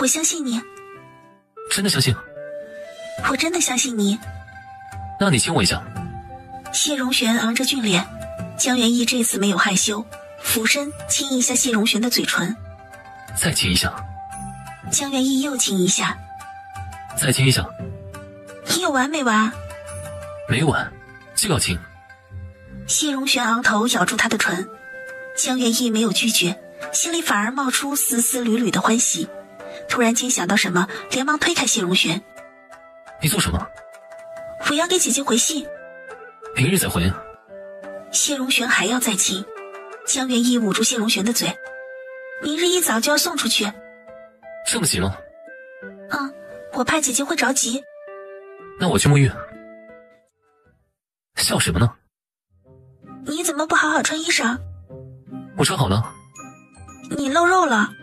我相信你，
真的相信？
我真的相信你。
那你亲我一下。
谢荣玄昂着俊脸，江元义这次没有害羞，俯身亲一下谢荣玄的嘴唇。
再亲一下。
江元义又亲一下。
再亲一下。
你有完没完？
没完，就要亲。
谢荣玄昂头咬住他的唇，江元义没有拒绝，心里反而冒出丝丝缕缕的欢喜。突然间想到什么，连忙推开谢荣玄。
你做什么？
我要给姐姐回信。
明日再回。
谢荣玄还要再亲，江元义捂住谢荣玄的嘴。明日一早就要送出去。
这么急吗？
我怕姐姐会着急。
那我去沐浴。笑什么呢？
你怎么不好好穿衣裳？
我穿好了。
你露肉了。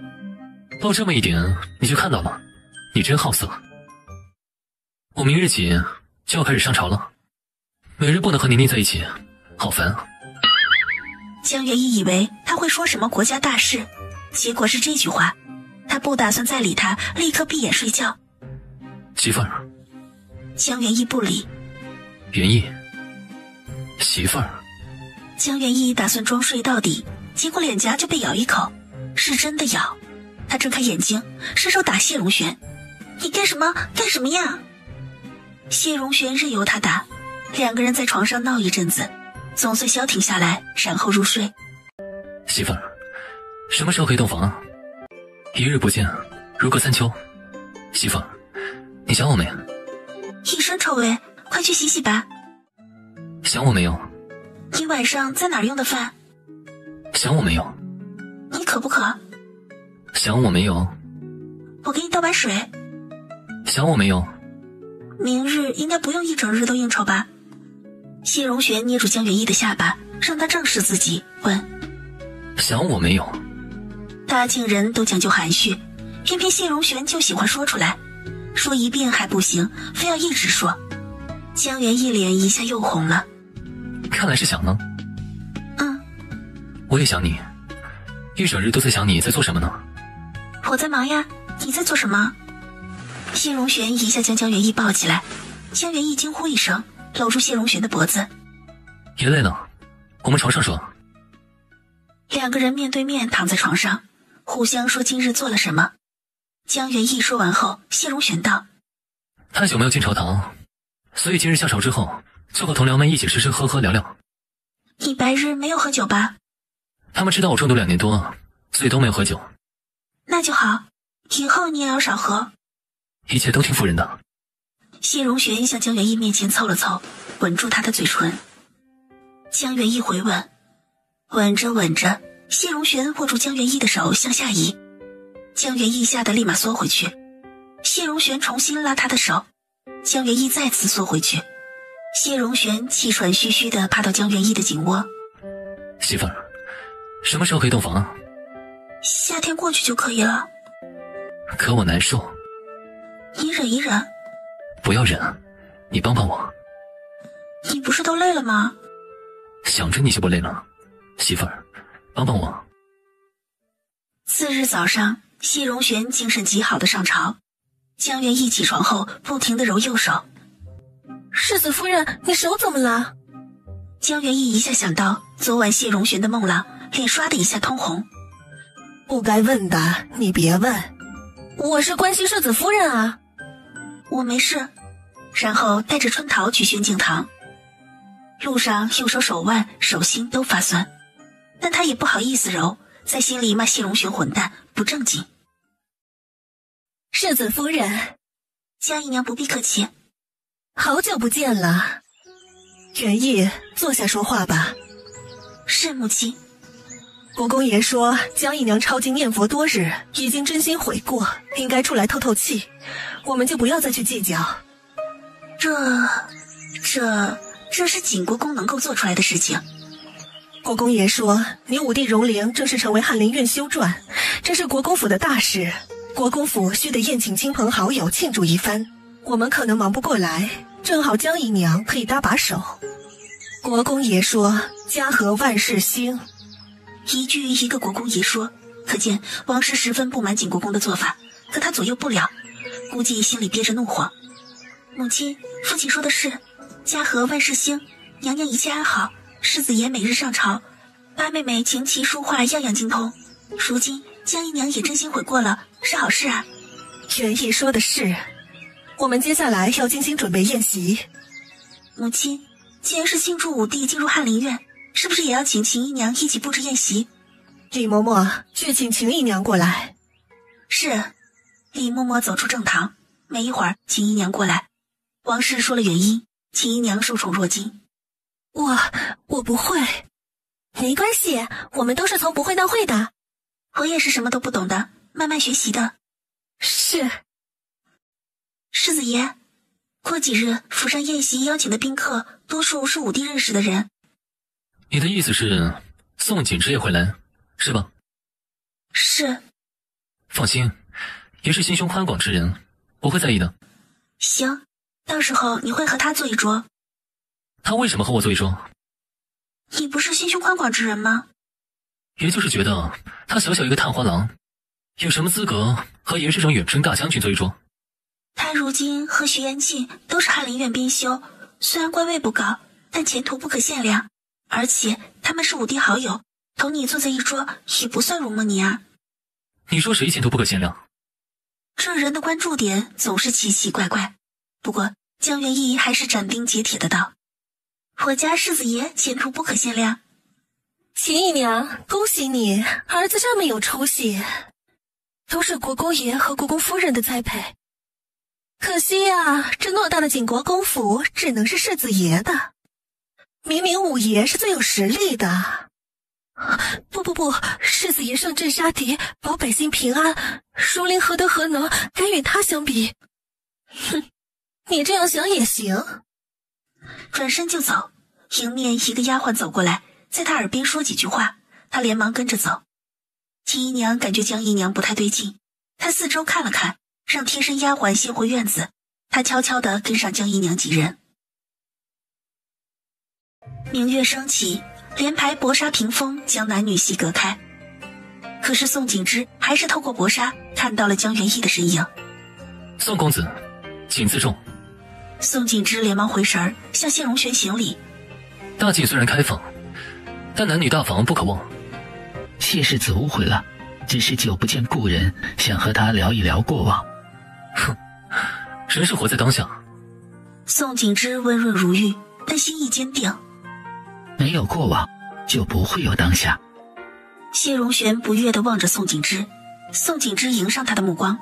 露这么一点你就看到了，你真好色。我明日起就要开始上朝了，每日不能和你腻在一起，好烦。
江元义以为他会说什么国家大事，结果是这句话。他不打算再理他，立刻闭眼睡觉。
媳妇儿。
江元义不理。
元义。媳妇儿。
江元义打算装睡到底，结果脸颊就被咬一口，是真的咬。他睁开眼睛，伸手打谢荣玄。你干什么？干什么呀？谢荣玄任由他打，两个人在床上闹一阵子，总算消停下来，然后入睡。
媳妇儿，什么时候可以洞房啊？一日不见，如隔三秋。媳妇儿，你想我没？
一身臭味，快去洗洗吧。
想我没有？
你晚上在哪儿用的饭？
想我没有？
你渴不渴？
想我没有？
我给你倒碗水。
想我没有？
明日应该不用一整日都应酬吧？谢荣玄捏住江元义的下巴，让他正视自己，问：
想我没有？
大庆人都讲究含蓄，偏偏谢荣玄就喜欢说出来，说一遍还不行，非要一直说。江元义脸一下又红了。
看来是想呢。我也想你，一整日都在想你在做什么呢？
我在忙呀，你在做什么？谢荣玄一下将江元义抱起来，江元义惊呼一声，搂住谢荣玄的脖子。
也累了，我们床上说。
两个人面对面躺在床上，互相说今日做了什么。江元义说完后，谢荣玄道：
太久没有进朝堂，所以今日下朝之后就和同僚们一起吃吃喝喝聊聊。
你白日没有喝酒吧？
他们知道我中毒2年多，所以都没有喝酒。
那就好，以后你也要少喝。
一切都听夫人的。
谢荣玄向江元义面前凑了凑，吻住他的嘴唇。江元义回吻，吻着吻着，谢荣玄握住江元义的手向下移，江元义吓得立马缩回去。谢荣玄重新拉他的手，江元义再次缩回去。谢荣玄气喘吁吁地趴到江元义的颈窝。
媳妇儿，什么时候可以洞房啊？
夏天过去就可以了。
可我难受。
你忍一忍。
不要忍，你帮帮我。
你不是都累了吗？
想着你就不累了。媳妇儿，帮帮我。
次日早上，谢荣玄精神极好的上朝。江元义起床后不停地揉右手。
世子夫人，你手怎么了？
江元义一下想到昨晚谢荣玄的梦郎，脸刷的一下通红。
不该问的你别问，我是关心世子夫人啊。
我没事。然后带着春桃去宣静堂。路上右手手腕手心都发酸，但他也不好意思揉，在心里骂谢荣玄混蛋不正经。
世子夫人，
嘉姨娘不必客气。
好久不见了。元义，坐下说话吧。
是母亲。
国公爷说江姨娘抄经念佛多日，已经真心悔过，应该出来透透气，我们就不要再去计较。
这是景国公能够做出来的事情。
国公爷说你武帝荣陵正式成为翰林院修撰，这是国公府的大事，国公府须得宴请亲朋好友庆祝一番，我们可能忙不过来，正好江姨娘可以搭把手。国公爷说
家和万事兴。
一句一个国公爷说，可见王氏十分不满景国公的做法，可他左右不了，估计心里憋着怒火。母亲，父亲说的是，家和万事兴，娘娘一切安好，世子爷每日上朝，八妹妹琴棋书画样样精通。如今江姨娘也真心悔过了，是好事啊。
元义说的是，我们接下来要精心准备宴席。
母亲，既然是庆祝武帝进入翰林院，是不是也要请秦姨娘一起布置宴席？
李嬷嬷去请秦姨娘过来。
是。李嬷嬷走出正堂，没一会儿秦姨娘过来。王氏说了原因，秦姨娘受宠若惊。
我不会。没关系，我们都是从不会到会的。
我也是什么都不懂的，慢慢学习的。
是。
世子爷，过几日府上宴席邀请的宾客多数是武帝认识的人。
你的意思是宋景之也会来，是吧？
是。
放心，爷是心胸宽广之人，不会在意的。
行，到时候你会和他坐一桌。
他为什么和我坐一桌？
你不是心胸宽广之人吗？
爷就是觉得他小小一个探花郎，有什么资格和爷这种远征大将军坐一桌？
他如今和徐延庆都是翰林院编修，虽然官位不高，但前途不可限量。而且他们是武帝好友，同你坐在一桌也不算辱没你啊。
你说谁前途不可限量？
这人的关注点总是奇奇怪怪。不过江元义还是斩钉截铁的道：我家世子爷前途不可限量。
秦姨娘，恭喜你，儿子这么有出息，都是国公爷和国公夫人的栽培。可惜呀，这偌大的景国公府只能是世子爷的。明明五爷是最有实力的。不，世子爷上阵杀敌，保百姓平安，如临何德何能敢与他相比？哼，你这样想也行。
转身就走，迎面一个丫鬟走过来，在他耳边说几句话，他连忙跟着走。秦姨娘感觉江姨娘不太对劲，她四周看了看，让贴身丫鬟先回院子，她悄悄地跟上江姨娘几人。明月升起，连排薄纱屏风将男女席隔开。可是宋景之还是透过薄纱看到了江元义的身影。
宋公子，请自重。
宋景之连忙回神，向谢荣玄行礼。
大晋虽然开放，但男女大防不可忘。
谢世子误会了，只是久不见故人，想和他聊一聊过往。
哼，人是活在当下。
宋景之温润如玉，但心意坚定。
没有过往，就不会有当下。
谢荣玄不悦地望着宋景之，宋景之迎上他的目光，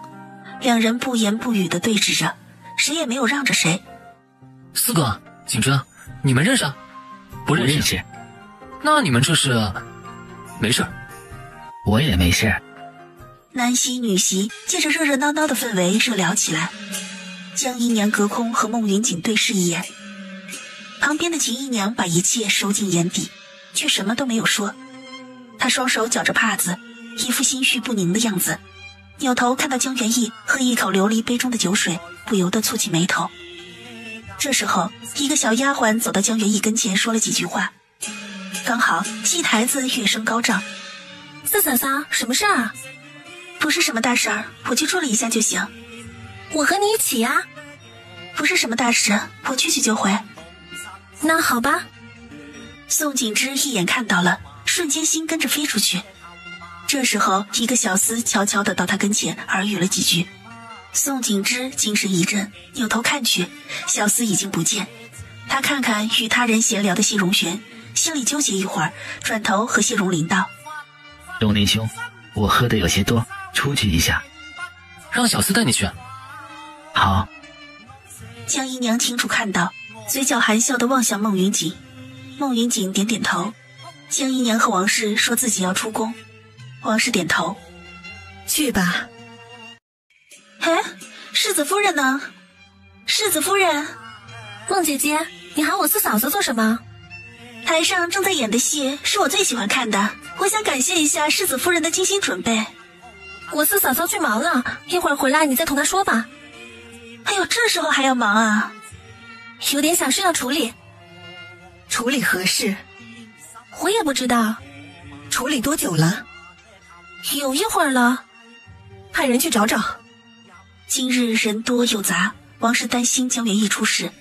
两人不言不语地对峙着，谁也没有让着谁。
四哥，景之，你们认识？不认识。那你们这是？没事。
我也没事。
男席女席借着热热闹闹的氛围热聊起来。江姨娘隔空和孟云锦对视一眼，旁边的秦姨娘把一切收进眼底，却什么都没有说。她双手绞着帕子，一副心绪不宁的样子，扭头看到江元义喝一口琉璃杯中的酒水，不由得蹙起眉头。这时候一个小丫鬟走到江元义跟前说了几句话，刚好戏台子乐声高涨。
四嫂嫂，什么事儿？
不是什么大事儿，我去住了一下就行。
我和你一起啊。
不是什么大事，我去就回。
那好吧。
宋景之一眼看到了，瞬间心跟着飞出去。这时候一个小厮悄悄地到他跟前耳语了几句。宋景之精神一振，扭头看去，小厮已经不见。他看看与他人闲聊的谢荣玄，心里纠结一会儿，转头和谢荣林道：
荣林兄，我喝的有些多，出去一下。
让小厮带你去。
好。
江姨娘清楚看到，嘴角含笑地望向孟云锦。孟云锦点点头。江姨娘和王氏说自己要出宫。王氏点头。
去吧。
哎，世子夫人呢？世子夫人。
孟姐姐，你喊我四嫂子做什么？
台上正在演的戏是我最喜欢看的，我想感谢一下世子夫人的精心准备。
我四嫂嫂去忙了，一会儿回来你再同她说吧。
哎呦，这时候还要忙啊？
有点小事要处理。
处理何事？我也不知道，
处理多久了？
有一会儿了。
派人去找找。
今日人多又杂，王氏担心江元义出事，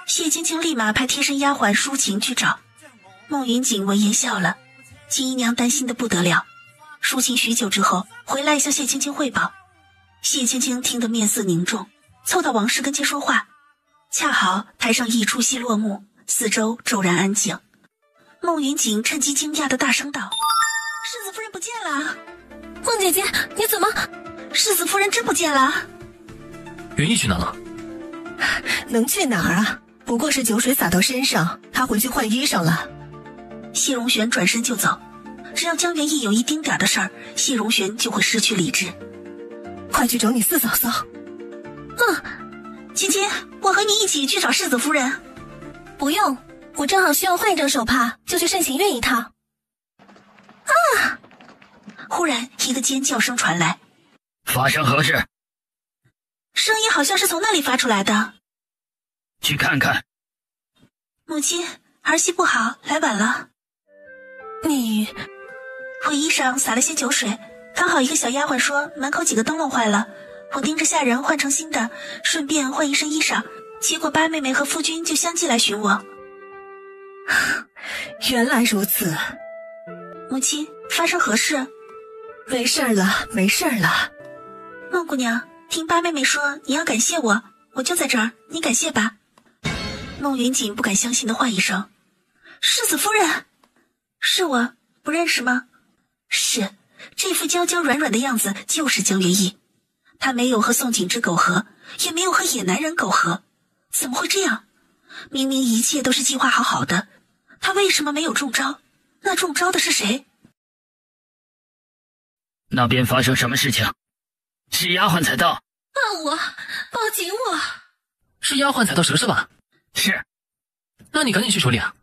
谢青青立马派贴身丫鬟舒晴去找。孟云锦闻言笑了，金姨娘担心的不得了。舒晴许久之后回来向谢青青汇报，谢青青听得面色凝重，凑到王氏跟前说话。恰好台上一出戏落幕，四周骤然安静。孟云锦趁机惊讶的大声道：“世子夫人不见了！
孟姐姐，你怎么？
世子夫人真不见了！”
元义去哪了？
能去哪儿啊？不过是酒水洒到身上，他回去换衣裳了。
谢荣玄转身就走，只要江元义有一丁点的事儿，谢荣玄就会失去理智。
快去找你四嫂嫂。
青青，我和你一起去找世子夫人。
不用，我正好需要换一张手帕，就去慎行院一趟。
忽然一个尖叫声传来，
发生何事？
声音好像是从那里发出来的。
去看看。
母亲，儿媳不好，来晚了。我衣裳洒了些酒水，刚好一个小丫鬟说门口几个灯笼坏了，我盯着下人换成新的，顺便换一身衣裳，结果八妹妹和夫君就相继来寻我。
原来如此。
母亲，发生何事？
没事了，没事了。
孟姑娘，听八妹妹说你要感谢我，我就在这儿，你感谢吧。孟云锦不敢相信的唤一声：“世子夫人，是我，不认识吗？”是，这副娇娇软软的样子就是江元义。他没有和宋景之苟合，也没有和野男人苟合，怎么会这样？明明一切都是计划好好的，他为什么没有中招？那中招的是谁？
那边发生什么事情？是丫鬟才到。
报警我！
是丫鬟踩到蛇是吧？
是。
那你赶紧去处理啊。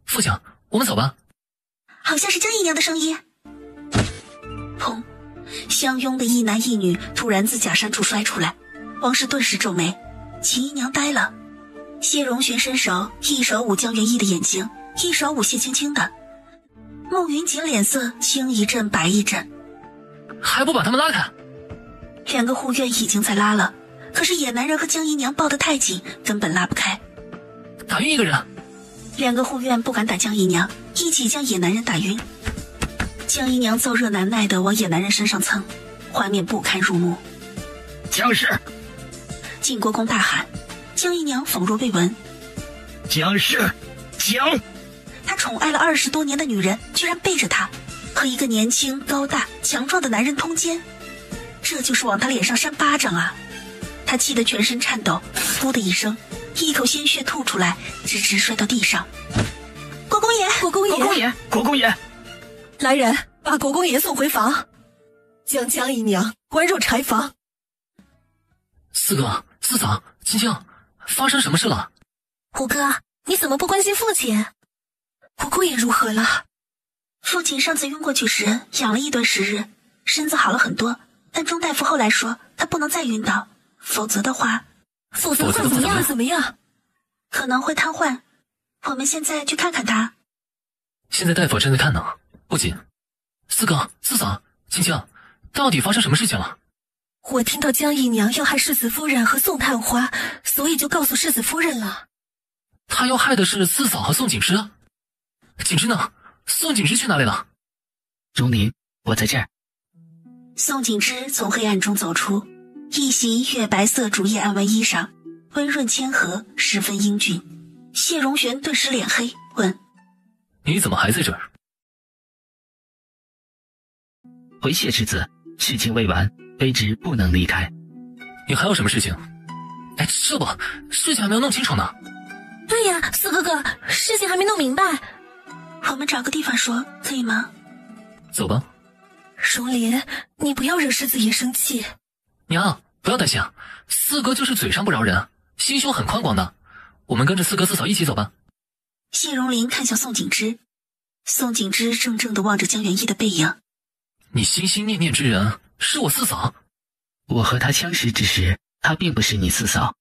父亲，我们走吧。
好像是江姨娘的声音。砰！相拥的一男一女突然自假山处摔出来，王氏顿时皱眉，秦姨娘呆了。谢荣玄伸手，一手捂江元义的眼睛，一手捂谢青青的。孟云锦脸色青一阵白一阵。
还不把他们拉开？
两个护院已经在拉了，可是野男人和江姨娘抱得太紧，根本拉不开。
打晕一个人。
两个护院不敢打江姨娘，一起将野男人打晕。江姨娘燥热难耐地往野男人身上蹭，画面不堪入目。
江氏！
晋国公大喊，江姨娘仿若未闻。
江氏！江！
他宠爱了20多年的女人，居然背着他，和一个年轻、高大、强壮的男人通奸，这就是往他脸上扇巴掌啊！他气得全身颤抖，噗的一声，一口鲜血吐出来，直直摔到地上。国公爷，
国公爷，
国公爷，国公爷！
来人，把国公爷送回房，将江姨娘关入柴房。
四哥、四嫂、青青，发生什么事了？
虎哥，你怎么不关心父亲？
国公爷如何了？
父亲上次晕过去时养了一段时日，身子好了很多，但钟大夫后来说他不能再晕倒，否则的话
怎么样？
可能会瘫痪。我们现在去看看他。
现在大夫正在看呢，不急。四哥、四嫂、青青，到底发生什么事情了？
我听到江姨娘要害世子夫人和宋探花，所以就告诉世子夫人了。
他要害的是四嫂和宋景之。景之呢？宋景之去哪里了？
钟离，我在这儿。
宋景之从黑暗中走出，一袭月白色竹叶暗纹衣裳，温润谦和，十分英俊。谢荣玄顿时脸黑，问：
你怎么还在这儿？
回谢之子，事情未完，卑职不能离开。
你还有什么事情？哎，这不，事情还没有弄清楚呢。
对呀，四哥哥，事情还没弄明白。
我们找个地方说，可以吗？
走吧。
荣莲，你不要惹世子爷生气。
娘，不要担心啊，四哥就是嘴上不饶人，心胸很宽广的。我们跟着四哥四嫂一起走吧。
谢荣林看向宋景之，宋景之怔怔地望着江元义的背影。
你心心念念之人是我四嫂？
我和他相识之时，她并不是你四嫂。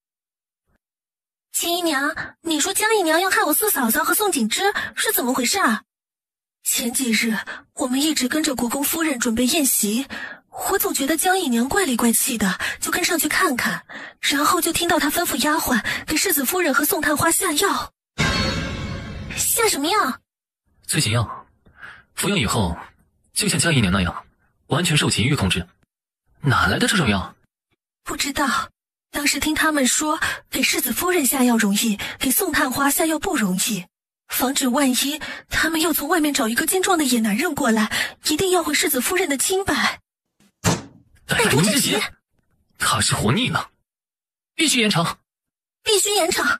秦姨娘，你说江姨娘要害我四嫂嫂和宋景之是怎么回事啊？
前几日我们一直跟着国公夫人准备宴席，我总觉得江姨娘怪里怪气的，就跟上去看看，然后就听到她吩咐丫鬟给世子夫人和宋探花下药。下什么药？
催情药，服用以后就像江姨娘那样，完全受情欲控制。哪来的这种药？
不知道，当时听他们说给世子夫人下药容易，给宋探花下药不容易，防止万一他们又从外面找一个精壮的野男人过来，一定要毁世子夫人的清白。
歹毒之极，他是活腻了，必须严惩，
必须严惩。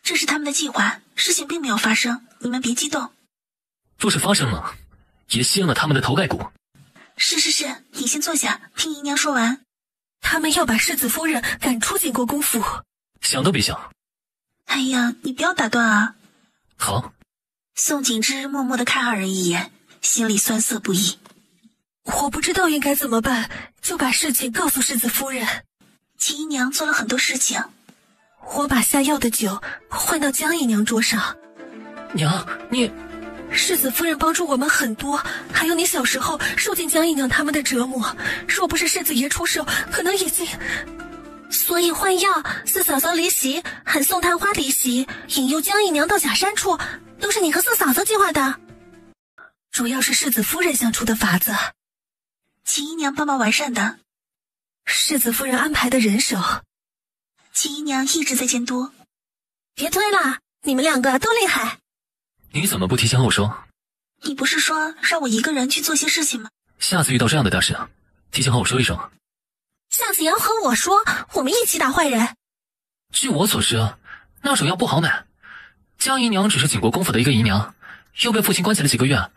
这是他们的计划，事情并没有发生，你们别激动。
若是发生了，也掀了他们的头盖骨。
是，你先坐下，听姨娘说完。
他们要把世子夫人赶出景国公府。
想都别想。
哎呀，你不要打断啊。
好。
宋景之默默地看二人一眼，心里酸涩不已。
我不知道应该怎么办，就把事情告诉世子夫人。
秦姨娘做了很多事情。
我把下药的酒换到江姨娘桌上。
娘，你……
世子夫人帮助我们很多，还有你小时候受尽江姨娘他们的折磨，若不是世子爷出手，可能已经……所以换药，四嫂嫂离席，喊宋探花离席，引诱江姨娘到假山处，都是你和四嫂嫂计划的。主要是世子夫人想出的法子，
秦姨娘帮忙完善的。
世子夫人安排的人手，
秦姨娘一直在监督。
别推了，你们两个都厉害。
你怎么不提前和我说？
你不是说让我一个人去做些事情吗？
下次遇到这样的大事，提前和我说一声。
下次也要和我说，我们一起打坏人。
据我所知，那种药不好买。江姨娘只是景国公府的一个姨娘，又被父亲关起了几个月，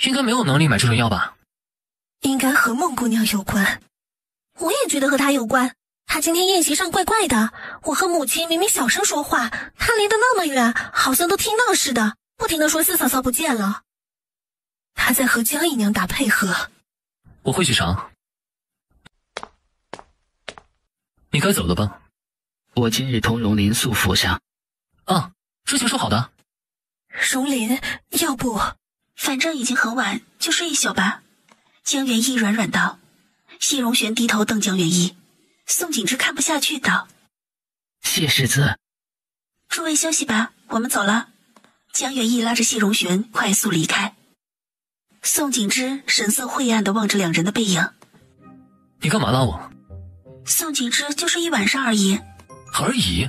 应该没有能力买这种药吧？
应该和孟姑娘有关。我也觉得和她有关。她今天宴席上怪怪的，我和母亲明明小声说话，她离得那么远，好像都听到似的，不停地说四嫂嫂不见了。她在和江姨娘打配合。
我会去查。你该走了吧？
我今日同荣林宿府上。
啊，之前说好的。
荣林，要不……
反正已经很晚，就睡一宿吧。江元义软软道。谢荣玄低头瞪江元义。宋景之看不下去道：
谢世子。
诸位休息吧，我们走了。江元义拉着谢荣玄快速离开。宋景之神色晦暗地望着两人的背影。
你干嘛拉我？
宋景之就睡一晚上而已。
而已？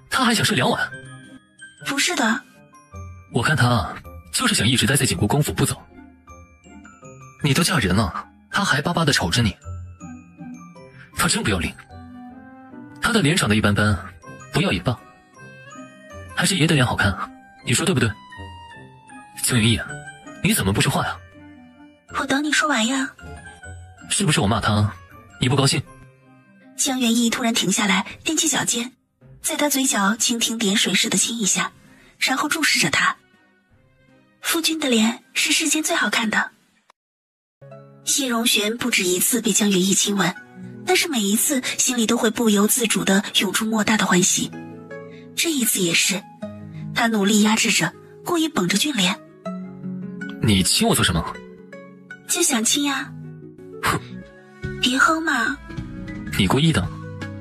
他还想睡2晚？
不是的。
我看他就是想一直待在景国公府不走。你都嫁人了，他还巴巴地瞅着你。他真不要脸。他的脸长得一般般，不要也罢。还是爷的脸好看，你说对不对？江云逸，你怎么不说话呀？
我等你说完呀。
是不是我骂他，你不高兴？
江元义突然停下来，踮起脚尖，在他嘴角蜻蜓点水似的亲一下，然后注视着他。夫君的脸是世间最好看的。谢荣玄不止一次被江元义亲吻，但是每一次心里都会不由自主地涌出莫大的欢喜。这一次也是，他努力压制着，故意绷着俊脸。
你亲我做什么？
就想亲呀。
哼，
别哼嘛。
你故意的。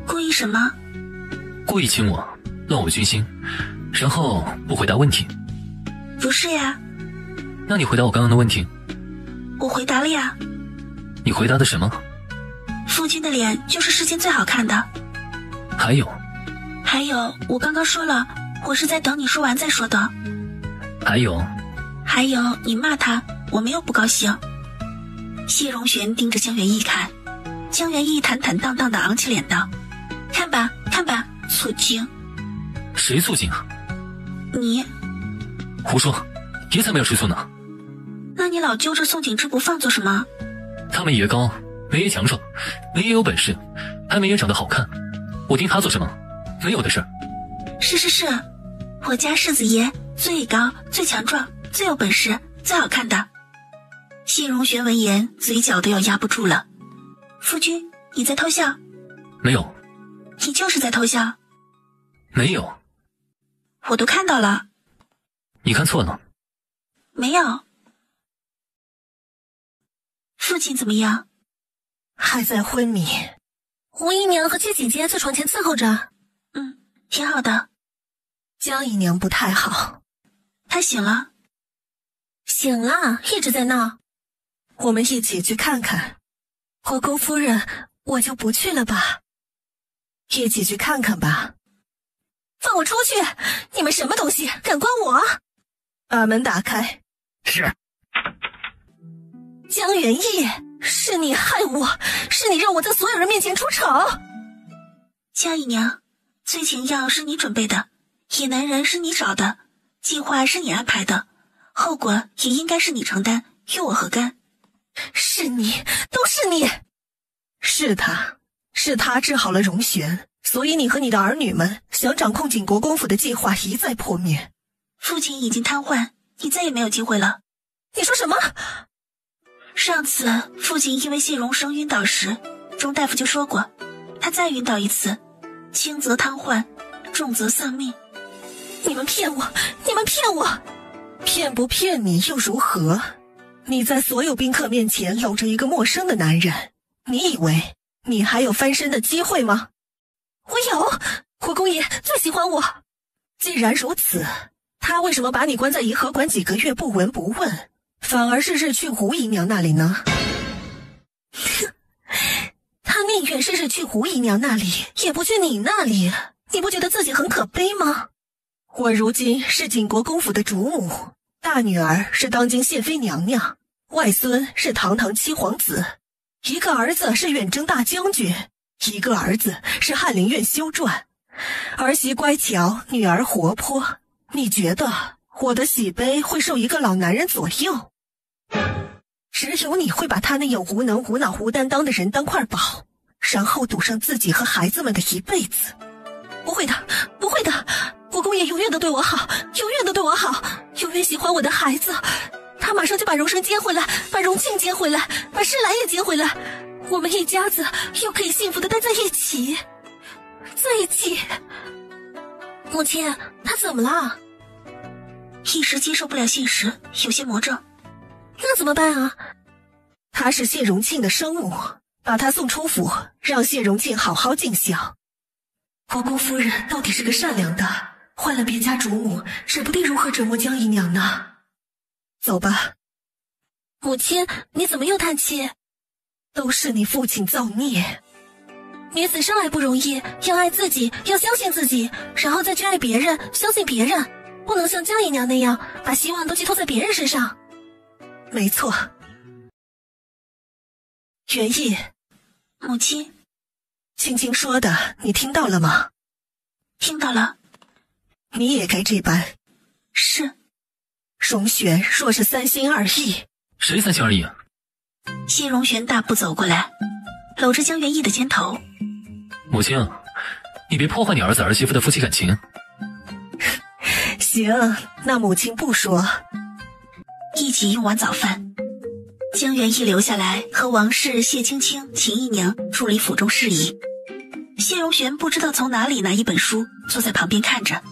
故意什么？
故意亲我，乱我军心，然后不回答问题。
不是呀。
那你回答我刚刚的问题。
我回答了呀。
你回答的什么？
夫君的脸就是世间最好看的。
还有，
我刚刚说了，我是在等你说完再说的。
还有，
你骂他，我没有不高兴。谢荣玄盯着江元义看，江元义坦坦荡荡地昂起脸道：看吧，醋精。
谁醋精啊？
你。
胡说，爷才没有吃醋呢。
那你老揪着宋景之不放做什么？
他没爷高，没爷强壮，没爷有本事，还没爷长得好看，我盯他做什么？没有的事儿。
是，我家世子爷最高、最强壮、最有本事、最好看的。谢荣玄闻言，嘴角都要压不住了。夫君，你在偷笑？
没有。
你就是在偷笑。
没有。
我都看到了。
你看错了。
没有，父亲怎么样？
还在昏迷。吴姨娘和七姐姐在床前伺候着。
挺好的。
江姨娘不太好。
她醒了？
醒了，一直在闹。我们一起去看看。国公夫人，我就不去了吧。一起去看看吧。放我出去！你们什么东西，敢关我？把门打开。
是。
江元义，是你害我，是你让我在所有人面前出丑。
江姨娘，醉情药是你准备的，野男人是你找的，计划是你安排的，后果也应该是你承担，与我何干？
是你，都是你。是他治好了荣玄，所以你和你的儿女们想掌控景国公府的计划一再破灭。
父亲已经瘫痪，你再也没有机会了。
你说什么？
上次父亲因为谢荣生晕倒时，钟大夫就说过，他再晕倒一次，轻则瘫痪，重则丧命。
你们骗我，你们骗我！骗不骗你又如何？你在所有宾客面前搂着一个陌生的男人，你以为你还有翻身的机会吗？我有，国公爷最喜欢我。既然如此，他为什么把你关在颐和馆几个月不闻不问，反而日日去胡姨娘那里呢？他宁愿日日去胡姨娘那里，也不去你那里，你不觉得自己很可悲吗？我如今是景国公府的主母，大女儿是当今谢妃娘娘，外孙是堂堂七皇子，一个儿子是远征大将军，一个儿子是翰林院修撰，儿媳乖巧，女儿活泼。你觉得我的喜悲会受一个老男人左右？只有你会把他那样无能无脑无担当的人当块宝，然后赌上自己和孩子们的一辈子。不会的，不会的，国公爷永远都对我好，永远都对我好，永远喜欢我的孩子。他马上就把荣生接回来，把荣庆接回来，把诗兰也接回来，我们一家子又可以幸福的待在一起，在一起。母亲，他怎么了？
一时接受不了现实，有些魔怔。
那怎么办啊？她是谢荣庆的生母，把她送出府，让谢荣庆好好尽孝。国公夫人到底是个善良的，换了别家主母，指不定如何折磨江姨娘呢。走吧。母亲，你怎么又叹气？都是你父亲造孽。女子生来不容易，要爱自己，要相信自己，然后再去爱别人，相信别人，不能像江姨娘那样，把希望都寄托在别人身上。没错。元义，
母亲，
青青说的，你听到了吗？
听到了。
你也该这般。
是。
荣玄若是三心二意。
谁三心二意啊？
谢荣玄大步走过来，搂着江元义的肩头。
母亲，你别破坏你儿子儿媳妇的夫妻感情。
行，那母亲不说。
一起用完早饭，江元义留下来和王氏、谢青青、秦姨娘处理府中事宜。谢荣玄不知道从哪里拿一本书，坐在旁边看着。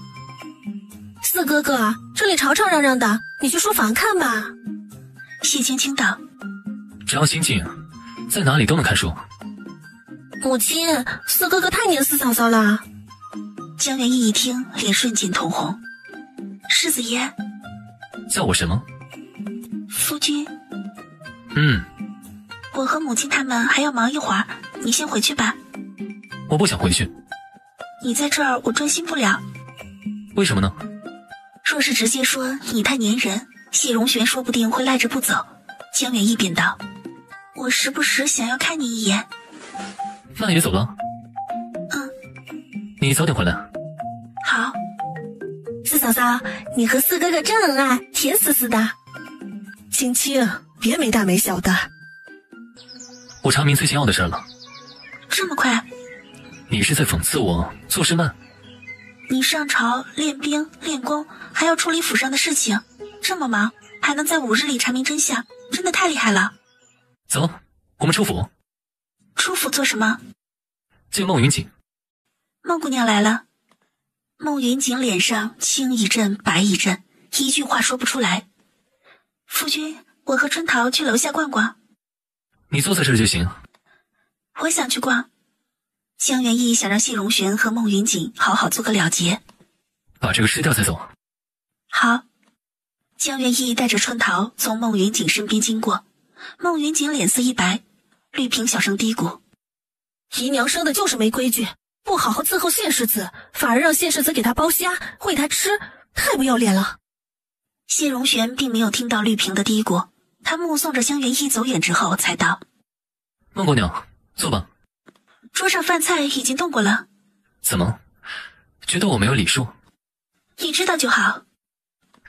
四哥哥，这里吵吵嚷嚷的，你去书房看吧。
谢青青道：
只要心静，在哪里都能看书。
母亲，四哥哥太黏四嫂嫂了。
江元义一听，脸瞬间通红。世子爷，
叫我什么？
夫君。
我
和母亲他们还要忙一会儿，你先回去吧。
我不想回去。
你在这儿我专心不了。
为什么呢？
若是直接说你太粘人，谢荣玄说不定会赖着不走。江元义便道：我时不时想要看你一眼。
那也走了。你早点回来。
好。
四嫂嫂，你和四哥哥真恩爱，甜丝丝的。青青，别没大没小的。
我查明崔晴耀的事了。
这么快？
你是在讽刺我做事慢？
你上朝练兵练功，还要处理府上的事情，这么忙，还能在5日里查明真相，真的太厉害了。
走，我们出府。
出府做什么？
见孟云锦。
孟姑娘来了。孟云锦脸上青一阵白一阵，一句话说不出来。夫君，我和春桃去楼下逛逛。
你做错事就行。
我想去逛。江元义想让谢荣玄和孟云锦好好做个了结。
把这个吃掉再走。
好。江元义带着春桃从孟云锦身边经过，孟云锦脸色一白，绿萍小声嘀咕：
姨娘生的就是没规矩，不好好伺候谢世子，反而让谢世子给她剥虾喂她吃，太不要脸了。
谢荣玄并没有听到绿萍的嘀咕，他目送着江元义走远之后才道：
孟姑娘，坐吧。
桌上饭菜已经动过了。
怎么觉得我没有礼数？
你知道就好。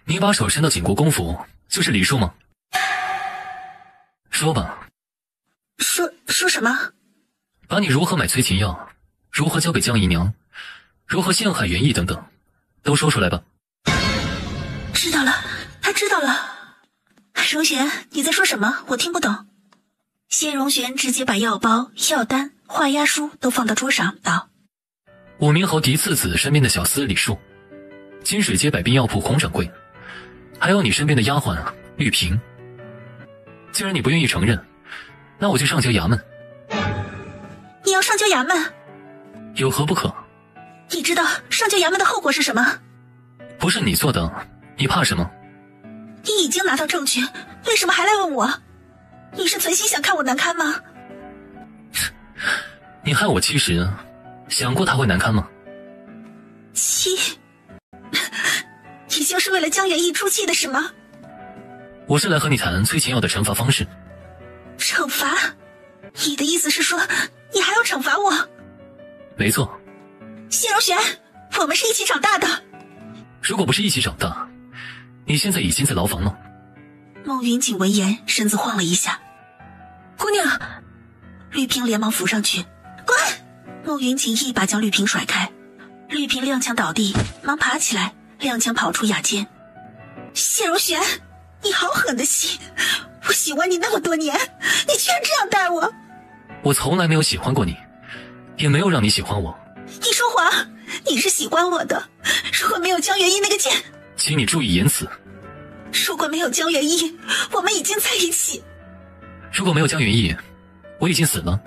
你把手伸到景国公府就是礼数吗？说吧。
说什么？
把你如何买催情药，如何交给江姨娘，如何陷害元义等等，都说出来吧。
知道了，他知道了。荣玄，你在说什么？我听不懂。谢荣玄直接把药包、药单、画押书都放到桌上，道：
武明侯嫡次子身边的小厮李树，金水街百滨药铺孔掌柜，还有你身边的丫鬟绿萍。既然你不愿意承认，那我就上交衙门。
你要上交衙门？
有何不可？
你知道上交衙门的后果是什么？
不是你做的，你怕什么？
你已经拿到证据，为什么还来问我？你是存心想看我难堪吗？
你害我妻时，想过他会难堪吗？
你就是为了江元义出气的是吗？
我是来和你谈催情药的惩罚方式。
惩罚？你的意思是说你还要惩罚我？
没错。
谢荣玄，我们是一起长大的。
如果不是一起长大，你现在已经在牢房了。
孟云锦闻言身子晃了一下。
姑娘！
绿萍连忙扶上去。滚！孟云锦一把将绿萍甩开，绿萍踉跄倒地，忙爬起来，踉跄跑出雅间。谢荣玄，你好狠的心！我喜欢你那么多年，你居然这样待我！
我从来没有喜欢过你，也没有让你喜欢我。
你说谎！你是喜欢我的。如果没有江元义那个贱……
请你注意言辞。
如果没有江元义，我们已经在一起。
如果没有江元义，我已经死了。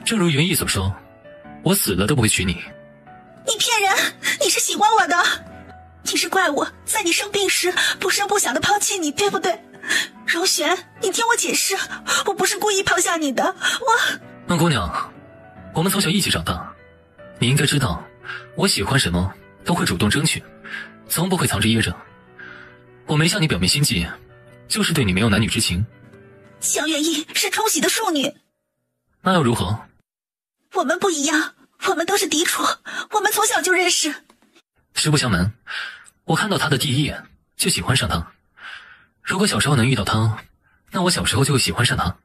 正如元义所说，我死了都不会娶你。
你骗人！你是喜欢我的。你是怪我在你生病时不声不响地抛弃你，对不对？荣玄，你听我解释，我不是故意抛下你的，我……
孟姑娘，我们从小一起长大，你应该知道，我喜欢什么都会主动争取，从不会藏着掖着。我没向你表明心迹，就是对你没有男女之情。
江元义是冲喜的庶女。
那又如何？
我们不一样，我们都是嫡出，我们从小就认识。
实不相瞒，我看到他的第一眼就喜欢上他。如果小时候能遇到他，那我小时候就会喜欢上他，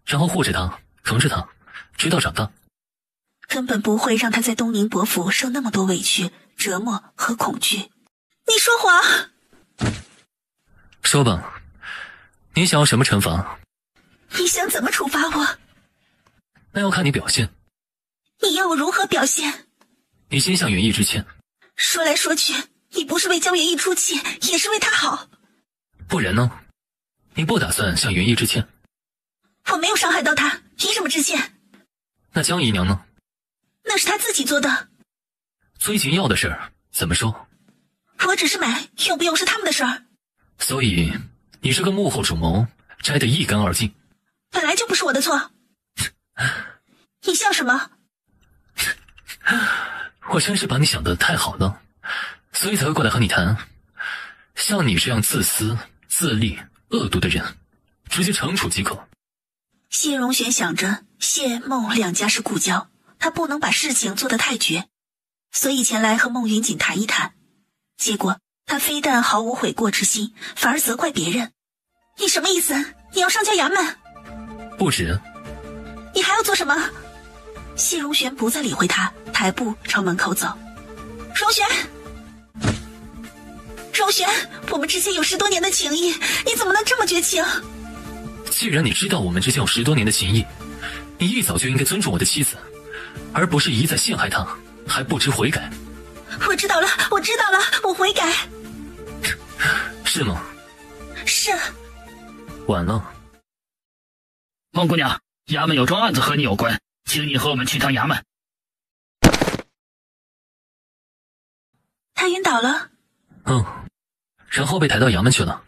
然后护着他，疼着他，直到长大。
根本不会让他在东宁伯府受那么多委屈、折磨和恐惧。你说谎！
说吧，你想要什么惩罚？
你想怎么处罚我？
那要看你表现。
你要我如何表现？
你先向元义致歉。
说来说去，你不是为江元义出气，也是为他好。
不然呢？你不打算向元义致歉？
我没有伤害到他，凭什么致歉？
那江姨娘呢？
那是他自己做的。
催情药的事儿怎么说？
我只是买，用不用是他们的事儿。
所以你这个幕后主谋摘得一干二净。
本来就不是我的错。你笑什么？
我真是把你想得太好了，所以才会过来和你谈。像你这样自私、自利、恶毒的人，直接惩处即可。
谢荣玄想着谢孟两家是故交，他不能把事情做得太绝，所以前来和孟云锦谈一谈。结果他非但毫无悔过之心，反而责怪别人。你什么意思？你要上交衙门？
不止。
你还要做什么？谢荣玄不再理会他，抬步朝门口走。荣玄，荣玄，我们之间有10多年的情谊，你怎么能这么绝情？
既然你知道我们之间有10多年的情谊，你一早就应该尊重我的妻子，而不是一再陷害她，还不知悔改。
我知道了，我知道了，我悔改。
是吗？
是。
晚了。
孟姑娘，衙门有桩案子和你有关，请你和我们去趟衙门。
他晕倒了。
然后被抬到衙门去了。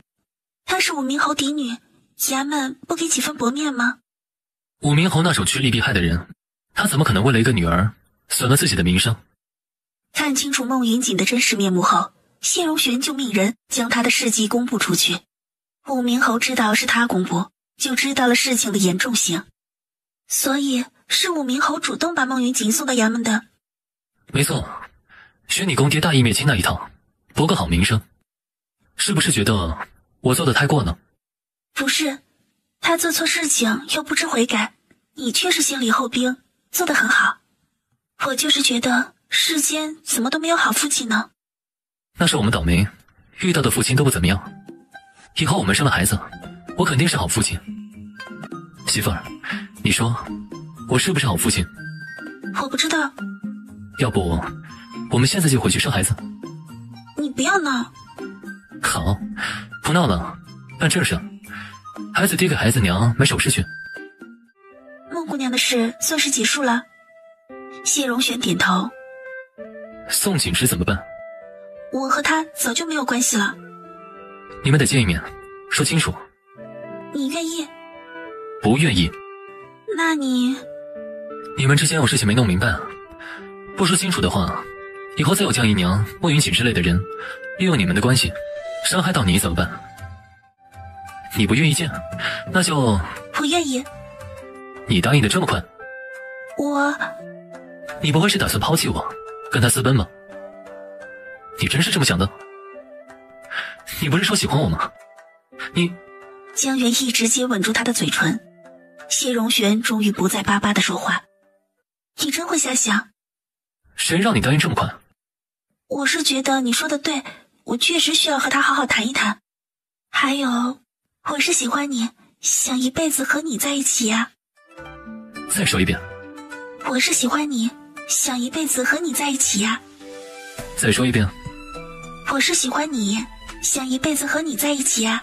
她是武明侯嫡女，衙门不给几分薄面吗？
武明侯那种趋利避害的人，他怎么可能为了一个女儿损了自己的名声？
看清楚孟云锦的真实面目后，谢荣玄就命人将他的事迹公布出去。武明侯知道是他公布，就知道了事情的严重性，所以是武明侯主动把孟云锦送到衙门的。
没错，学你公爹大义灭亲那一套，博个好名声。是不是觉得我做的太过了？
不是，他做错事情又不知悔改，你却是先礼后兵，做得很好。我就是觉得世间怎么都没有好父亲呢？
那是我们倒霉，遇到的父亲都不怎么样。以后我们生了孩子，我肯定是好父亲。媳妇儿，你说我是不是好父亲？
我不知道。
要不我们现在就回去生孩子？
你不要闹。
好，不闹了，办正事。孩子爹给孩子娘买首饰去。
孟姑娘的事算是结束了。谢荣玄点头。
宋景之怎么办？
我和他早就没有关系了。
你们得见一面，说清楚。
你愿意？
不愿意。
那你
们之间有事情没弄明白，不说清楚的话，以后再有江姨娘、莫云锦之类的人利用你们的关系伤害到你怎么办？你不愿意见，那就
我愿意。
你答应的这么快？你不会是打算抛弃我，跟他私奔吗？你真是这么想的？你不是说喜欢我吗？你……
江元义直接吻住他的嘴唇。谢荣玄终于不再巴巴地说话。你真会瞎想。
谁让你答应这么快？
我是觉得你说的对，我确实需要和他好好谈一谈。还有，我是喜欢你，想一辈子和你在一起呀。
再说一遍。
我是喜欢你，想一辈子和你在一起呀。
再说一遍。
我是喜欢你，想一辈子和你在一起呀。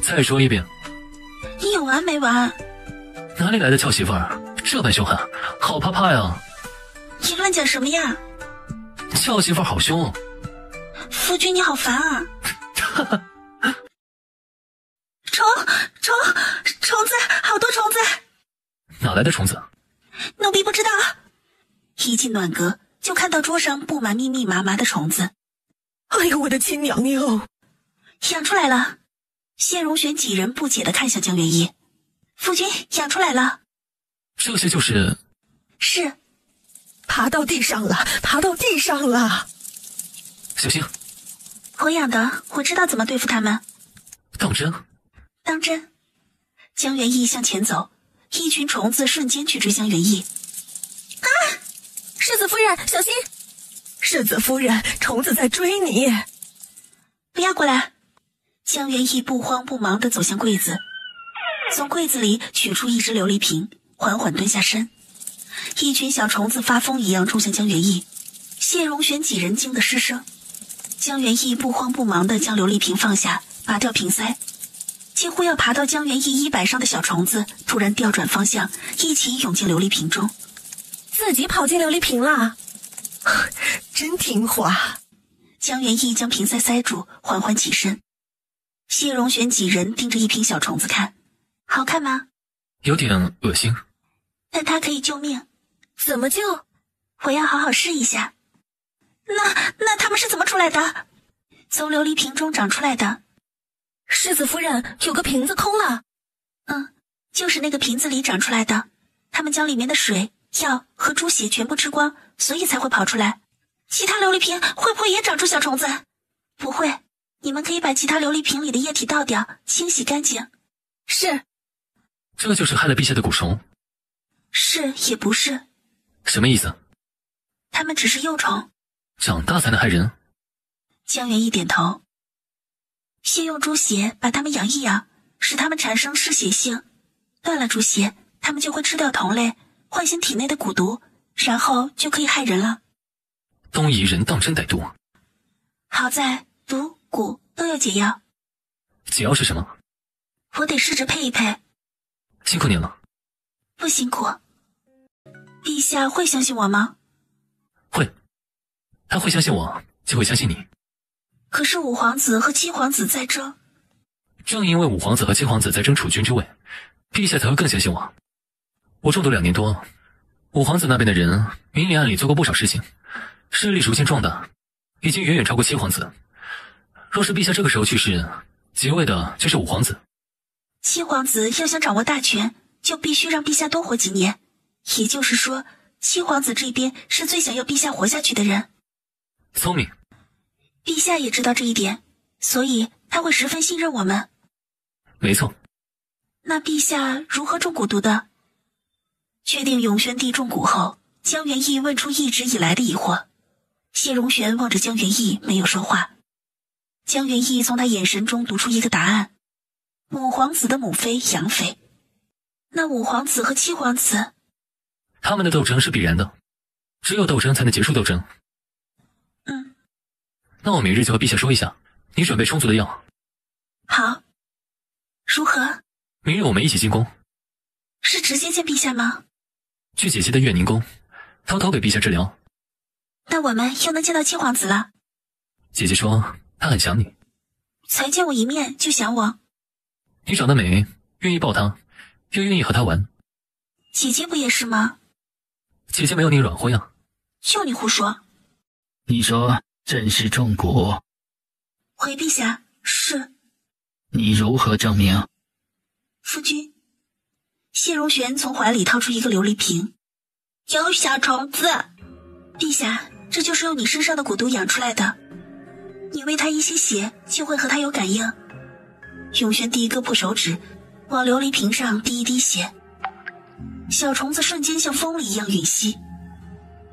再说一遍。
你有完没完？
哪里来的俏媳妇儿，这般凶悍，好怕怕呀！
你乱讲什么呀？
俏媳妇儿好凶。
夫君你好烦啊！虫子，好多虫子！
哪来的虫子？
奴婢不知道。一进暖阁，就看到桌上布满密密麻麻的虫子。
哎呦，我的亲娘娘！
养出来了。谢荣玄几人不解地看向江元一。夫君养出来了。
这些就是
爬到地上了，爬到地上了。
小心。
我养的，我知道怎么对付他们。
当真？
当真。江元义向前走，一群虫子瞬间去追江元义。
啊！世子夫人，小心！世子夫人，虫子在追你。
不要过来。江元义不慌不忙地走向柜子，从柜子里取出一只琉璃瓶，缓缓蹲下身。一群小虫子发疯一样冲向江元义，谢荣玄几人惊得失声。江元义不慌不忙地将琉璃瓶放下，拔掉瓶塞。几乎要爬到江元义衣摆上的小虫子突然调转方向，一起涌进琉璃瓶中。
自己跑进琉璃瓶了，真听话。
江元义将瓶塞塞住，缓缓起身。谢荣玄几人盯着一瓶小虫子看，好看吗？
有点恶心。
但它可以救命。
怎么救？
我要好好试一下。那他们是怎么出来的？从琉璃瓶中长出来的。
世子夫人，有个瓶子空了。
就是那个瓶子里长出来的。他们将里面的水、药和猪血全部吃光，所以才会跑出来。其他琉璃瓶会不会也长出小虫子？不会。你们可以把其他琉璃瓶里的液体倒掉，清洗干净。
是。
这就是害了陛下的蛊虫？
是也不是。
什么意思？
它们只是幼虫。
长大才能害人？
江元一点头。先用猪血把它们养一养，使它们产生嗜血性。断了猪血，它们就会吃掉同类，唤醒体内的蛊毒，然后就可以害人了。
东夷人当真歹毒。
好在毒蛊都有解药。
解药是什么？
我得试着配一配。
辛苦您了。
不辛苦。陛下会相信我吗？
会，他会相信我，就会相信你。
可是五皇子和七皇子在争。
正因为五皇子和七皇子在争储君之位，陛下才会更相信我。我中毒2年多，五皇子那边的人明里暗里做过不少事情，势力逐渐壮大，已经远远超过七皇子。若是陛下这个时候去世，即位的就是五皇子。
七皇子要想掌握大权，就必须让陛下多活几年。也就是说，七皇子这边是最想要陛下活下去的人。
聪明。
陛下也知道这一点，所以他会十分信任我们。
没错。
那陛下如何中蛊毒的？确定永宣帝中蛊后，江元义问出一直以来的疑惑。谢荣玄望着江元义，没有说话。江元义从他眼神中读出一个答案：五皇子的母妃杨妃。那五皇子和七皇子，
他们的斗争是必然的，只有斗争才能结束斗争。那我每日就和陛下说一下，你准备充足的药。
好。如何？
明日我们一起进宫。
是直接见陛下吗？
去姐姐的月宁宫，偷偷给陛下治疗。
那我们又能见到七皇子了。
姐姐说她很想你。
才见我一面就想我？
你长得美，愿意抱她，又愿意和她玩。
姐姐不也是吗？
姐姐没有你软和呀。
就你胡说。
你说朕是中蛊？
回陛下，是。
你如何证明？
夫君。谢荣玄从怀里掏出一个琉璃瓶，有小虫子。陛下，这就是用你身上的蛊毒养出来的，你喂他一些血，就会和他有感应。永宣帝割破手指，往琉璃瓶上滴一滴血，小虫子瞬间像风里一样吮吸。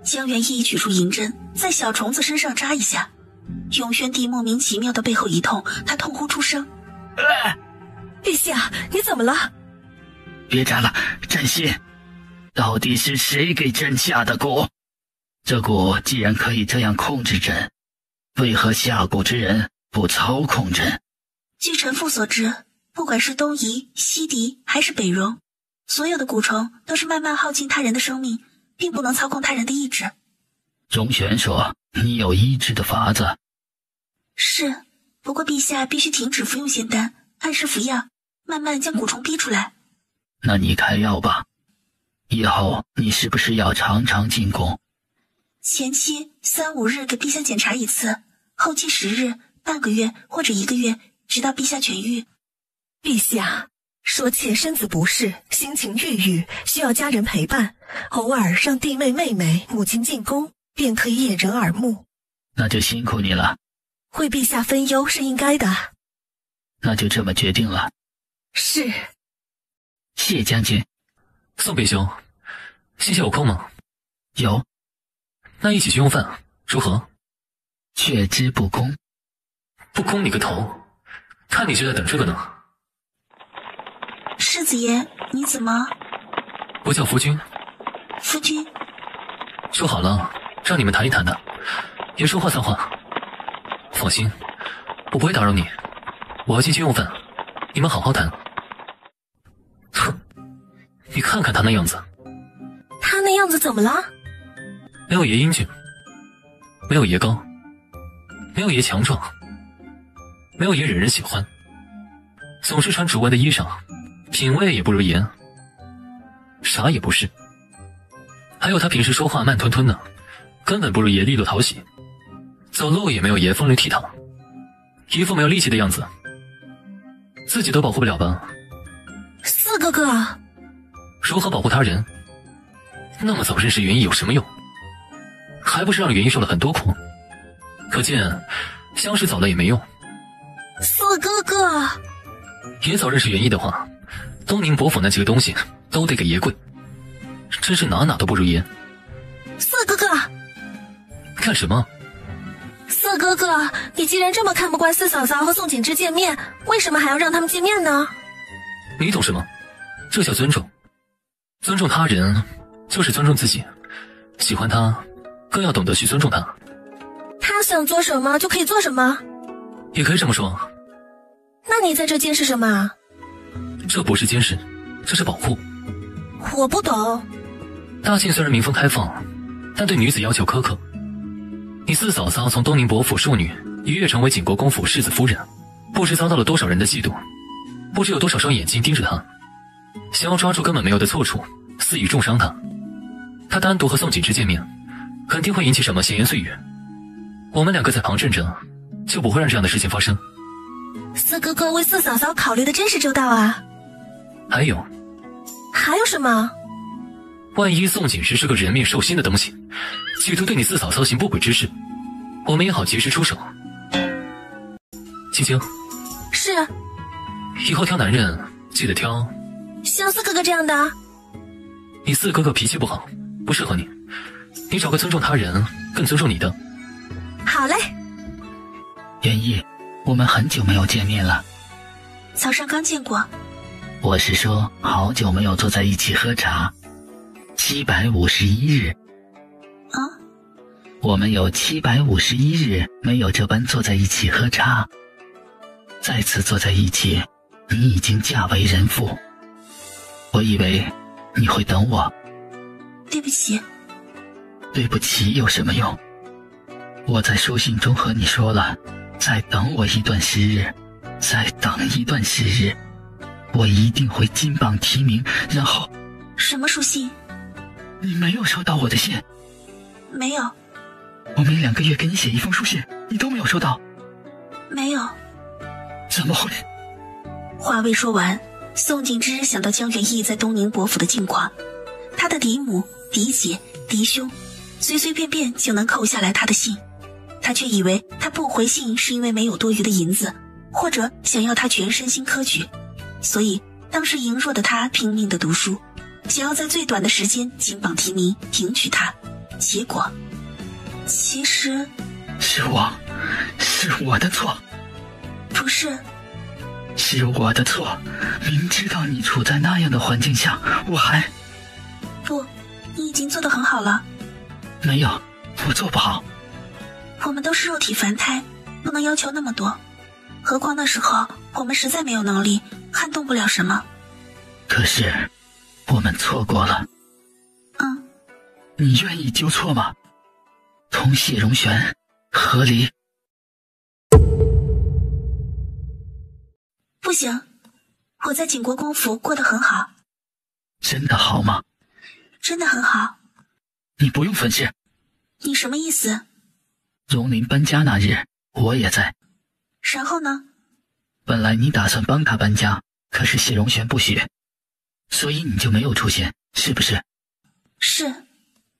江元义取出银针，在小虫子身上扎一下，永宣帝莫名其妙的背后一痛，他痛呼出声。
陛下，你怎么了？
别扎了，朕信。到底是谁给朕下的蛊？这蛊既然可以这样控制朕，为何下蛊之人不操控朕？
据臣父所知，不管是东夷、西狄还是北戎，所有的蛊虫都是慢慢耗尽他人的生命，并不能操控他人的意志。
荣玄说你有医治的法子。
是，不过陛下必须停止服用仙丹，按时服药，慢慢将蛊虫逼出来。
那你开药吧。以后你是不是要常常进宫？
前期3、5日给陛下检查一次，后期10日、半个月或者1个月，直到陛下痊愈。
陛下，说妾身子不适，心情郁郁，需要家人陪伴，偶尔让弟妹、妹妹、母亲进宫，便可以掩人耳目。
那就辛苦你了。
为陛下分忧是应该的。
那就这么决定了。
是。
谢将军。
宋北兄，星期有空吗？
有。
那一起去用饭，如何？
却之不恭。
不恭你个头！看你就在等这个呢。
世子爷，你怎么？
我叫夫君。
夫君。
说好了，让你们谈一谈的，别说话算话。放心，我不会打扰你。我要进去用饭，你们好好谈。哼，你看看他那样子。
他那样子怎么了？
没有爷英俊，没有爷高，没有爷强壮，没有爷惹人喜欢，总是穿竹纹的衣裳，品味也不如爷，啥也不是。还有他平时说话慢吞吞的，根本不如爷利落讨喜，走路也没有爷风流倜傥，一副没有力气的样子，自己都保护不了吧？
四哥哥，
如何保护他人？那么早认识元义有什么用？还不是让元义受了很多苦。可见相识早了也没用。
四哥哥，
爷早认识元义的话，东宁伯府那几个东西都得给爷跪，真是哪都不如爷。
四哥哥，
干什么？
四哥哥，你既然这么看不惯四嫂嫂和宋景之见面，为什么还要让他们见面呢？
你懂什么？这叫尊重。尊重他人就是尊重自己，喜欢他更要懂得去尊重他。
他想做什么就可以做什么？
也可以这么说。
那你在这监视什么？
这不是监视，这是保护。
我不懂。
大晋虽然民风开放，但对女子要求苛刻。你四嫂嫂从东宁伯府庶女一跃成为景国公府世子夫人，不知遭到了多少人的嫉妒，不知有多少双眼睛盯着她，想要抓住根本没有的错处，肆意重伤她。她单独和宋景之见面，肯定会引起什么闲言碎语。我们两个在旁站着，就不会让这样的事情发生。
四哥哥为四嫂嫂考虑的真是周到啊。
还有
什么？
万一宋景之是个人面兽心的东西，企图对你四嫂嫂行不轨之事，我们也好及时出手。青青，
是。
以后挑男人记得挑
像四哥哥这样的。
你四哥哥脾气不好，不适合你，你找个尊重他人更尊重你的。
好嘞。
元义，我们很久没有见面了。
早上刚见过。
我是说好久没有坐在一起喝茶。751日。
啊？
我们有751日没有这般坐在一起喝茶。再次坐在一起，你已经嫁为人妇。我以为你会等我。
对不起。
对不起有什么用？我在书信中和你说了，再等我一段时日，再等一段时日，我一定会金榜题名，然后……
什么书信？
你没有收到我的信？
没有。
我每2个月给你写一封书信，你都没有收到？
没有。
怎么会？
话未说完，宋景之想到江元义在东宁伯府的境况，他的嫡母、嫡姐、嫡兄，随随便便就能扣下来他的信，他却以为他不回信是因为没有多余的银子，或者想要他全身心科举，所以当时羸弱的他拼命的读书，想要在最短的时间金榜题名迎娶她。结果其实
是我的错。
不是，
是我的错。明知道你处在那样的环境下，我还……
不，你已经做得很好了。
没有，我做不好。
我们都是肉体凡胎，不能要求那么多，何况那时候我们实在没有能力撼动不了什么。
可是我们错过了。你愿意纠错吗？同谢荣玄和离。
不行，我在景国公府过得很好。
真的好吗？
真的很好。
你不用粉饰。
你什么意思？
荣林搬家那日我也在。
然后呢？
本来你打算帮他搬家，可是谢荣玄不许，所以你就没有出现，是不是？
是。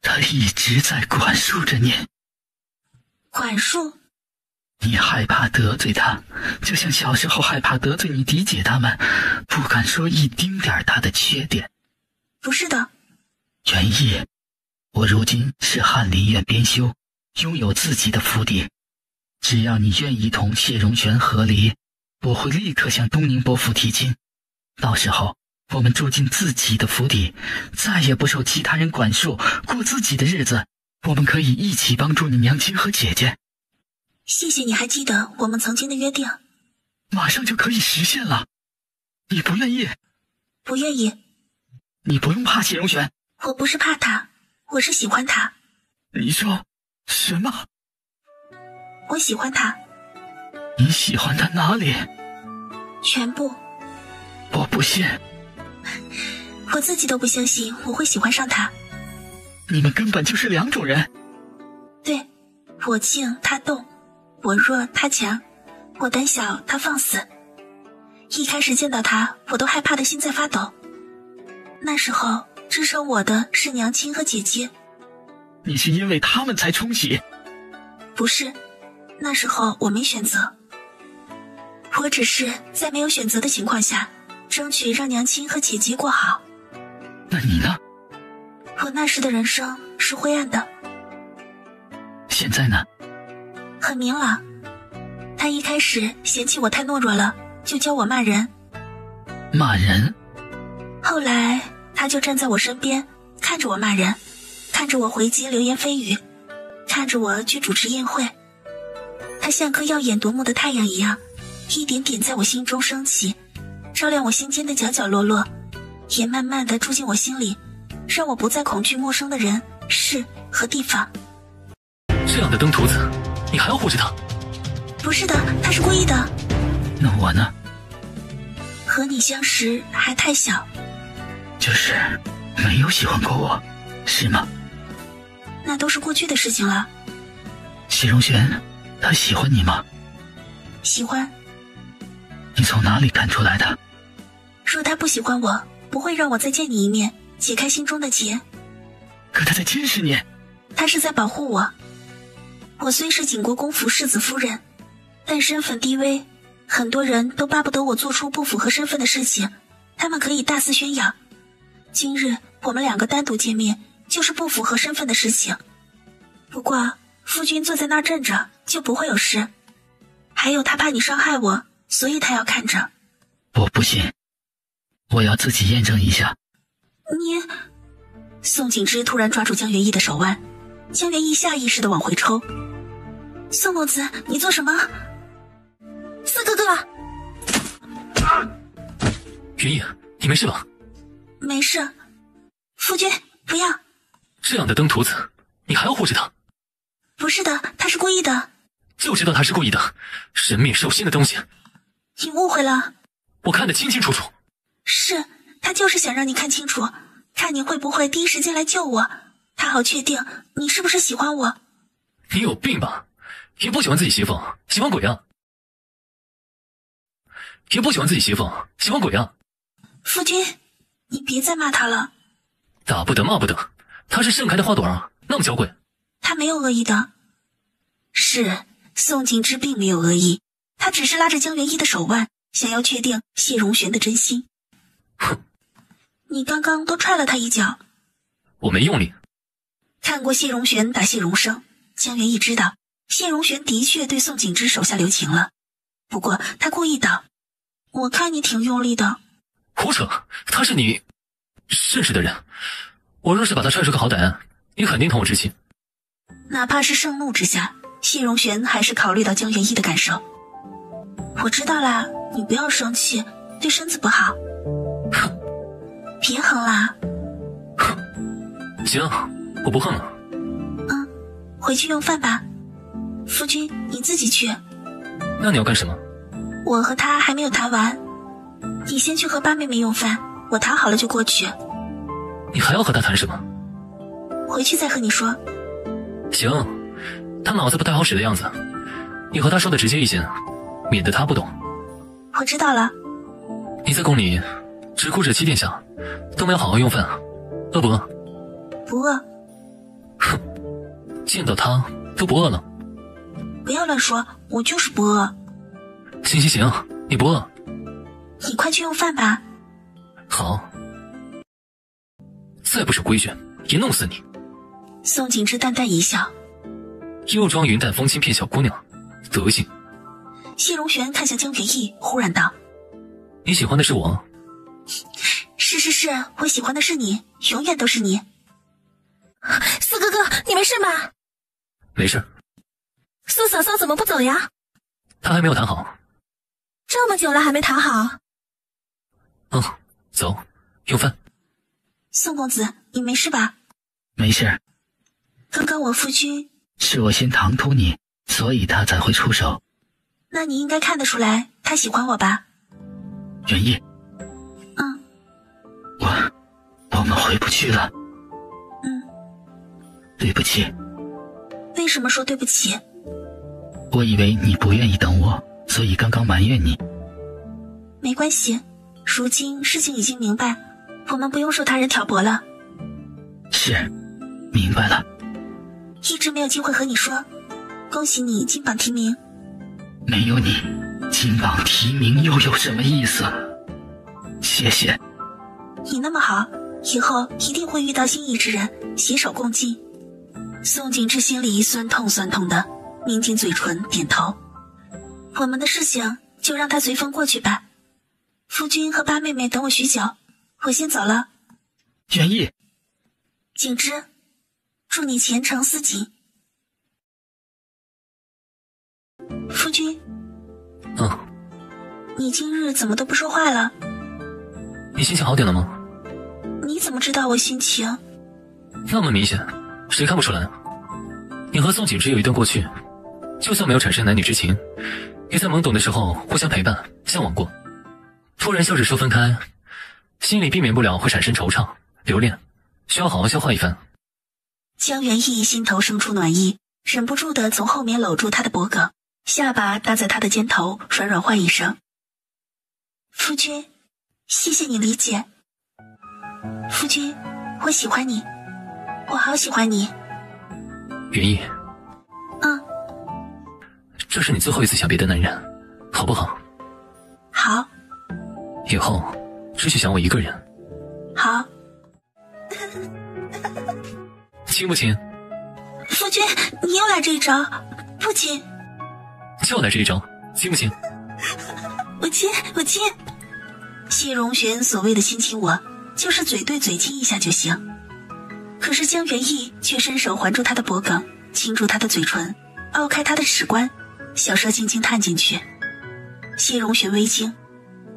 他一直在管束着你。
管束？
你害怕得罪他，就像小时候害怕得罪你嫡姐他们，不敢说一丁点他的缺点。
不是的。
元义，我如今是翰林院编修，拥有自己的府邸，只要你愿意同谢荣玄和离，我会立刻向东宁伯府提亲，到时候我们住进自己的府邸，再也不受其他人管束，过自己的日子，我们可以一起帮助你娘亲和姐姐。
谢谢你还记得我们曾经的约定。
马上就可以实现了。你不愿意？
不愿意。
你不用怕谢荣玄。
我不是怕他，我是喜欢他。
你说什么？
我喜欢他。
你喜欢他哪里？
全部。
我不信。
我自己都不相信我会喜欢上他。
你们根本就是2种人。
对，我静他动，我弱他强，我胆小他放肆。一开始见到他，我都害怕的心在发抖。那时候支撑我的是娘亲和姐姐。
你是因为他们才冲喜？
不是，那时候我没选择，我只是在没有选择的情况下争取让娘亲和姐姐过好。
那你呢？
我那时的人生是灰暗的。
现在呢？
很明朗。他一开始嫌弃我太懦弱了，就教我骂人。
骂人？
后来他就站在我身边，看着我骂人，看着我回击流言蜚语，看着我去主持宴会。他像颗耀眼夺目的太阳一样，一点点在我心中升起，照亮我心间的角角落落，也慢慢地住进我心里，让我不再恐惧陌生的人、事和地方。
这样的登徒子，你还要护着他？
不是的，他是故意的。
那我呢？
和你相识还太小，
就是没有喜欢过我，是吗？
那都是过去的事情了。
谢荣玄，他喜欢你吗？
喜欢。
你从哪里看出来的？
若他不喜欢我，不会让我再见你一面，解开心中的结。
可他在监视你。
他是在保护我。我虽是景国公府世子夫人，但身份低微，很多人都巴不得我做出不符合身份的事情，他们可以大肆宣扬。今日我们两个单独见面，就是不符合身份的事情。不过夫君坐在那儿站着，就不会有事。还有他怕你伤害我，所以他要看着。
我不信，我要自己验证一下。
你……宋景之突然抓住江元义的手腕，江元义下意识地往回抽。宋公子，你做什么？四哥哥！
元义，你没事吧？
没事。夫君，不要。
这样的登徒子，你还要护着他？
不是的，他是故意的。
就知道他是故意的，神秘兽心的东西。
你误会了。
我看得清清楚楚。
是，他就是想让你看清楚，看你会不会第一时间来救我，他好确定你是不是喜欢我。
你有病吧？也不喜欢自己媳妇，喜欢鬼啊！也不喜欢自己媳妇，喜欢鬼啊！
夫君，你别再骂他了。
打不得骂不得，他是盛开的花朵啊，那么娇贵。
他没有恶意的。是，宋景之并没有恶意，他只是拉着江元义的手腕，想要确定谢荣玄的真心。
哼，
你刚刚都踹了他一脚。
我没用力。
看过谢荣玄打谢荣生，江元义知道谢荣玄的确对宋景之手下留情了，不过他故意的。我看你挺用力的。
胡扯，他是你认识的人，我若是把他踹出个好歹，你肯定同我置气。
哪怕是盛怒之下，谢荣玄还是考虑到江元义的感受。我知道啦，你不要生气，对身子不好。
哼，
别哼啦。
哼，行，我不哼了。
回去用饭吧。夫君，你自己去。
那你要干什么？
我和他还没有谈完，你先去和八妹妹用饭，我谈好了就过去。
你还要和他谈什么？
回去再和你说。
行，他脑子不太好使的样子，你和他说的直接一些，免得他不懂。
我知道了。
你在宫里只顾着欺殿下，都没有好好用饭，饿不饿？
不饿。
哼，见到他都不饿了。
不要乱说，我就是不饿。
行行行，你不饿，
你快去用饭吧。
好，再不守规矩，也弄死你。
宋景之淡淡一笑，
又装云淡风轻骗小姑娘，德行。
谢荣玄看向江元义，忽然道：
你喜欢的是我？
是，我喜欢的是你，永远都是你。
四哥哥，你没事吧？
没事。
苏嫂嫂怎么不走呀？
他还没有谈好。
这么久了还没谈好？
走，用饭。
宋公子，你没事吧？
没事。
刚刚我夫君
是我先唐突你，所以他才会出手。
那你应该看得出来他喜欢我吧？
元义。我们回不去了。对不起。
为什么说对不起？
我以为你不愿意等我，所以刚刚埋怨你。
没关系，如今事情已经明白，我们不用受他人挑拨了。
是，明白了。
一直没有机会和你说，恭喜你金榜题名。
没有你，金榜题名又有什么意思？谢谢。
你那么好，以后一定会遇到心仪之人，携手共进。宋景之心里酸痛的，抿紧嘴唇，点头。我们的事情就让它随风过去吧。夫君和八妹妹等我许久，我先走了。
元义。
景之，祝你前程似锦。夫君。
嗯。
你今日怎么都不说话了？
你心情好点了吗？
怎么知道我心情？
那么明显，谁看不出来？你和宋景之有一段过去，就算没有产生男女之情，也在懵懂的时候互相陪伴、向往过。突然笑着说分开，心里避免不了会产生惆怅、留恋，需要好好消化一番。
江元义心头生出暖意，忍不住地从后面搂住他的脖颈，下巴搭在他的肩头，软软唤一声：“夫君，谢谢你理解。夫君，我喜欢你，我好喜欢你。”
元义，这是你最后一次想别的男人，好不好？
好。
以后只许想我一个人。
好。
亲不亲？
夫君，你又来这一招，不亲。
就来这一招，亲不亲？
我亲。谢荣玄所谓的亲亲我，就是嘴对嘴亲一下就行。可是江元义却伸手环住他的脖颈，亲住他的嘴唇，凹开他的齿关，小舌轻轻探进去。谢荣玄微惊，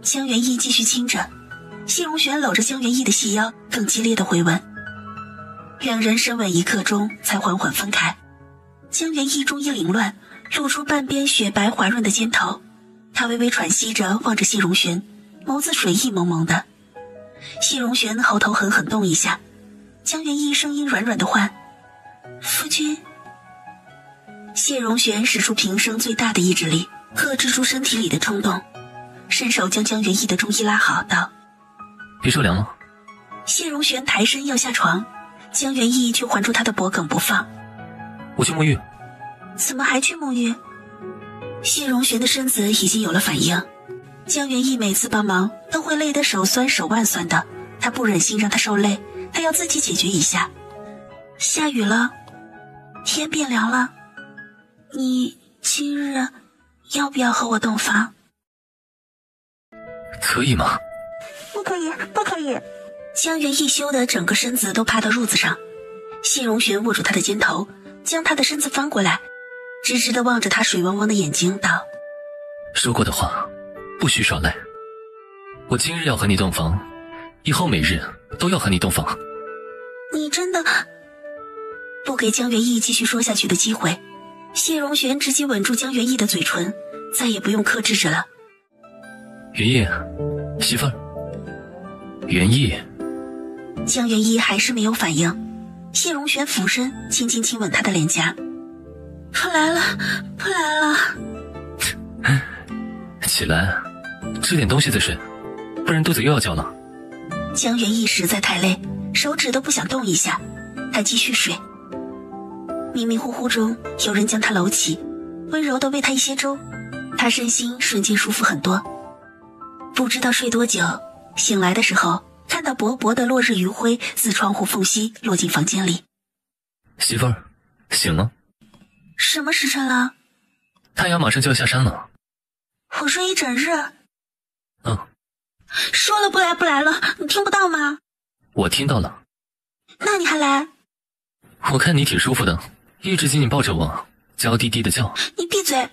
江元义继续亲着，谢荣玄搂着江元义的细腰，更激烈的回吻。两人深吻一刻钟，才缓缓分开。江元义终于凌乱，露出半边雪白滑润的肩头，他微微喘息着望着谢荣玄，眸子水意蒙蒙的。谢荣玄喉头狠狠动一下，江元义声音软软的唤：“夫君。”谢荣玄使出平生最大的意志力，克制住身体里的冲动，伸手将江元义的中衣拉好，道：“
别着凉了。”
谢荣玄抬身要下床，江元义却环住他的脖颈不放。
“我去沐浴。”“
怎么还去沐浴？”谢荣玄的身子已经有了反应，江元义每次帮忙都会累得手酸手腕酸的，他不忍心让他受累，他要自己解决一下。下雨了，天变凉了，你今日要不要和我洞房？
可以吗？
不可以，不可以。江元义羞得整个身子都趴到褥子上，谢荣玄握住他的肩头，将他的身子翻过来，直直地望着他水汪汪的眼睛，道：“
说过的话不许耍赖，我今日要和你洞房，以后每日都要和你洞房。”
你真的……不给江元义继续说下去的机会，谢荣玄直接吻住江元义的嘴唇，再也不用克制着了。
“元义，媳妇儿。”“元义。”
江元义还是没有反应，谢荣玄俯身轻轻亲吻他的脸颊。“不来了，不来了。”“
起来，吃点东西再睡，不然肚子又要叫了。”
江元义实在太累，手指都不想动一下，他继续睡。迷迷糊糊中，有人将他搂起，温柔地喂他一些粥，他身心瞬间舒服很多。不知道睡多久，醒来的时候看到薄薄的落日余晖自窗户缝隙落进房间里。
“媳妇儿，醒了。”“
什么时辰了？”“
太阳马上就要下山了。”“
我睡一整日。”“
嗯。”“
说了不来不来了，你听不到吗？”“
我听到了。”“
那你还来？”“
我看你挺舒服的，一直紧紧抱着我，娇滴滴的叫。”“
你闭嘴。”“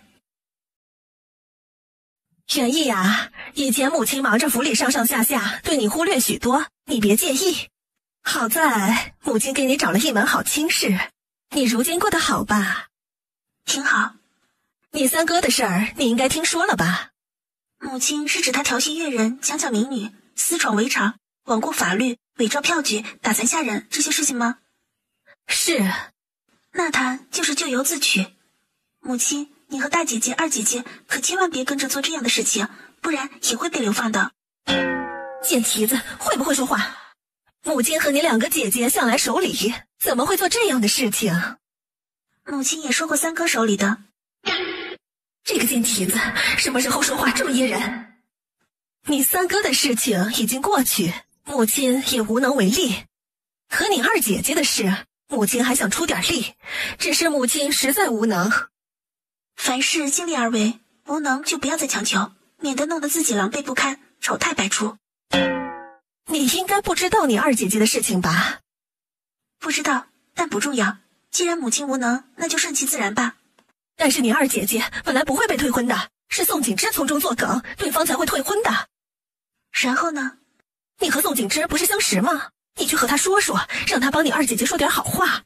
元义啊，以前母亲忙着府里上上下下，对你忽略许多，你别介意。好在母亲给你找了一门好亲事，你如今过得好吧？”“
挺好。”“
你三哥的事儿，你应该听说了吧？”“
母亲是指他调戏越人、强抢民女、私闯围场、罔顾法律、伪造票据、打残下人这些事情吗？”“
是。”“
那他就是咎由自取。母亲，你和大姐姐、二姐姐可千万别跟着做这样的事情，不然也会被流放的。”“
贱蹄子，会不会说话？母亲和你两个姐姐向来守礼，怎么会做这样的事情？”“
母亲也说过三哥手里的。”“
这个贱蹄子，什么时候说话这么噎人？你三哥的事情已经过去，母亲也无能为力。可你二姐姐的事，母亲还想出点力，只是母亲实在无能。”“
凡事尽力而为，无能就不要再强求，免得弄得自己狼狈不堪，丑态百出。”“
你应该不知道你二姐姐的事情吧？”“
不知道，但不重要。既然母亲无能，那就顺其自然吧。”“
但是你二姐姐本来不会被退婚的，是宋景之从中作梗，对方才会退婚的。”“
然后呢？”“
你和宋景之不是相识吗？你去和他说说，让他帮你二姐姐说点好话。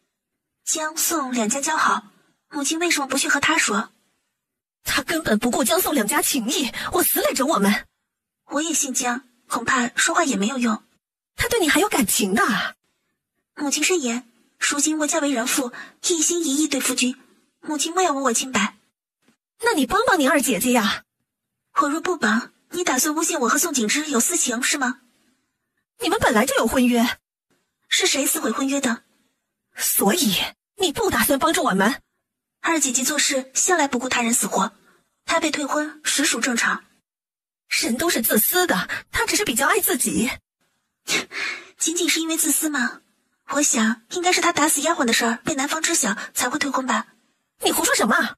江宋两家交好，母亲为什么不去和他说？
他根本不顾江宋两家情谊，我死赖着我们。
我也姓江，恐怕说话也没有用。
他对你还有感情的。
母亲慎言，如今我嫁为人妇，一心一意对夫君，母亲莫要问我清白。
那你帮帮你二姐姐呀。
我若不帮，你打算诬陷我和宋景之有私情是吗？
你们本来就有婚约。
是谁撕毁婚约的？
所以你不打算帮助我们？
二姐姐做事向来不顾他人死活，她被退婚实属正常。
人都是自私的，她只是比较爱自己。
仅仅是因为自私吗？我想应该是她打死丫鬟的事儿被男方知晓才会退婚吧。
你胡说什么？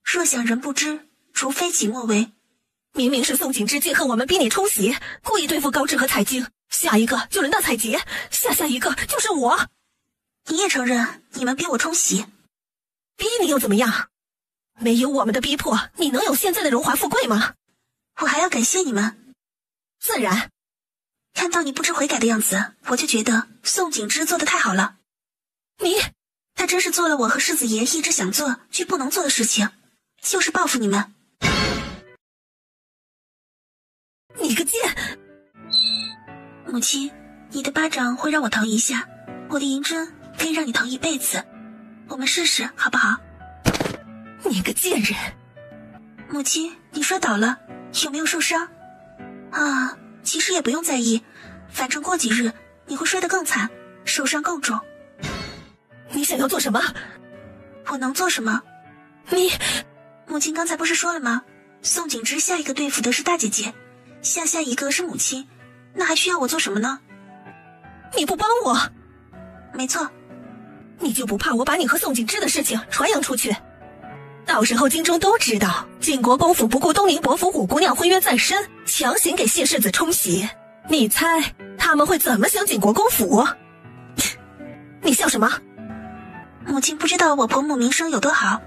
若想人不知，除非己莫为。
明明是宋景之记恨我们逼你冲喜，故意对付高志和彩晶，下一个就轮到彩洁，下一个就是我。
你也承认你们逼我冲喜？
逼你又怎么样？没有我们的逼迫，你能有现在的荣华富贵吗？
我还要感谢你们。
自然。
看到你不知悔改的样子，我就觉得宋景之做得太好了。他真是做了我和世子爷一直想做却不能做的事情，就是报复你们。
你个贱！
母亲，你的巴掌会让我疼一下，我的银针可以让你疼一辈子。我们试试好不好？
你个贱人！
母亲，你摔倒了，有没有受伤？啊，其实也不用在意，反正过几日你会摔得更惨，受伤更重。
你想要做什么？
我能做什么？母亲刚才不是说了吗？宋景之下一个对付的是大姐姐，下一个是母亲，那还需要我做什么呢？
你不帮我？
没错。
你就不怕我把你和宋景之的事情传扬出去？到时候京中都知道晋国公府不顾东宁伯府五姑娘婚约在身，强行给谢世子冲喜，你猜他们会怎么想晋国公府？你笑什么？
母亲不知道我婆母名声有多好，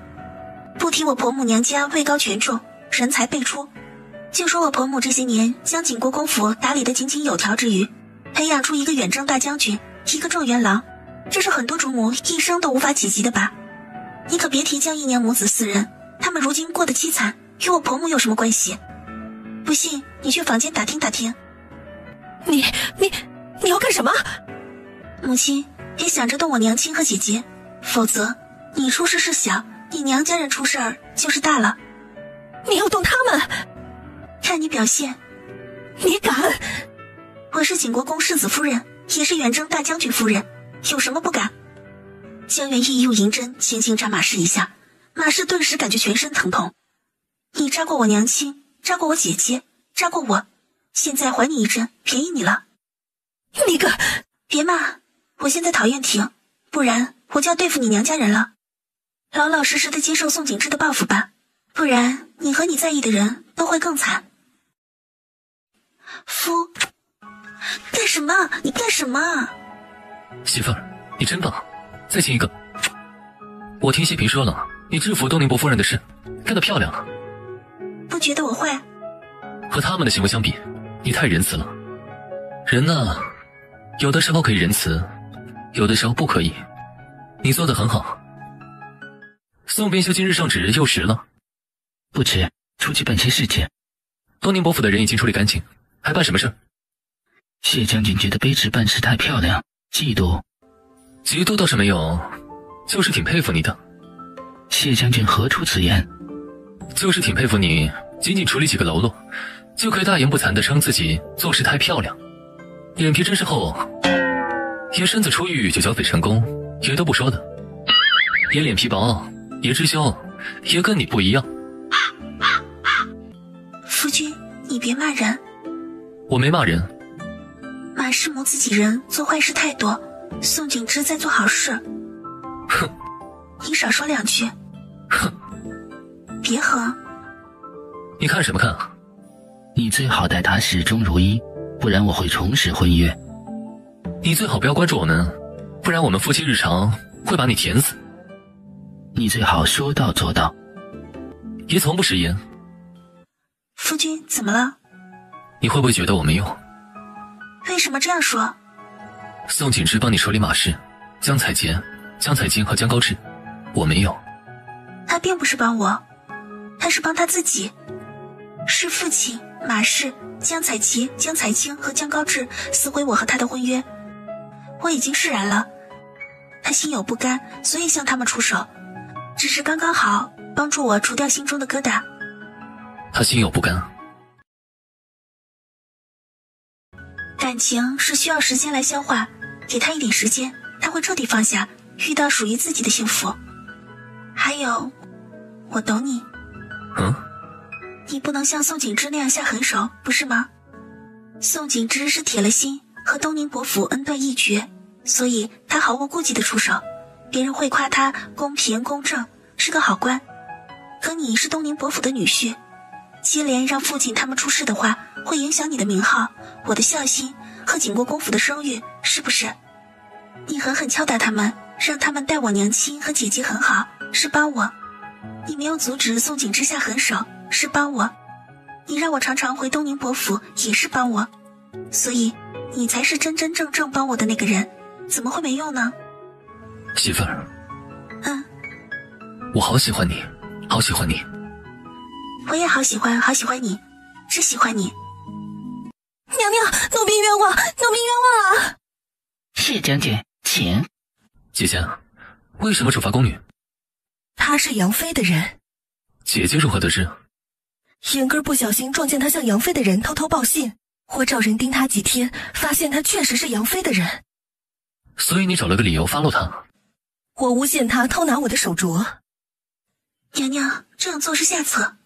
不提我婆母娘家位高权重，人才辈出，就说我婆母这些年将晋国公府打理得井井有条之余，培养出一个远征大将军，一个状元郎，这是很多主母一生都无法企及的吧。你可别提江一娘母子4人，他们如今过得凄惨，与我婆母有什么关系？不信你去坊间打听打听。
你要干什么？
母亲，别想着动我娘亲和姐姐，否则你出事是小，你娘家人出事儿就是大了。
你要动他们？
看你表现。
你敢？
我是景国公世子夫人，也是远征大将军夫人，有什么不敢？江元义用银针轻轻扎马氏一下，马氏顿时感觉全身疼痛。你扎过我娘亲，扎过我姐姐，扎过我，现在还你一针，便宜你了。
你个……
别骂，我现在讨厌停，不然我就要对付你娘家人了。老老实实的接受宋景之的报复吧，不然你和你在意的人都会更惨。夫，干什么？你干什么？
媳妇儿，你真棒，再亲一个。我听谢平说了，你制服东宁伯夫人的事，干得漂亮啊。
不觉得我坏？
和他们的行为相比，你太仁慈了。人呢，有的时候可以仁慈，有的时候不可以。你做得很好。宋编修今日圣旨又迟了。
不迟，出去办些事情。
东宁伯府的人已经处理干净，还办什么事？
谢将军觉得卑职办事太漂亮，嫉妒。
嫉妒倒是没有，就是挺佩服你的。
谢将军何出此言？
就是挺佩服你，仅仅处理几个喽啰，就可以大言不惭地称自己做事太漂亮。脸皮真是厚，爷身子出狱就剿匪成功，爷都不说的。爷脸皮薄，爷知羞，爷跟你不一样。
夫君，你别骂人。
我没骂人。
马氏母子几人做坏事太多，宋景之在做好事。
哼，
你少说2句。
哼，
别哼。
你看什么看啊？
你最好待他始终如一，不然我会重拾婚约。
你最好不要关注我们，不然我们夫妻日常会把你甜死。
你最好说到做到。
爷从不食言。
夫君怎么了？
你会不会觉得我没用？
为什么这样说？
宋景之帮你处理马氏、江采洁、江采金和江高志，我没有。
他并不是帮我，他是帮他自己。是父亲马氏、江采洁、江采清和江高志撕毁我和他的婚约，我已经释然了。他心有不甘，所以向他们出手，只是刚刚好帮助我除掉心中的疙瘩。
他心有不甘。
感情是需要时间来消化，给他一点时间，他会彻底放下，遇到属于自己的幸福。还有，我懂你。你不能像宋景之那样下狠手，不是吗？宋景之是铁了心和东宁伯府恩断义绝，所以他毫无顾忌的出手，别人会夸他公平公正，是个好官。可你是东宁伯府的女婿，接连让父亲他们出事的话，会影响你的名号、我的孝心和景国公府的声誉，是不是？你狠狠敲打他们，让他们待我娘亲和姐姐很好，是帮我。你没有阻止宋景之下狠手，是帮我。你让我常常回东宁伯府，也是帮我。所以你才是真真正正帮我的那个人，怎么会没用呢？
媳妇儿，我好喜欢你，好喜欢你。
我也好喜欢，好喜欢你，只喜欢你。
娘娘，奴婢冤枉，奴婢冤枉啊！
谢将军，请。
姐姐，为什么处罚宫女？
他是杨妃的人。
姐姐如何得知？
严根不小心撞见他向杨妃的人偷偷报信，我找人盯他几天，发现他确实是杨妃的人。
所以你找了个理由发落他？
我诬陷他偷拿我的手镯。
娘娘，这样做是下策。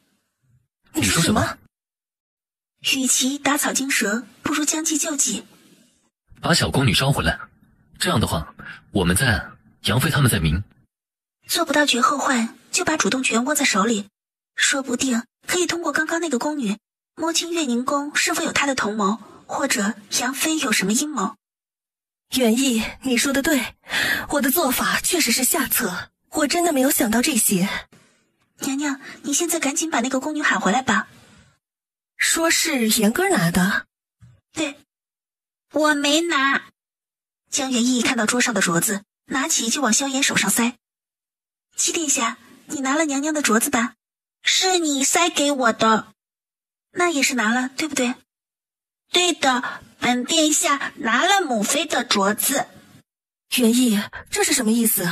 你说什么？
与其打草惊蛇，不如将计就计。
把小宫女招回来，这样的话，我们在暗，杨妃他们在明。
做不到绝后患，就把主动权握在手里，说不定可以通过刚刚那个宫女摸清月宁宫是否有她的同谋，或者杨妃有什么阴谋。
元义，你说的对，我的做法确实是下策，我真的没有想到这些。
娘娘，你现在赶紧把那个宫女喊回来吧。
说是严根拿的？
对，我没拿。江元义看到桌上的镯子，拿起就往萧炎手上塞。七殿下，你拿了娘娘的镯子吧？是你塞给我的。那也是拿了，对不对？对的，本殿下拿了母妃的镯子。
元义，这是什么意思？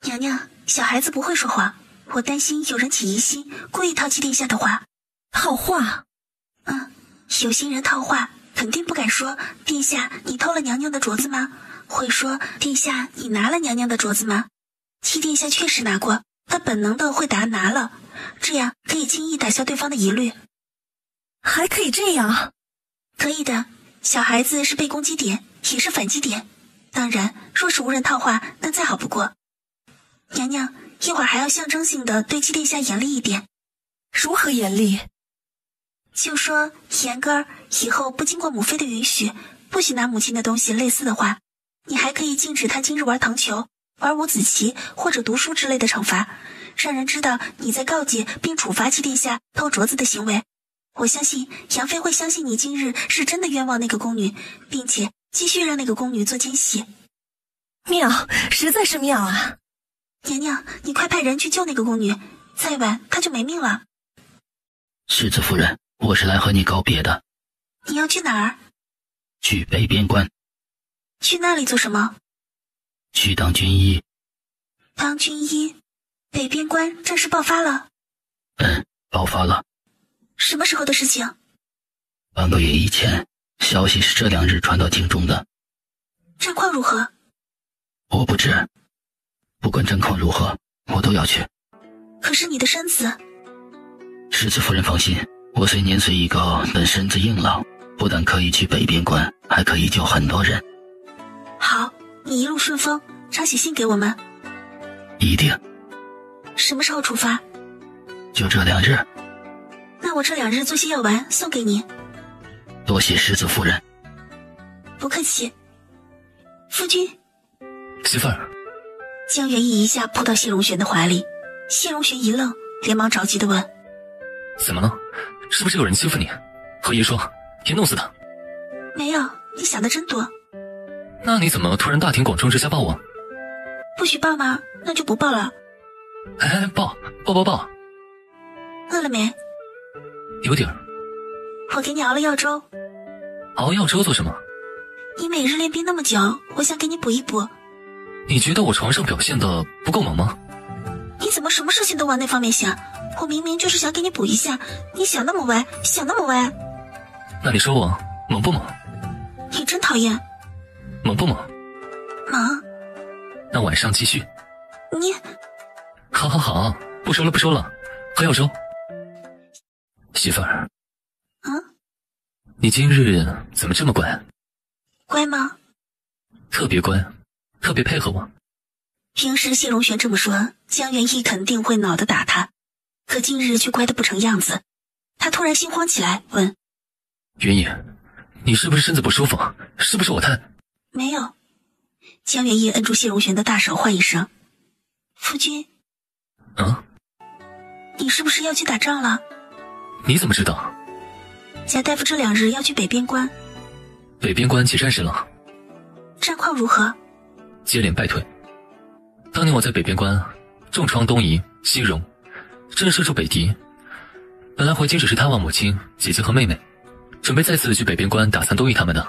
娘娘，小孩子不会说谎，我担心有人起疑心，故意套七殿下的话。
套话？
有心人套话，肯定不敢说殿下你偷了娘娘的镯子吗？会说殿下你拿了娘娘的镯子吗？七殿下确实拿过，他本能的会答拿了，这样可以轻易打消对方的疑虑。
还可以这样？
可以的，小孩子是被攻击点，也是反击点。当然，若是无人套话，那再好不过。娘娘，一会儿还要象征性的对七殿下严厉一点。
如何严厉？
就说严根儿以后不经过母妃的允许，不许拿母亲的东西，类似的话，你还可以禁止他今日玩藤球、玩五子棋或者读书之类的惩罚，让人知道你在告诫并处罚七殿下偷镯子的行为。我相信杨妃会相信你今日是真的冤枉那个宫女，并且继续让那个宫女做奸细。
妙，实在是妙啊！
娘娘，你快派人去救那个宫女，再晚她就没命了。
世子夫人，我是来和你告别的。
你要去哪儿？
去北边关。
去那里做什么？
去当军医。
当军医？北边关战事爆发了？
爆发了。
什么时候的事情？
半个月以前，消息是这2日传到京中的。
战况如何？
我不知，不管战况如何，我都要去。
可是你的身子……
世子夫人放心，我虽年岁已高，但身子硬朗，不但可以去北边关，还可以救很多人。
好，你一路顺风，常写信给我们。
一定。
什么时候出发？
就这2日。
那我这2日做些药丸送给你。
多谢世子夫人。
不客气。夫君。
媳妇儿。
江元义一下扑到谢龙玄的怀里，谢龙玄一愣，连忙着急地问：
怎么了？是不是有人欺负你？和爷说，爷弄死他。
没有，你想的真多。
那你怎么突然大庭广众之下抱我？
不许抱吗？那就不抱了。
哎，抱！
饿了没？
有点儿。
我给你熬了药粥。
熬药粥做什么？
你每日练兵那么久，我想给你补一补。
你觉得我床上表现的不够猛吗？
你怎么什么事情都往那方面想？我明明就是想给你补一下，你想那么歪，想那么歪。
那你说我猛不猛？
你真讨厌。
猛不猛？
猛。
那晚上继续。
你。
好，不说了，喝药粥。媳妇儿。你今日怎么这么乖？
乖吗？
特别乖，特别配合我。
平时谢荣玄这么说，江元义肯定会恼地打他，可今日却乖得不成样子。他突然心慌起来，问：
元义，你是不是身子不舒服？是不是我太……
没有。江元义摁住谢荣玄的大手，唤一声：夫君。你是不是要去打仗了？
你怎么知道？
贾大夫这2日要去北边关。
北边关起战事了。
战况如何？
接连败退。当年我在北边关重创东夷、西戎，震慑住北敌。本来回京只是探望母亲、姐姐和妹妹，准备再次去北边关打残东夷他们的，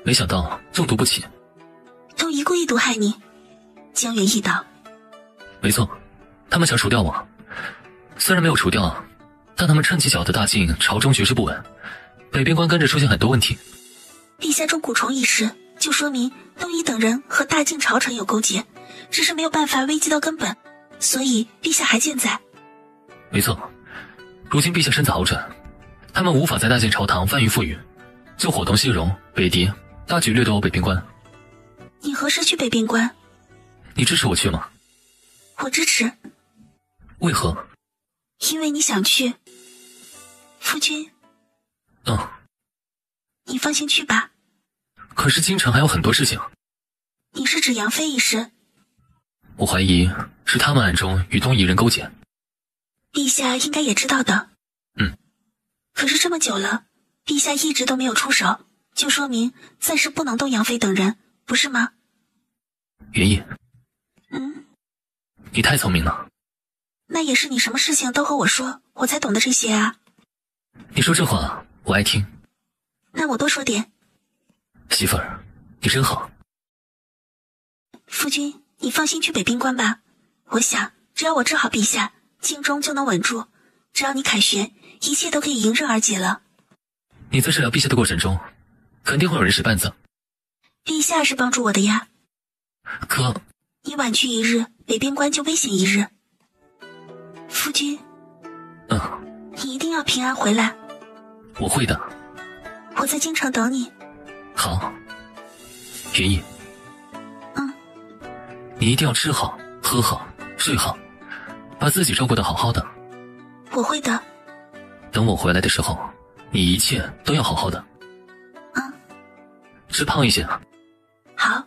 没想到中毒不起。
东夷故意毒害你？江元义道。
没错，他们想除掉我。虽然没有除掉，但他们趁机搅得大晋朝中局势不稳，北边关跟着出现很多问题。
陛下中蛊虫一事，就说明东夷等人和大晋朝臣有勾结，只是没有办法危及到根本，所以陛下还健在。
没错，如今陛下身子好转，他们无法在大晋朝堂翻云覆雨，就伙同西戎、北狄，大举掠夺北边关。
你何时去北边关？
你支持我去吗？
我支持。
为何？
因为你想去。夫君。你放心去吧。
可是京城还有很多事情。
你是指杨妃一事？
我怀疑是他们暗中与东夷人勾结。
陛下应该也知道的。可是这么久了，陛下一直都没有出手，就说明暂时不能动杨妃等人，不是吗？
元义。你太聪明了。
那也是你什么事情都和我说，我才懂得这些啊。
你说这话我爱听。
那我多说点。
媳妇儿，你真好。
夫君，你放心去北边关吧。我想只要我治好陛下，京中就能稳住。只要你凯旋，一切都可以迎刃而解了。
你在治疗陛下的过程中，肯定会有人使绊子。
陛下是帮助我的呀。
可
你晚去一日，北边关就危险一日。夫君。你一定要平安回来。
我会的。
我在京城等你。
好。元义。你一定要吃好、喝好、睡好，把自己照顾得好好的。
我会的。
等我回来的时候，你一切都要好好的。吃胖一些。
好。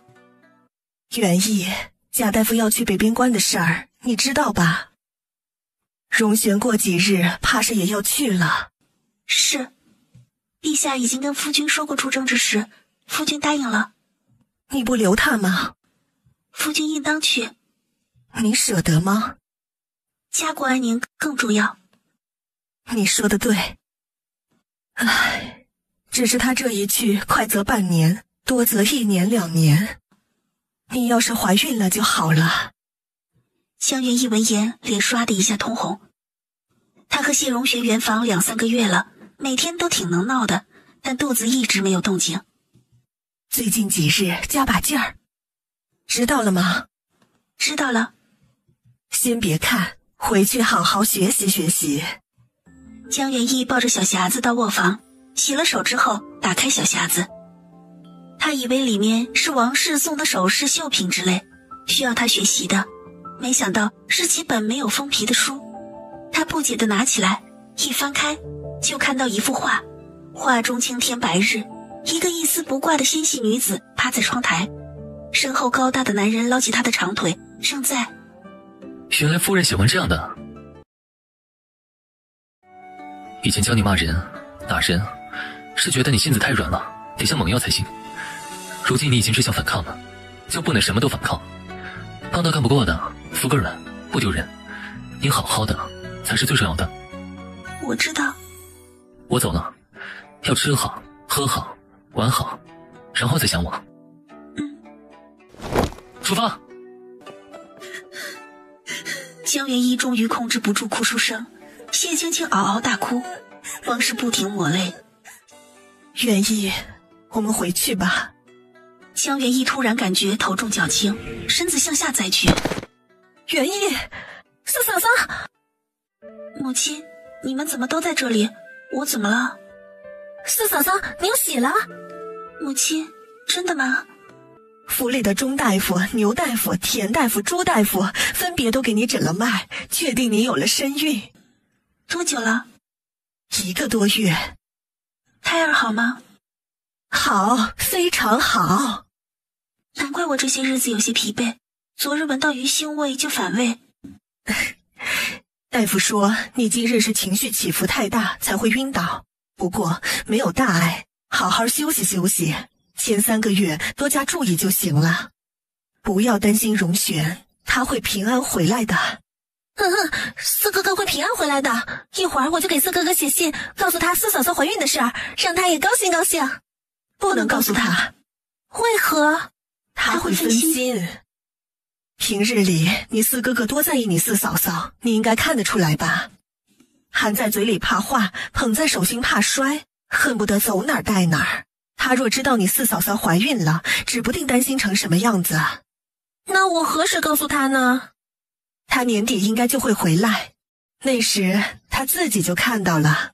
元义，贾大夫要去北边关的事儿，你知道吧？荣玄过几日怕是也要去了。
是。陛下已经跟夫君说过出征之事，夫君答应了。
你不留他吗？
夫君应当去。
你舍得吗？
家国安宁更重要。
你说的对。唉，只是他这一去，快则半年，多则1年2年。你要是怀孕了就好了。
江元义闻言，脸唰的一下通红。他和谢荣玄圆房2、3个月了，每天都挺能闹的，但肚子一直没有动静。
最近几日加把劲儿，知道了吗？
知道了。
先别看，回去好好学习学习。
江元义抱着小匣子到卧房，洗了手之后打开小匣子。他以为里面是王氏送的首饰绣品之类，需要他学习的，没想到是几本没有封皮的书。他不解地拿起来，一翻开就看到一幅画，画中青天白日，一个一丝不挂的纤细女子趴在窗台，身后高大的男人捞起她的长腿，正在……
原来夫人喜欢这样的。以前教你骂人、打人，是觉得你性子太软了，得像猛药才行。如今你已经志向反抗了，就不能什么都反抗。胖到干不过的，服个软，不丢人。你好好的才是最重要的。
我知道。
我走了，要吃好、喝好、玩好，然后再想我。出发。
江元一终于控制不住哭出声，谢青青嗷嗷大哭，王氏不停抹泪。
元一，我们回去吧。
江元一突然感觉头重脚轻，身子向下栽去。
元一，四嫂嫂，
母亲，你们怎么都在这里？我怎么了？
四嫂嫂，你有喜了？
母亲，真的吗？
府里的钟大夫、牛大夫、田大夫、朱大夫分别都给你诊了脉，确定你有了身孕。
多久了
？1个多月。
胎儿好吗？
好，非常好。
难怪我这些日子有些疲惫，昨日闻到鱼腥味就反胃。
大夫说你今日是情绪起伏太大才会晕倒，不过没有大碍，好好休息休息，前3个月多加注意就行了。不要担心荣璇，他会平安回来的。
四哥哥会平安回来的，一会儿我就给四哥哥写信，告诉他四嫂嫂怀孕的事儿，让他也高兴高兴。
不能告诉他。
为何？
他会分心。平日里你四哥哥多在意你四嫂嫂，你应该看得出来吧？含在嘴里怕化，捧在手心怕摔，恨不得走哪儿带哪儿。他若知道你四嫂嫂怀孕了，指不定担心成什么样子。
那我何时告诉他呢？
他年底应该就会回来，那时他自己就看到了。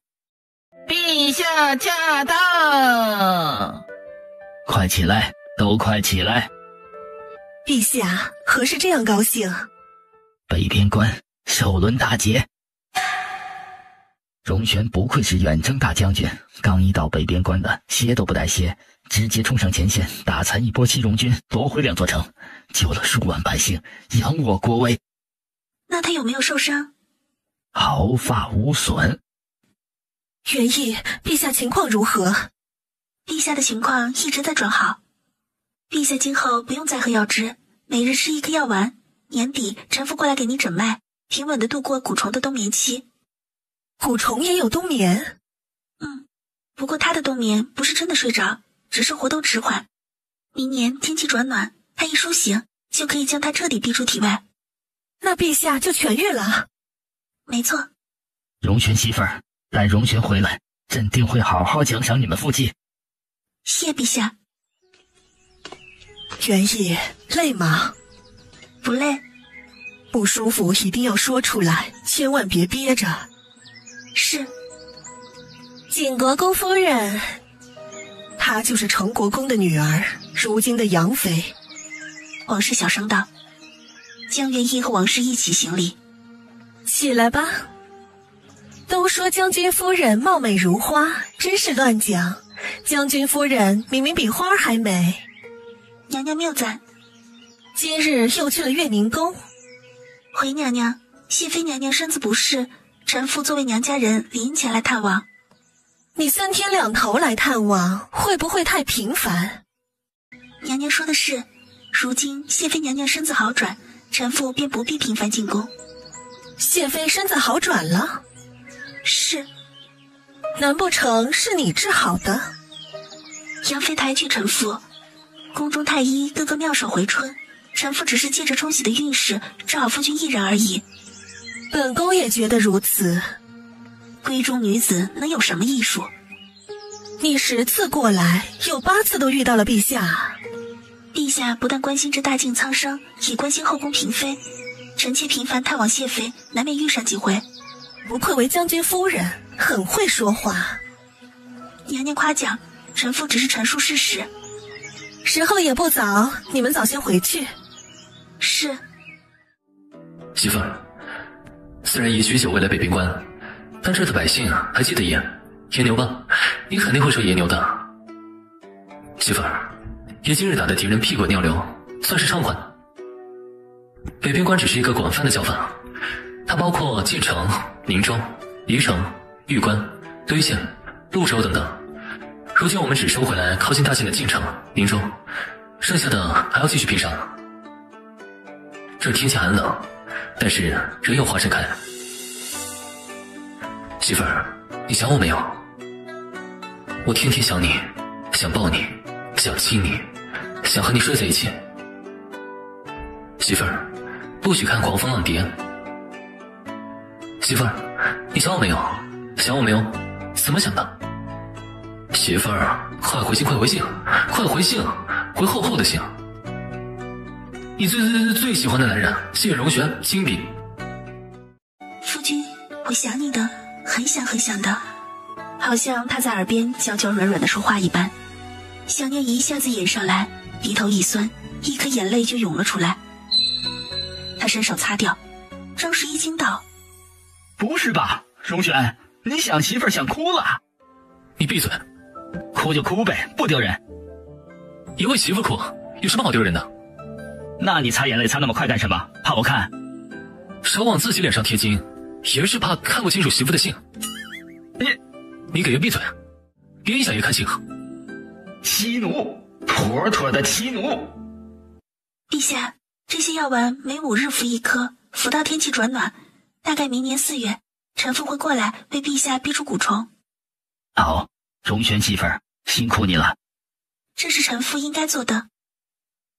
陛下驾到！快起来，都快起来！
陛下何时这样高兴？
北边关首轮大捷。荣璇不愧是远征大将军，刚一到北边关的歇都不带歇，直接冲上前线，打残一波西戎军，夺回2座城，救了数万百姓，扬我国威。
那他有没有受伤？
毫发无损。
元义，陛下情况如何？
陛下的情况一直在转好。陛下今后不用再喝药汁，每日吃1颗药丸，年底臣服过来给你诊脉，平稳地度过蛊虫的冬眠期。
蛊虫也有冬眠？
不过他的冬眠不是真的睡着，只是活动迟缓。明年天气转暖，他一苏醒，就可以将他彻底逼出体外。
那陛下就痊愈了？
没错。
荣璇媳妇儿，待荣璇回来，朕定会好好奖赏你们夫妻。
谢陛下。
元义，累吗？
不累。
不舒服一定要说出来，千万别憋着。
是。
景国公夫人，
她就是成国公的女儿，如今的杨妃。
王氏小声道。江元义和王氏一起行礼。
起来吧。
都说将军夫人貌美如花，真是乱讲。将军夫人明明比花还美。
娘娘谬赞。
今日又去了月宁宫。
回娘娘，谢妃娘娘身子不适，臣妇作为娘家人理应前来探望。
你3天2头来探望，会不会太频繁？
娘娘说的是，如今谢妃娘娘身子好转，臣妇便不必频繁进宫。
谢妃身子好转了？
是。
难不成是你治好的？
杨妃抬举臣妇，宫中太医个个妙手回春，臣妇只是借着冲喜的运势治好夫君一人而已。
本宫也觉得如此。
闺中女子能有什么艺术？
你10次过来，有8次都遇到了陛下。
陛下不但关心这大晋苍生，也关心后宫嫔妃。臣妾频繁探望谢妃，难免遇上几回。
不愧为将军夫人，很会说话。
娘娘夸奖，臣妇只是陈述事实。
时候也不早，你们早些回去。
是。
媳妇儿，虽然爷许久未来北边关，但这的百姓还记得爷牛吧？你肯定会说爷牛的。媳妇儿，爷今日打的敌人屁滚尿流，算是偿还。北边关只是一个广泛的叫法，它包括晋城、宁州、宜城、玉关、堆县、潞州等等。如今我们只收回来靠近大晋的晋城、灵州，剩下的还要继续拼杀。这天气寒冷，但是人有花盛开。媳妇儿，你想我没有？我天天想你，想抱你，想亲你，想和你睡在一起。媳妇儿，不许看狂风浪蝶。媳妇儿，你想我没有？想我没有？怎么想的？媳妇儿，快回信，快回信，快回信，回厚厚的信。你最喜欢的男人谢荣玄亲笔。
夫君，我想你的，很想很想的，好像他在耳边娇娇软软的说话一般。想念一下子涌上来，鼻头一酸，一颗眼泪就涌了出来。他伸手擦掉，张十一惊道：
不是吧，荣玄，你想媳妇儿想哭了？
你闭嘴！
哭就哭呗，不丢人。
一为媳妇哭，有什么好丢人的？
那你擦眼泪擦那么快干什么？怕我看？
少往自己脸上贴金，也是怕看不清楚媳妇的信。你给人闭嘴，别一下也看清。
欺奴，妥妥的欺奴。
陛下，这些药丸每5日服1颗，服到天气转暖，大概明年4月，臣妇会过来为陛下逼出蛊虫。
好，荣玄媳妇儿，辛苦你了。
这是臣妇应该做的。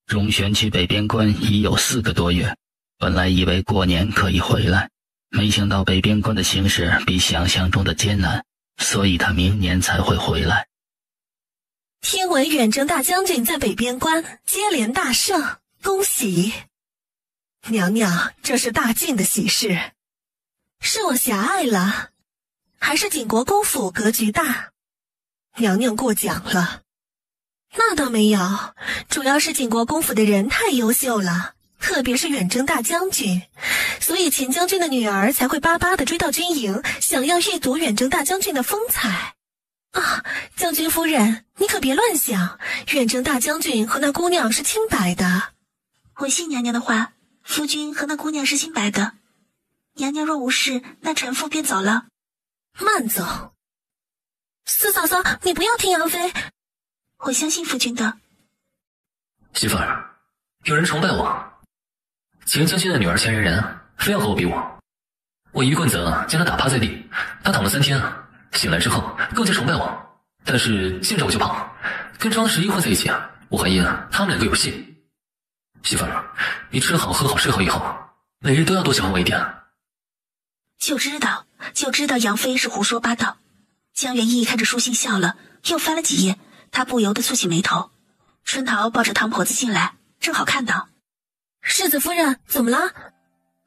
荣玄去北边关已有4个多月，本来以为过年可以回来，没想到北边关的形势比想象中的艰难，所以他明年才会回来。
听闻远征大将军在北边关接连大胜，恭喜！娘娘，这是大晋的喜事。是我狭隘了，还是景国公府格局大？娘娘过奖了。那倒没有，主要是景国公府的人太优秀了，特别是远征大将军，所以钱将军的女儿才会巴巴地追到军营，想要一睹远征大将军的风采。啊，将军夫人，你可别乱想，远征大将军和那姑娘是清白的。
我信娘娘的话，夫君和那姑娘是清白的。娘娘若无事，那臣妇便走了。
慢走。四嫂嫂，你不要听杨妃。
我相信夫君的。
媳妇儿，有人崇拜我，钱将军的女儿钱嫣然非要和我比我，我一棍子将她打趴在地，她躺了3天，醒来之后更加崇拜我，但是见着我就跑，跟张十一混在一起，我怀疑他们2个有戏。媳妇儿，你吃好喝好睡好以后，每日都要多想我一点。
就知道杨妃是胡说八道。江元义看着书信笑了，又翻了几页，他不由得蹙起眉头。春桃抱着汤婆子进来，正好看到。
世子夫人，怎么了？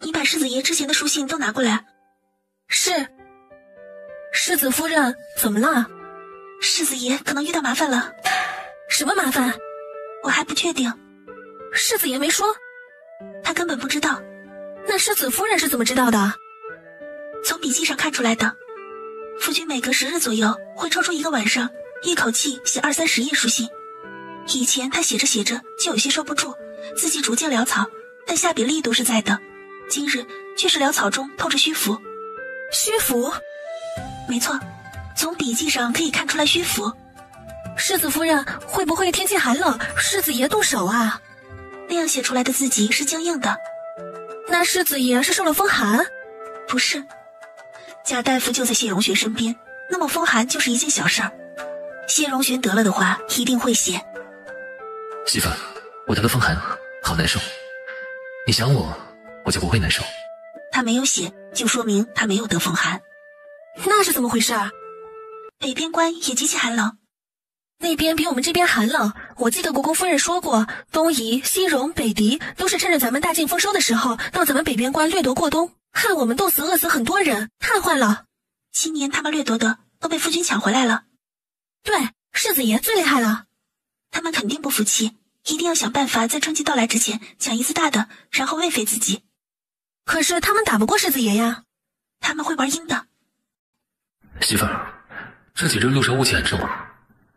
你把世子爷之前的书信都拿过来。
是。世子夫人，怎么了？
世子爷可能遇到麻烦了。
什么麻烦？
我还不确定。
世子爷没说。
他根本不知道。
那世子夫人是怎么知道的？
从笔记上看出来的。夫君每隔10日左右会抽出一个晚上，一口气写20-30页书信。以前他写着写着就有些收不住，自己逐渐潦草，但下笔力度是在的。今日却是潦草中透着虚浮。
虚浮？
没错，从笔记上可以看出来虚浮。
世子夫人，会不会天气寒冷，世子爷动手啊？
那样写出来的字迹是僵硬的。
那世子爷是受了风寒？
不是，贾大夫就在谢荣玄身边，那么风寒就是一件小事儿。谢荣玄得了的话一定会写。
媳妇儿，我得了风寒，好难受。你想我，我就不会难受。
他没有写，就说明他没有得风寒。
那是怎么回事啊？
北边关也极其寒冷。
那边比我们这边寒冷，我记得国公夫人说过，东夷、西戎、北狄都是趁着咱们大晋丰收的时候，到咱们北边关掠夺过冬，害我们冻死饿死很多人，太坏了。
今年他们掠夺的都被夫君抢回来了。
对，世子爷最厉害了。
他们肯定不服气，一定要想办法在春季到来之前抢一次大的，然后喂肥自己。
可是他们打不过世子爷呀。
他们会玩阴的。
媳妇儿，这几日潞州雾气很重，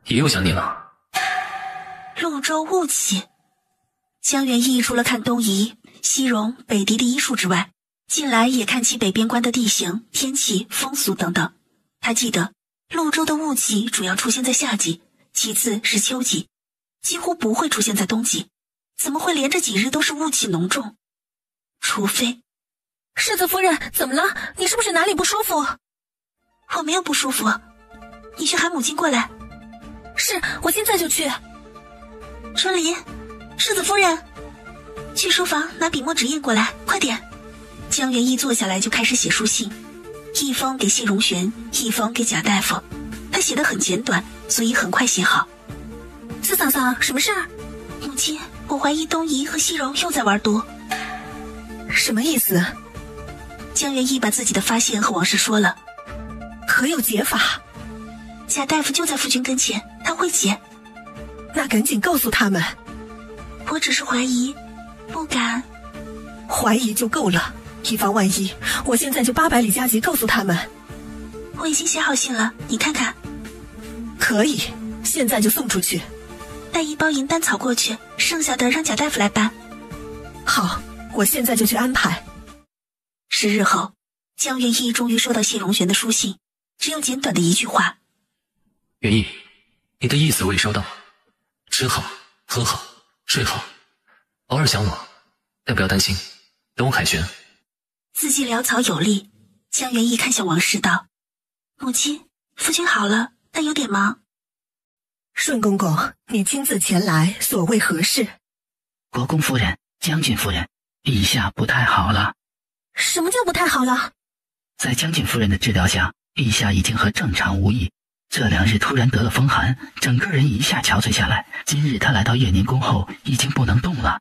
也又想你了。
潞州雾气。江元义除了看东夷、西戎、北狄的医术之外，近来也看起北边关的地形、天气、风俗等等。他记得潞州的雾气主要出现在夏季，其次是秋季，几乎不会出现在冬季。怎么会连着几日都是雾气浓重？除非……
世子夫人，怎么了？你是不是哪里不舒服？
我没有不舒服，你去喊母亲过来。
是，我现在就去。
春离，世子夫人，去书房拿笔墨纸砚过来，快点。江元义坐下来就开始写书信，一封给谢荣玄，一封给贾大夫。他写得很简短，所以很快写好。
四嫂嫂，什么事儿？
母亲，我怀疑东夷和西荣又在玩毒。
什么意思？
江元义把自己的发现和往事说了。
可有解法？
贾大夫就在夫君跟前，他会解。
那赶紧告诉他们。
我只是怀疑，不敢。
怀疑就够了，以防万一，我现在就800里加急告诉他们。
我已经写好信了，你看看。
可以，现在就送出去。
带1包银丹草过去，剩下的让贾大夫来办。
好，我现在就去安排。
10日后，江元义终于收到谢荣玄的书信，只有简短的一句话：
元义，你的意思我已收到，吃好喝好睡好，偶尔想我，但不要担心，等我凯旋。
字迹潦草有力。江元义看向王氏道：母亲，夫君好了，但有点忙。
顺公公，你亲自前来，所谓何事？
国公夫人，将军夫人，陛下不太好了。
什么叫不太好了？
在将军夫人的治疗下，陛下已经和正常无异。这2日突然得了风寒，整个人一下憔悴下来。今日他来到月宁宫后，已经不能动了。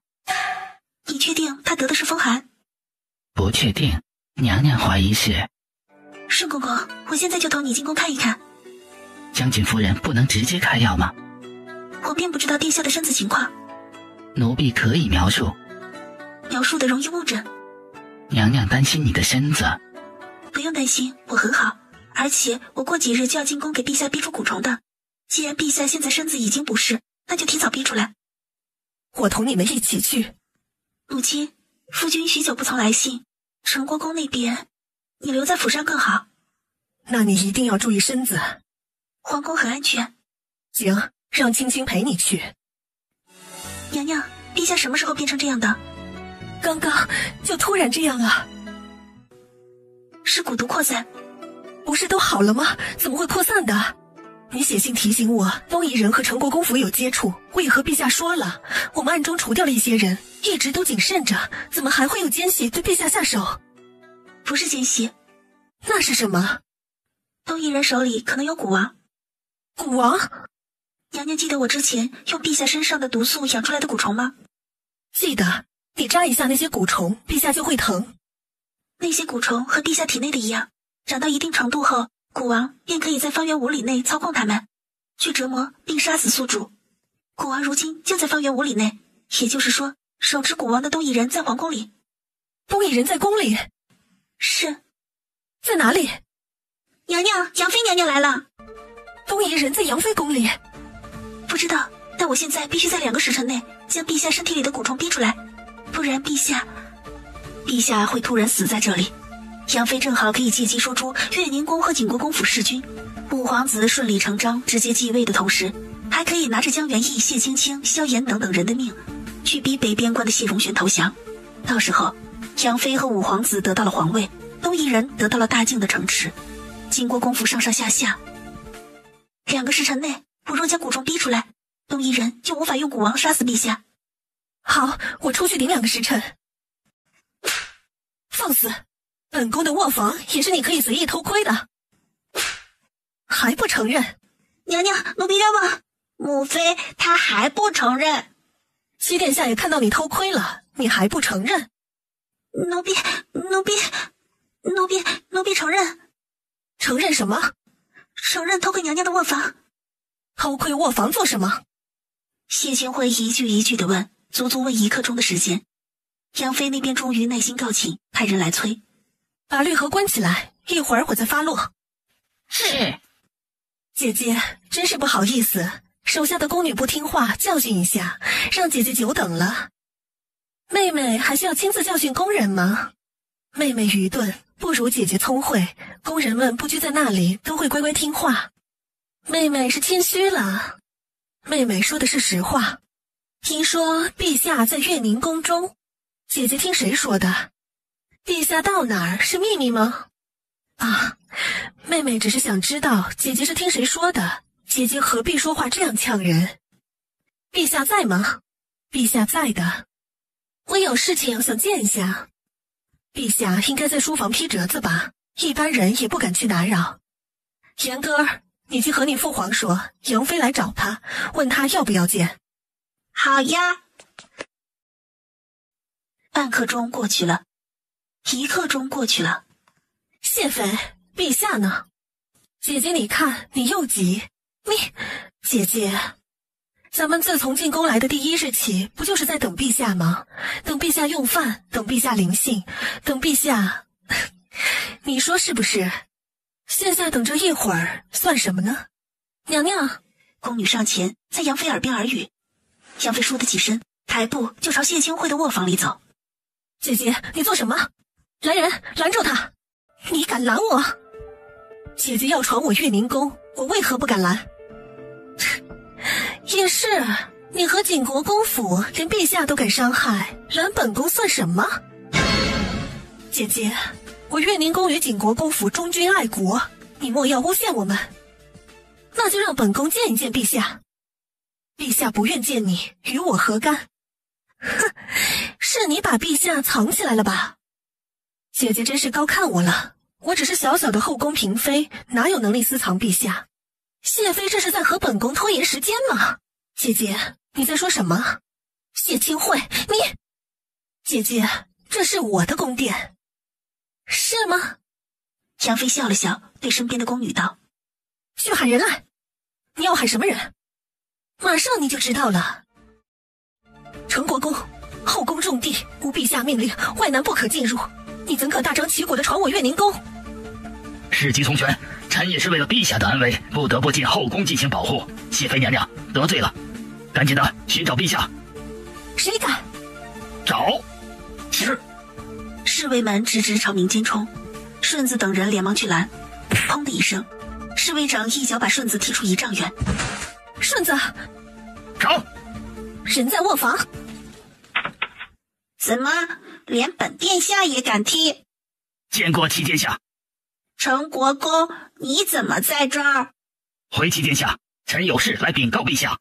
你确定他得的是风寒？
不确定，娘娘怀疑是。
顺公公，我现在就同你进宫看一看。
将军夫人不能直接开药吗？
我并不知道殿下的身子情况。
奴婢可以描述。
描述的容易误诊。
娘娘担心你的身子。
不用担心，我很好，而且我过几日就要进宫给陛下逼出蛊虫的。既然陛下现在身子已经不适，那就提早逼出来。
我同你们一起去。
母亲，夫君许久不曾来信，成国宫那边，你留在府上更好。
那你一定要注意身子。
皇宫很安全。
行，让青青陪你去。
娘娘，陛下什么时候变成这样的？
刚刚就突然这样啊。
是蛊毒扩散。
不是都好了吗？怎么会扩散的？你写信提醒我，东夷人和成国公府有接触，我也和陛下说了，我们暗中除掉了一些人，一直都谨慎着，怎么还会有奸细对陛下下手？
不是奸细。
那是什么？
东夷人手里可能有蛊王。
蛊王？
娘娘记得我之前用陛下身上的毒素养出来的蛊虫吗？
记得，你扎一下那些蛊虫，陛下就会疼。
那些蛊虫和陛下体内的一样，长到一定程度后，蛊王便可以在方圆5里内操控他们，去折磨并杀死宿主。蛊王如今就在方圆5里内，也就是说，手持蛊王的东夷人在皇宫里。
东夷人在宫里？
是。
在哪里？
娘娘，杨妃娘娘来了。
东夷人在杨妃宫里？
不知道，但我现在必须在2个时辰内将陛下身体里的蛊虫逼出来，不然陛下会突然死在这里。杨妃正好可以借机说出月宁宫和景国公府弑君，五皇子顺理成章直接继位的同时，还可以拿着江元义、谢青青、萧炎等等人的命，去逼北边关的谢荣玄投降。到时候，杨妃和五皇子得到了皇位，东夷人得到了大境的城池，景国公府上上下下。2个时辰内，我若将蛊虫逼出来，东夷人就无法用蛊王杀死陛下。
好，我出去顶2个时辰。放肆！本宫的卧房也是你可以随意偷窥的，还不承认？
娘娘，奴婢冤枉。母妃她还不承认。
七殿下也看到你偷窥了，你还不承认？
奴婢承认。
承认什么？
承认偷窥娘娘的卧房。
偷窥卧房做什么？
谢清惠一句一句地问，足足问1刻钟的时间。杨妃那边终于耐心告罄，派人来催。
把绿荷关起来，一会儿我再发落。
是。
姐姐，真是不好意思，手下的宫女不听话，教训一下，让姐姐久等了。妹妹还需要亲自教训工人吗？妹妹愚钝，不如姐姐聪慧，工人们不拘在那里，都会乖乖听话。妹妹是谦虚了，妹妹说的是实话。听说陛下在月宁宫中，姐姐听谁说的？陛下到哪儿是秘密吗？啊，妹妹只是想知道姐姐是听谁说的，姐姐何必说话这样呛人？陛下在吗？陛下在的，我有事情想见一下。陛下应该在书房批折子吧，一般人也不敢去打扰。严哥儿，你去和你父皇说，杨妃来找他，问他要不要见。
好呀。半刻钟过去了，1刻钟过去了。
谢妃，陛下呢？姐姐你看，你又急。姐姐，咱们自从进宫来的第1日起，不就是在等陛下吗？等陛下用饭，等陛下临幸，等陛下你说是不是？现在等这一会儿算什么呢？娘娘，
宫女上前在杨妃耳边耳语。杨妃倏地起身，抬步就朝谢清慧的卧房里走。
姐姐，你做什么？来人，拦住他！你敢拦我？姐姐要闯我月宁宫，我为何不敢拦？也是，你和景国公府连陛下都敢伤害，拦本宫算什么？姐姐，我月宁宫与景国公府忠君爱国，你莫要诬陷我们。那就让本宫见一见陛下。陛下不愿见你，与我何干？哼，是你把陛下藏起来了吧？姐姐真是高看我了，我只是小小的后宫嫔妃，哪有能力私藏陛下？谢妃这是在和本宫拖延时间吗？姐姐，你在说什么？谢清慧，你……姐姐，这是我的宫殿，是吗？
杨妃笑了笑，对身边的宫女道：“
去喊人来。你要喊什么人？马上你就知道了。成国公，后宫重地，无陛下命令，外男不可进入。你怎可大张旗鼓地闯我月宁宫？”
世机从权，臣也是为了陛下的安危，不得不进后宫进行保护。谢妃娘娘得罪了，赶紧的寻找陛下。
谁敢？
找！是。
侍卫们直直朝民间冲，顺子等人连忙去拦。砰的一声，侍卫长一脚把顺子踢出1丈远。
顺子，
找！
人在卧房。
怎么，连本殿下也敢踢？
见过齐殿下。
成国公，你怎么在这儿？
回齐殿下，臣有事来禀告陛下。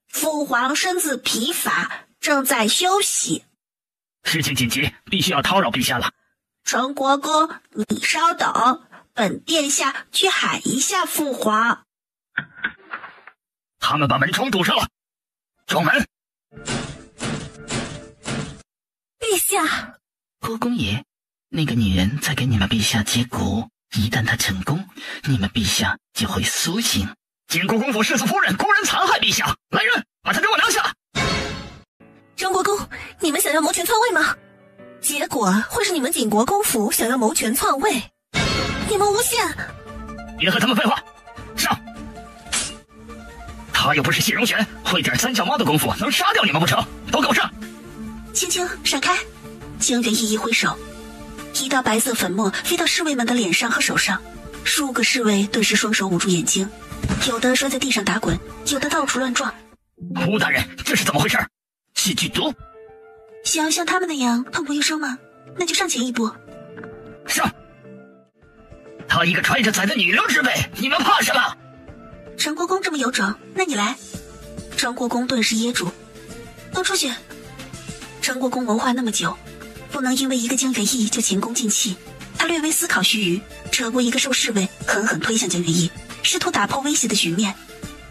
父皇身子疲乏，正在休息。
事情紧急，必须要叨扰陛下了。
成国公，你稍等，本殿下去喊一下父皇。
他们把门窗堵上了，撞门。
陛下，
国公爷，那个女人在给你们陛下接骨，一旦她成功，你们陛下就会苏醒。
景国公府世子夫人公然残害陛下，来人，把她给我拿下！
张国公，你们想要谋权篡位吗？结果会是你们景国公府想要谋权篡位，你们诬陷！
别和他们废话，上！他又不是谢荣玄，会点三脚猫的功夫能杀掉你们不成？都给我上！
青青，闪开！江元一挥手，一道白色粉末飞到侍卫们的脸上和手上，数个侍卫顿时双手捂住眼睛，有的摔在地上打滚，有的到处乱撞。
胡大人，这是怎么回事？是剧毒？
想要像他们那样痛不欲生吗？那就上前一步。
上！他一个揣着崽的女流之辈，你们怕什么？
陈国公这么有种，那你来。陈国公顿时噎住，都出去。陈国公谋划那么久，不能因为一个江元义就前功尽弃。他略微思考须臾，扯过一个受侍卫，狠狠推向江元义，试图打破威胁的局面。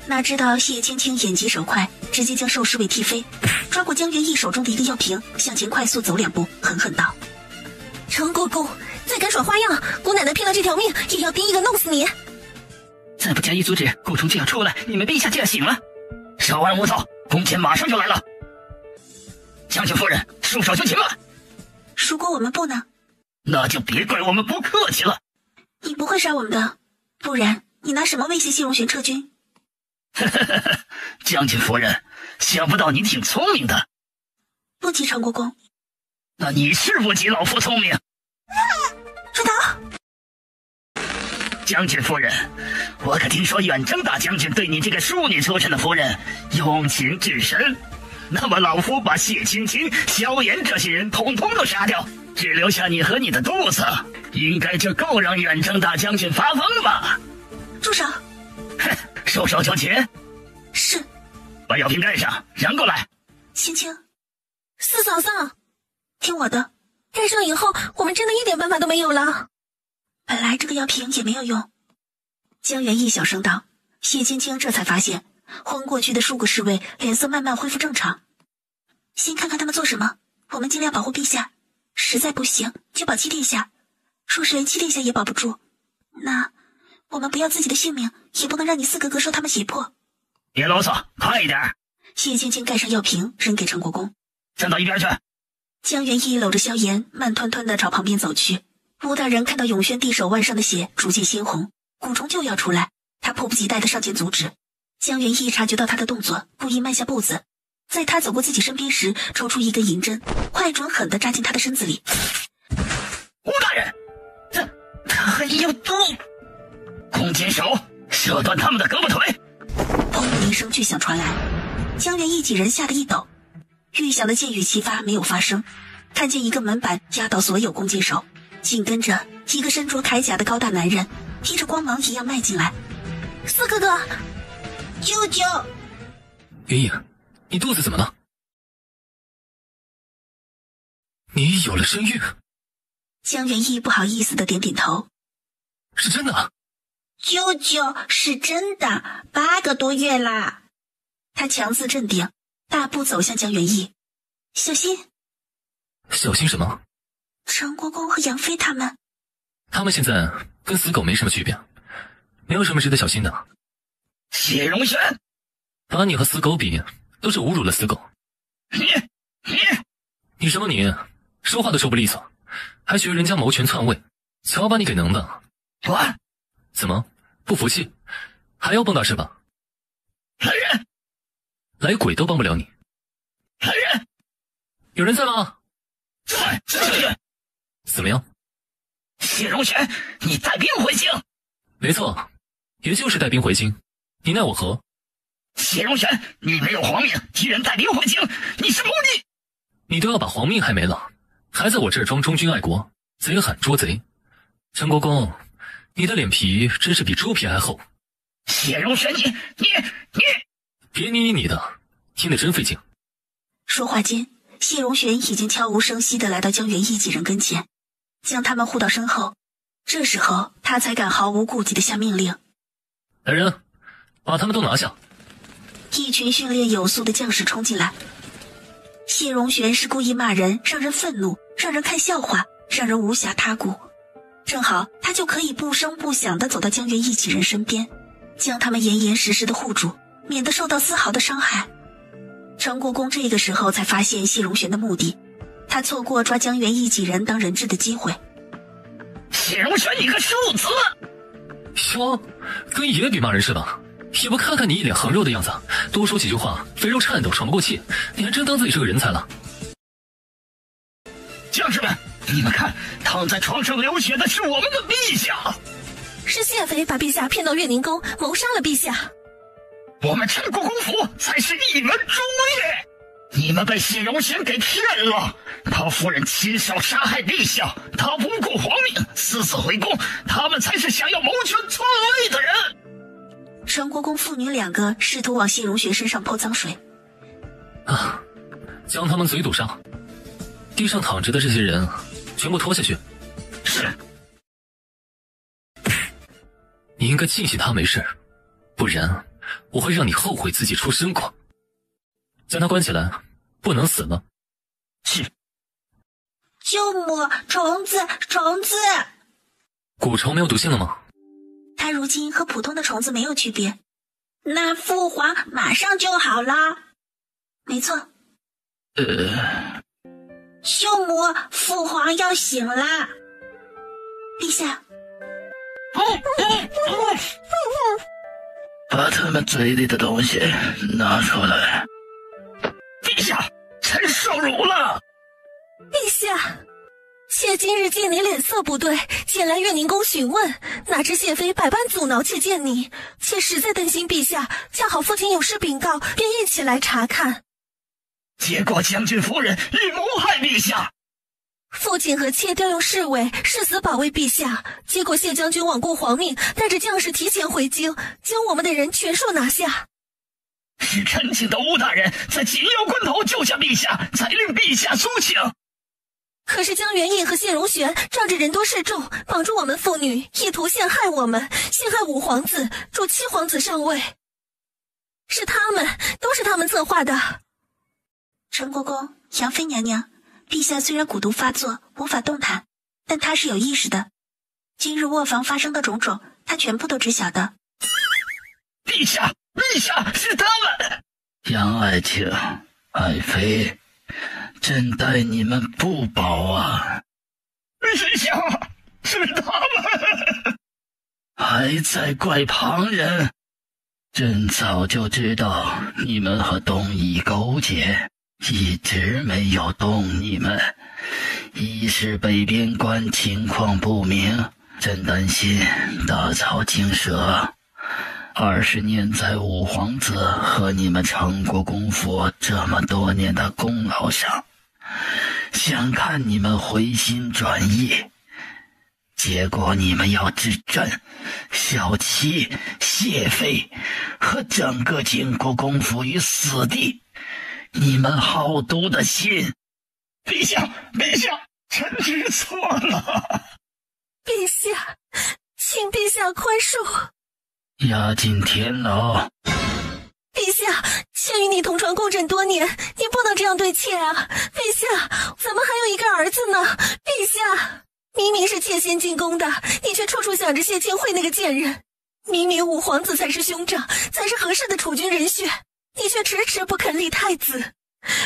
哪知道谢青青眼疾手快，直接将受侍卫踢飞，抓过江元义手中的一个药瓶，向前快速走2步，狠狠道：“
陈国公，再敢耍花样，姑奶奶拼了这条命也要第一个弄死你！
再不加以阻止，蛊虫就要出来，你们陛下就要醒了。
稍安勿躁，宫前马上就来了。将军夫人，束手就擒了。
如果我们不呢？
那就别怪我们不客气了。
你不会杀我们的，不然你拿什么威胁谢荣玄撤军？
将军夫人，想不到你挺聪明的。
不及陈国公。
那你是不及老夫聪明。
住口！
将军夫人，我可听说远征大将军对你这个庶女出身的夫人用情至深。那么老夫把谢青青、萧炎这些人统统都杀掉，只留下你和你的肚子，应该就够让远征大将军发疯了吧？
住手！
哼，束手就擒。
是。
把药瓶盖上，扔过来。
青青，
四嫂嫂，
听我的，
盖上以后，我们真的一点办法都没有了。
本来这个药瓶也没有用。江元义小声道。谢青青这才发现，昏过去的数个侍卫脸色慢慢恢复正常。先看看他们做什么，我们尽量保护陛下，实在不行就保七殿下，若是连七殿下也保不住，那我们不要自己的性命，也不能让你四哥哥受他们胁迫。
别啰嗦，快一点！
谢青青盖上药瓶，扔给陈国公。
站到一边去。
江元义搂着萧炎，慢吞吞地朝旁边走去。吴大人看到永轩帝手腕上的血逐渐鲜红，蛊虫就要出来，他迫不及待地上前阻止。江元义察觉到他的动作，故意慢下步子，在他走过自己身边时，抽出一根银针，快准狠地扎进他的身子里。
吴大人，他还有毒！弓箭手，射断他们的胳膊腿！
砰的一声巨响传来，江元义几人吓得一抖。预想的箭雨齐发没有发生，看见一个门板压倒所有弓箭手，紧跟着一个身着铠甲的高大男人披着光芒一样迈进来。
四哥哥，
舅舅！
元义，你肚子怎么了？你有了身孕？
江元义不好意思的点点头。
是真的啊？
舅舅，是真的，8个多月啦。他强自镇定，大步走向江元义。小心！
小心什么？
陈国公和杨妃他们。
他们现在跟死狗没什么区别，没有什么值得小心的。
谢荣轩，
把你和死狗比，都是侮辱了死狗。你什么你？说话都说不利索，还学人家谋权篡位，瞧把你给能的！
我
怎么不服气？还要蹦跶是吧？
来人！
来鬼都帮不了你。
来人！
有人在吗？
在。
怎么样？
谢荣轩，你带兵回京？
没错，也就是带兵回京。你奈我何？
谢荣轩，你没有皇命，替人带兵回京，你是谋逆！
你都要把皇命害没了，还在我这儿装忠君爱国，贼喊捉贼。陈国公，你的脸皮真是比猪皮还厚。
谢荣轩，你
别你的，听得真费劲。
说话间，谢荣玄已经悄无声息地来到江元义几人跟前，将他们护到身后。这时候他才敢毫无顾忌地下命令：
来人，把他们都拿下！
一群训练有素的将士冲进来。谢荣玄是故意骂人，让人愤怒，让人看笑话，让人无暇他顾。正好他就可以不声不响地走到江元义几人身边，将他们严严实实地护住，免得受到丝毫的伤害。陈国公这个时候才发现谢荣玄的目的，他错过抓江元义几人当人质的机会。
谢荣玄，你个庶子！
哟，跟爷比骂人是吧？也不看看你一脸横肉的样子，多说几句话，肥肉颤抖，喘不过气，你还真当自己是个人才了。
将士们，你们看，躺在床上流血的是我们的陛下。
是谢妃把陛下骗到月宁宫，谋杀了陛下。
我们陈国公府才是一门忠业，你们被谢荣玄给骗了。他夫人亲手杀害陛下，他不顾皇命，私自回宫，他们才是想要谋权篡位的人。
陈国公父女2个试图往谢荣玄身上泼脏水。
啊，将他们嘴堵上，地上躺着的这些人全部拖下去。
是。
你应该庆幸他没事，不然我会让你后悔自己出生过。将他关起来，不能死了。
是。
舅母，虫子！
蛊虫没有毒性了吗？
它如今和普通的虫子没有区别。那父皇马上就好了。没错。舅母，父皇要醒啦！陛下。
把他们嘴里的东西拿出来。陛下，臣受辱了。
陛下，
妾今日见你脸色不对，前来岳宁宫询问，哪知谢妃百般阻挠妾见你，妾实在担心陛下，恰好父亲有事禀告，便一起来查看。
结果将军夫人欲谋害陛下。
父亲和妾调用侍卫，誓死保卫陛下，结果谢将军罔顾皇命，带着将士提前回京，将我们的人全数拿下。
是陈庆的吴大人在紧要关头救下陛下，才令陛下苏醒。
可是江元义和谢荣玄仗着人多势众，绑住我们妇女，意图陷害我们，陷害五皇子，助七皇子上位。是他们，都是他们策划的。
陈国公、杨妃娘娘，陛下虽然蛊毒发作，无法动弹，但他是有意识的。今日卧房发生的种种，他全部都知晓的。
陛下是他们！
杨爱卿、爱妃，朕待你们不薄啊！
陛下是他们！
还在怪旁人？朕早就知道你们和东夷勾结，一直没有动你们。一是北边关情况不明，朕担心打草惊蛇；二是念在五皇子和你们成国公府这么多年的功劳上，想看你们回心转意。结果你们要置朕、小七、谢妃和整个晋国公府于死地，你们好毒的心！
陛下，臣知错了。
陛下，请陛下宽恕。
押进天牢。
陛下，妾与你同床共枕多年，你不能这样对妾啊！陛下，咱们还有一个儿子呢！陛下，明明是妾先进宫的，你却处处想着谢千惠那个贱人。明明五皇子才是兄长，才是合适的储君人选，你却迟迟不肯立太子。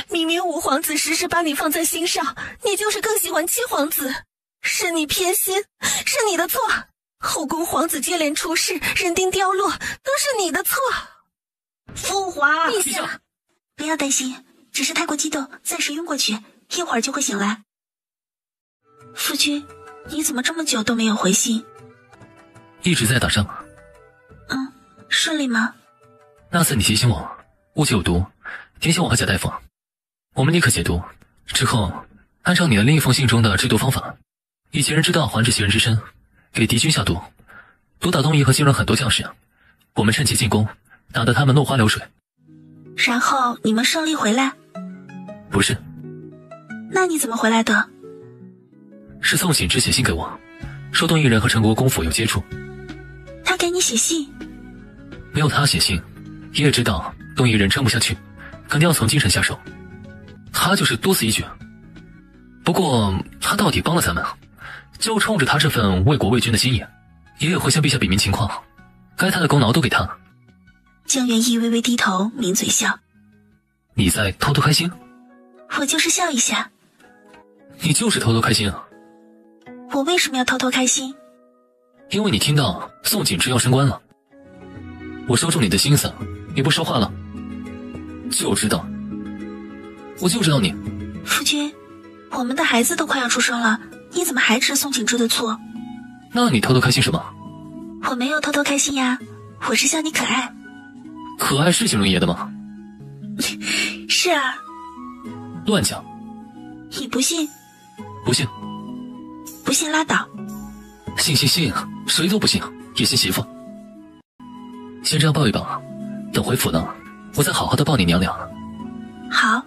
明明五皇子时时把你放在心上，你就是更喜欢七皇子，是你偏心，是你的错。后宫皇子接连出事，人丁凋落，都是你的错。
父皇，
陛下，
不要担心，只是太过激动，暂时晕过去，一会儿就会醒来。夫君，你怎么这么久都没有回信？
一直在打仗。
顺利吗？
那次你提醒我雾气有毒，提醒我和贾大夫，我们立刻解毒，之后按照你的另一封信中的制毒方法，以其人之道还治其人之身，给敌军下毒，毒打东夷和金人很多将士，我们趁机进攻，打得他们落花流水。
然后你们胜利回来？
不是。
那你怎么回来的？
是宋景之写信给我，说东夷人和陈国公府有接触。
他给你写信？
没有他写信，你也知道东夷人撑不下去，肯定要从京城下手。他就是多此一举。不过他到底帮了咱们，就冲着他这份为国为君的心意，也会向陛下禀明情况，该他的功劳都给他。
江元义微微低头，抿嘴笑。
你在偷偷开心？
我就是笑一下。
你就是偷偷开心啊？
我为什么要偷偷开心？
因为你听到宋景之要升官了。我说中你的心思，你不说话了，就知道，我就知道你。
夫君，我们的孩子都快要出生了，你怎么还指宋景之的错？
那你偷偷开心什么？
我没有偷偷开心呀，我是笑你可爱。
可爱是形容爷的吗？
是啊。
乱讲。
你不信？
不信。
不信拉倒。
信，谁都不信，也信媳妇。先这样抱一抱，等回府了，我再好好的抱你娘娘。
好。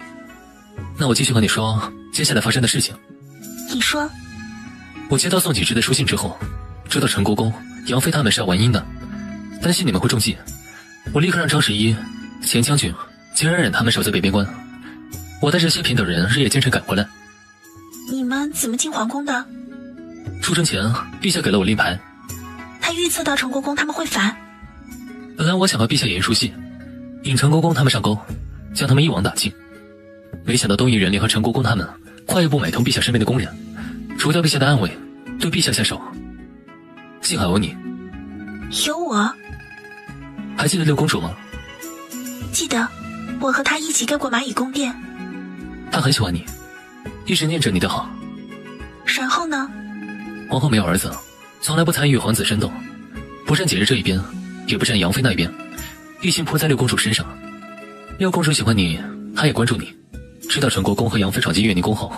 那我继续和你说接下来发生的事情。
你说。
我接到宋景之的书信之后，知道陈国公、杨妃他们是要玩阴的，担心你们会中计，我立刻让张十一、钱将军、钱冉冉他们守在北边关，我带着谢平等人日夜兼程赶回来。
你们怎么进皇宫的？
出征前，陛下给了我令牌。
他预测到陈国公他们会反。
本来我想和陛下演一出戏，引陈国公他们上钩，将他们一网打尽。没想到东夷人联合陈国公他们，快一步买通陛下身边的宫人，除掉陛下的暗卫，对陛下下手。幸好有你。
有我？
还记得六公主吗？
记得，我和她一起盖过蚂蚁宫殿。
她很喜欢你，一直念着你的好。
然后呢？
皇后没有儿子，从来不参与皇子争斗，不站解日这一边，也不站杨妃那一边，一心扑在六公主身上。六公主喜欢你，她也关注你，知道陈国公和杨妃闯进月宁宫后，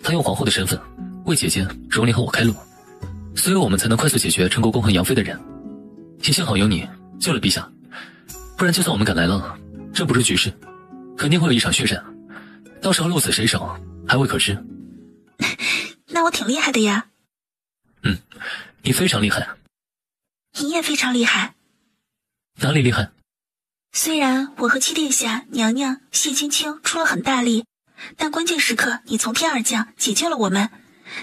她用皇后的身份为姐姐荣琳和我开路，所以我们才能快速解决陈国公和杨妃的人。也幸好有你救了陛下，不然就算我们赶来了，这不是局势，肯定会有一场血战，到时候鹿死谁手还未可知。
那我挺厉害的呀。
你非常厉害。
你也非常厉害。
哪里厉害？
虽然我和七殿下、娘娘、谢青青出了很大力，但关键时刻你从天而降，解救了我们，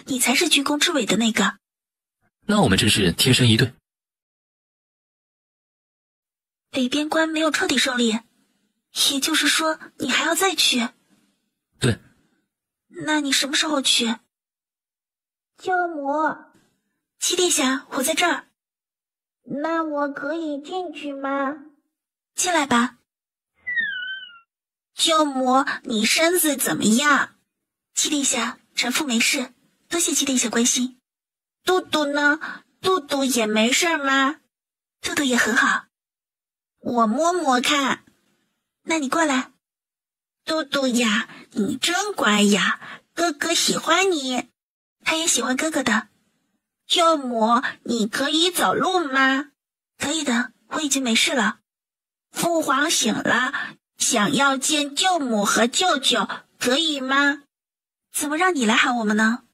你才是居功至伟的那个。
那我们真是天生一对。
北边关没有彻底胜利，也就是说你还要再去？
对。
那你什么时候去？
舅母，
七殿下，我在这儿。
那我可以进去吗？
进来吧。
舅母，你身子怎么样？
七殿下，臣妇没事，多谢七殿下关心。
肚肚呢？肚肚也没事吗？
肚肚也很好。
我摸摸看。
那你过来。
肚肚呀，你真乖呀，哥哥喜欢你。
他也喜欢哥哥的。
舅母，你可以走路吗？
可以的，我已经没事了。
父皇醒了，想要见舅母和舅舅，可以吗？
怎么让你来喊我们呢？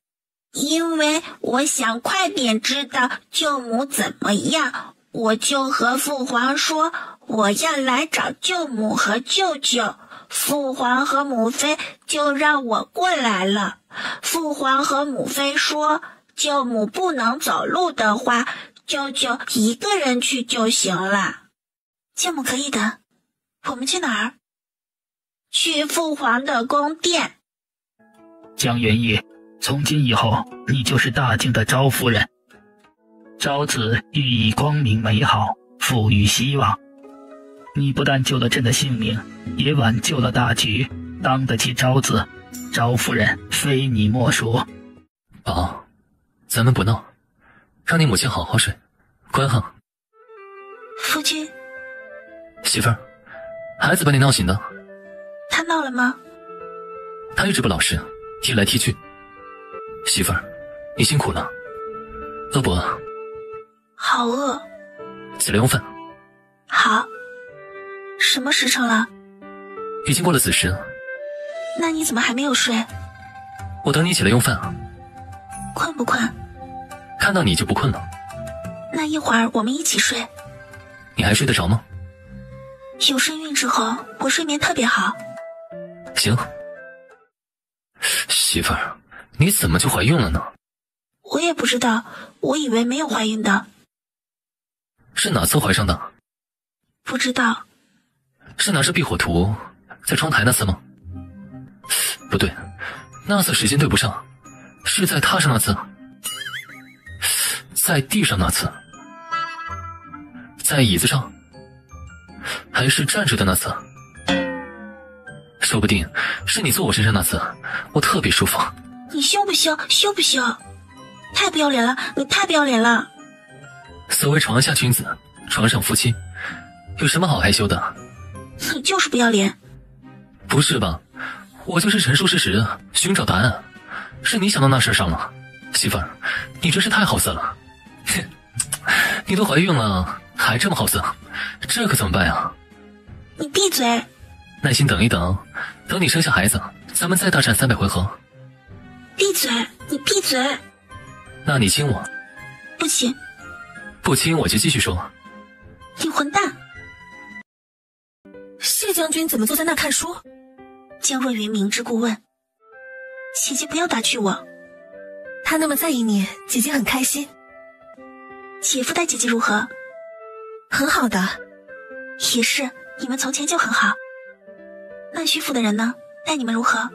因为我想快点知道舅母怎么样，我就和父皇说我要来找舅母和舅舅，父皇和母妃就让我过来了。父皇和母妃说，舅母不能走路的话，舅舅一个人去就行了。
舅母可以的。我们去哪儿？
去父皇的宫殿。
江元义，从今以后你就是大靖的昭夫人。昭字寓意光明美好，赋予希望。你不但救了朕的性命，也挽救了大局，当得起昭字，昭夫人非你莫属。
宝，咱们不闹，让你母亲好好睡，乖哈。
夫君。
媳妇儿，孩子把你闹醒的。
他闹了吗？
他一直不老实，踢来踢去。媳妇儿，你辛苦了，饿不饿？
好饿。
起来用饭。
好。什么时辰了？
已经过了子时。
那你怎么还没有睡？
我等你起来用饭啊。
困不困？
看到你就不困了。
那一会儿我们一起睡。
你还睡得着吗？
有身孕之后，我睡眠特别好。
行。媳妇儿，你怎么就怀孕了呢？
我也不知道，我以为没有怀孕的。
是哪次怀上的？
不知道。
是拿着避火图在窗台那次吗？不对，那次时间对不上，是在榻上那次，在地上那次，在椅子上，还是站着的那次？说不定是你坐我身上那次，我特别舒服。
你羞不羞？羞不羞？太不要脸了！你太不要脸了！
所谓床下君子，床上夫妻，有什么好害羞的？
你就是不要脸。
不是吧？我就是陈述事实，寻找答案。是你想到那事上了，媳妇儿，你真是太好色了。你都怀孕了，还这么好色，这可怎么办呀？
你闭嘴！
耐心等一等，等你生下孩子，咱们再大战300回合。
闭嘴！你闭嘴！
那你亲我。
不亲。
不亲我就继续说。
你混蛋！
谢将军怎么坐在那看书？
江若云明知故问。姐姐不要打趣我。
他那么在意你，姐姐很开心。
姐夫待姐姐如何？
很好的。
也是，你们从前就很好。那徐府的人呢？待你们如何？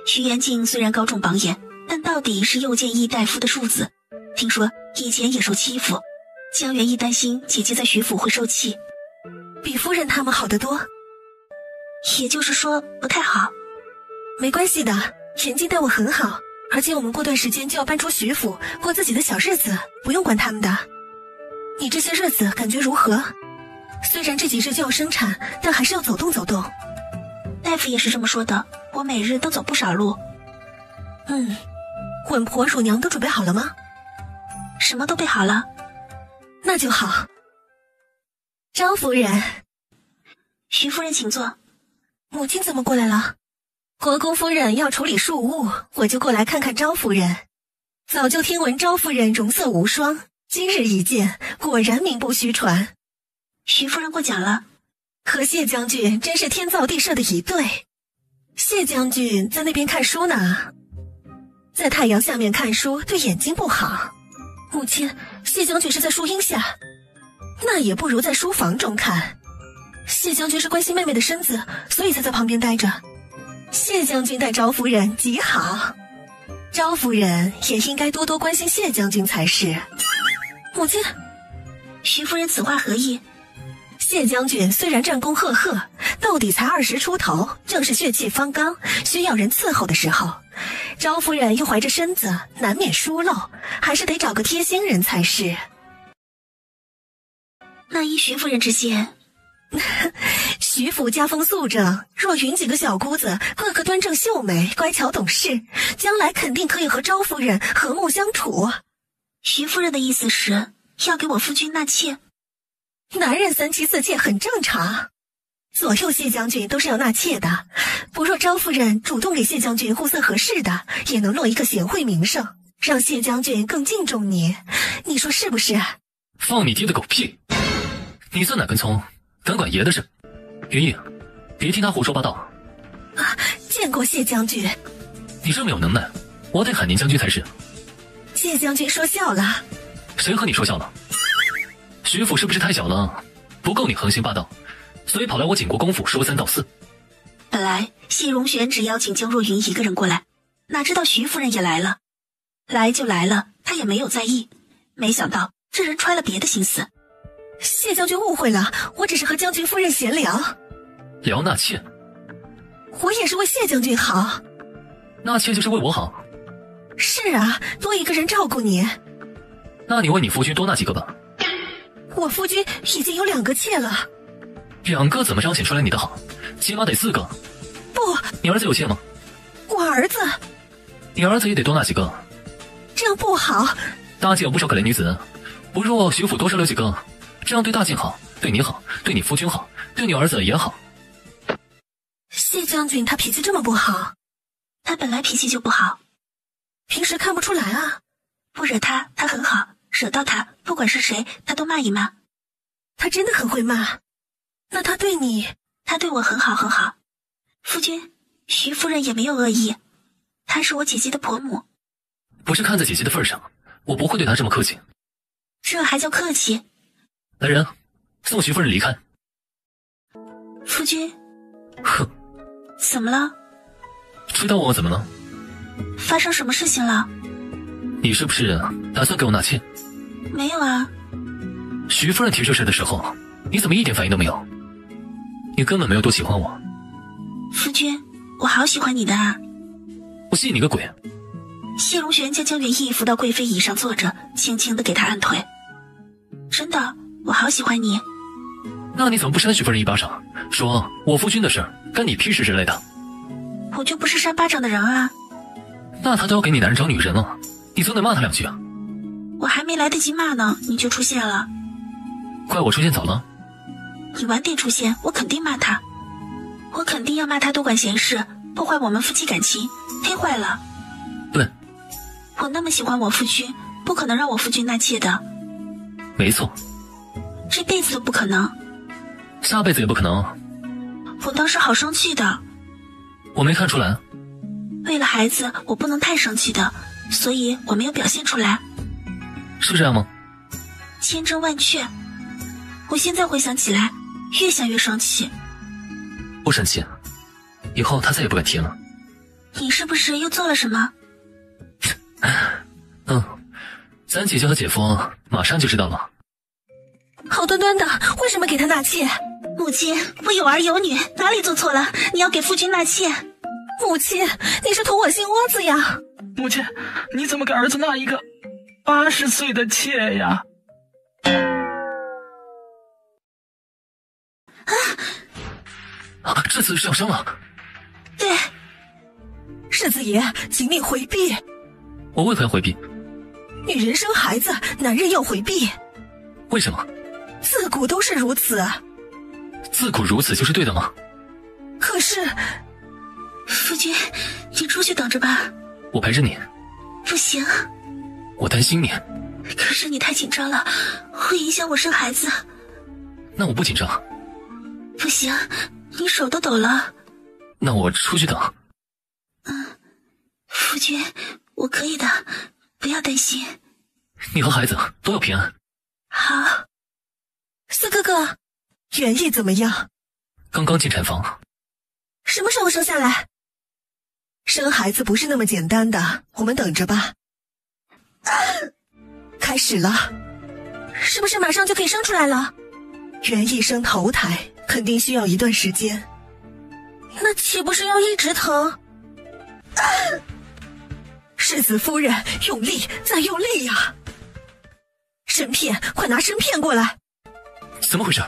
徐元敬虽然高中榜眼，但到底是右谏议大夫的庶子，听说以前也受欺负。江元义担心姐姐在徐府会受气。
比夫人他们好得多。
也就是说不太好。
没关系的，元敬待我很好，
而且我们过段时间就要搬出徐府，过自己的小日子，不用管他们的。你这些日子感觉如何？虽然这几日就要生产，但还是要走动走动。
大夫也是这么说的，我每日都走不少路。
稳婆乳娘都准备好了吗？
什么都备好了。
那就好。张夫人。
徐夫人请坐。
母亲怎么过来了？国公夫人要处理庶务，我就过来看看招夫人。早就听闻招夫人容色无双，今日一见，果然名不虚传。
徐夫人过奖了。
和谢将军真是天造地设的一对。谢将军在那边看书呢。在太阳下面看书对眼睛不好。母亲，谢将军是在树荫下，那也不如在书房中看。谢将军是关心妹妹的身子，所以才在旁边待着。谢将军待招夫人极好，招夫人也应该多多关心谢将军才是。母亲，
徐夫人此话何意？
谢将军虽然战功赫赫，到底才20出头，正是血气方刚，需要人伺候的时候。招夫人又怀着身子，难免疏漏，还是得找个贴心人才是。
那依徐夫人之见，
徐府家风肃正，若允几个小姑子，个个端正秀美，乖巧懂事，将来肯定可以和招夫人和睦相处。
徐夫人的意思是要给我夫君纳妾？
男人3妻4妾很正常，左右谢将军都是要纳妾的。不若招夫人主动给谢将军物色合适的，也能落一个贤惠名声，让谢将军更敬重你。你说是不是？
放你爹的狗屁！你算哪根葱，敢管爷的事？云逸，别听他胡说八道。
见过谢将军。
你这么有能耐，我得喊您将军才是。
谢将军说笑了。
谁和你说笑了？徐府是不是太小了，不够你横行霸道，所以跑来我景国公府说3道4。
本来谢荣玄只邀请江若云一个人过来，哪知道徐夫人也来了。来就来了，他也没有在意，没想到这人揣了别的心思。
谢将军误会了，我只是和将军夫人闲聊。
聊纳妾？
我也是为谢将军好。
纳妾就是为我好？
是啊，多一个人照顾你。
那你为你夫君多纳几个吧。
我夫君已经有2个妾了。
2个怎么彰显出来你的好？起码得4个。
不，
你儿子有妾吗？
我儿子。
你儿子也得多纳几个。
这样不好。
大晋有不少可怜女子，不若徐府多收留几个，这样对大晋好，对你好，对你夫君好，对你儿子也好。
谢将军他脾气这么不好？
他本来脾气就不好，
平时看不出来啊。
不惹他，他很好，惹到他，不管是谁，他都骂一骂。
他真的很会骂。那他对你？
他对我很好很好。夫君，徐夫人也没有恶意，她是我姐姐的婆母。
不是看在姐姐的份上，我不会对她这么客气。
这还叫客气？
来人，送徐夫人离开。
夫君。
哼。
怎么了？
知道问我怎么了？
发生什么事情了？
你是不是打算给我纳妾？
没有啊。
徐夫人提这事的时候，你怎么一点反应都没有？你根本没有多喜欢我。
夫君，我好喜欢你的啊。
我信你个鬼。
谢荣玄将江元义扶到贵妃椅上坐着，轻轻地给她按腿。真的，我好喜欢你。
那你怎么不扇徐夫人一巴掌，说我夫君的事干你屁事之类的？
我就不是扇巴掌的人啊。
那他都要给你男人找女人了，你总得骂他2句啊。
我还没来得及骂呢，你就出现了。
怪我出现早了。
你晚点出现，我肯定骂他。我肯定要骂他多管闲事，破坏我们夫妻感情，忒坏了。
笨。
我那么喜欢我夫君，不可能让我夫君纳妾的。
没错。
这辈子都不可能。
下辈子也不可能。
我当时好生气的。
我没看出来。
为了孩子，我不能太生气的，所以我没有表现出来。
是这样吗？
千真万确。我现在回想起来，越想越生气。
不生气，以后他再也不敢提了。
你是不是又做了什么？
咱姐姐和姐夫马上就知道了。
好端端的，为什么给他纳妾？
母亲，我有儿有女，哪里做错了？你要给夫君纳妾。
母亲，你是图我心窝子呀。
母亲，你怎么给儿子纳一个80岁的妾呀？
这次是要生了。
对，世子爷，请你回避。
我为何要回避？
女人生孩子，男人要回避。
为什么？
自古都是如此。
自古如此就是对的吗？
可是，
夫君，你出去等着吧。
我陪着你。
不行，
我担心你。
可是你太紧张了，会影响我生孩子。
那我不紧张。
不行，你手都抖了。
那我出去等。
夫君，我可以的，不要担心。
你和孩子都要平安。
好。
四哥哥，园艺怎么样？
刚刚进产房。
什么时候生下来？生孩子不是那么简单的，我们等着吧。开始了，
是不是马上就可以生出来了？
园艺生头胎肯定需要一段时间。
那岂不是要一直疼？
世子夫人，用力再用力呀！参片，快拿参片过来！
怎么回事？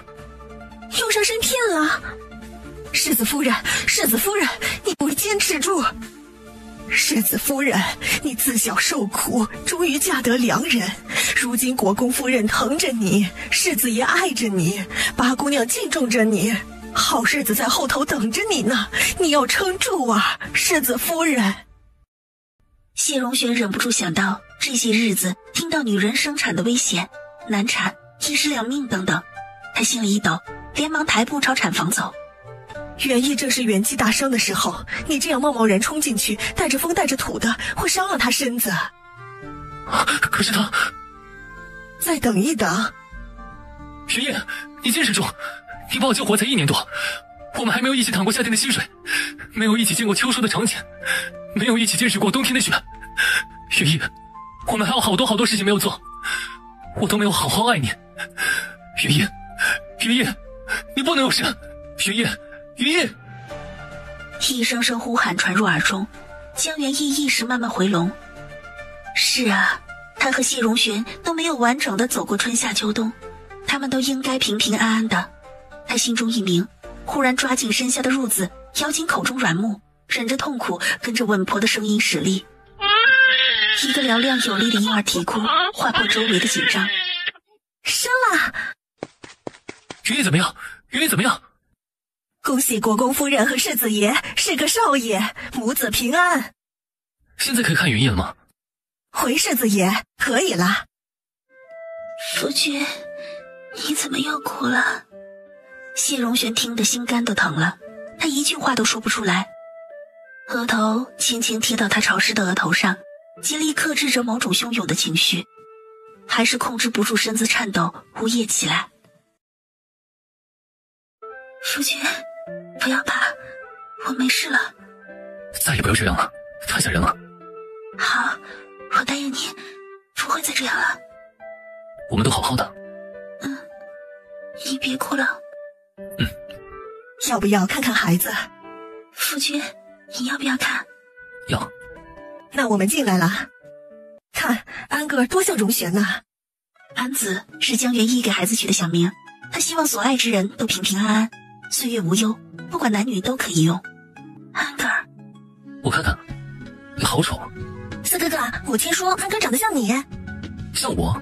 用上参片了。
世子夫人，世子夫人，你不坚持住！世子夫人，你自小受苦，终于嫁得良人，如今国公夫人疼着你，世子爷爱着你，八姑娘敬重着你，好日子在后头等着你呢，你要撑住啊，世子夫人。
谢荣轩忍不住想到这些日子听到女人生产的危险，难产、一尸两命等等，他心里一抖，连忙抬步朝产房走。
园艺正是元气大伤的时候，你这样贸贸然冲进去，带着风带着土的，会伤了他身子。
可是他……
再等一等。
玄烨，你坚持住，你把我救活才1年多，我们还没有一起淌过夏天的溪水，没有一起见过秋收的长茧，没有一起见识过冬天的雪。玄烨，我们还有好多好多事情没有做，我都没有好好爱你。玄烨，玄烨，你不能有事。玄烨，玄烨！
一声声呼喊传入耳中，江元义意识慢慢回笼。是啊，他和谢荣玄都没有完整的走过春夏秋冬，他们都应该平平安安的。他心中一明，忽然抓紧身下的褥子，咬紧口中软木，忍着痛苦，跟着稳婆的声音使力。一个嘹亮有力的婴儿啼哭，划破周围的紧张。
生了！
玄烨怎么样？玄烨怎么样？
恭喜国公夫人和世子爷是个少爷，母子平安。
现在可以看云烨了吗？
回世子爷，可以了。
夫君，你怎么又哭了？谢荣玄听得心肝都疼了，他一句话都说不出来。额头轻轻贴到他潮湿的额头上，极力克制着某种汹涌的情绪，还是控制不住身子颤抖，呜咽起来。夫君，不要怕，我没事了。
再也不要这样了，太吓人了。
好，我答应你，不会再这样了。
我们都好好的。
你别哭了。
要不要看看孩子？
夫君，你要不要看？
要。
那我们进来了。看，安哥多像荣玄呐。
安子是江元义给孩子取的小名，他希望所爱之人都平平安安，岁月无忧，不管男女都可以用。安哥，
我看看，好丑。
四哥哥，我听说安哥长得像你。
像我？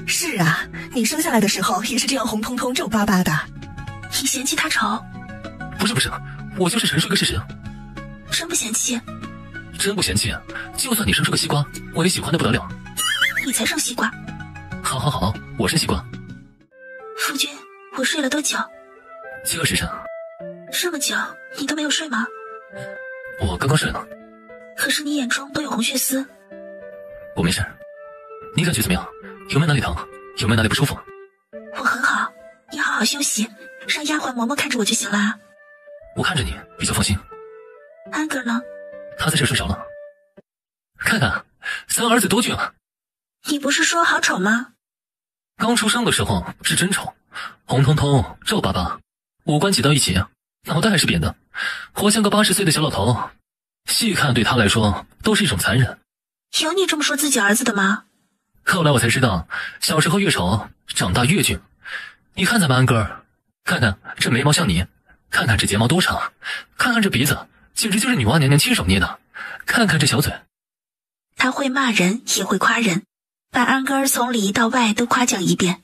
是啊，你生下来的时候也是这样红彤彤皱巴巴的。
你嫌弃他丑？
不是，我就是陈述一个事实。
真不嫌弃？
真不嫌弃，就算你生出个西瓜，我也喜欢的不得了。
你才生西瓜。
好，我是西瓜。
夫君，我睡了多久
7个时辰。
这么久你都没有睡吗？
我刚刚睡了。
可是你眼中都有红血丝。
我没事。你感觉怎么样？有没有哪里疼？有没有哪里不舒服？
我很好，你好好休息，让丫鬟嬷嬷看着我就行了。
我看着你比较放心。
安哥呢？
他在这睡着了。看看三儿子多俊啊！
你不是说好丑吗？
刚出生的时候是真丑，红彤彤皱巴巴，五官挤到一起，脑袋还是扁的，活像个80岁的小老头。细看对他来说都是一种残忍。
有你这么说自己儿子的吗？
后来我才知道，小时候越丑，长大越俊。你看咱们安哥儿，看看这眉毛像你，看看这睫毛多长，看看这鼻子，简直就是女娲娘娘亲手捏的，看看这小嘴。
他会骂人，也会夸人，把安哥儿从里到外都夸奖一遍。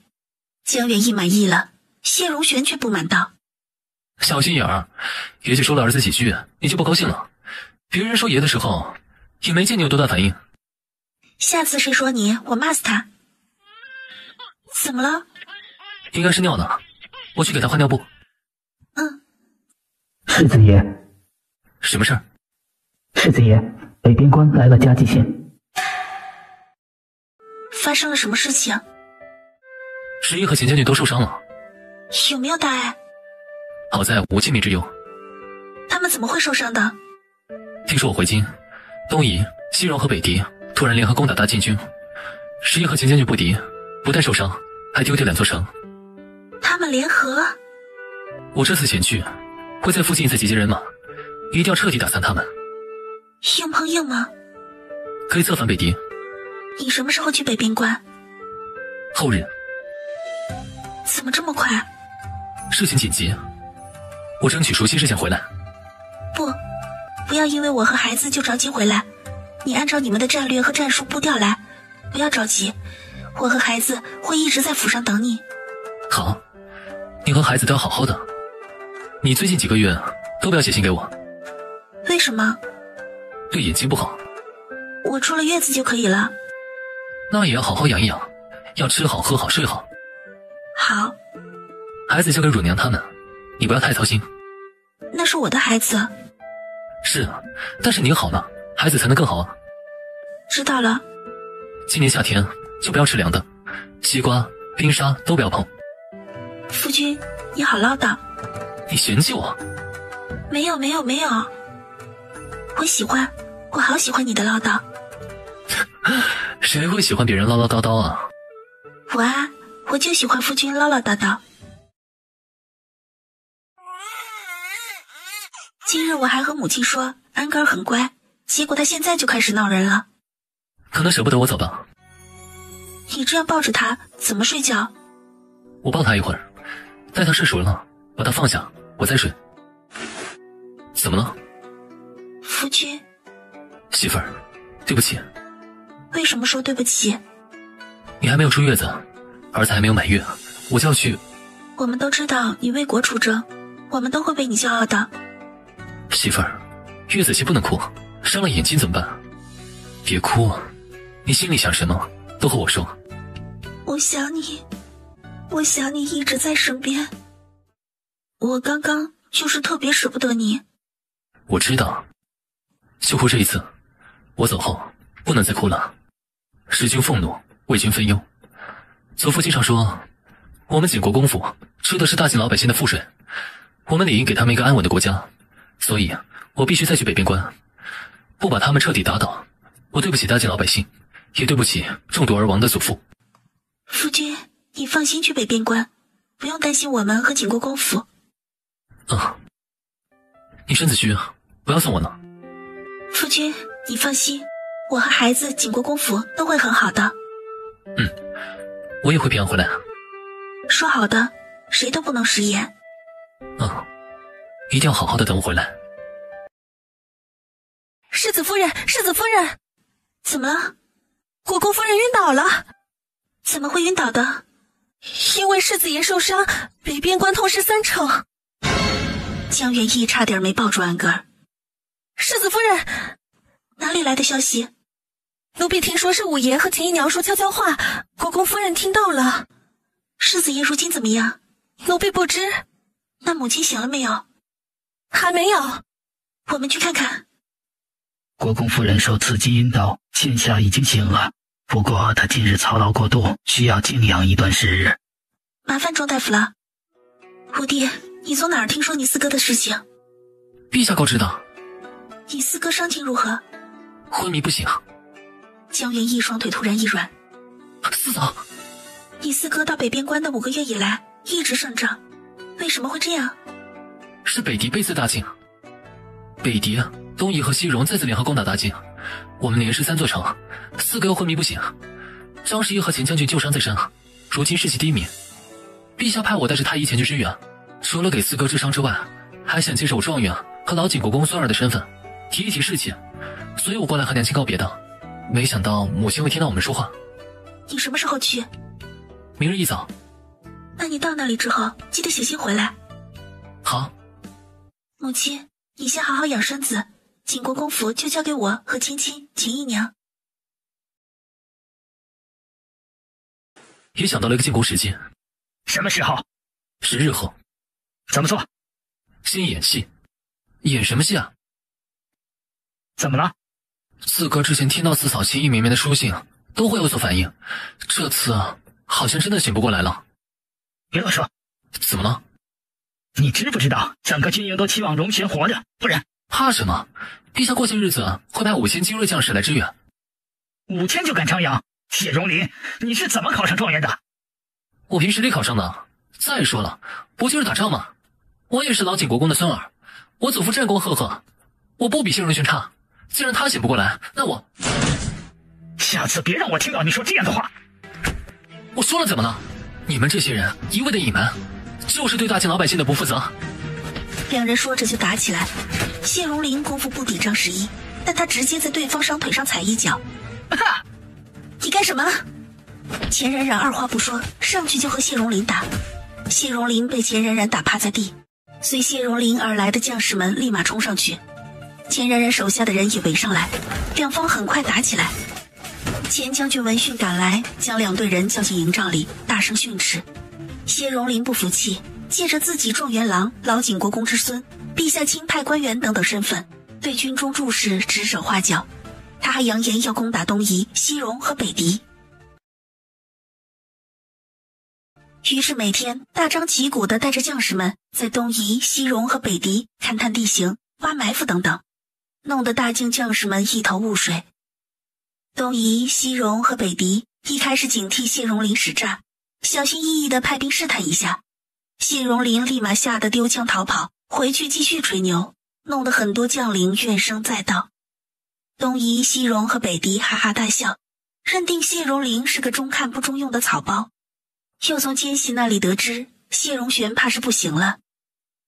江元义满意了，谢荣玄却不满道：
小心眼儿，爷就说了儿子几句，你就不高兴了。别人说爷的时候，也没见你有多大反应。
下次谁说你，我骂死他。怎么了？
应该是尿呢，我去给他换尿布。
世子爷，
什么事儿？
世子爷，北边关来了嘉济县。
发生了什么事情？
十一和秦将军都受伤了，
有没有大碍？
好在无性命之忧。
他们怎么会受伤的？
听说我回京，东夷、西戎和北狄突然联合攻打大禁军，十一和秦将军不敌，不但受伤，还丢掉2座城。
他们联合？
我这次前去，会在附近再集结人马，一定要彻底打散他们。
硬碰硬吗？
可以策反北狄。
你什么时候去北边关？
后日。
怎么这么快？
事情紧急，我争取熟悉事情回来。
不要因为我和孩子就着急回来。你按照你们的战略和战术步调来，不要着急。我和孩子会一直在府上等你。
好，你和孩子都要好好的。你最近几个月都不要写信给我。
为什么？
对眼睛不好。
我出了月子就可以了。
那也要好好养一养，要吃好喝好睡好。
好。
孩子交给阮娘他们，你不要太操心。
那是我的孩子。
是啊，但是你好了，孩子才能更好啊。
知道了。
今年夏天就不要吃凉的，西瓜、冰沙都不要碰。
夫君，你好唠叨。
你嫌弃我？
没有。我喜欢，我好喜欢你的唠叨。
谁会喜欢别人唠唠叨叨啊？
我就喜欢夫君唠唠叨叨。今日我还和母亲说安哥儿很乖，结果他现在就开始闹人了。
可能舍不得我走吧。
你这样抱着他怎么睡觉？
我抱他一会儿，待他睡熟了，把他放下，我再睡。怎么了？
夫君。
媳妇儿，对不起。
为什么说对不起？
你还没有出月子，儿子还没有满月，我就要去。
我们都知道你为国出征，我们都会为你骄傲的。
媳妇儿，月子期不能哭，伤了眼睛怎么办？别哭，你心里想什么都和我说。
我想你一直在身边。我刚刚就是特别舍不得你。
我知道，就哭这一次，我走后不能再哭了。时君俸禄，为君分忧。祖父经常说，我们景国公府吃的是大晋老百姓的赋税，我们理应给他们一个安稳的国家，所以我必须再去北边关，不把他们彻底打倒。我对不起大晋老百姓，也对不起中毒而亡的祖父。
夫君，你放心去北边关，不用担心我们和景国公府。
你身子虚，不要送我了。
夫君，你放心，我和孩子景国公府都会很好的。
我也会平安回来。
说好的，谁都不能食言。
一定要好好的等我回来。
世子夫人，
怎么了？
国公夫人晕倒了。
怎么会晕倒的？
因为世子爷受伤，北边关痛失3城。
江元义差点没抱住安哥儿。
世子夫人，
哪里来的消息？
奴婢听说是五爷和秦姨娘说悄悄话，国公夫人听到了。
世子爷如今怎么样？
奴婢不知。
那母亲醒了没有？
还没有。
我们去看看。
国公夫人受刺激阴道，现下已经醒了，不过她近日操劳过度，需要静养一段时日。
麻烦庄大夫了。五弟，你从哪儿听说你四哥的事情？
陛下告知的。
你四哥伤情如何？
昏迷不醒。
江元义双腿突然一软。
四嫂，
你四哥到北边关的5个月以来一直胜仗，为什么会这样？
是北狄背刺大晋，北狄、东夷和西戎再次联合攻打大晋，我们连失3座城，4个又昏迷不醒。张十一和钱将军旧伤在身，如今士气低迷。陛下派我带着太医前去支援，除了给4哥治伤之外，还想借着我状元和老景国公孙儿的身份，提一提士气，所以我过来和娘亲告别的。没想到母亲会听到我们说话。
你什么时候去？
明日一早。
那你到那里之后，记得写信回来。
好。
母亲，你先好好养身子，景国公府就交给我和亲亲、秦姨娘。
也想到了一个进宫时机。
什么时候
？10日后。
怎么做？
先演戏。演什么戏啊？
怎么了
？4哥之前听到4嫂情意绵绵的书信，都会有所反应。这次好像真的醒不过来了。
别乱说。
怎么了？
你知不知道整个军营都期望荣玄活着，不然
怕什么？陛下过些日子会派5000精锐将士来支援。
5000就敢张扬？谢荣林，你是怎么考上状元的？
我凭实力考上的。再说了，不就是打仗吗？我也是老景国公的孙儿，我祖父战功赫赫，我不比谢荣玄差。既然他醒不过来，那我……
下次别让我听到你说这样的话。
我说了怎么了？你们这些人一味的隐瞒，就是对大清老百姓的不负责。
两人说着就打起来。谢荣林功夫不敌张十一，但他直接在对方伤腿上踩一脚。你干什么？钱冉冉二话不说，上去就和谢荣林打。谢荣林被钱冉冉打趴在地，随谢荣林而来的将士们立马冲上去。钱冉冉手下的人也围上来，两方很快打起来。钱将军闻讯赶来，将2队人叫进营帐里，大声训斥。谢荣林不服气，借着自己状元郎、老景国公之孙、陛下钦派官员等等身份，对军中诸事指手画脚。他还扬言要攻打东夷、西戎和北狄。于是每天大张旗鼓地带着将士们在东夷、西戎和北狄勘探地形、挖埋伏等等，弄得大靖将士们一头雾水。东夷、西戎和北狄一开始警惕谢荣林使诈，小心翼翼地派兵试探一下。谢荣林立马吓得丢枪逃跑，回去继续吹牛，弄得很多将领怨声载道。东夷、西戎和北狄哈哈大笑，认定谢荣林是个中看不中用的草包。又从奸细那里得知谢荣玄怕是不行了，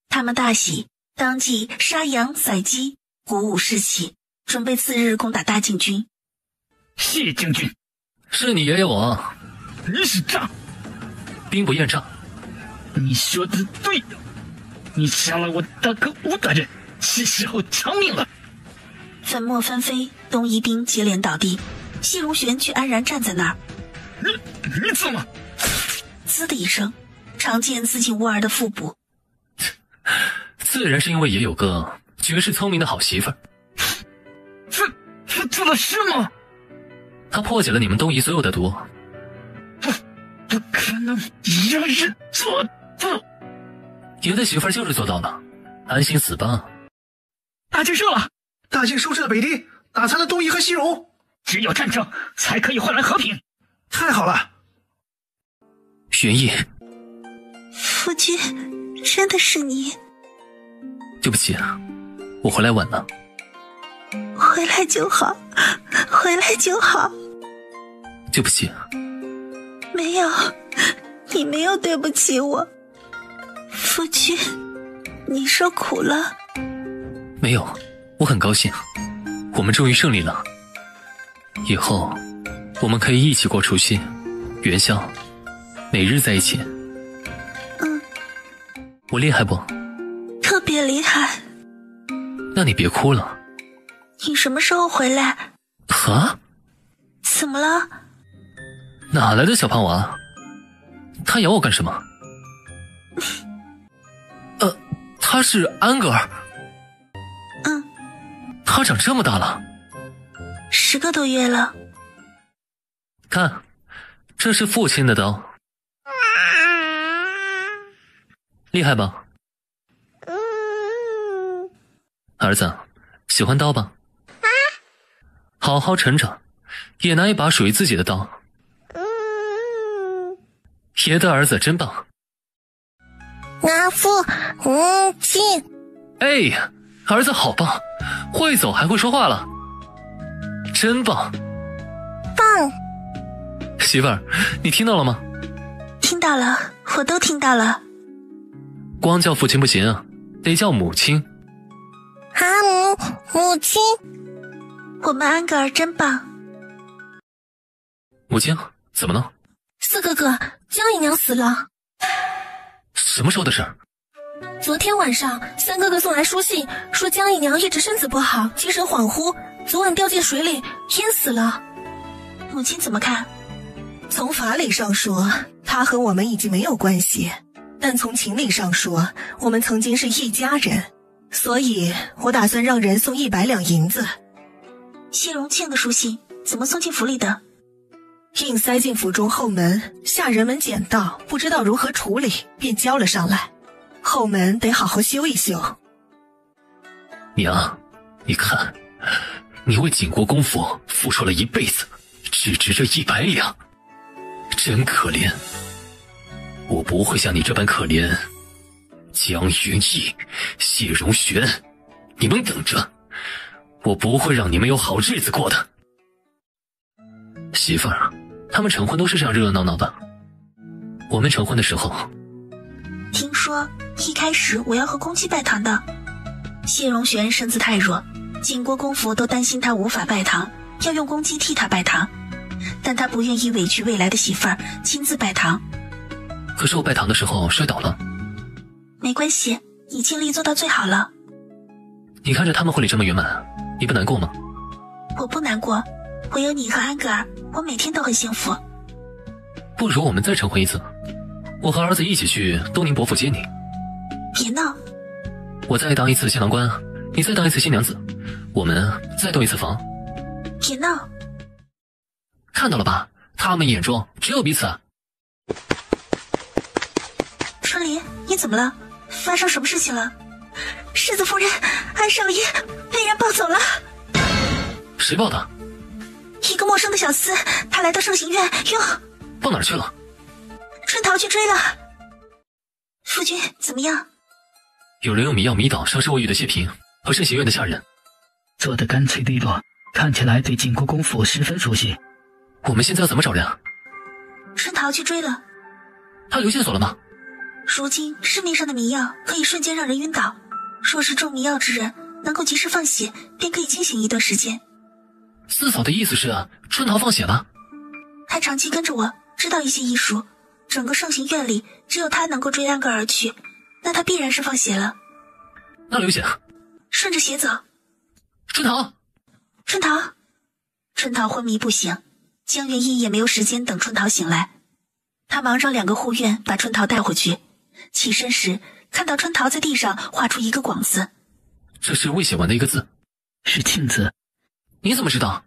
他们大喜，当即杀羊宰鸡，鼓舞士气，准备次日攻打大靖军。
谢将军，
是你爷爷我。
你是诈，
兵不厌诈。
你说的对，你杀了我大哥吴大人，是时候偿命了。
粉末纷飞，东夷兵接连倒地，谢荣玄却安然站在那儿。
你怎么？
滋的一声，长剑刺进乌儿的腹部。
自然是因为爷有个绝世聪明的好媳妇儿。
这做了事吗？
他破解了你们东夷所有的毒。
不可能有人做到。
爷的媳妇儿就是做到了，安心死吧。
大靖胜了，
大靖收拾了北狄，打残了东夷和西戎。
只有战争才可以换来和平。
太好了。
玄义，
夫君，真的是你？
对不起，我回来晚了。
回来就好，回来就好。
对不起。
没有，你没有对不起我。夫君，你受苦了。
没有，我很高兴，我们终于胜利了。以后我们可以一起过除夕、元宵，每日在一起。我厉害不？
特别厉害。
那你别哭了。
你什么时候回来？
啊？
怎么了？
哪来的小胖娃？他咬我干什么？他是安格尔。他长这么大了
，10个多月了。
看，这是父亲的刀，厉害吧？儿子，喜欢刀吧？好好成长，也拿一把属于自己的刀。爷的儿子真棒。
阿父，亲。
哎，儿子好棒，会走还会说话了。真棒！
棒！
媳妇儿，你听到了吗？
听到了，我都听到了。
光叫父亲不行啊，得叫母亲。
母亲，
我们安格尔真棒。
母亲，怎么了？
四哥哥，江姨娘死了。
什么时候的事儿？
昨天晚上，三哥哥送来书信，说江姨娘一直身子不好，精神恍惚，昨晚掉进水里淹死了。
母亲怎么看？
从法理上说，她和我们已经没有关系，但从情理上说，我们曾经是一家人，所以我打算让人送100两银子。
谢荣庆的书信怎么送进府里的？
硬塞进府中后门，下人们捡到，不知道如何处理，便交了上来。后门得好好修一修。
娘，你看，你为景国公府付出了一辈子，只值这100两，真可怜。我不会像你这般可怜。江云逸、谢荣玄，你们等着，我不会让你们有好日子过的。媳妇儿，他们成婚都是这样热热闹闹的。我们成婚的时候，
听说一开始我要和公鸡拜堂的。谢荣玄身子太弱，景国公府都担心他无法拜堂，要用公鸡替他拜堂，但他不愿意委屈未来的媳妇儿亲自拜堂。
可是我拜堂的时候摔倒了。
没关系，你尽力做到最好了。
你看着他们婚礼这么圆满，你不难过吗？
我不难过，我有你和安格尔，我每天都很幸福。
不如我们再成婚一次，我和儿子一起去东宁伯府接你。
别闹！
我再当一次新郎官，你再当一次新娘子，我们再洞一次房。
别闹！
看到了吧，他们眼中只有彼此。
春林，你怎么了？发生什么事情了？世子夫人，安少爷被人抱走了。
谁抱的？
一个陌生的小厮，他来到圣行院用。
抱哪儿去了？
春桃去追了。夫君怎么样？
有人用迷药迷倒伤势未愈的谢平和圣行院的下人，
做得干脆利落，看起来对景国公府十分熟悉。
我们现在要怎么找人啊？
春桃去追了。
他有线索了吗？
如今市面上的迷药可以瞬间让人晕倒，若是中迷药之人能够及时放血，便可以清醒一段时间。
四嫂的意思是春桃放血了？
他长期跟着我，知道一些医术，整个圣行院里只有他能够追安格而去，那他必然是放血了。
那流血？
顺着血走。
春桃！
春桃昏迷不醒，江元义也没有时间等春桃醒来，他忙让2个护院把春桃带回去。起身时看到春桃在地上画出一个广字，
这是未写完的一个字。
是庆字。
你怎么知道？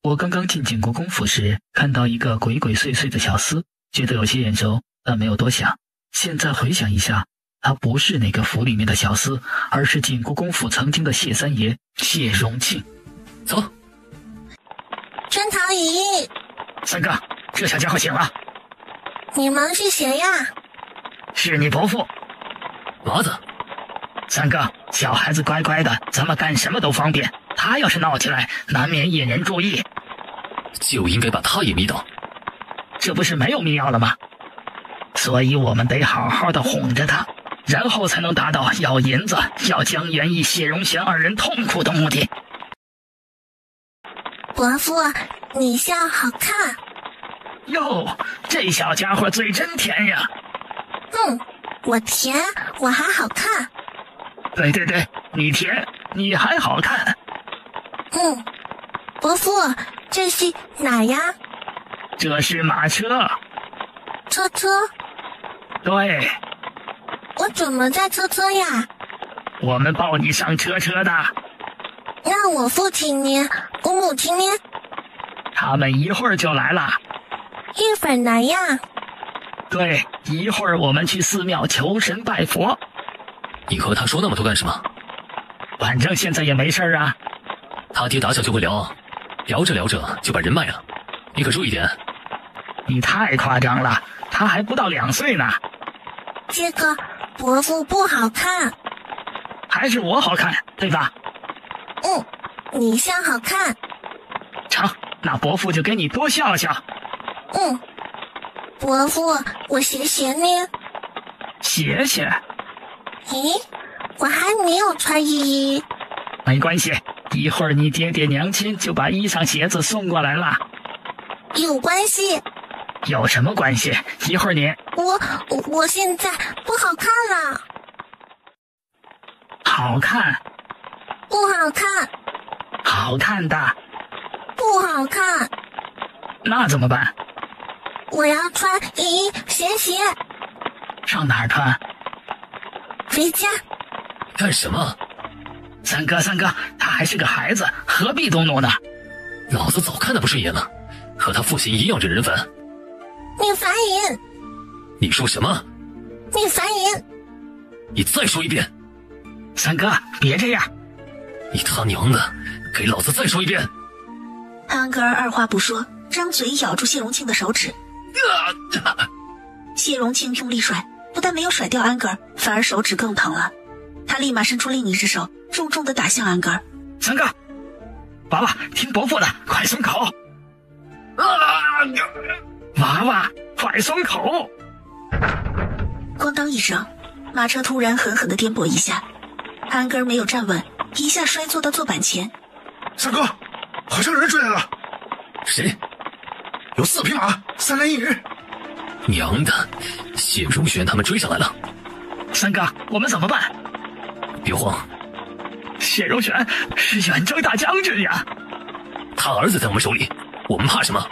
我刚刚进景国公府时看到一个鬼鬼祟祟的小厮，觉得有些眼熟，但没有多想。现在回想一下，他不是那个府里面的小厮，而是景国公府曾经的谢三爷谢荣庆。
走。
春桃姨，
三哥，这小家伙醒了。
你们是谁呀？
是你伯父。
麻子。
三哥，小孩子乖乖的，咱们干什么都方便，他要是闹起来，难免引人注意。
就应该把他也迷倒。
这不是没有迷药了吗？所以我们得好好的哄着他，然后才能达到要银子、要江元义、谢荣玄2人痛苦的目的。
伯父，你笑好看。
哟，这小家伙嘴真甜呀。
我甜，我还好看。
对，你甜，你还好看。
伯父，这是哪呀？
这是马车。
车？
对。
我怎么在车呀？
我们抱你上车的。
那我父亲呢？我母亲呢？
他们一会儿就来了。
一会儿来呀？
对，一会儿我们去寺庙求神拜佛。
你和他说那么多干什么？
反正现在也没事啊。
他爹打小就会聊，聊着聊着就把人卖了，你可注意点。
你太夸张了，他还不到2岁呢。
这个伯父不好看。
还是我好看，对吧？
你像好看。
那伯父就给你多笑笑。
伯父，我谢谢你。
谢谢。
咦，我还没有穿衣。
没关系，一会儿你爹爹娘亲就把衣裳鞋子送过来了。
有关系？
有什么关系？一会儿你……
我现在不好看了。
好看。
不好看。
好看的。
不好看。
那怎么办？
我要穿衣鞋。
上哪儿穿？
回家。
干什么？
三哥，他还是个孩子，何必动怒呢？
老子早看他不顺眼了，和他父亲一样惹人烦。
你烦人！
你说什么？
你烦人！
你再说一遍！
三哥，别这样！
你他娘的，给老子再说一遍！
安格尔二话不说，张嘴咬住谢荣庆的手指。谢荣庆用力甩，不但没有甩掉安格尔，反而手指更疼了。他立马伸出另一只手，重重地打向安格尔。
三哥，娃娃，听伯父的，快松口！娃娃，快松口！
咣当一声，马车突然狠狠地颠簸一下，安格尔没有站稳，一下摔坐到坐板前。
三哥，好像有人追来了。
谁？
有4匹马，3男1女。
娘的，谢荣轩他们追上来了。
三哥，我们怎么办？
别慌，
谢荣轩是远征大将军呀，
他儿子在我们手里，我们怕什么？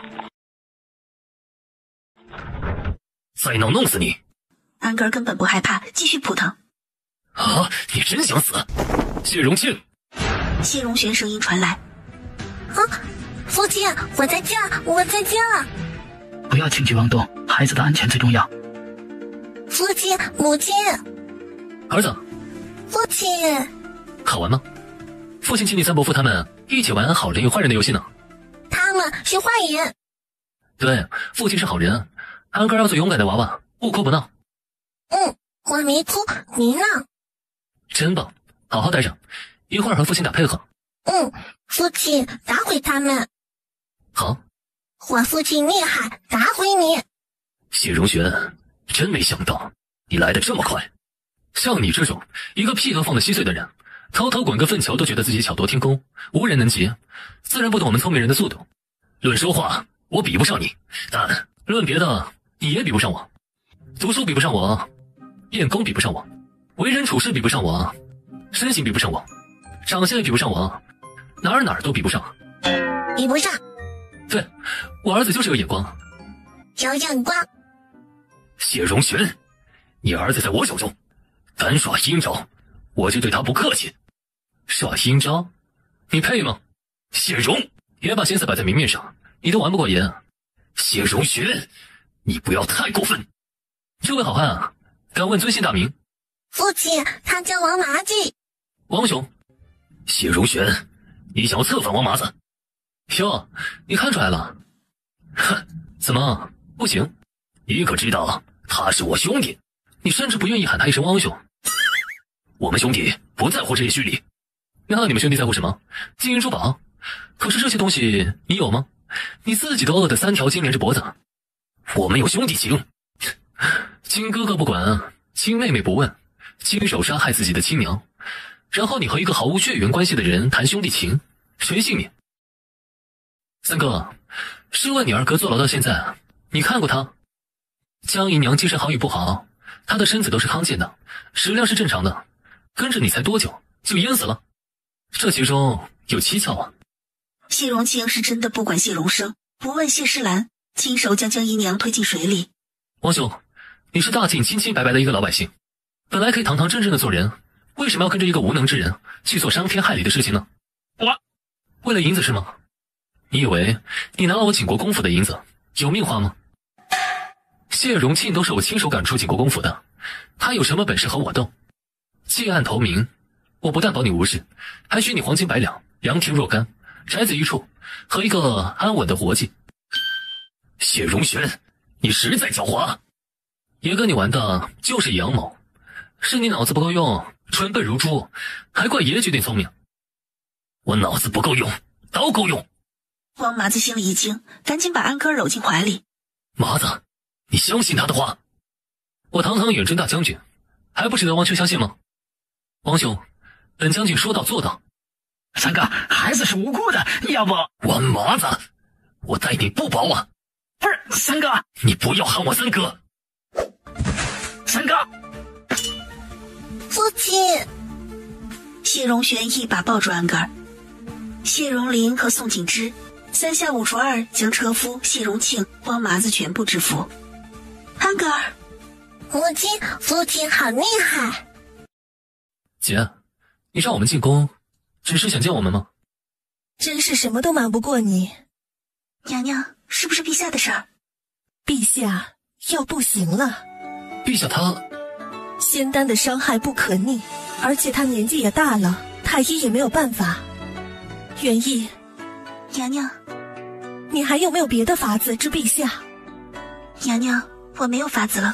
再闹弄死你！
安格尔根本不害怕，继续扑腾。
啊！你真想死？谢荣庆！
谢荣轩声音传来。
父亲，我在家。
不要轻举妄动，孩子的安全最重要。
父亲，母亲。
儿子。
父亲。
好玩吗？父亲请你三伯父他们一起玩好人与坏人的游戏呢。
他们是坏人。
对，父亲是好人。安格尔要做勇敢的娃娃，不哭不闹。
我没哭，你呢？
真棒，好好待着，一会儿和父亲打配合。
父亲，打回他们。
好。
我父亲厉害，打回你。
谢荣轩，真没想到你来得这么快。像你这种一个屁都放得稀碎的人，偷偷滚个粪球都觉得自己巧夺天工，无人能及，自然不懂我们聪明人的速度。论说话，我比不上你，但论别的，你也比不上我。读书比不上我，练功比不上我，为人处事比不上我，身形比不上我，长相也比不上我，哪儿都比不上。
比不上。
对，我儿子就是有眼光。
有眼光。
谢荣轩，你儿子在我手中，敢耍阴招，我就对他不客气。耍阴招？你配吗？谢荣，别把心思摆在明面上，你都玩不过爷。谢荣轩，你不要太过分。这位好汉啊，敢问尊姓大名？
父亲，他叫王麻吉。
王雄。谢荣轩，你想要策反王麻子？哟，你看出来了？哼，怎么不行？你可知道他是我兄弟，你甚至不愿意喊他一声汪兄。我们兄弟不在乎这些虚礼。那你们兄弟在乎什么？金银珠宝。可是这些东西你有吗？你自己都饿得3条筋连着脖子。我们有兄弟情。亲哥哥不管，亲妹妹不问，亲手杀害自己的亲娘，然后你和一个毫无血缘关系的人谈兄弟情，谁信你？三哥，试问你二哥坐牢到现在，你看过他？江姨娘精神好与不好，她的身子都是康健的，食量是正常的，跟着你才多久就淹死了？这其中有蹊跷啊！
谢荣庆是真的不管谢荣生，不问谢诗兰，亲手将江姨娘推进水里。
王兄，你是大晋清清白白的一个老百姓，本来可以堂堂正正的做人，为什么要跟着一个无能之人去做伤天害理的事情呢？为了银子是吗？你以为你拿了我景国公府的银子有命花吗？谢荣庆都是我亲手赶出景国公府的，他有什么本事和我斗？弃暗投明，我不但保你无事，还许你黄金100两，良田若干，宅子一处，和一个安稳的活计。谢荣轩，你实在狡猾，爷跟你玩的就是阳谋，是你脑子不够用，蠢笨如猪，还怪爷决定聪明。我脑子不够用，刀够用。
汪麻子心里一惊，赶紧把安哥儿搂进怀里。
麻子，你相信他的话？我堂堂远征大将军，还不值得王兄相信吗？王兄，本将军说到做到。
三哥，孩子是无辜的，要不……
王麻子，我待你不薄啊！
不是，三哥，
你不要喊我三哥。
三哥，
父亲！谢荣玄一把抱住安哥儿，谢荣林和宋景之3下5除2将车夫谢荣庆、汪麻子全部制服。安哥儿，
父亲好厉害！
姐，你让我们进宫，只是想见我们吗？
真是什么都瞒不过你。
娘娘，是不是陛下的事儿？
陛下要不行了。
陛下他……
仙丹的伤害不可逆，而且他年纪也大了，太医也没有办法。元义，
娘娘，
你还有没有别的法子治陛下？
娘娘，我没有法子了。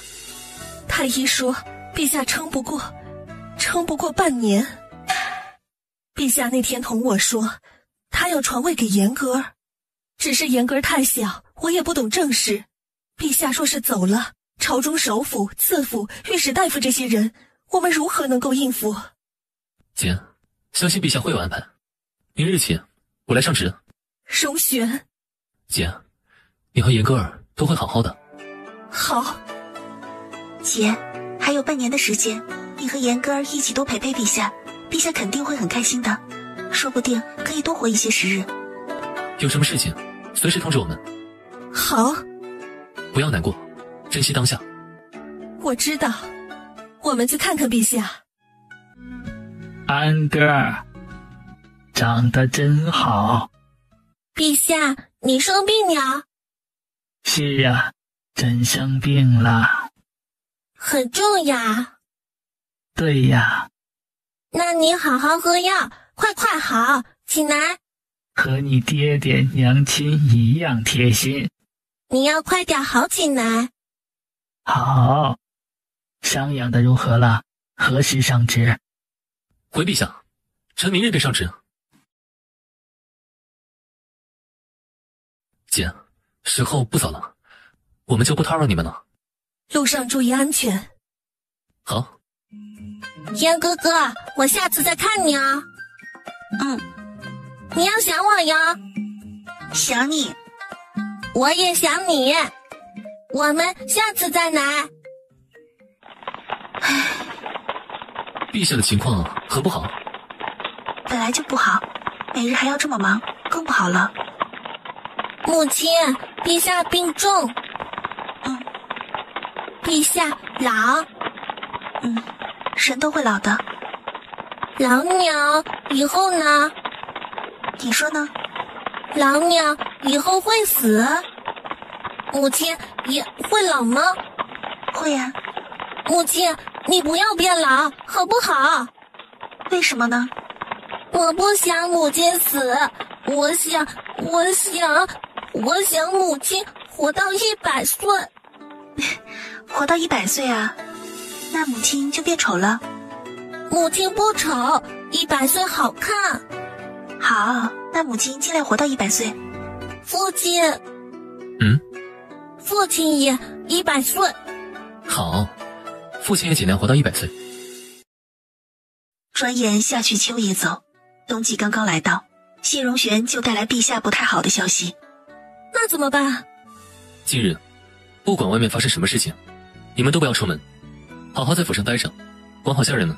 太医说陛下撑不过半年。陛下那天同我说他要传位给严格儿，只是严格儿太小，我也不懂政事。陛下说是走了，朝中首辅、次辅、御史大夫这些人，我们如何能够应付？
姐，相信陛下会有安排。明日起，我来上职。
荣玄，
姐，你和严哥儿都会好好的。
好。
姐，还有半年的时间，你和严哥儿一起多陪陪陛下，陛下肯定会很开心的，说不定可以多活一些时日。
有什么事情，随时通知我们。
好。
不要难过，珍惜当下。
我知道，我们去看看陛下。
安哥儿，长得真好。
陛下，你生病了？
是呀，真生病了。
很重呀。
对呀。
那你好好喝药，快好，起来。
和你爹爹娘亲一样贴心。
你要快点好起来。
好。伤养的如何了？何时上职？
回陛下，臣明日便上职。姐，时候不早了，我们就不打扰你们了。
路上注意安全。
好。
严哥哥，我下次再看你啊。你要想我呀。
想你。
我也想你。我们下次再来。
陛下的情况很不好。
本来就不好，每日还要这么忙，更不好了。
母亲，陛下病重。陛下老。
人都会老的。
老鸟以后呢？
你说呢？
老鸟以后会死。母亲也会老吗？
会呀。
母亲，你不要变老，好不好？
为什么呢？
我不想母亲死，我想母亲活到100岁。
活到100岁啊？那母亲就变丑了。
母亲不丑，100岁好看。
好，那母亲尽量活到100岁。
父亲。父亲也100岁。
好，父亲也尽量活到100岁。
转眼夏去秋也走，冬季刚刚来到，谢荣玄就带来陛下不太好的消息。
那怎么办？
今日，不管外面发生什么事情，你们都不要出门，好好在府上待着，管好下人们。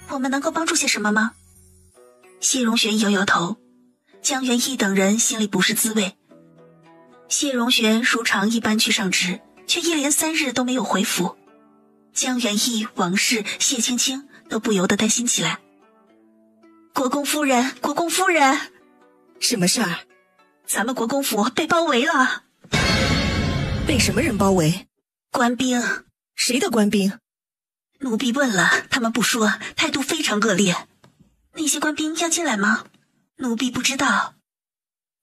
我们能够帮助些什么吗？谢荣玄摇摇头，江元义等人心里不是滋味。谢荣玄如常一般去上职，却一连3日都没有回府。江元义、王氏、谢青青都不由得担心起来。国公夫人，国公夫人，
什么事儿？
咱们国公府被包围了。
被什么人包围？
官兵。
谁的官兵？
奴婢问了，他们不说，态度非常恶劣。那些官兵要进来吗？奴婢不知道。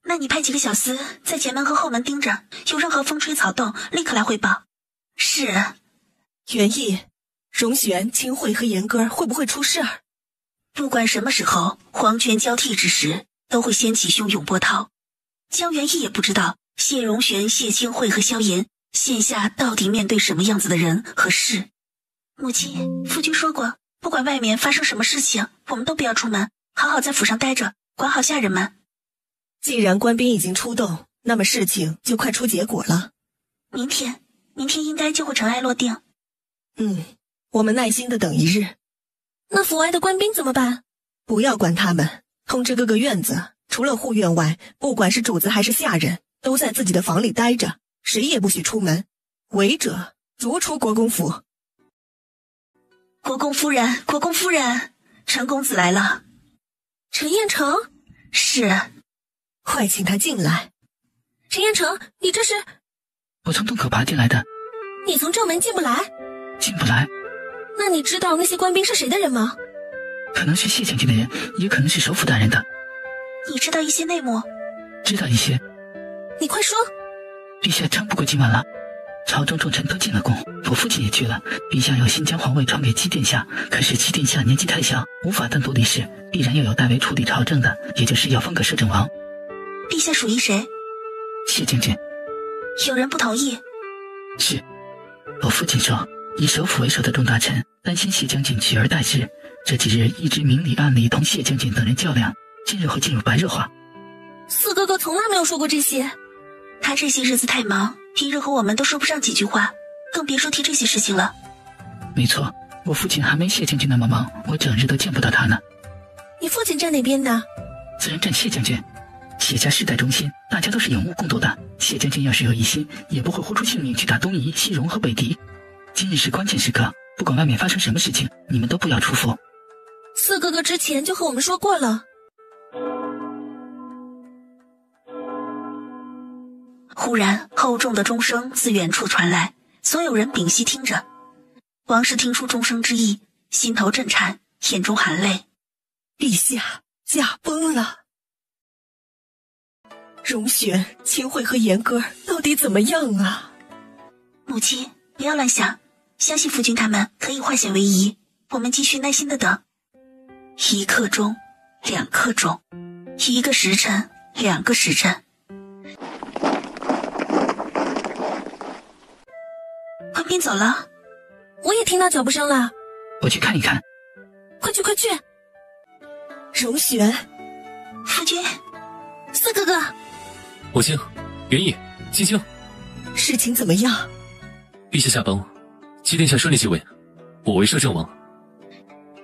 那你派几个小厮在前门和后门盯着，有任何风吹草动，立刻来汇报。是。
元义、荣玄、清慧和严哥会不会出事儿？
不管什么时候，皇权交替之时，都会掀起汹涌波涛。江元义也不知道谢荣玄、谢清慧和萧炎线下到底面对什么样子的人和事。母亲，夫君说过，不管外面发生什么事情，我们都不要出门，好好在府上待着，管好下人们。
既然官兵已经出动，那么事情就快出结果了。
明天应该就会尘埃落定。
我们耐心的等一日。
那府外的官兵怎么办？
不要管他们，通知各个院子，除了护院外，不管是主子还是下人，都在自己的房里待着，谁也不许出门，违者逐出国公府。
国公夫人，陈公子来了。
陈彦成？
是。
快请他进来。
陈彦成，你这是？
我从洞口爬进来的。
你从正门进不来？
进不来。
那你知道那些官兵是谁的人吗？
可能是谢将军的人，也可能是首府大人的。
你知道一些内幕？
知道一些。
你快说。
陛下撑不过今晚了，朝中重臣都进了宫，我父亲也去了。陛下要先将皇位传给姬殿下，可是姬殿下年纪太小，无法单独立事，必然要有代为处理朝政的，也就是要封个摄政王。
陛下属于谁？
谢将军。
有人不同意？
是。我父亲说，以首府为首的众大臣担心谢将军取而代之，这几日一直明里暗里同谢将军等人较量，今日会进入白热化。
四哥哥从来没有说过这些。
他这些日子太忙，平日和我们都说不上几句话，更别说提这些事情了。
没错，我父亲还没谢将军那么忙，我整日都见不到他呢。
你父亲站哪边的？
自然站谢将军。谢家世代忠心，大家都是有目共睹的。谢将军要是有疑心，也不会豁出性命去打东夷、西戎和北狄。今日是关键时刻，不管外面发生什么事情，你们都不要出府。
四哥哥之前就和我们说过了。
忽然厚重的钟声自远处传来，所有人屏息听着。王氏听出钟声之意，心头震颤，眼中含泪。
陛下驾崩了。荣玄、清慧和严歌到底怎么样啊？
母亲，不要乱想，相信夫君他们可以化险为夷，我们继续耐心的等。1刻钟，2刻钟，1个时辰，2个时辰。官兵走了。
我也听到脚步声了。
我去看一看。
快去快去。
荣玄，
夫君，
四哥哥。
母亲，元义，姬清，
事情怎么样？
陛下驾崩，姬殿下顺利继位，我为摄政王。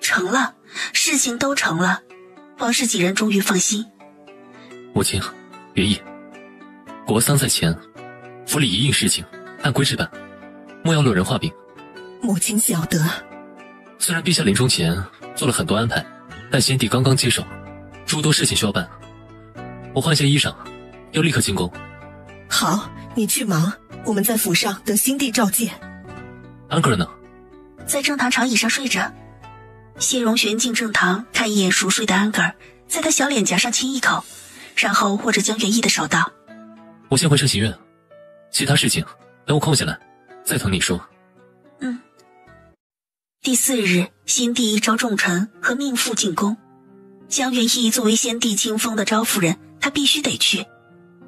成了，事情都成了，王氏几人终于放心。
母亲，元义，国丧在前，府里一应事情按规制办，莫要落人话柄。
母亲晓得。
虽然陛下临终前做了很多安排，但先帝刚刚接手，诸多事情需要办。我换下衣裳，要立刻进宫。
好，你去忙，我们在府上等新帝召见。
安格尔呢？
在正堂长椅上睡着。谢荣玄进正堂，看一眼熟睡的安格尔，在他小脸颊上亲一口，然后握着江元义的手道：
我先回圣行院，其他事情等我空下来再同你说。
第4日，新帝召重臣和命妇进宫。江元义作为先帝亲封的昭夫人，他必须得去，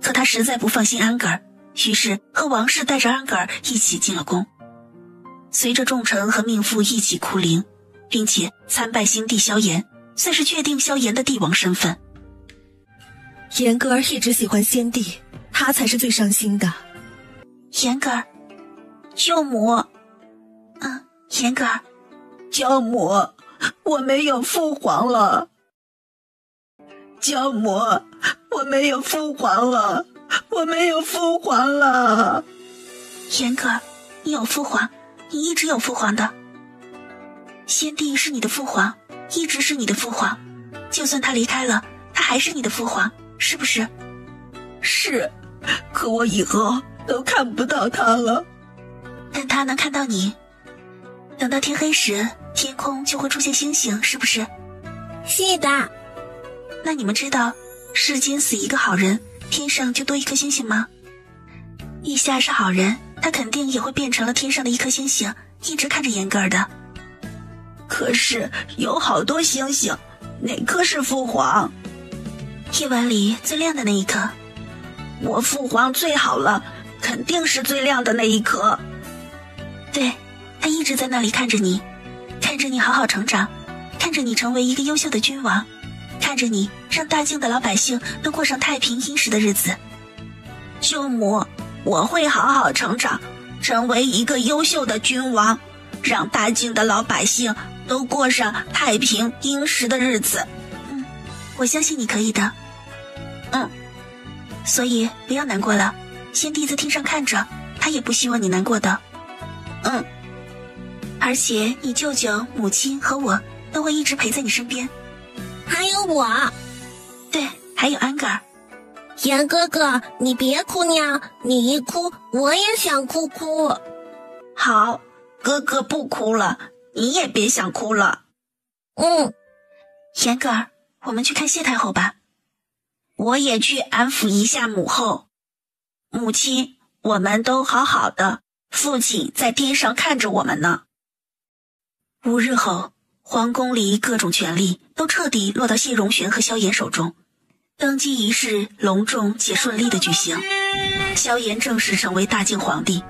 可他实在不放心安格尔，于是和王氏带着安格尔一起进了宫。随着重臣和命妇一起哭灵，并且参拜新帝萧炎，算是确定萧炎的帝王身份。
严格尔一直喜欢先帝，他才是最伤心的。
严格尔，舅母，严格尔，
教母，我没有父皇了。教母，我没有父皇了，我没有父皇了。
严格尔，你有父皇，你一直有父皇的。先帝是你的父皇，一直是你的父皇，就算他离开了，他还是你的父皇，是不是？
是，可我以后都看不到他了。
但他能看到你。等到天黑时，天空就会出现星星，是不是？
是的。
那你们知道，世间死一个好人，天上就多一颗星星吗？陛下是好人，他肯定也会变成了天上的一颗星星，一直看着严格尔的。
可是有好多星星，哪颗是父皇？
夜晚里最亮的那一颗。我父皇最好了，肯定是最亮的那一颗。
对，他一直在那里看着你，看着你好好成长，看着你成为一个优秀的君王，看着你让大境的老百姓都过上太平殷实的日子。
舅母，我会好好成长，成为一个优秀的君王，让大境的老百姓都过上太平殷实的日子。
我相信你可以的。所以不要难过了，先帝在厅上看着，他也不希望你难过的。而且你舅舅、母亲和我都会一直陪在你身边。
还有我。
对，还有安格尔。
严哥哥，你别哭娘，你一哭我也想哭。
好，哥哥不哭了，你也别想哭了。
严格尔，我们去看谢太后吧。
我也去安抚一下母后。母亲，我们都好好的，父亲在天上看着我们呢。
5日后，皇宫里各种权力都彻底落到谢荣玄和萧炎手中，登基仪式隆重且顺利的举行，萧炎正式成为大晋皇帝。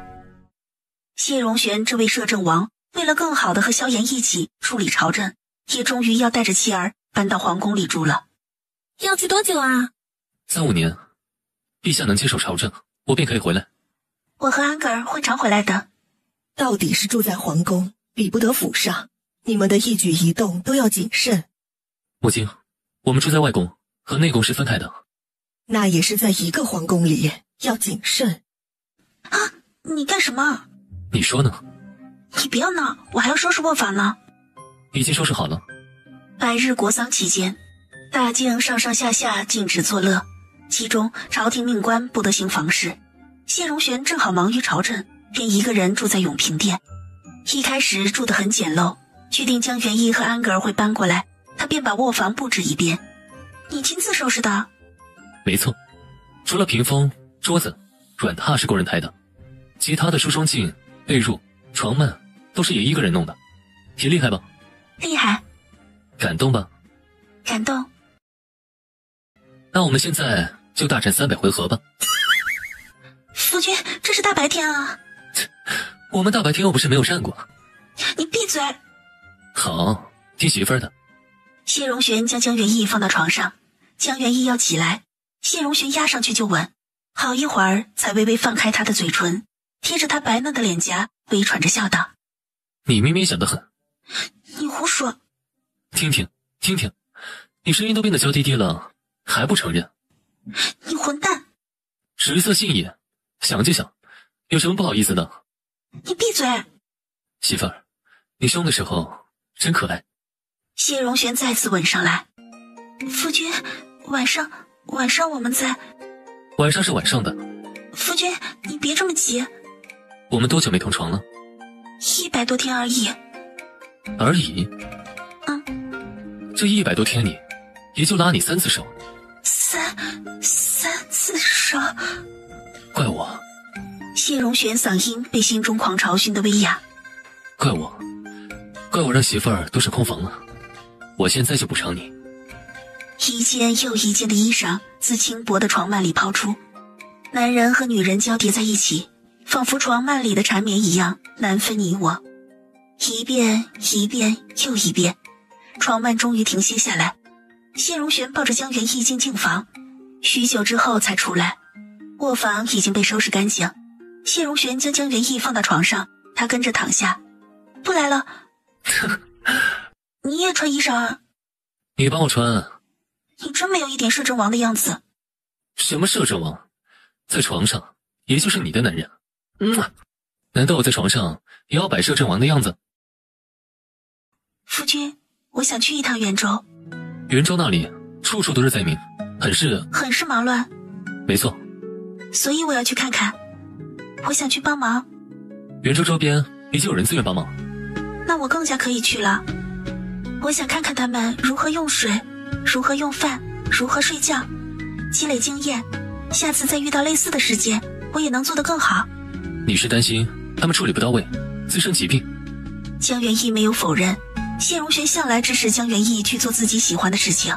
谢荣玄这位摄政王为了更好的和萧炎一起处理朝政，也终于要带着妻儿搬到皇宫里住了。
要去多久啊
？3、5年，陛下能接手朝政，我便可以回来。
我和安格尔会常回来的。
到底是住在皇宫，比不得府上，你们的一举一动都要谨慎。
母亲，我们住在外宫，和内宫是分开的。
那也是在一个皇宫里，要谨慎。
你干什么？
你说呢？
你不要闹，我还要收拾卧房呢。
已经收拾好了。
百日国丧期间，大境上上下下禁止作乐，其中朝廷命官不得行房事。谢荣玄正好忙于朝政，便一个人住在永平殿。一开始住得很简陋，确定江元义和安格尔会搬过来，他便把卧房布置一遍。你亲自收拾的？
没错，除了屏风、桌子、软榻是工人抬的，其他的梳妆镜、被褥、床幔都是爷一个人弄的，挺厉害吧？
厉害。
感动吧？
感动。
那我们现在就大战300回合吧。
夫君，这是大白天啊！
我们大白天又不是没有战过。
你闭嘴！
好，听媳妇儿的。
谢荣玄将江元义放到床上，江元义要起来，谢荣玄压上去就吻，好一会儿才微微放开他的嘴唇，贴着他白嫩的脸颊，微喘着笑道：“
你明明想得很。”
你胡说！
听听，你声音都变得娇滴滴了，还不承认？
你混蛋！
食色性也，想就想，有什么不好意思的？
你闭嘴！
媳妇儿，你凶的时候真可爱。
谢荣玄再次吻上来。夫君，晚上我们在。
晚上是晚上的。
夫君，你别这么急。
我们多久没同床了
？100多天而已。
而已？这100多天里，也就拉你3次手。
三次手？
怪我。
谢荣玄嗓音被心中狂潮熏得微哑。
怪我让媳妇儿都是空房了，我现在就补偿你。
一件又一件的衣裳自轻薄的床幔里抛出，男人和女人交叠在一起，仿佛床幔里的缠绵一样难分你我。一遍又一遍，床幔终于停歇下来。谢荣玄抱着江元义进净房，许久之后才出来。卧房已经被收拾干净，谢荣玄将江元义放到床上，他跟着躺下。不来了。你也穿衣裳啊？
你帮我穿。
你真没有一点摄政王的样子。
什么摄政王？在床上也就是你的男人。难道我在床上也要摆摄政王的样子？
夫君，我想去一趟元州。
元州那里处处都是灾民，很是
忙乱。
没错。
所以我要去看看，我想去帮忙。
元州周边已经有人自愿帮忙。
那我更加可以去了。我想看看他们如何用水，如何用饭，如何睡觉，积累经验，下次再遇到类似的事件，我也能做得更好。
你是担心他们处理不到位，滋生疾病？
江元义没有否认，谢荣玄向来支持江元义去做自己喜欢的事情，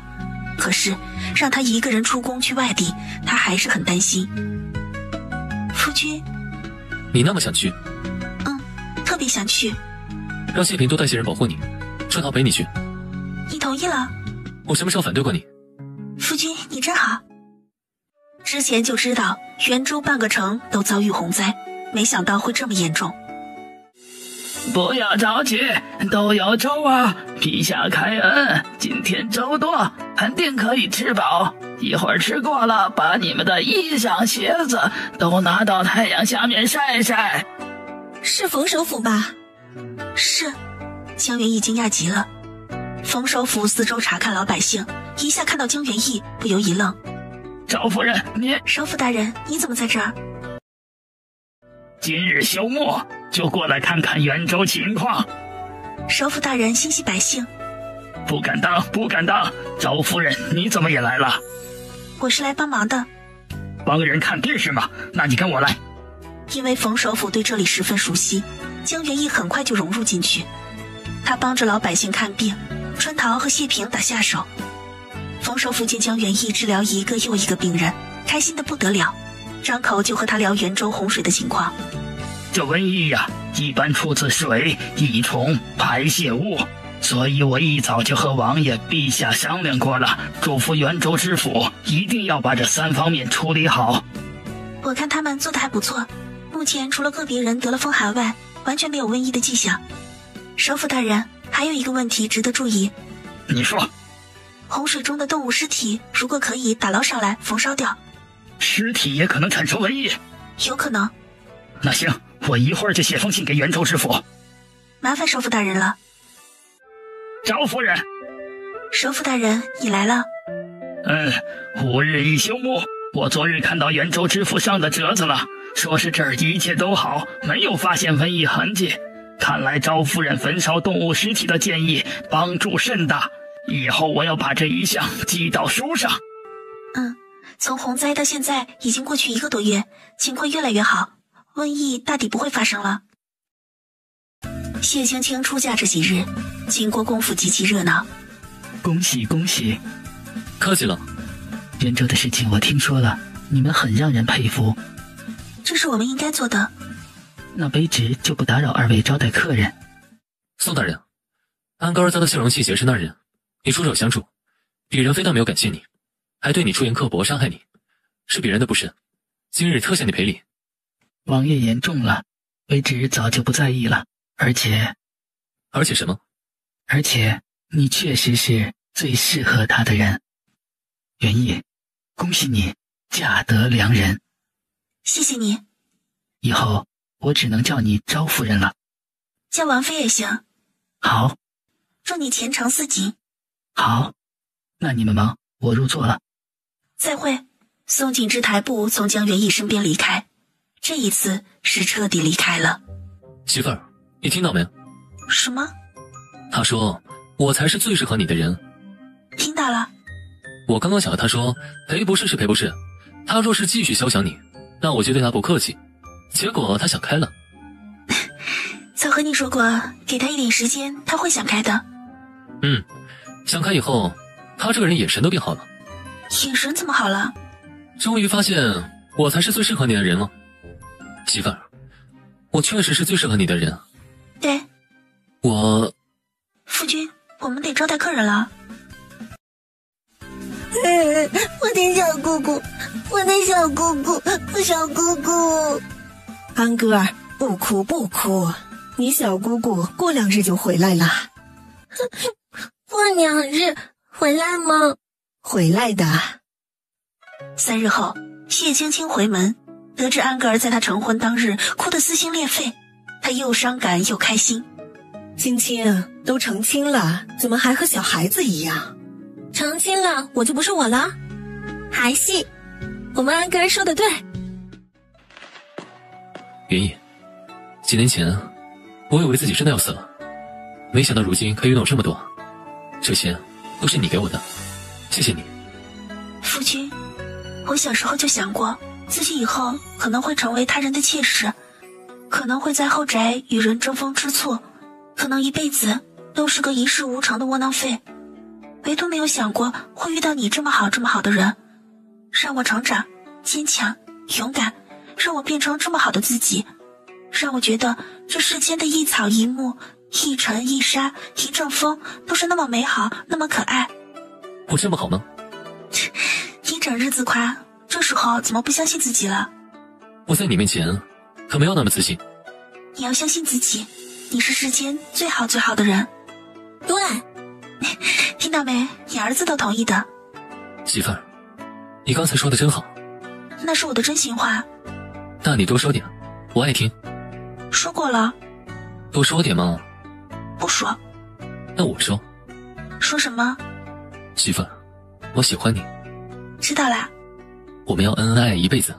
可是让他一个人出宫去外地，他还是很担心。夫君，
你那么想去？
特别想去。
让谢平多带些人保护你，春桃陪你去。
你同意了？
我什么时候反对过你？
夫君，你真好。之前就知道袁州半个城都遭遇洪灾，没想到会这么严重。
不要着急，都有粥啊！陛下开恩，今天粥多，肯定可以吃饱。一会儿吃过了，把你们的衣裳、鞋子都拿到太阳下面晒晒。
是冯首府吧？
是。江元义惊讶极了。冯首府四周查看老百姓，一下看到江元义，不由一愣。
赵夫人，你……
首府大人，你怎么在这儿？
今日休沐，就过来看看袁州情况。
首府大人心系百姓。
不敢当，不敢当。赵夫人，你怎么也来了？
我是来帮忙的。
帮人看病是吗？那你跟我来。
因为冯首府对这里十分熟悉，江元义很快就融入进去。他帮着老百姓看病，春桃和谢平打下手。冯首府见江元义治疗一个又一个病人，开心得不得了，张口就和他聊袁州洪水的情况。
这瘟疫呀，一般出自水、益虫、排泄物，所以我一早就和王爷陛下商量过了，嘱咐袁州知府一定要把这3方面处理好。
我看他们做得还不错，目前除了个别人得了风寒外，完全没有瘟疫的迹象。首府大人，还有一个问题值得注意。
你说。
洪水中的动物尸体如果可以打捞上来焚烧掉。
尸体也可能产生瘟疫？
有可能。
那行，我一会儿就写封信给袁州知府。
麻烦首府大人了。
赵夫人。
首府大人，你来了。
5日一休沐，我昨日看到袁州知府上的折子了，说是这儿一切都好，没有发现瘟疫痕迹。看来赵夫人焚烧动物尸体的建议帮助甚大，以后我要把这一项记到书上。
从洪灾到现在已经过去1个多月，情况越来越好，瘟疫大抵不会发生了。谢青青出嫁这几日，景国公府极其热闹。
恭喜恭喜！
客气了。
袁州的事情我听说了，你们很让人佩服。
这是我们应该做的。
那卑职就不打扰2位招待客人。
宋大人，安高儿遭的谢容气劫是那人，你出手相助，鄙人非但没有感谢你，还对你出言刻薄，伤害你，是鄙人的不慎，今日特向你赔礼。
王爷言重了，卑职早就不在意了。而且
什么？
而且你确实是最适合他的人。元义，恭喜你嫁得良人。
谢谢你。
以后我只能叫你招夫人了。
叫王妃也行。
好。
祝你前程似锦。
好。那你们忙，我入座了。
再会。宋景之抬步从江元义身边离开，这一次是彻底离开了。
媳妇儿，你听到没？
什么？
他说我才是最适合你的人。
听到了。
我刚刚想和他说赔不是是赔不是，他若是继续肖想你，那我就对他不客气，结果他想开了。
早和你说过，给他一点时间他会想开的。
想开以后他这个人眼神都变好了。
眼神怎么好了？
终于发现我才是最适合你的人了。媳妇儿，我确实是最适合你的人。
对。夫君，我们得招待客人了。
我的小姑姑，我的小姑姑，小姑姑。
安哥儿，不哭不哭，你小姑姑过2日就回来了。
过2日回来吗？
回来的。
3日后，谢青青回门，得知安格尔在她成婚当日哭得撕心裂肺，她又伤感又开心。
青青，都成亲了，怎么还和小孩子一样？
成亲了，我就不是我了。还戏，
我们安格尔说的对。
元义，几年前我以为自己真的要死了，没想到如今可以拥有这么多，这些都是你给我的，谢谢你。
夫君，我小时候就想过自己以后可能会成为他人的妾室，可能会在后宅与人争风吃醋，可能一辈子都是个一事无成的窝囊废。唯独没有想过会遇到你这么好的人，让我成长、坚强、勇敢，让我变成这么好的自己，让我觉得这世间的一草一木、一尘一沙、一阵风都是那么美好，那么可爱。
我这么好吗？
你整日自夸，这时候怎么不相信自己了？
我在你面前可没有那么自信。
你要相信自己，你是世间最好的人。
对，
听到没？你儿子都同意的。
媳妇儿，你刚才说的真好。
那是我的真心话。
那你多说点，我爱听。
说过了。
多说点嘛。
不说。
那我说。
说什么？
媳妇儿，我喜欢你。
知道啦。
我们要恩恩爱爱一辈子。